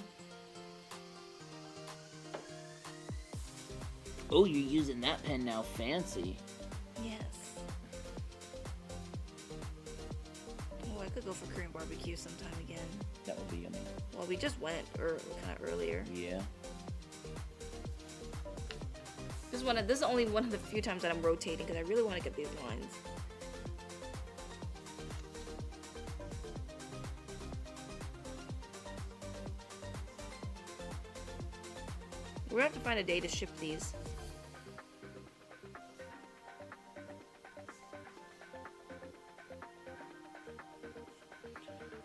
Oh, you're using that pen now. Fancy. Yes. Oh, I could go for Korean barbecue sometime again. That would be yummy. Well, we just went kind of earlier. Yeah. This is only one of the few times that I'm rotating because I really want to get these lines. We're gonna have to find a day to ship these.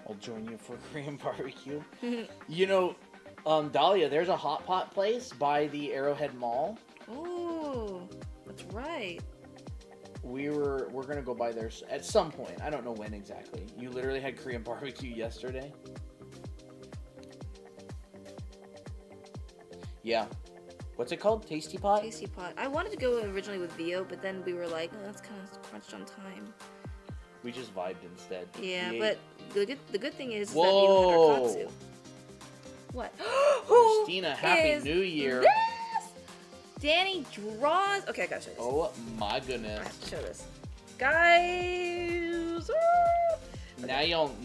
I'll join you for Korean barbecue. You know, Dahlia, there's a hot pot place by the Arrowhead Mall. Oh, that's right. We're gonna go by there at some point. I don't know when exactly. You literally had Korean barbecue yesterday. Yeah. What's it called? Tasty Pot? Tasty Pot. I wanted to go originally with Vio, but then we were like, oh, that's kind of crunched on time. We just vibed instead. Yeah, We but the good thing is that Whoa. even had our katsu. What? Christina, Happy is New Year. this? Danny draws. Okay, I gotta show this. Oh my I have goodness. to show this, guys.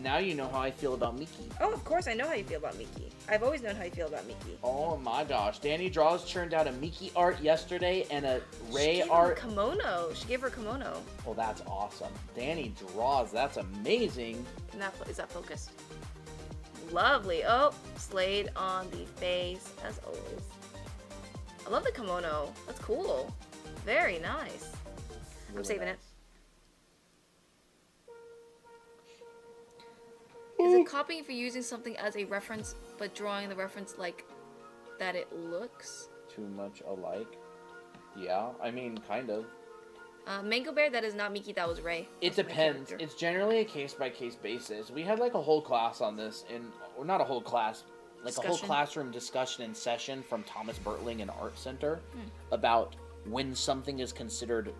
Now you know how I feel about Mickey. Oh, of course I know how you feel about Miki. I've always known how you feel about Miki. Oh my gosh. Danny Draws churned out a Mickey art yesterday and a Ray She gave art. her a kimono. She gave her a kimono. Oh, that's awesome. Danny Draws, that's amazing. And is that focused? Lovely. Oh, Slade on the face, as always. I love the kimono. That's cool. Very nice. I'm Really saving nice. it. Is it copying for using something as a reference, but drawing the reference like that it looks? Too much alike. Yeah, I mean, kind of. Mango Bear, that is not Miki, that was Ray. It That's my depends. character. It's generally a case-by-case basis. We had like a whole class on this, or not a whole class, like a whole Discussion. classroom discussion and session from Thomas Bertling and Art Center about when something is considered,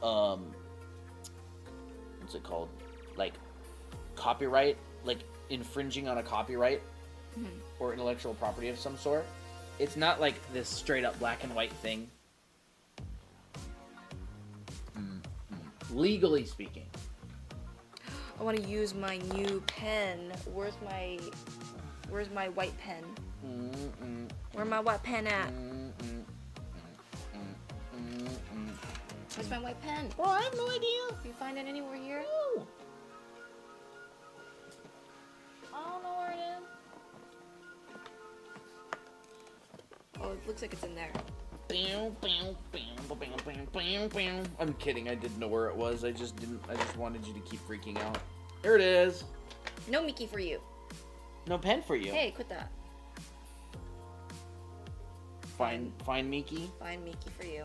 what's it called? Like, copyright, like infringing on a copyright or intellectual property of some sort. It's not like this straight up black and white thing. Legally speaking. I want to use my new pen. Where's my white pen? Where's my white pen at? Where's my white pen? Bro, I have no idea. Can you find it anywhere here? No. I don't know where it is. Oh, it looks like it's in there. I'm kidding. I didn't know where it was. I just wanted you to keep freaking out. There it is. No Mickey for you. No pen for you. Hey, quit that. Find Miki. Find Mickey for you.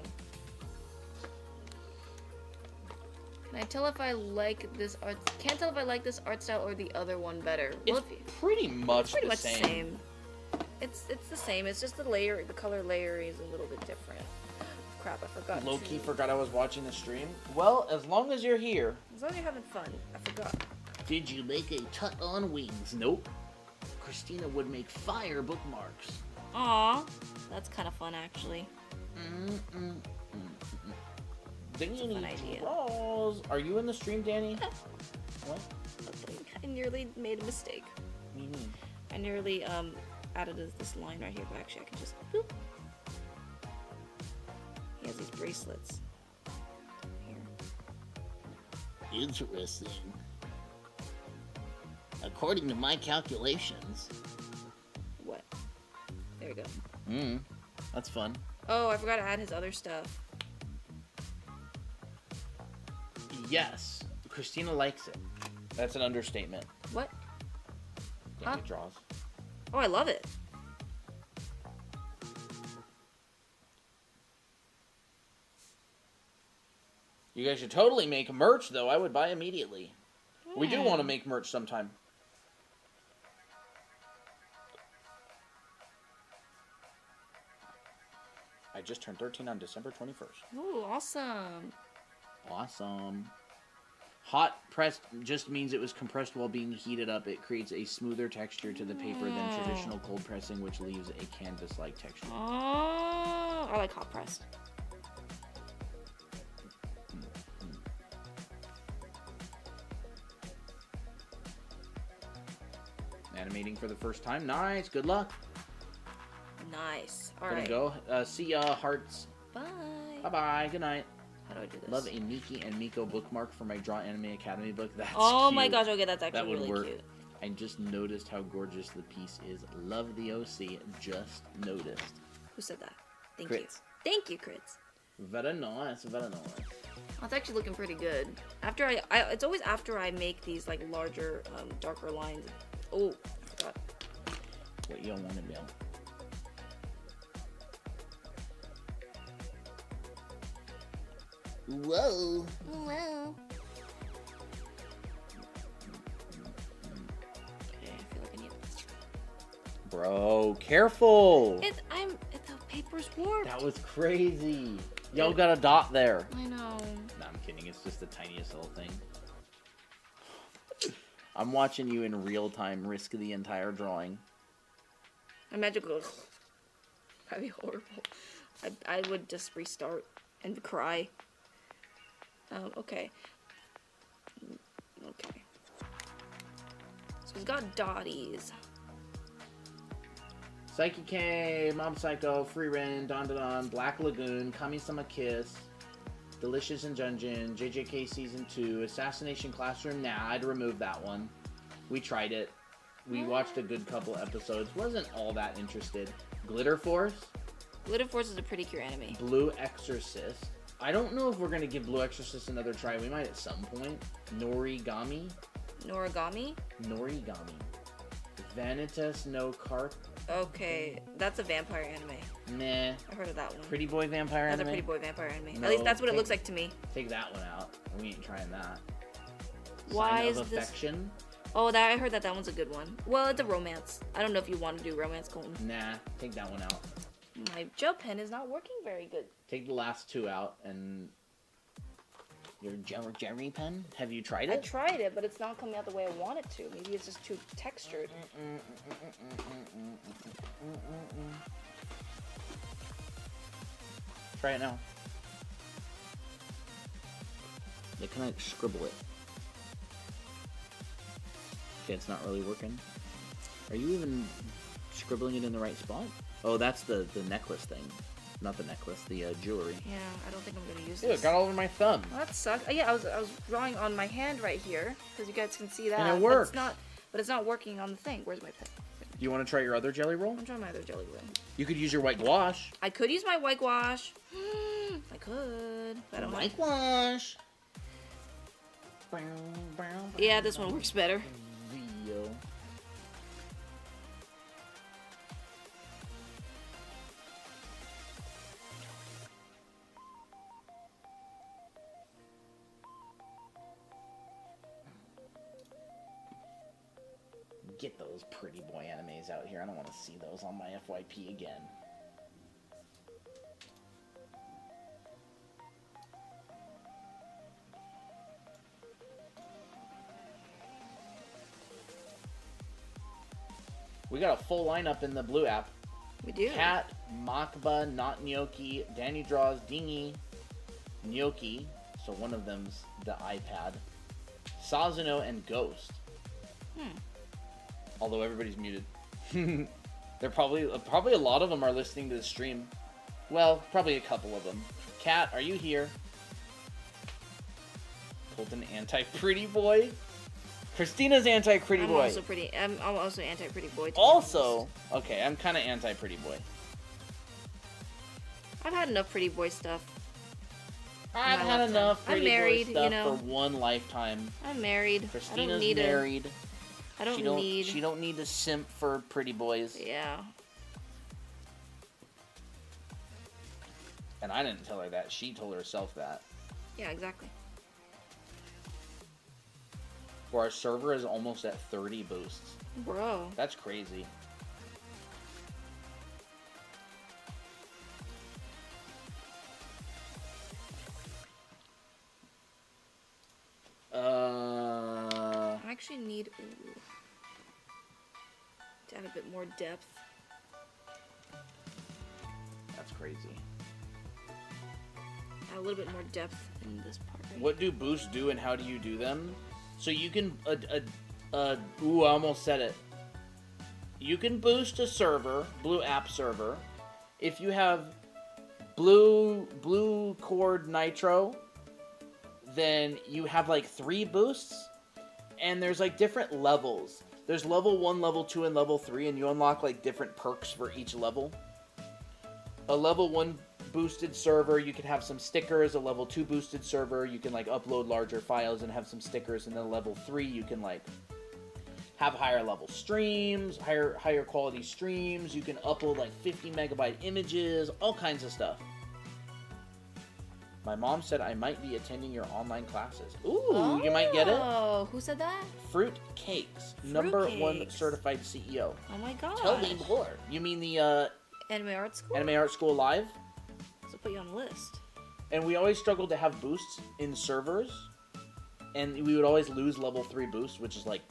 Can I tell if I like this art? Can't tell if I like this art style or the other one better. It's Well, pretty much pretty the much same. the same. It's the same. It's just the color layering is a little bit different. Crap, I forgot. Low-key to- forgot I was watching the stream. Well, as long as you're here. As long as you're having fun, I forgot. Did you make a tut on wings? Nope. Christina would make fire bookmarks. Aw, that's kind of fun actually. Danny fun idea. Draws. Are you in the stream, Danny? What? I nearly made a mistake. What do you mean? I nearly added this line right here, but actually I can just boop. He has these bracelets. Here. Interesting. According to my calculations. What? There we go. That's fun. Oh, I forgot to add his other stuff. Yes. Christina likes it. That's an understatement. What? Danny draws. Oh, I love it. You guys should totally make merch, though. I would buy immediately. We do want to make merch sometime. I just turned 13 on December 21st. Ooh, awesome. Awesome. Hot pressed just means it was compressed while being heated up. It creates a smoother texture to the paper than traditional cold pressing, which leaves a canvas-like texture. Oh, I like hot pressed. Animating for the first time. Nice. Good luck. Nice. All Gonna right. go. See ya, hearts. Bye. Bye-bye. Good night. How do I do this? Love a Miki and Miko bookmark for my Draw Anime Academy book. That's Oh cute. my gosh, okay, that's actually That would really work. cute. I just noticed how gorgeous the piece is. Love the OC. Just noticed. Who said that? Thank Crits. you. Thank you, Crits. Very nice. Very nice. Oh, it's actually looking pretty good. After I it's always after I make these like larger, darker lines. Oh, I forgot. What you want to do? Whoa. Wow. Okay, I feel like I need. Bro, careful. The paper's warped. That was crazy. Y'all got a dot there. I know. No, I'm kidding. It's just the tiniest little thing. I'm watching you in real time risk the entire drawing. My magic goes. That'd be horrible. I would just restart and cry. Okay. Okay. So he's got dotties. Psyche K, Mob Psycho, Free Ren, Don Don Don, Black Lagoon, Kami-sama Kiss, Delicious in Dungeon, JJK Season 2, Assassination Classroom. Nah, I'd remove that one. We tried it. We watched a good couple episodes. Wasn't all that interested. Glitter Force. Glitter Force is a pretty cute anime. Blue Exorcist. I don't know if we're going to give Blue Exorcist another try. We might at some point. Norigami. Norigami? Norigami. Vanitas no Carp. Okay, that's a vampire anime. Nah. I heard of that one. Pretty Boy Vampire That's a anime? pretty boy vampire anime. No, At least that's what it looks like to me. Take that one out. We ain't trying that. Why Sign is of this? Affection. Oh, I heard that one's a good one. Well, it's a romance. I don't know if you want to do romance, Colton. Nah, take that one out. My gel pen is not working very good. Take the last two out and your Jerry pen. Have you tried I it? tried it, but it's not coming out the way I want it to. Maybe it's just too textured. Try it now. Yeah, can I scribble it? Okay, it's not really working. Are you even scribbling it in the right spot? Oh, that's the necklace thing. Not the necklace, the jewelry. Yeah, I don't think I'm gonna use Ew, this. it got all over my thumb. Well, that sucks. Yeah, I was drawing on my hand right here because you guys can see that. And it works. But it's not working on the thing. Where's my pen? Do you want to try your other jelly roll? I'm trying my other jelly roll. You could use your white gouache. I could use my white gouache. I could. I don't know. White gouache. Yeah, this one works better. Video. Get those pretty boy animes out here. I don't want to see those on my FYP again. We got a full lineup in the blue app. We do. Cat, Makba, Not Gnocchi, Danny Draws, Dingy, Gnocchi, so one of them's the iPad, Sazuno, and Ghost. Although everybody's muted. They're probably a lot of them are listening to the stream. Well, probably a couple of them. Cat, are you here? Colton, anti-pretty boy? Christina's anti-pretty boy. I'm also anti-pretty boy. Also, okay, I'm kind of anti-pretty boy. I've had enough pretty boy stuff. I've my had lifetime. enough I'm Pretty married, Boy stuff you know. for one lifetime. I'm married. I Christina's don't need married. I don't need. She don't need to simp for Pretty Boys. Yeah. And I didn't tell her that. She told herself that. Yeah, exactly. Where our server is almost at 30 boosts. Bro. That's crazy. I actually need to add a bit more depth. That's crazy. Add a little bit more depth in this part. Right? What do boosts do and how do you do them? So you can, ooh, I almost said it. You can boost a server, Blue App server, if you have Blue Cord Nitro, then you have like 3 boosts, and there's like different levels. There's level 1, level 2, and level 3, and you unlock like different perks for each level. A level 1 boosted server, you can have some stickers. A level 2 boosted server, you can like upload larger files and have some stickers. And then level 3, you can like have higher level streams, higher quality streams. You can upload like 50 megabyte images, all kinds of stuff. My mom said I might be attending your online classes. Ooh, you might get it. Oh, who said that? Fruit Cakes, Fruit number Cakes. 1 certified CEO. Oh my god. Tell me more. You mean the Anime Art School? Anime Art School Live? So put you on the list. And we always struggled to have boosts in servers. And we would always lose level 3 boosts, which is like,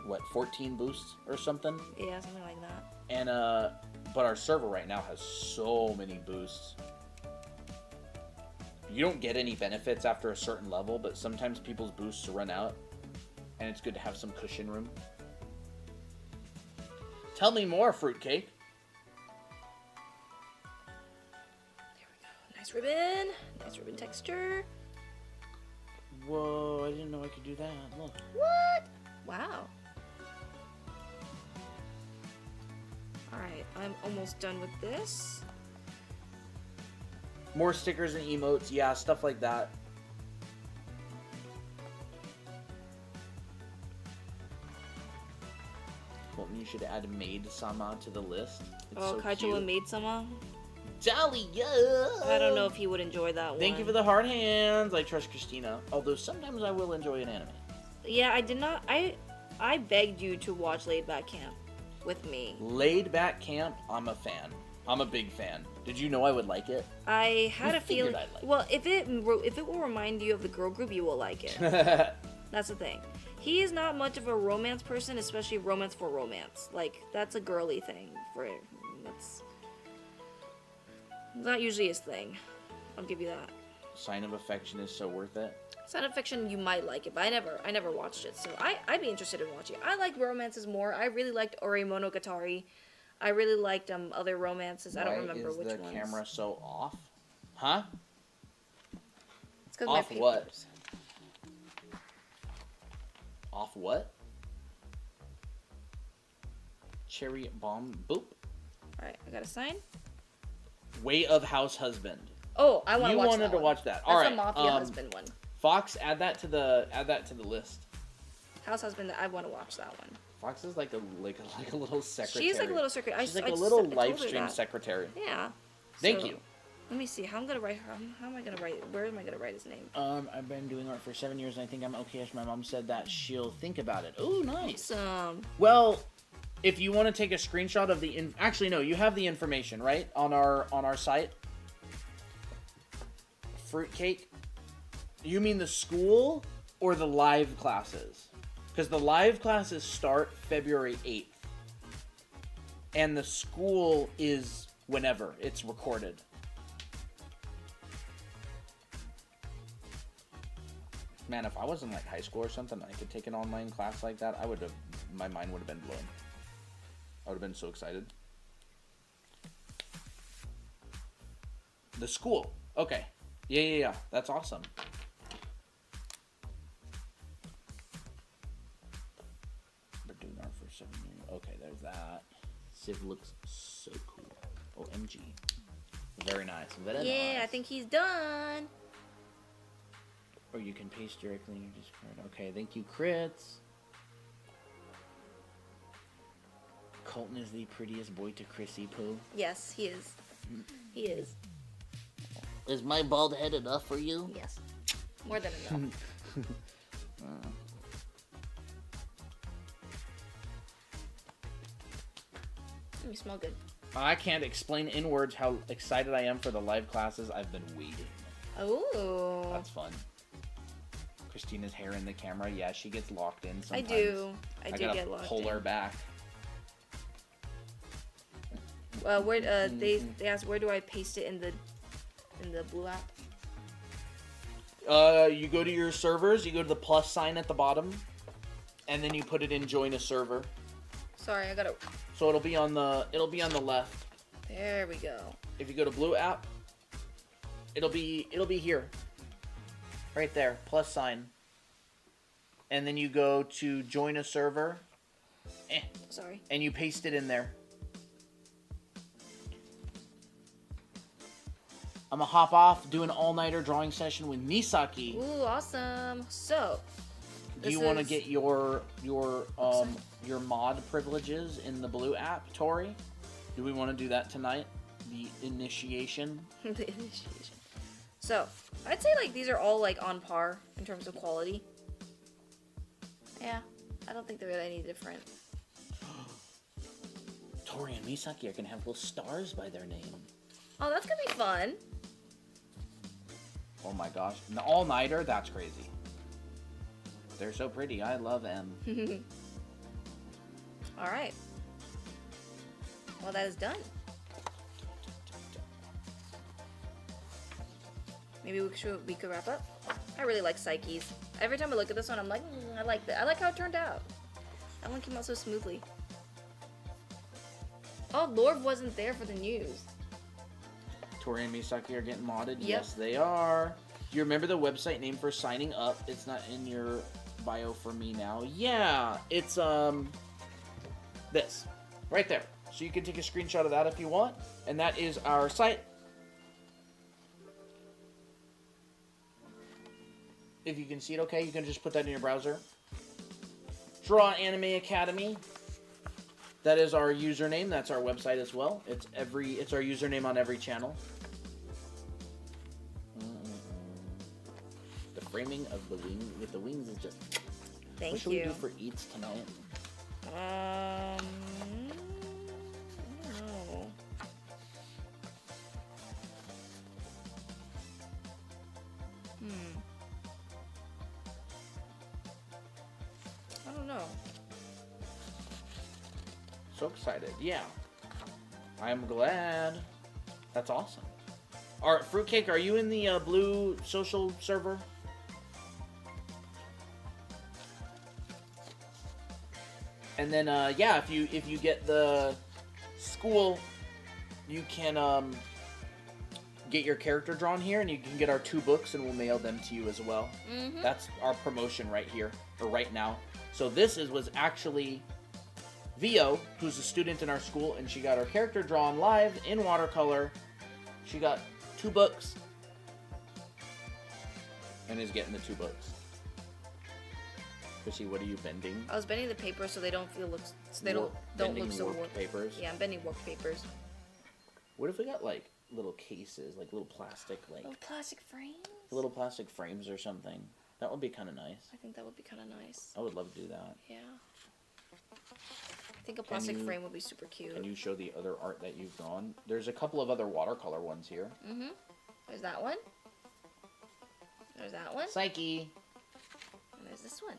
what, 14 boosts or something? Yeah, something like that. And, but our server right now has so many boosts. You don't get any benefits after a certain level, but sometimes people's boosts run out. And it's good to have some cushion room. Tell me more, Fruitcake. There we go. Nice ribbon. Nice ribbon texture. Whoa, I didn't know I could do that. Look. What? Wow. Alright, I'm almost done with this. More stickers and emotes, yeah, stuff like that. Well, you should add Maid-sama to the list. It's Oh, so Kaicho cute. and Maid-sama? Dolly, yeah! I don't know if he would enjoy that one. Thank you for the hard hands. I trust Christina. Although sometimes I will enjoy an anime. Yeah, I did not. I begged you to watch Laid Back Camp with me. Laid Back Camp, I'm a fan. I'm a big fan. Did you know I would like it? I had You a feeling. figured I'd like Well, if it will remind you of the girl group, you will like it. That's the thing. He is not much of a romance person, especially romance for romance. Like, that's a girly thing for him. That's not usually his thing. I'll give you that. Sign of Affection is so worth it. Sign of Fiction, you might like it, but I never watched it, so I'd be interested in watching it. I like romances more. I really liked Ore Monogatari. I really liked other romances. I don't remember which ones. Why is the camera so off? Huh? It's 'cause Off my what? papers. Off what? Cherry Bomb Boop. Alright, I got a sign. Way of House Husband. Oh, I want to watch that. You wanted to watch that. That's All right. the Mafia Husband one. Fox, add that to the list. House Husband, I want to watch that one. Fox is like a little secretary. She's like a little secretary. She's like a little live stream secretary. Yeah. Thank So, you. Let me see. How I'm gonna write her. How am I gonna write? Where am I gonna write his name? I've been doing art for 7 years, and I think I'm okay. My mom said that she'll think about it. Oh, nice. Awesome. Well, if you want to take a screenshot of the actually no, you have the information right on our site. Fruitcake. You mean the school or the live classes? Because the live classes start February 8th, and the school is whenever it's recorded. Man, if I was in like high school or something, I could take an online class like that. My mind would have been blown. I would have been so excited. The school. Okay. Yeah. That's awesome. Been doing art for 7 years. Okay, there's that. Civ looks so cool. OMG. Very nice. Very Yeah, nice. I think he's done. Or you can paste directly in your Discord. Okay, thank you, Crits. Colton is the prettiest boy to Chrissy Poo. Yes, he is. He is. Is my bald head enough for you? Yes. More than enough. You smell good. I can't explain in words how excited I am for the live classes. I've been waiting. Oh. That's fun. Christina's hair in the camera. Yeah, she gets locked in sometimes. I do get locked pull in. her back. Where they asked where do I paste it in the blue app? You go to your servers, you go to the plus sign at the bottom, and then you put it in join a server. Sorry, I gotta. So it'll be on the left. There we go. If you go to blue app, it'll be here. Right there, plus sign. And then you go to join a server. Sorry. And you paste it in there. I'm gonna hop off, do an all-nighter drawing session with Misaki. Ooh, awesome. So, Do you want to get your mod privileges in the blue app, Tori? Do we want to do that tonight? The initiation? the initiation. So, I'd say like these are all like on par in terms of quality. Yeah, I don't think they're really any different. Tori and Misaki are gonna have little stars by their name. Oh, that's gonna be fun. Oh my gosh. An all-nighter? That's crazy. They're so pretty. I love them. Alright. Well, that is done. Maybe we could wrap up. I really like Psyche's. Every time I look at this one, I'm like, I like that. I like how it turned out. That one came out so smoothly. Oh, Lorv wasn't there for the news. Tori and Misaki are getting modded? Yep. Yes, they are. Do you remember the website name for signing up? It's not in your bio for me now. Yeah, it's, this. Right there. So you can take a screenshot of that if you want. And that is our site. If you can see it okay, you can just put that in your browser. Draw Anime Academy. That is our username. That's our website as well. It's our username on every channel. The framing of the wing with the wings is just. Thank what should you. we do for eats tonight? I don't know. I don't know. So excited. Yeah. I'm glad. That's awesome. Alright, Fruitcake, are you in the blue social server? And then, yeah, if you get the school, you can get your character drawn here, and you can get our 2 books, and we'll mail them to you as well. Mm-hmm. That's our promotion right here, or right now. So this was actually Vio, who's a student in our school, and she got her character drawn live in watercolor. She got 2 books, and is getting the 2 books. Chrissy, what are you bending? I was bending the paper so they don't look so warped. Papers. Yeah, I'm bending warped papers. What if we got like little cases, like little plastic, Little plastic frames? little plastic frames or something? That would be kind of nice. I think that would be kind of nice. I would love to do that. Yeah. I think a plastic frame would be super cute. Can you show the other art that you've drawn? There's a couple of other watercolor ones here. Mm-hmm. There's that one. There's that one. Psyche. And there's this one.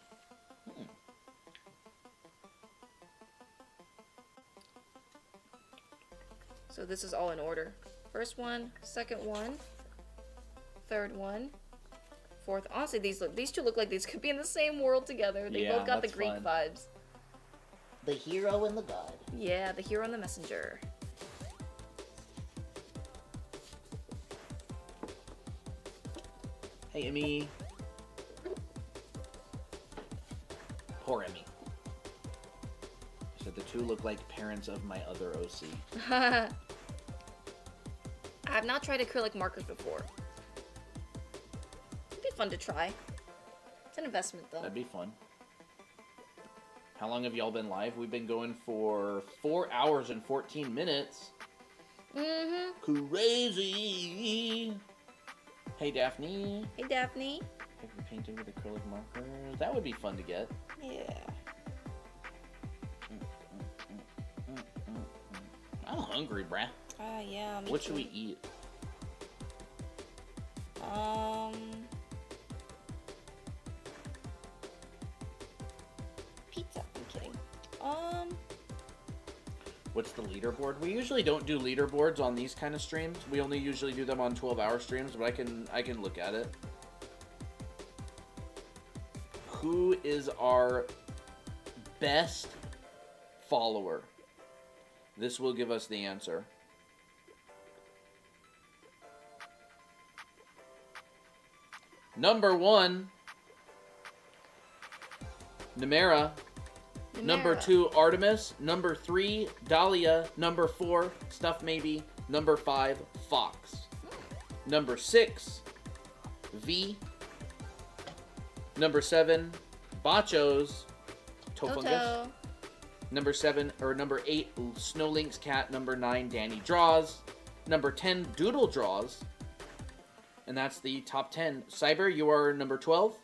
So this is all in order. First one, second one, third one, fourth. Honestly, these 2 look like these could be in the same world together. They Yeah, both got the that's Greek fun. vibes. The hero and the god. Yeah, the hero and the messenger. Hey, Emmy. Poor Emmy. I said the 2 look like parents of my other OC. I have not tried acrylic markers before. It'd be fun to try. It's an investment, though. That'd be fun. How long have y'all been live? We've been going for 4 hours and 14 minutes. Mm-hmm. Crazy. Hey, Daphne. Hey, Daphne. Have you painted with acrylic markers? That would be fun to get. Yeah. I'm hungry, bruh. Yeah, me What too. should we eat? Pizza. I'm kidding. What's the leaderboard? We usually don't do leaderboards on these kind of streams. We only usually do them on 12-hour streams, but I can look at it. Who is our best follower? This will give us the answer. Number 1, Nemera. Number 2, Artemis. Number 3, Dahlia. Number 4, Stuff Maybe. Number 5, Fox. Number 6, V. Number 7, Bachos. Tofungus. Toto. Number 8, Snow Lynx Cat. Number 9, Danny Draws. Number 10, Doodle Draws. And that's the top 10. Cyber, you are number 12.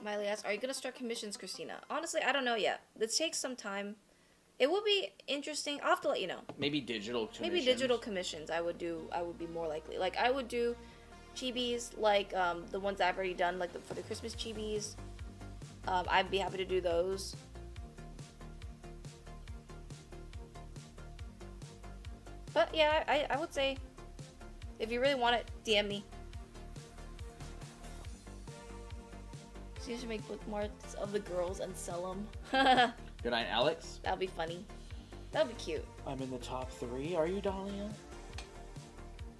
Miley asks, are you going to start commissions, Christina? Honestly, I don't know yet. This takes some time. It will be interesting. I'll have to let you know. Maybe digital commissions. Maybe digital commissions I would be more likely. Like, I would do chibis, like the ones I've already done, like for the Christmas chibis. I'd be happy to do those. But yeah, I would say, if you really want it, DM me. So you should make bookmarks of the girls and sell them. Good night, Alex. That'll be funny. That'll be cute. I'm in the top 3. Are you, Dahlia?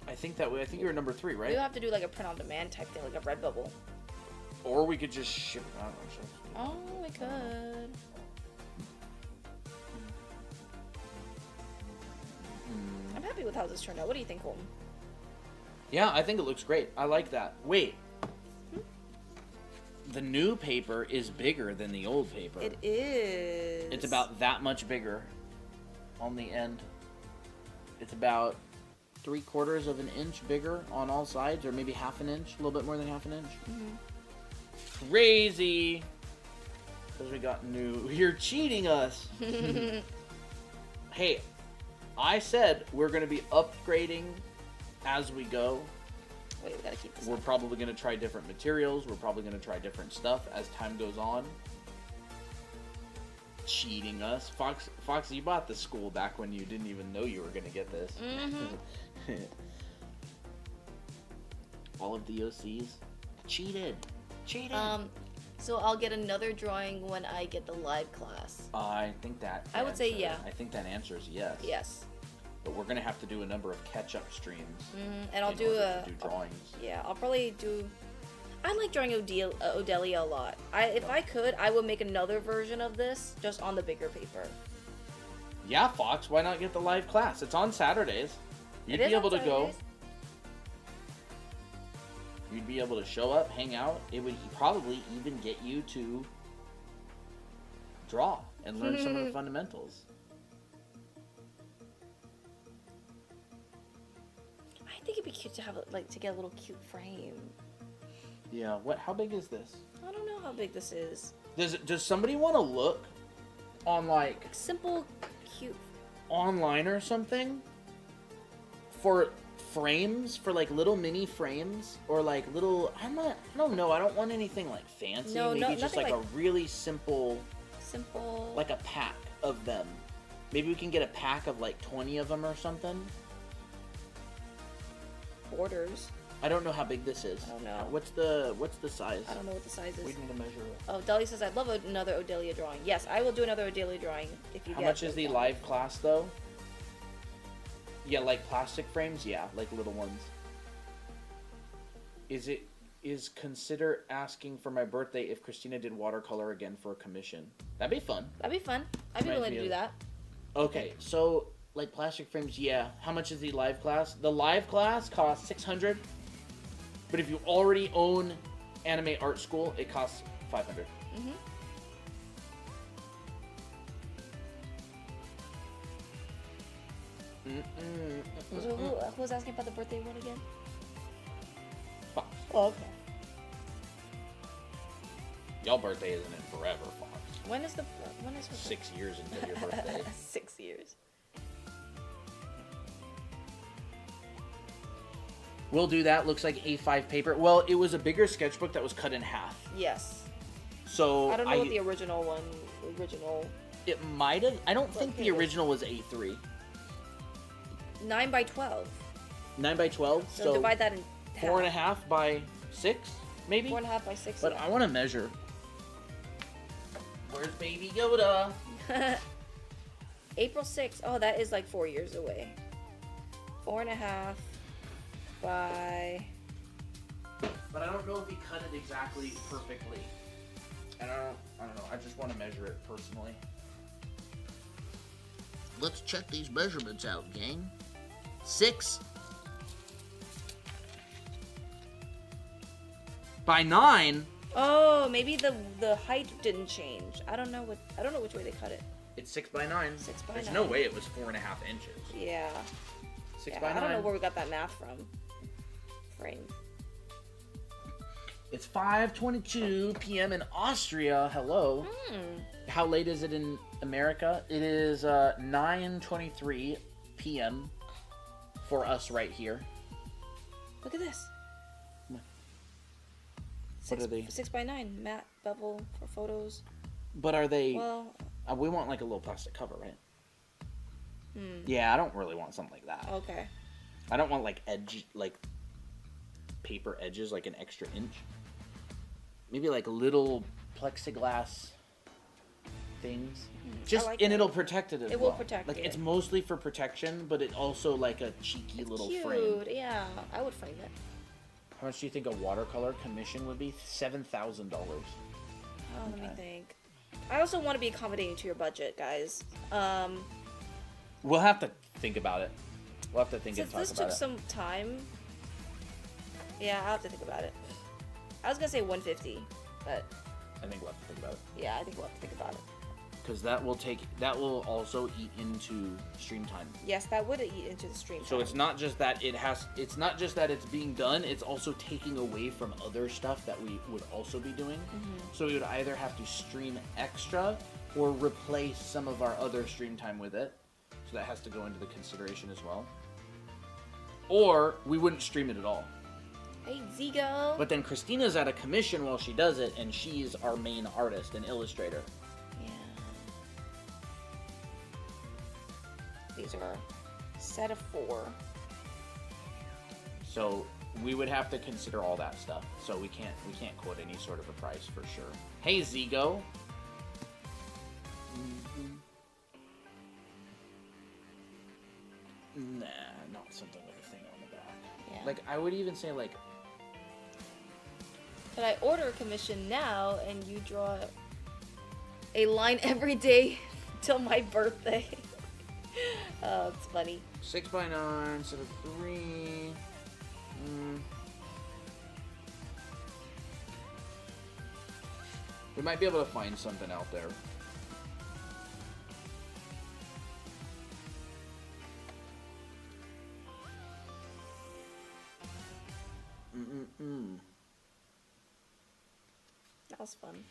I think you're number 3, right? We'll have to do like a print on demand type thing, like a Redbubble. Or we could just ship it out ourselves. Oh, we could. I'm happy with how this turned out. What do you think, Colton? Yeah, I think it looks great. I like that. Wait. The new paper is bigger than the old paper. It is. It's about that much bigger on the end. It's about 3/4 of an inch bigger on all sides, or maybe half an inch, a little bit more than half an inch. Crazy. Because we got new. You're cheating us. Hey, I said we're going to be upgrading as we go. Wait, we gotta keep this We're on. probably going to try different materials. We're probably going to try different stuff as time goes on. Cheating us. Fox, you bought the school back when you didn't even know you were going to get this. All of the OCs. Cheated. So I'll get another drawing when I get the live class. I think that I would say yeah. I think that answer is yes. Yes. But we're going to have to do a number of catch-up streams. And I'll in do order to do drawings. Yeah, I'll probably do. I like drawing Odelia a lot. If I could, I would make another version of this just on the bigger paper. Yeah, Fox, why not get the live class? It's on Saturdays. You'd be able to go. You'd be able to show up, hang out. It would probably even get you to draw and learn some of the fundamentals. I think it'd be cute to have to get a little cute frame. Yeah. How big is this? I don't know how big this is. Does somebody want to look on Simple, cute. online or something for frames, for little mini frames, or little I don't know, I don't want anything fancy. No, maybe just nothing a really simple like a pack of them. Maybe we can get a pack of 20 of them or something. borders. I don't know how big this is. I don't know. What's the size? I don't know what the size is. We need to measure it. Oh, Dolly says I'd love another Odelia drawing. Yes, I will do another Odelia drawing if you How get. much is the live class though? Yeah, plastic frames. Yeah, little ones. Is consider asking for my birthday if Christina did watercolor again for a commission. That'd be fun. That'd be fun. I'd be willing to do that. Okay, so Like plastic frames, yeah. How much is the live class? The live class costs $600. But if you already own Anime Art School, it costs $500. Mm-hmm. So who was asking about the birthday one again? Fox. Oh, okay. Y'all birthday isn't in forever, Fox. When is her 6 years until your birthday. 6 years. We'll do that. Looks like A5 paper. Well, it was a bigger sketchbook that was cut in half. Yes. So I don't know what the original. It might have. I don't think the original was A3. 9 by 12. 9 by 12. So divide that in half. 4.5 by 6, maybe. 4.5 by 6. But yeah. I want to measure. Where's Baby Yoda? April 6th. Oh, that is like 4 years away. 4.5 by. But I don't know if he cut it exactly perfectly. And I don't know. I just want to measure it personally. Let's check these measurements out, gang. 6 by 9. Oh, maybe the height didn't change. I don't know which way they cut it. It's 6 by 9. 6 by There's 9. no way it was 4.5 inches. Yeah. 6 by 9. I don't know where we got that math from. Frame. It's 5:22 p.m. in Austria. Hello. How late is it in America? It is 9:23 p.m. for us right here. Look at this. What are they? 6 by 9 matte bevel for photos. But are they? Well, we want like a little plastic cover, right? Yeah, I don't really want something like that. okay. I don't want like paper edges, like an extra inch. Maybe like little plexiglass things. Just like and that. it'll protect it as well. It will protect like it. it's mostly for protection, but it also like a cheeky little Cute. frame. Yeah, I would frame it. How much do you think a watercolor commission would be? $7,000. Oh, let me think. I also want to be accommodating to your budget, guys. We'll have to think about it. We'll have to think Since and talk this about took it. some time. Yeah, I'll have to think about it. I was gonna say 150, but I think we'll have to think about it. yeah, I think we'll have to think about it. Because that will also eat into stream time. Yes, that would eat into the stream. So time. it's not just that it's not just that it's being done, it's also taking away from other stuff that we would also be doing. So we would either have to stream extra or replace some of our other stream time with it. So that has to go into the consideration as well. Or we wouldn't stream it at all. Hey, Zigo. But then Christina's at a commission while she does it, and she's our main artist and illustrator. Yeah. These are a set of 4. So we would have to consider all that stuff. So we can't quote any sort of a price for sure. Hey, Zigo. Nah, not something with a thing on the back. Yeah. Like I would even say like. But I order a commission now, and you draw a line every day till my birthday. Oh, it's funny. 6 by 9 instead of 3. We might be able to find something out there. That was fun.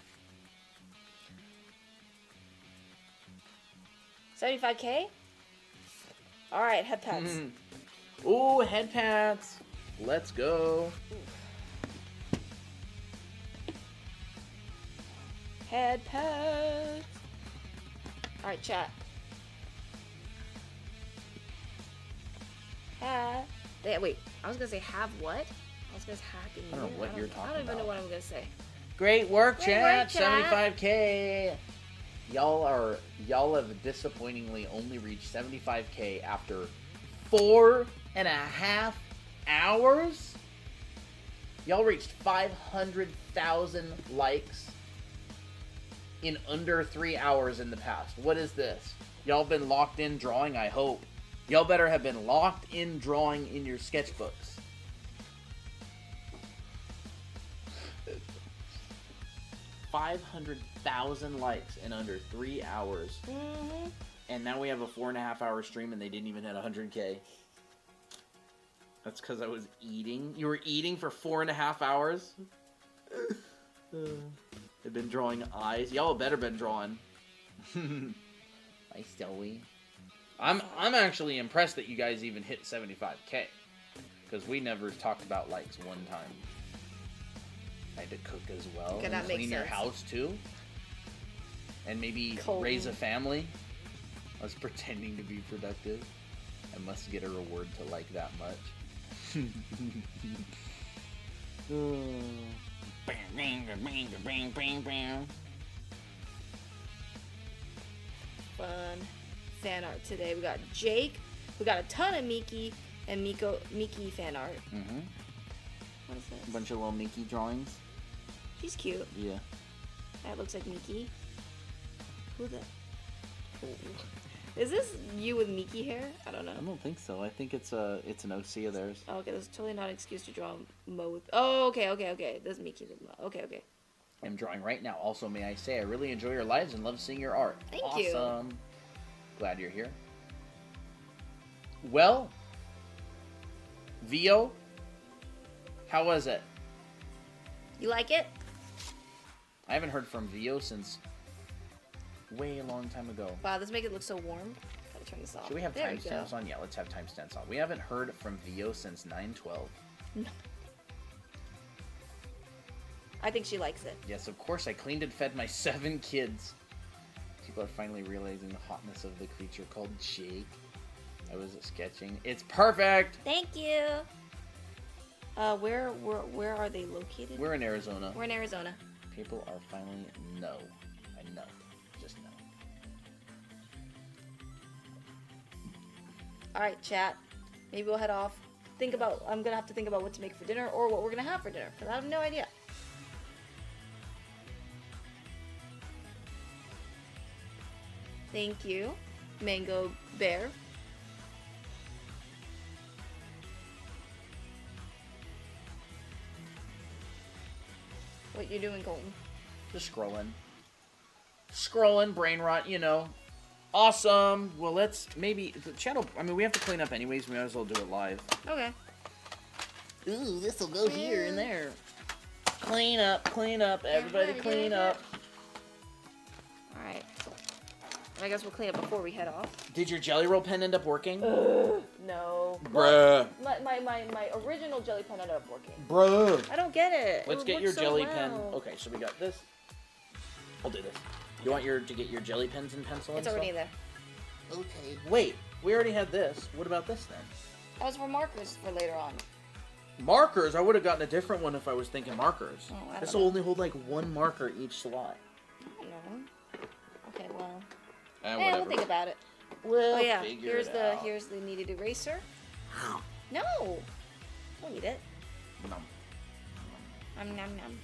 75K? Alright, head pats. Ooh, head pats. Let's go. Head pats. Alright, chat. Wait, I was gonna say have what? I was gonna say happy. I don't know what you're talking I don't even know about. what I'm gonna say. Great work, Great chat. work, chat. 75K. Y'all have disappointingly only reached 75K after 4.5 hours. Y'all reached 500,000 likes in under 3 hours in the past. What is this? Y'all been locked in drawing, I hope. Y'all better have been locked in drawing in your sketchbooks. 500,000 likes in under 3 hours. Mm-hmm. And now we have a 4.5 hour stream and they didn't even hit 100K. That's because I was eating. You were eating for 4.5 hours? They've been drawing eyes. Y'all better been drawing. Nice, Joey. I'm actually impressed that you guys even hit 75K. Because we never talked about likes one time. I had to cook as well. Okay, and that makes clean your sense. house too. And maybe raise a family. I was pretending to be productive. I must get a reward to like that much. Fun fan art today. We got Jake. We got a ton of Miki and Miki fan art. Mm-hmm. What is A this? bunch of little Mickey drawings. She's cute. Yeah. That looks like Miki. Who the? Oh. Is this you with Miki hair? I don't know. I don't think so. I think it's an OC of theirs. Oh, okay, that's totally not an excuse to draw Mo with. Oh, okay. This is Miki with Mo. Okay. I'm drawing right now. Also, may I say, I really enjoy your lives and love seeing your art. Thank you. Awesome. Glad you're here. Well, Vio, how was it? You like it? I haven't heard from Vio since way a long time ago. Wow, this makes it look so warm. Gotta turn this off. Should we have There we timestamps go. on? Yeah, let's have timestamps on. We haven't heard from Vio since 9/12. No. I think she likes it. Yes, of course. I cleaned and fed my 7 kids. People are finally realizing the hotness of the creature called Jake. I was sketching. It's perfect! Thank you. Where are they located? We're in Arizona. We're in Arizona. People are finally no. I know. Just no. All right, chat. Maybe we'll head off. I'm gonna have to think about what to make for dinner or what we're gonna have for dinner because I have no idea. Thank you, Mango Bear. What you doing, Colton? Just scrolling. Scrolling, brain rot, you know. Awesome. Well, let's maybe the channel. I mean, we have to clean up anyways. We might as well do it live. Okay. Ooh, this will go here and there. Clean up, everybody clean up. All right. I guess we'll clean up before we head off. Did your jelly roll pen end up working? No. Bruh. My original jelly pen ended up working. Bruh. I don't get it. Let's It get worked your so jelly well. pen. Okay, so we got this. I'll do this. You want to get your jelly pens and pencil? It's already in there. Okay. Wait, we already had this. What about this then? That was for markers for later on. Markers? I would have gotten a different one if I was thinking markers. Oh, I don't This know. will only hold like 1 marker each slot. I don't know. Okay, well. Whatever. We'll think about it. We'll Oh yeah, figure here's it the out. here's the needed eraser. No, don't need it. Nom. Nom nom nom.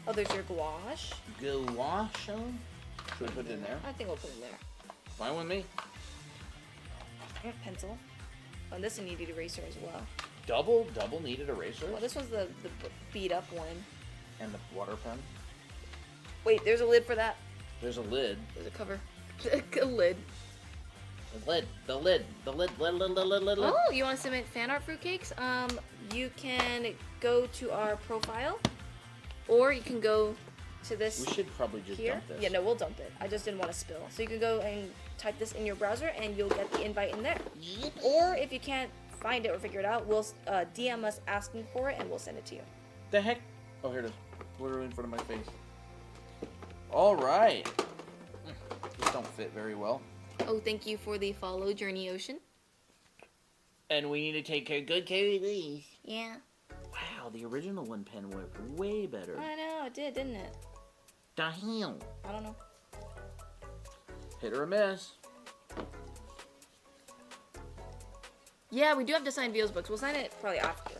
Oh, there's your gouache. Gouache? Should we put it in there? I think we'll put it in there. Fine with me. Pencil. Oh, and this is a needed eraser as well. Double needed eraser? Well, this one's the beat up one. And the water pen. Wait, there's a lid for that. There's a lid. There's a cover. A lid. The lid. Oh, you want to submit fan art fruitcakes? You can go to our profile, or you can go to this. We should probably just here. dump this. Yeah, no, we'll dump it. I just didn't want to spill. So you can go and type this in your browser, and you'll get the invite in there. Yep. Or if you can't find it or figure it out, we'll DM us asking for it, and we'll send it to you. The heck? Oh, here it is. Literally in front of my face. All right. These don't fit very well. Oh, thank you for the follow, Journey Ocean. And we need to take good care of these. Yeah. Wow, the original one pen worked way better. I know, it did, didn't it? The hell? I don't know. Hit or a miss. Yeah, we do have to sign Vio's books. We'll sign it probably after.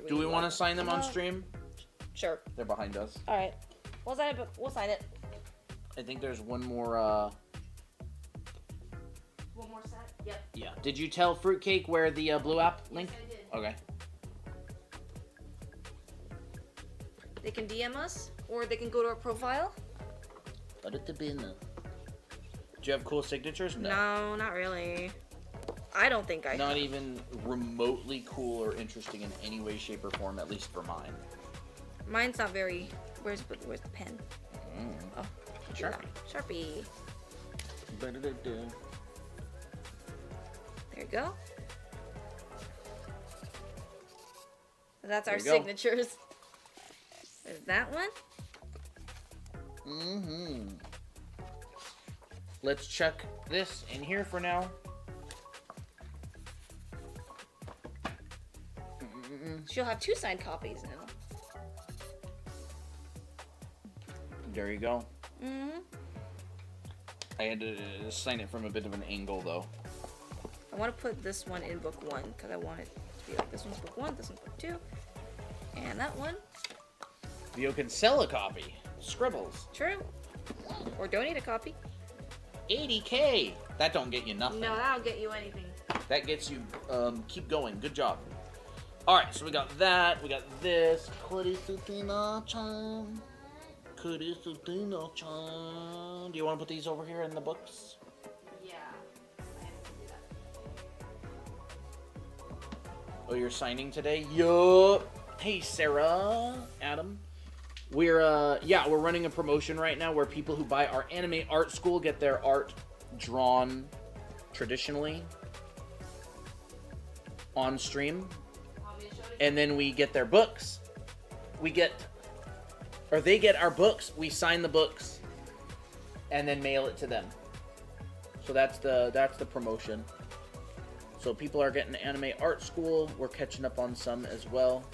Do we want to sign them on stream? Sure. They're behind us. All right. We'll sign it. I think I think there's one more. one more set? Yep. Yeah. Did you tell Fruitcake where the blue app link? Yes, I did. Okay. They can DM us, or they can go to our profile. Do you have cool signatures? No, not really. I don't think I Not have. even remotely cool or interesting in any way, shape, or form, at least for mine. Mine's not very... Where's the pen? Oh. Sharpie. Sharpie. There There you go. That's There our you go. signatures. There's that one. Let's chuck this in here for now. She'll have 2 signed copies now. There you go. Mm-hmm. I had to sign it from a bit of an angle, though. I want to put this one in book 1 because I want it to be like this one's book 1, this one's book 2, and that one. You can sell a copy. Scribbles. True. Or donate a copy. 80K. That don't get you nothing. No, that'll get you anything. That gets you, keep going. Good job. Alright, so we got that. We got this. Kurisutina-chan. Kurisutina-chan. Do you want to put these over here in the books? Yeah. I have to do that. Oh, you're signing today? Yup. Hey, Sarah. Adam. We're running a promotion right now where people who buy our anime art school get their art drawn traditionally on stream. And then we get their books. They get our books, we sign the books, and then mail it to them. So that's the promotion. So people are getting anime art school. We're catching up on some as well.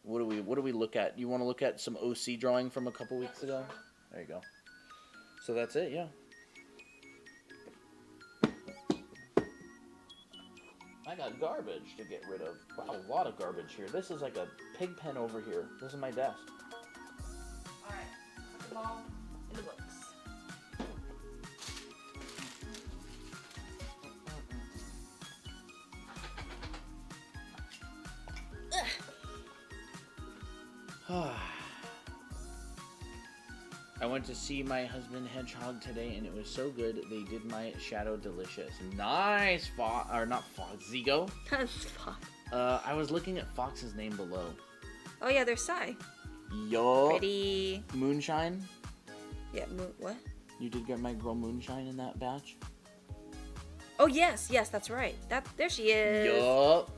What do we look at? You want to look at some OC drawing from a couple weeks ago? There you go. So that's it, yeah. I got garbage to get rid of. Wow, a lot of garbage here. This is like a pig pen over here. This is my desk. Alright. Put them all in the books. I went to see my husband Hedgehog today, and it was so good. They did my shadow delicious. Nice, not Fox, Zigo. That's fine. I was looking at Fox's name below. Oh yeah, there's Sai. Yo. Pretty. Moonshine. Yeah. What? You did get my girl Moonshine in that batch. Oh yes, that's right. There she is. Yup.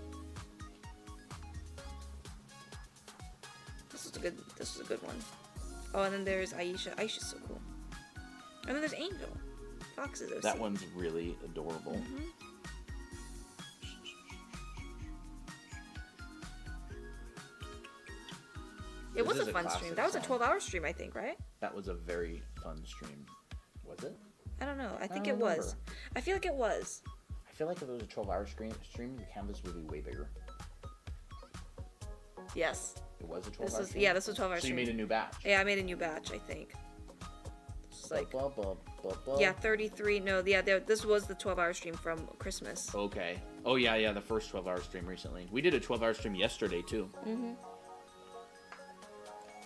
This is a good one. Oh, and then there's Aisha. Aisha's so cool. And then there's Angel. Fox is OC. That one's really adorable. Mm-hmm. It was a fun stream. That was a 12-hour stream, I think, right? That was a very fun stream. Was it? I don't know. I think don't it was. remember. I feel like it was. I feel like if it was a 12-hour stream, the canvas would be way bigger. Yes. It was a 12-hour This was stream? yeah. This was 12-hour So stream. you made a new batch? Yeah, I made a new batch. I think. It's like Yeah. yeah, 33. No, yeah. This was the 12-hour stream from Christmas. Okay. Oh, yeah, the first 12-hour stream recently. We did a 12-hour stream yesterday, too. Mm-hmm.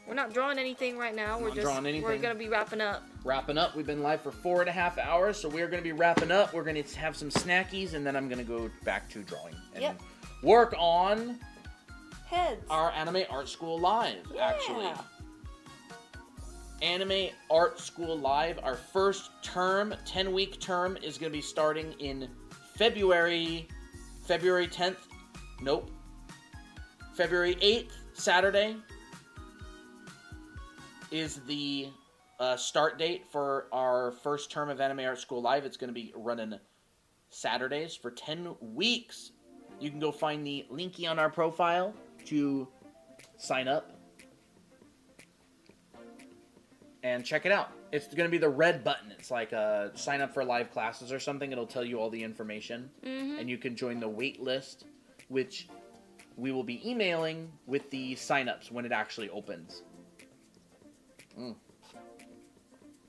We're not drawing anything right now. We're gonna be wrapping up. Wrapping up. We've been live for 4.5 hours, so we're gonna be wrapping up. We're gonna have some snackies, and then I'm gonna go back to drawing and work on Heads. our Anime Art School Live, actually. Anime Art School Live, our first term, 10-week term, is going to be starting in February 10th. Nope. February 8th, Saturday, is the start date for our first term of Anime Art School Live. It's going to be running Saturdays for 10 weeks. You can go find the linky on our profile to sign up and check it out. It's going to be the red button. It's like sign up for live classes or something. It'll tell you all the information. Mm-hmm. And you can join the wait list, which we will be emailing with the sign-ups when it actually opens.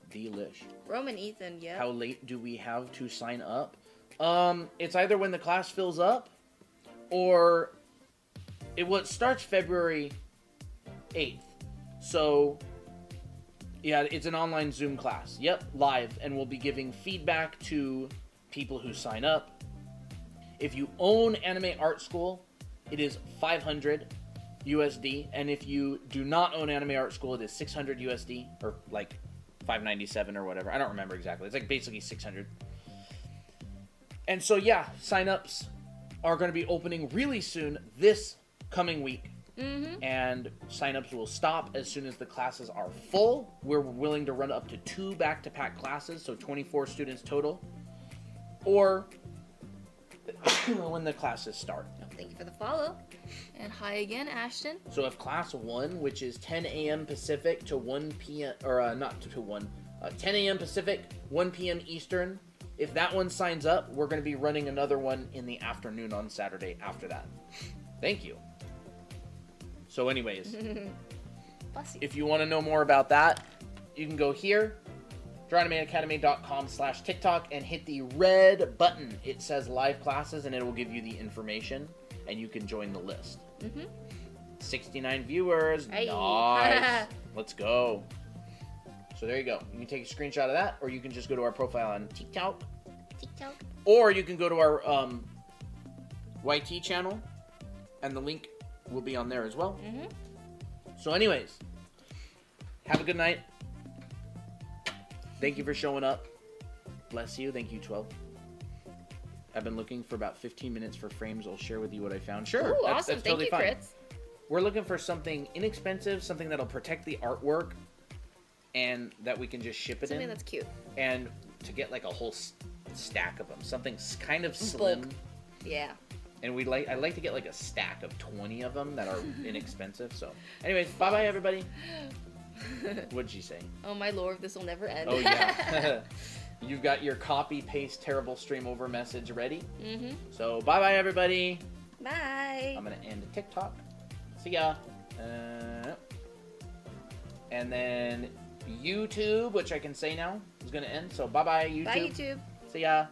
Delish. Roman Ethan, yeah. How late do we have to sign up? It's either when the class fills up, or it starts February 8th. So, yeah, it's an online Zoom class. Yep, live, and we'll be giving feedback to people who sign up. If you own Anime Art School, it is 500 USD, and if you do not own Anime Art School, it is 600 USD, or like 597 or whatever. I don't remember exactly. It's like basically 600. And so yeah, signups are going to be opening really soon this coming week. Mm-hmm. And signups will stop as soon as the classes are full. We're willing to run up to 2 back-to-back classes, so 24 students total, or when the classes start. Thank you for the follow. And hi again, Ashton. So if class 1, which is 10 a.m. Pacific to 1 p.m., or not to 1, 10 a.m. Pacific, 1 p.m. Eastern, if that one signs up, we're going to be running another one in the afternoon on Saturday after that. Thank you. So anyways, if you want to know more about that, you can go here, drawanimeacademy.com/TikTok, and hit the red button. It says live classes, and it will give you the information, and you can join the list. 69 viewers. Hey. Nice. Let's go. So there you go. You can take a screenshot of that, or you can just go to our profile on TikTok. Or you can go to our YT channel, and the link will be on there as well. So anyways, have a good night. Thank you for showing up. Bless you. Thank you, 12. I've been looking for about 15 minutes for frames. I'll share with you what I found. Sure. Ooh, that's awesome. Thank Totally you, fine. Fritz. We're looking for something inexpensive, something that'll protect the artwork, and that we can just ship it Something in. that's cute. And to get like a whole stack of them. Something kind of slim. Bulk. Yeah. And I'd like to get like a stack of 20 of them that are inexpensive. So anyways, bye-bye, everybody. What'd she say? Oh my lord, this will never end. Oh yeah. You've got your copy paste terrible stream over message ready. So bye bye everybody. Bye. I'm gonna end the TikTok. See ya. And then YouTube, which I can say now, is gonna end. So bye bye YouTube. Bye YouTube. See ya.